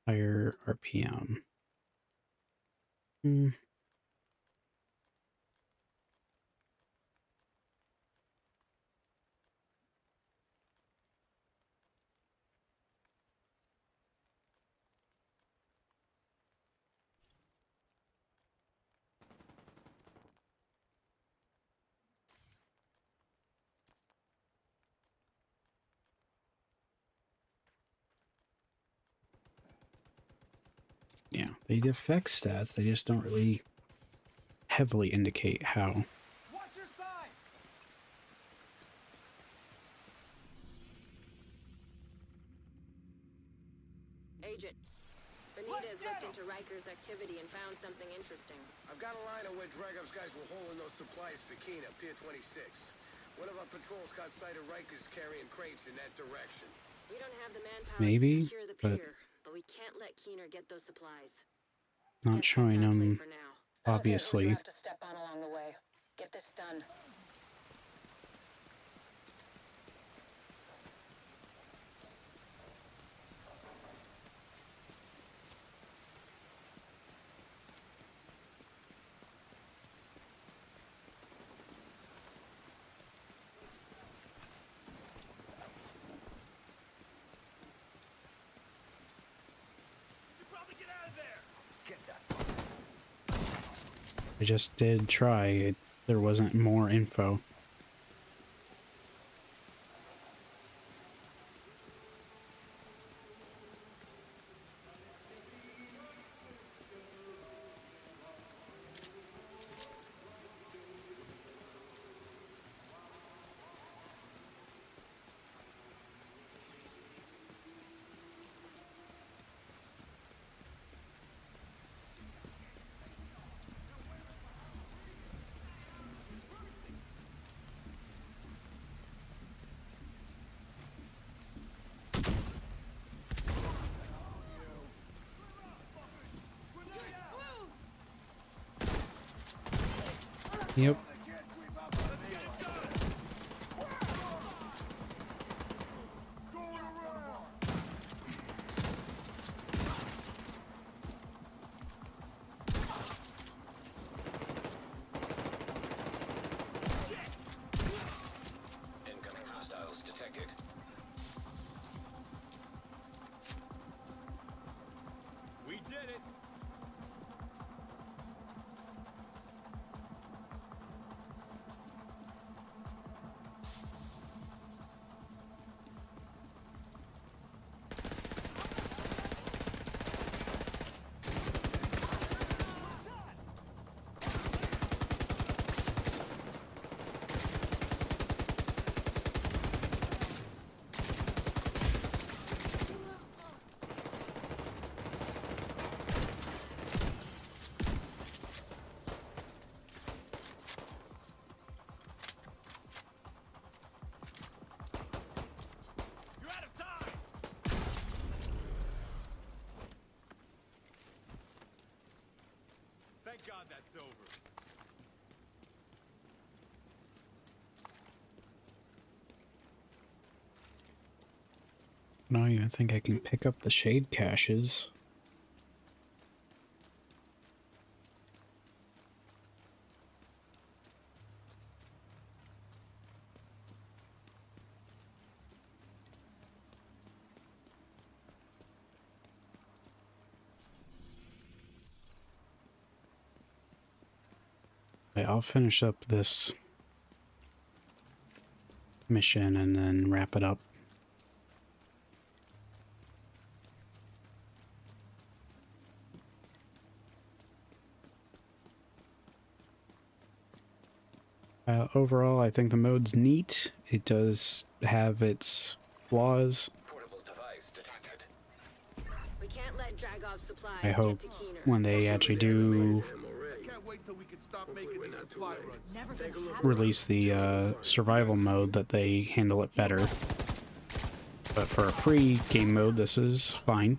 S1: Higher RPM. Yeah, they affect stats, they just don't really heavily indicate how.
S10: Watch your sides!
S16: Agent, Benitez looked into Riker's activity and found something interesting.
S3: I've got a line of where Dragov's guys were holding those supplies for Kina, Pier 26. One of our patrols caught sight of Riker's carrying crates in that direction.
S16: We don't have the manpower
S1: Maybe,
S16: to secure the
S1: but
S16: pier, but we can't let Keener get those supplies.
S1: not showing them, obviously.
S2: You have to step on along the way. Get this done.
S1: I just did try. There wasn't more info. Yep.
S5: Incoming hostiles detected.
S10: We did it! over.
S1: I don't even think I can pick up the shade caches. Okay, I'll finish up this mission and then wrap it up. Overall, I think the mode's neat. It does have its flaws.
S16: We can't let Dragov's supplies
S1: I hope
S16: get to Keener.
S1: when they actually do release the survival mode that they handle it better. But for a free game mode, this is fine.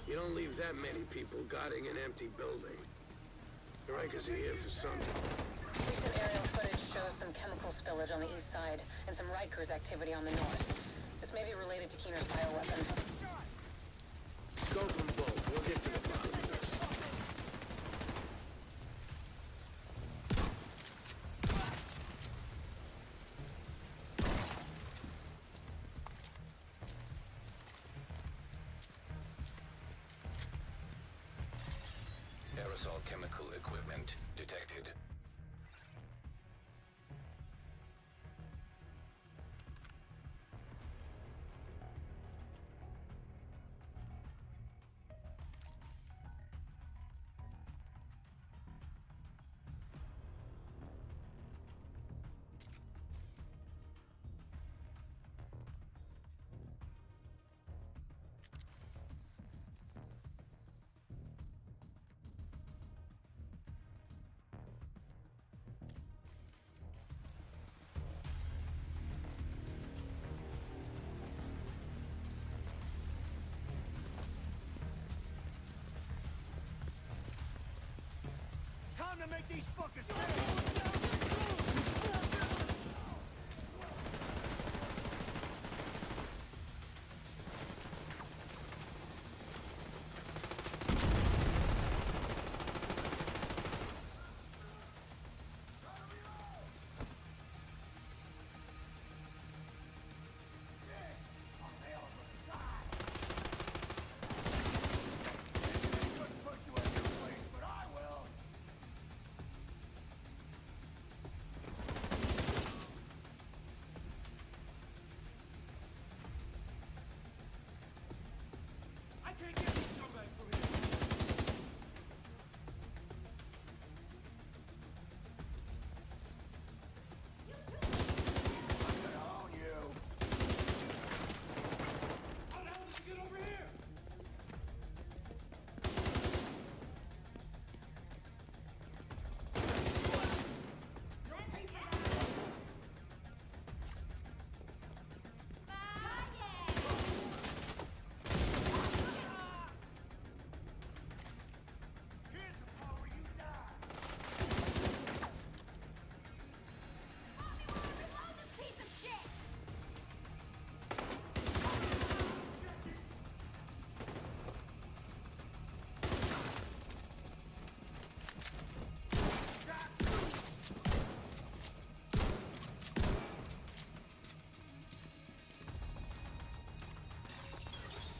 S3: You don't leave that many people guarding an empty building. The Rikers are here for something.
S2: Recent aerial footage shows some chemical spillage on the east side and some Rikers activity on the north. This may be related to Keener's bioweapon.
S3: Scope them both. We'll get to the bottom of this.
S5: Aerosol chemical equipment detected.
S10: Time to make these fuckers stay!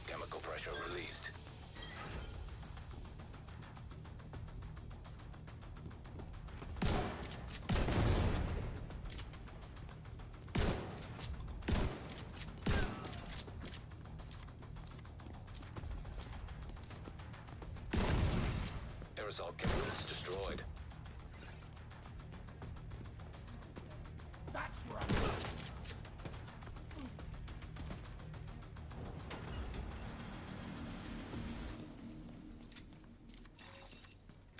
S5: Chemical pressure released. Aerosol chemicals destroyed.
S10: That's where I'm going.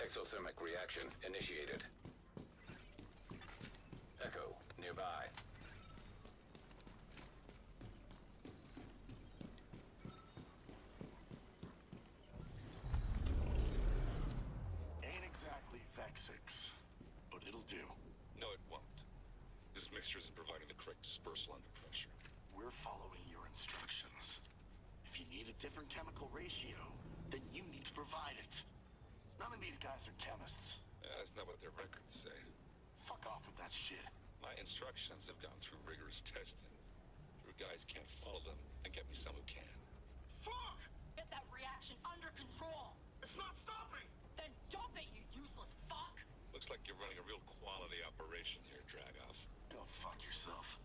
S5: Exothermic reaction initiated. Echo nearby.
S19: Ain't exactly Vex-6, but it'll do.
S12: No, it won't. This mixture isn't providing the correct dispersal under pressure.
S19: We're following your instructions. If you need a different chemical ratio, then you need to provide it. None of these guys are chemists.
S12: That's not what their records say.
S19: Fuck off with that shit.
S12: My instructions have gone through rigorous testing. Your guys can't follow them, and get me some who can.
S19: Fuck!
S21: Get that reaction under control!
S19: It's not stopping!
S21: Then dump it, you useless fuck!
S12: Looks like you're running a real quality operation here, Dragoff.
S19: Go fuck yourself.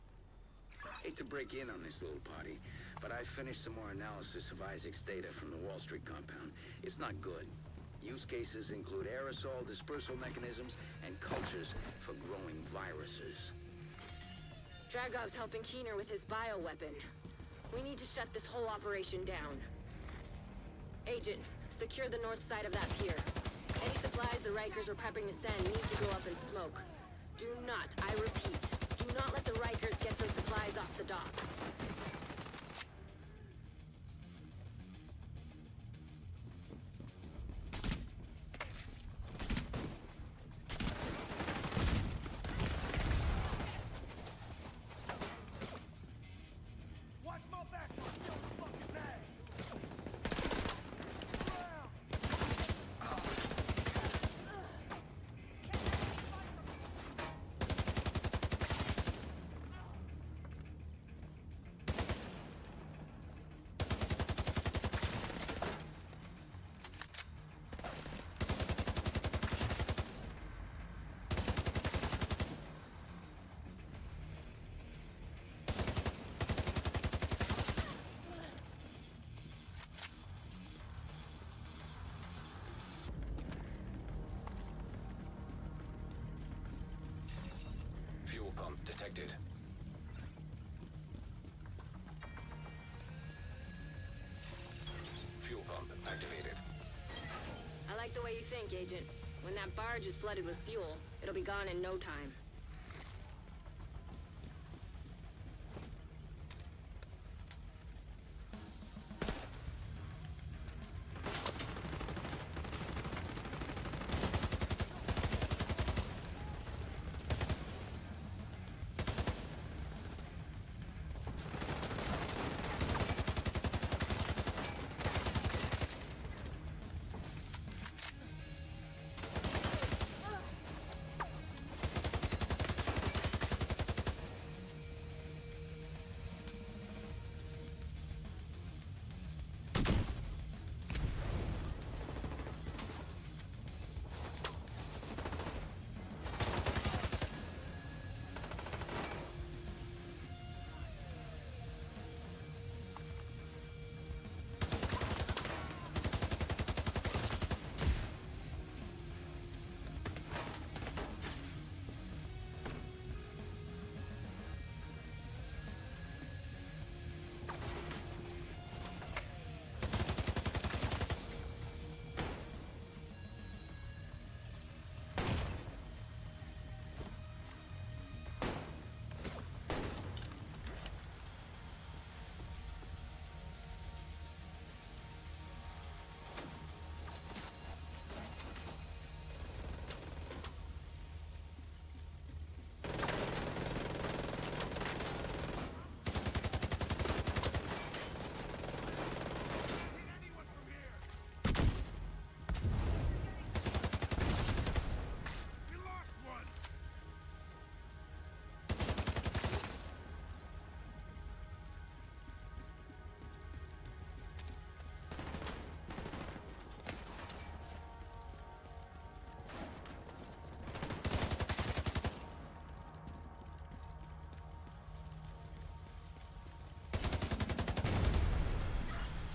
S18: Hate to break in on this little party, but I finished some more analysis of Isaac's data from the Wall Street compound. It's not good. Use cases include aerosol dispersal mechanisms and cultures for growing viruses.
S16: Dragov's helping Keener with his bioweapon. We need to shut this whole operation down. Agent, secure the north side of that pier. Any supplies the Rikers were prepping to send need to go up in smoke. Do not, I repeat, do not let the Rikers get those supplies off the dock.
S5: Fuel pump detected. Fuel pump activated.
S16: I like the way you think, Agent. When that barge is flooded with fuel, it'll be gone in no time.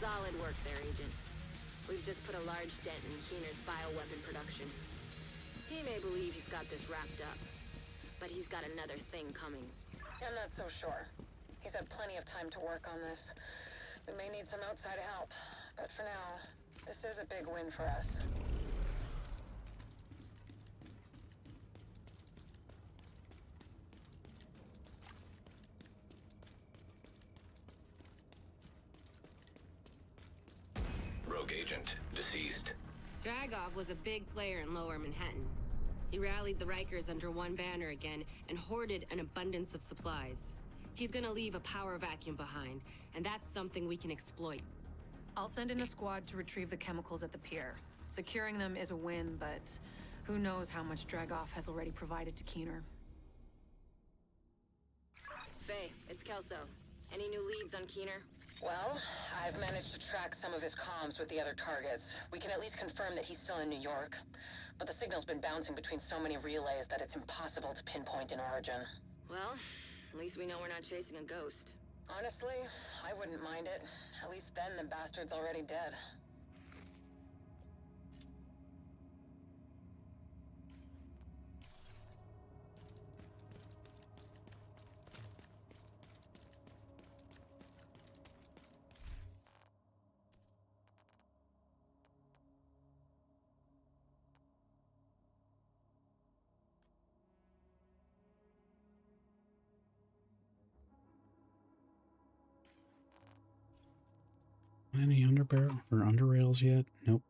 S16: Solid work there, Agent. We've just put a large dent in Keener's bioweapon production. He may believe he's got this wrapped up, but he's got another thing coming.
S2: I'm not so sure. He's had plenty of time to work on this. We may need some outside help, but for now, this is a big win for us.
S5: Rogue agent deceased.
S16: Dragov was a big player in Lower Manhattan. He rallied the Rikers under one banner again and hoarded an abundance of supplies. He's gonna leave a power vacuum behind, and that's something we can exploit.
S9: I'll send in a squad to retrieve the chemicals at the pier. Securing them is a win, but who knows how much Dragov has already provided to Keener.
S16: Faye, it's Kelso. Any new leads on Keener?
S2: Well, I've managed to track some of his comms with the other targets. We can at least confirm that he's still in New York. But the signal's been bouncing between so many relays that it's impossible to pinpoint an origin.
S16: Well, at least we know we're not chasing a ghost.
S2: Honestly, I wouldn't mind it. At least then the bastard's already dead.
S1: Any underbarrel or underrails yet? Nope.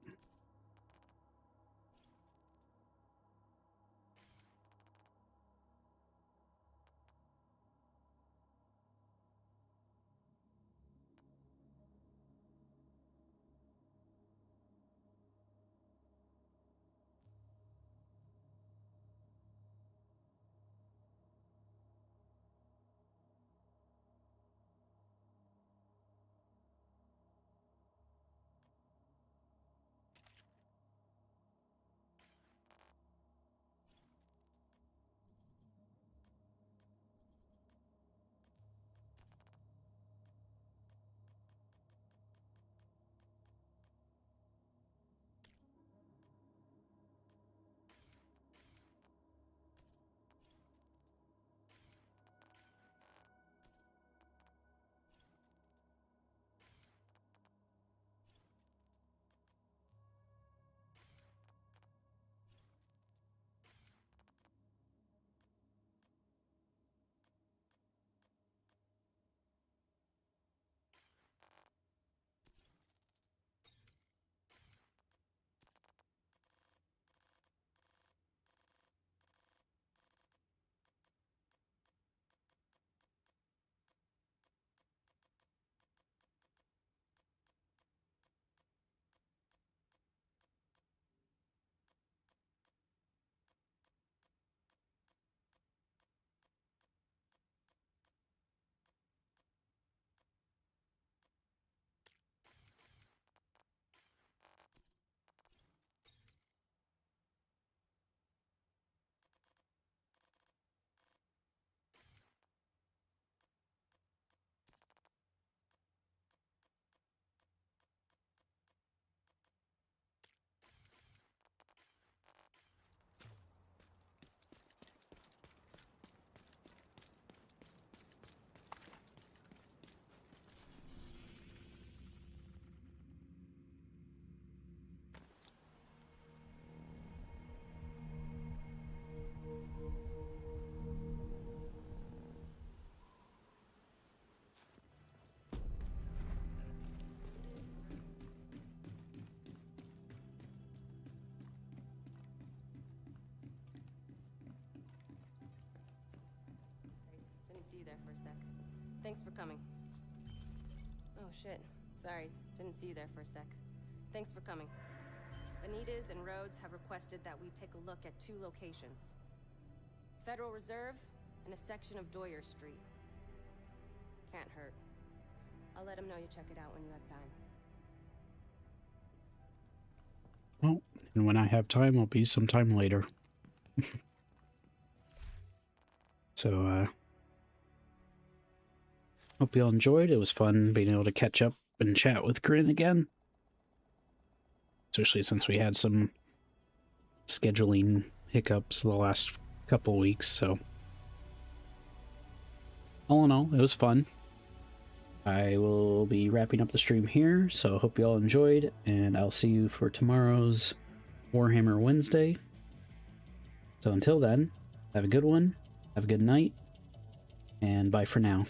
S6: see you there for a sec. Thanks for coming. Oh shit. Sorry, didn't see you there for a sec. Thanks for coming. Benitez and Rhodes have requested that we take a look at 2 locations. Federal Reserve and a section of Doyer Street. Can't hurt. I'll let them know you check it out when you have time.
S1: Well, and when I have time, I'll be sometime later. So, hope you all enjoyed. It was fun being able to catch up and chat with Grin again. Especially since we had some scheduling hiccups the last couple weeks, so... all in all, it was fun. I will be wrapping up the stream here, so I hope you all enjoyed, and I'll see you for tomorrow's Warhammer Wednesday. So until then, have a good one, have a good night, and bye for now.